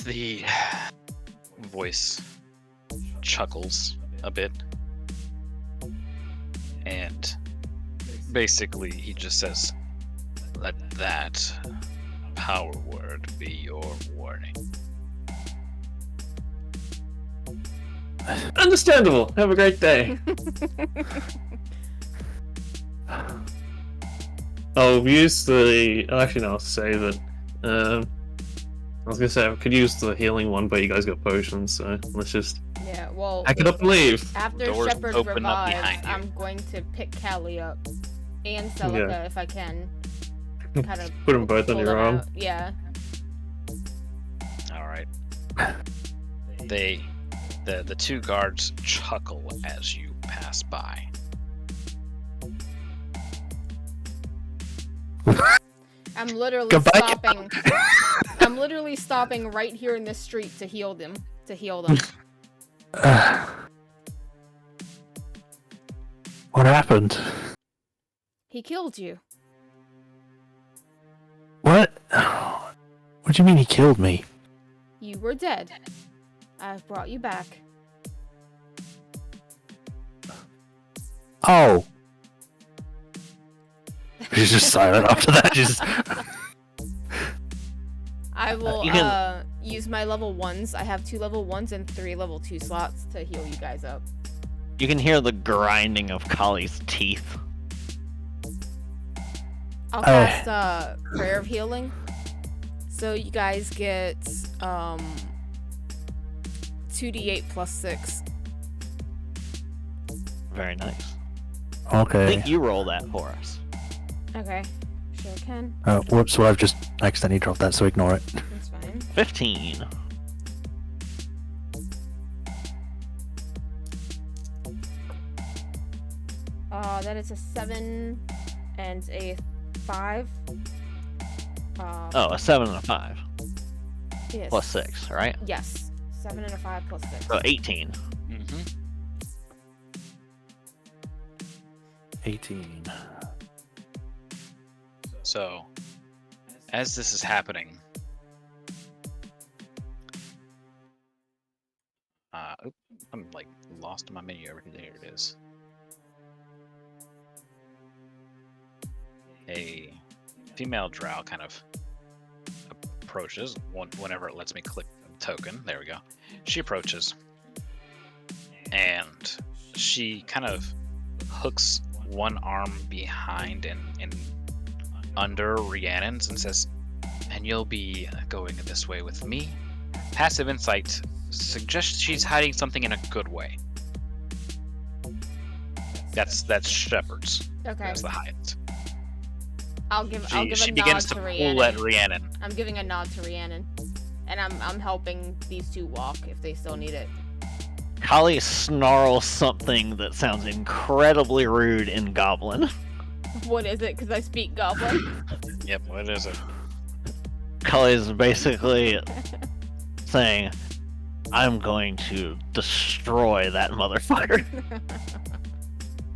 The voice chuckles a bit, and basically he just says, "Let that power word be your warning." Understandable. Have a great day. I'll use the. Actually, no, I'll save it. I was gonna say I could use the healing one, but you guys got potions, so let's just Yeah, well, pack it up and leave. after Doors Shepard open up revives, behind you. I'm going to pick Callie up and Celica Yeah. if I can. Kind of Put them both on pull your them arm. out. Yeah. All right. The 2 guards chuckle as you pass by. I'm literally Goodbye, stopping. I'm literally stopping right here in the street to heal them. What happened? He killed you. What? What do you mean he killed me? You were dead. I've brought you back. Oh. She's just silent after that. She's I will You can- use my level 1s. I have 2 level 1s and 3 level 2 slots to heal you guys up. You can hear the grinding of Kali's teeth. I'll cast Prayer of Healing. So you guys get 2d8 plus 6. Very nice. I okay. think you roll that for us. Okay, sure can. Whoops, well I've just accidentally dropped that, so ignore it. That's fine. 15. That is a 7 and a 5. Oh, a 7 and a 5. Yes. Plus 6, right? Yes. 7 and a 5 plus 6. So 18. Mm-hmm. 18. So, as this is happening, I'm like lost in my menu. There it is. A female drow kind of approaches whenever it lets me click the token. There we go. She approaches, and she kind of hooks one arm behind and under Rhiannon's and says, "And and you'll be going this way with me. Passive insight suggests she's hiding something in a good way. That's Shepard's. Okay. That's the highest. I'll give She a begins nod to to pull at Rhiannon. I'm giving a nod to Rhiannon. And I'm helping these two walk if they still need it. Kali snarls something that sounds incredibly rude in Goblin. What is it? Because I speak Goblin. Yep, what is it? Kali is basically saying, I'm going to destroy that motherfucker.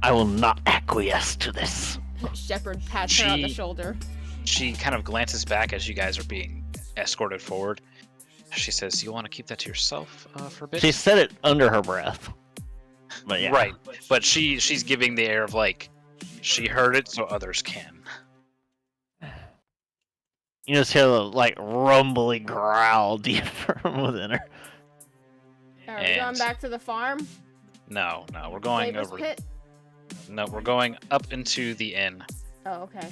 I will not acquiesce to this. Shepard pats her on the shoulder. She kind of glances back as you guys are being escorted forward. She says, "You want to keep that to yourself for a bit?" She said it under her breath. But yeah. Right, but she's giving the air of like she heard it, so others can. You just hear the like rumbly growl deep from within her. Are we going back to the farm? No, we're going Labor's over. pit? No, we're going up into the inn. Oh, okay.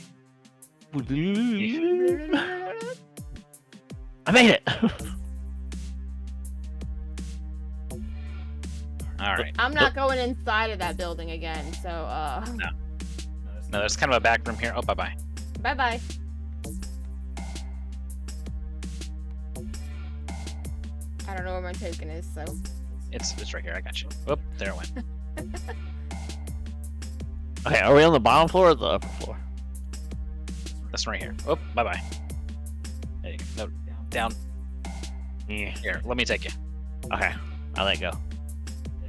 I made it. All right. I'm not going inside of that building again, so No, there's kind of a back room here. Oh, bye. bye. I don't know where my token is, so It's right here. I got you. Whoop, there it went. Okay, are we on the bottom floor or the upper floor? This one right here. Whoop, bye. There you go. No, down. Yeah. Here, let me take you. Okay, I'll let go.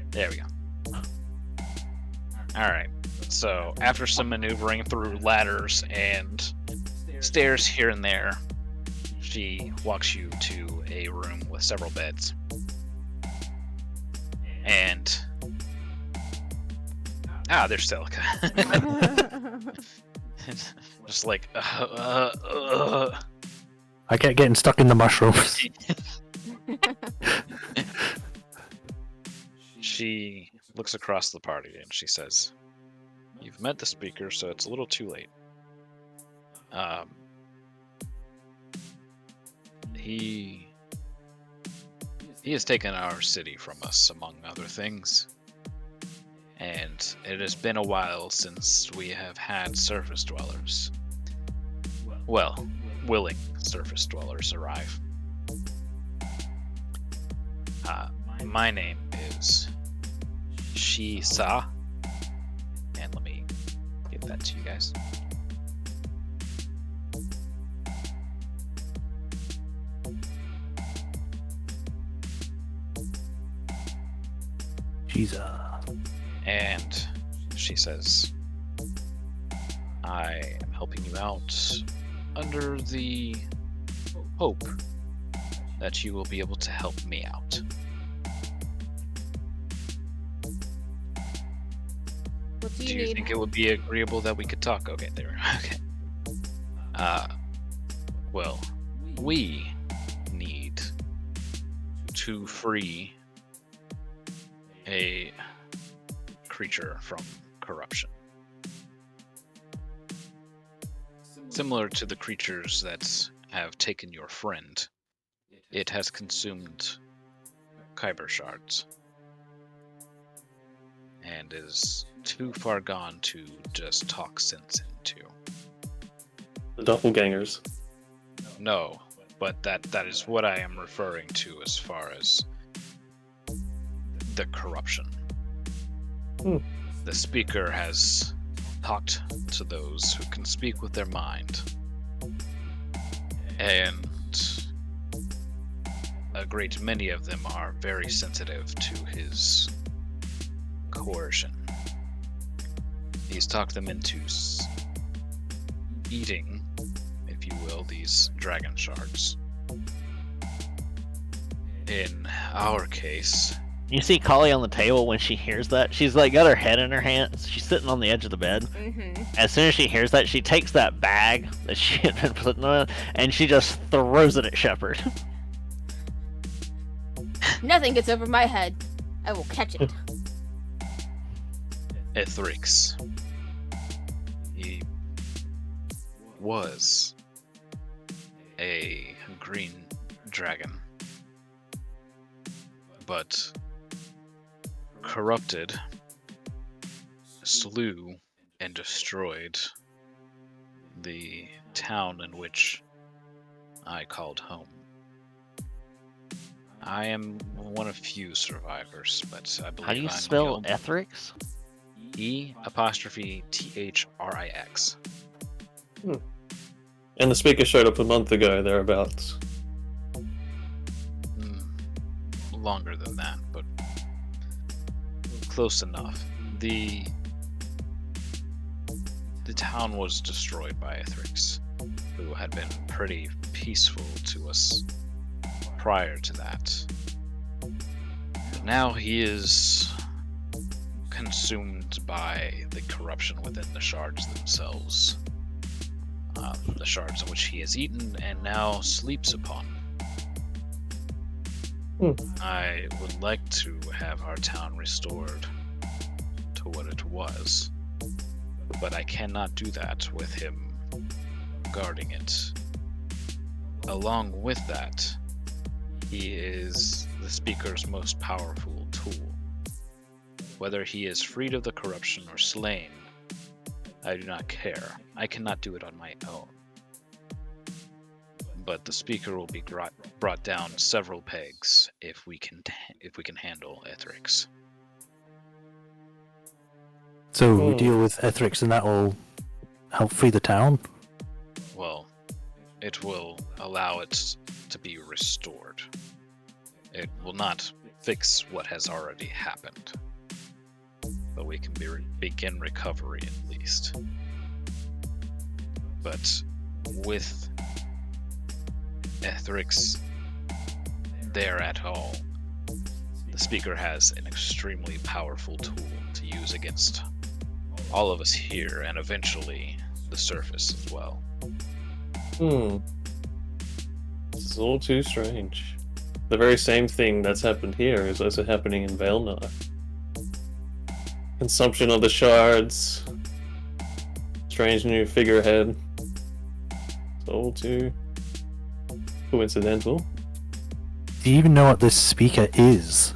There we go. All right. So after some maneuvering through ladders and stairs here and there, she walks you to a room with several beds. And there's Celica. Just like I kept getting stuck in the mushrooms. She looks across the party and she says, "You've met the speaker, so it's a little too late. He has taken our city from us, among other things. And it has been a while since we have had surface dwellers. Well, willing surface dwellers arrive. My name is Shi-Sa, and let me give that to you guys. Jesus. And she says, I am helping you out under the hope that you will be able to help me out. What do Do you you need? think it would be agreeable that we could talk? Okay, there. Okay. Well, we need to free a creature from corruption. Similar to the creatures that have taken your friend, it has consumed kyber shards and is too far gone to just talk sense into. The doppelgangers. No, but that is what I am referring to as far as the corruption. The speaker has talked to those who can speak with their mind, and a great many of them are very sensitive to his coercion. He's talked them into eating, if you will, these dragon shards. In our case, You see Kali on the table when she hears that. She's like got her head in her hands. She's sitting on the edge of the bed. Mm-hmm. As soon as she hears that, she takes that bag that she had been putting on and she just throws it at Shepard. Nothing gets over my head. I will catch it. Ethrix. He was a green dragon, but corrupted, slew, and destroyed the town in which I called home. I am one of few survivors, but I believe How do you I'm the spell only. Ethrix? E''Thrix. And the speaker showed up a month ago, thereabouts. Longer than that, but close enough. The town was destroyed by Ethrix, who had been pretty peaceful to us prior to that. But now he is consumed by the corruption within the shards themselves. The shards in which he has eaten and now sleeps upon. I would like to have our town restored to what it was, but I cannot do that with him guarding it. Along with that, he is the speaker's most powerful tool. Whether he is freed of the corruption or slain, I do not care. I cannot do it on my own. But the speaker will be brought down several pegs if we can handle Ethrix. So we deal with Ethrix and that will help free the town? Well, it will allow it to be restored. It will not fix what has already happened, but we can begin recovery at least. But with Ethrix there at all, the speaker has an extremely powerful tool to use against all of us here and eventually the surface as well. This is all too strange. The very same thing that's happened here is also happening in Vailnar. Consumption of the shards. Strange new figurehead. It's all too coincidental. Do you even know what this speaker is?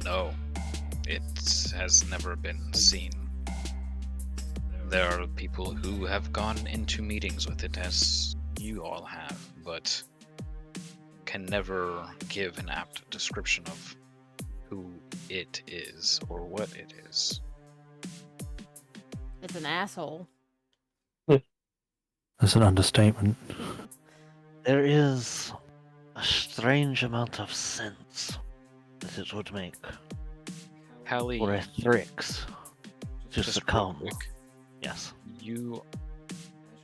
No, it has never been seen. There are people who have gone into meetings with it, as you all have, but can never give an apt description of who it is or what it is. It's an asshole. That's an understatement. There is a strange amount of sense that it would make Hallie, for Ethrix to just real succumb. quick, Yes. you,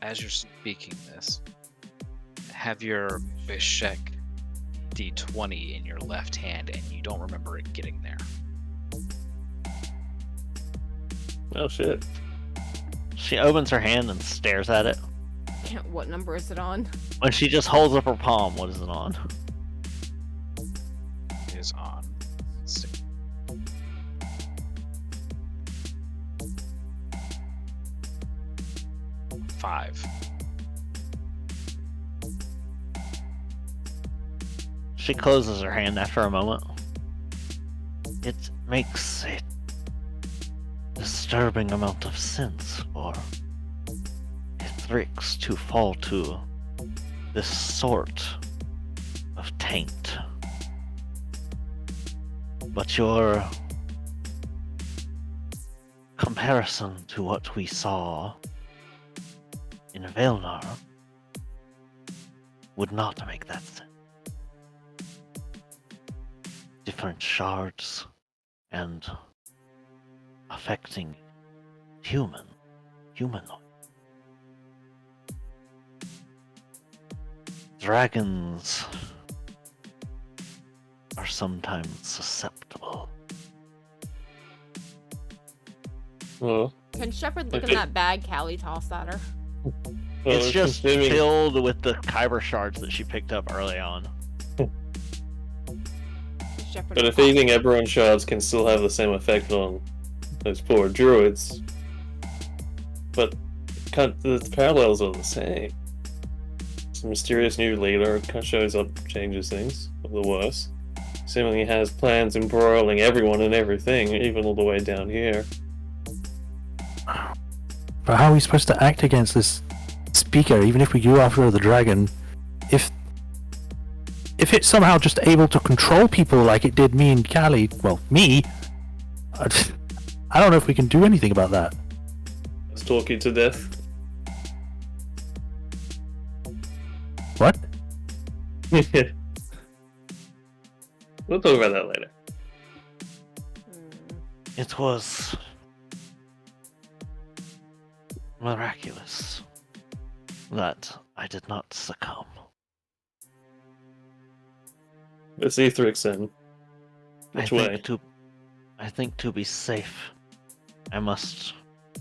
as you're speaking this, have your Bishek D20 in your left hand, and you don't remember it getting there. Oh shit. She opens her hand and stares at it. What number is it on? When she just holds up her palm, what is it on? It is on. Let's see. Five. She closes her hand after a moment. It makes a disturbing amount of sense for Ethrix to fall to this sort of taint. But your comparison to what we saw in Vailnar would not make that sense. Different shards and affecting humanoid. Dragons are sometimes susceptible. Well, Can Shepard look in Okay. that bag Callie tossed at her? It's just considering- filled with the kyber shards that she picked up early on. Shepard But if eating Eberron shards can still have the same effect on those poor druids, but the parallels are the same. mysterious new leader kind of shows up, changes things for the worse. Seemingly has plans embroiling everyone and everything, even all the way down here. But how are we supposed to act against this speaker, even if we go after the dragon, if it's somehow just able to control people like it did me and Callie, well, me, I don't know if we can do anything about that. Let's talk you to death. What? We'll talk about that later. It was miraculous that I did not succumb. Let's see Thrixen. Which way? I think to be safe, I must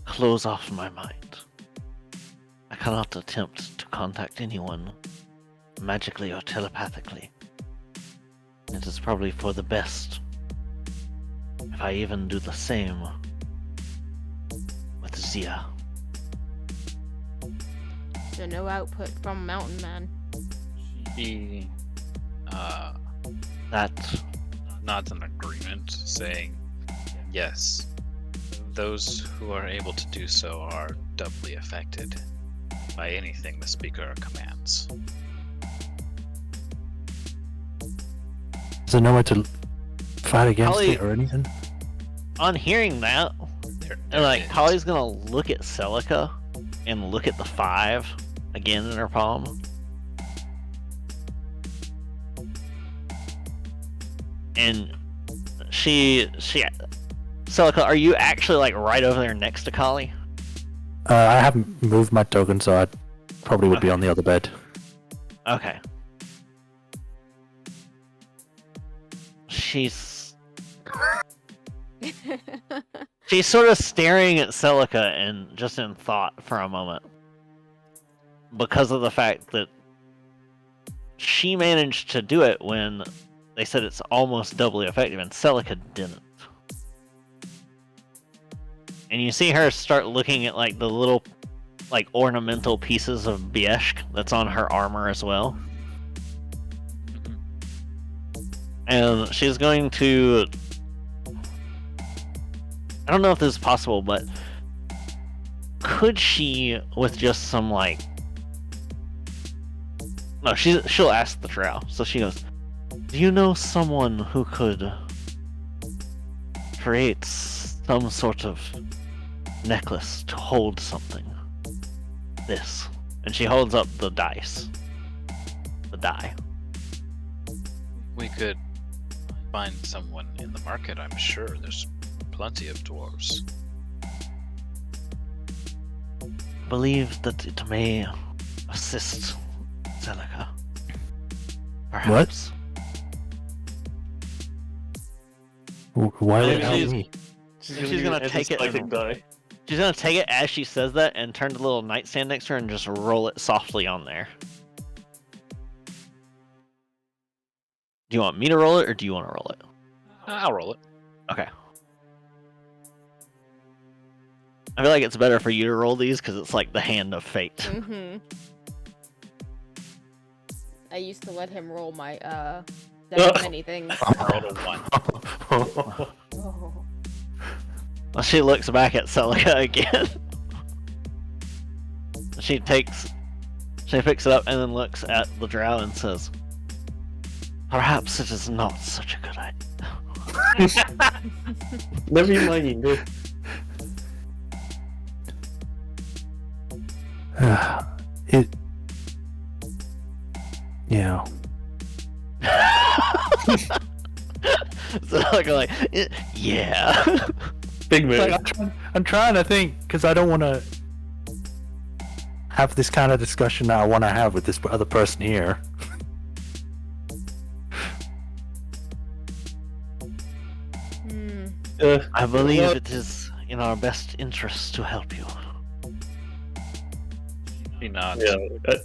close off my mind. I cannot attempt to contact anyone magically or telepathically. It is probably for the best if I even do the same with Zia. So no output from Mountain Man. He That nods in agreement, saying, yes, those who are able to do so are doubly affected by anything the speaker commands. Is there nowhere to fight against Holly- it or anything? on hearing that, There and like is. Holly's gonna look at Celica and look at the 5 again in her palm. And Celica, are you actually like right over there next to Kali? I haven't moved my token, so I probably would be Okay. on the other bed. Okay. She's sort of staring at Celica and just in thought for a moment. Because of the fact that she managed to do it when they said it's almost doubly effective and Celica didn't. And you see her start looking at like the little like ornamental pieces of Bieshk that's on her armor as well. And she's going to, I don't know if this is possible, but could she, with just some like, no, she'll ask the drow. So she goes, do you know someone who could create some sort of necklace to hold something? This. And she holds up the dice. The die. We could find someone in the market, I'm sure. There's plenty of dwarves. I believe that it may assist Celica. Perhaps. Why would Maybe it help she's- me? She's gonna take it. Psychic die. She's gonna take it as she says that and turn to the little nightstand next to her and just roll it softly on there. Do you want me to roll it or do you want to roll it? I'll roll it. Okay. I feel like it's better for you to roll these because it's like the hand of fate. Mm-hmm. I used to let him roll my many things. I rolled a 1. Oh. Well, she looks back at Celica again. She picks it up and then looks at the drow and says, perhaps it is not such a good idea. Never mind. It. Yeah. Celica like, yeah. Big move. Like, I'm trying to think because I don't want to have this kind of discussion that I want to have with this other person here. Hmm. I believe Well- it is in our best interest to help you. She nods. Yeah,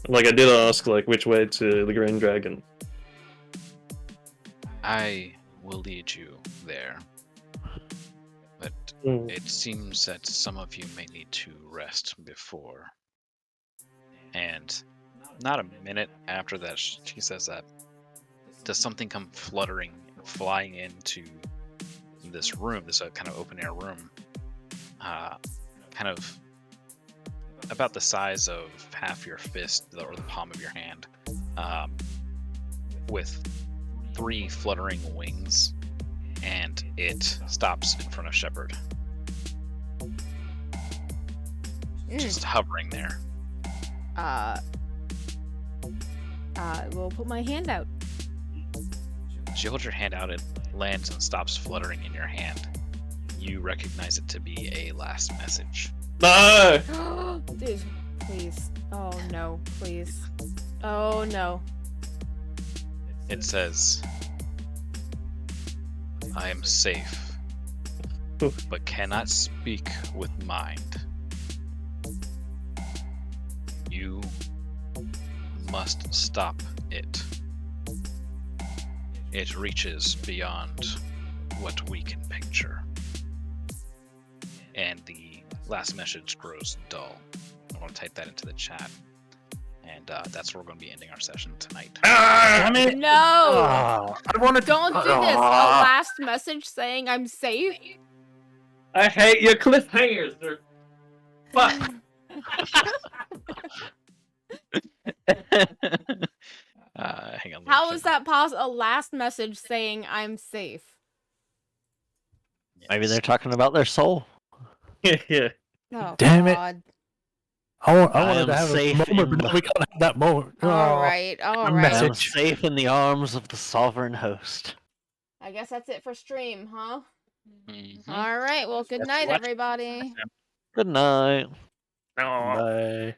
like I did ask, like which way to the Green Dragon. I will lead you there. But Mm. it seems that some of you may need to rest before. And not a minute after that she says that, does something come fluttering and flying into this room, this kind of open air room, kind of about the size of half your fist or the palm of your hand, with 3 fluttering wings, and it stops in front of Shepard, just hovering there. We'll put my hand out. She holds your hand out, it lands and stops fluttering in your hand. You recognize it to be a last message. No! Dude, please. Oh no, please. Oh no. It says, I am safe, but cannot speak with mind. You must stop it. It reaches beyond what we can picture. And the last message grows dull. I want to type that into the chat. And that's where we're going to be ending our session tonight. Damn it! No! I want to. Don't do this! A last message saying I'm safe? I hate your cliffhangers. They're fuck. Hang on. How is that possible? A last message saying I'm safe? Maybe they're talking about their soul. Yeah. Oh, Damn it. God. I I wanted am to have a safe moment, in but now the- we can't have that moment. Alright, a alright. I am message. safe in the arms of the sovereign host. I guess that's it for stream, huh? Mhm. Alright, well, good That's night, what- everybody. Good night. No. Bye.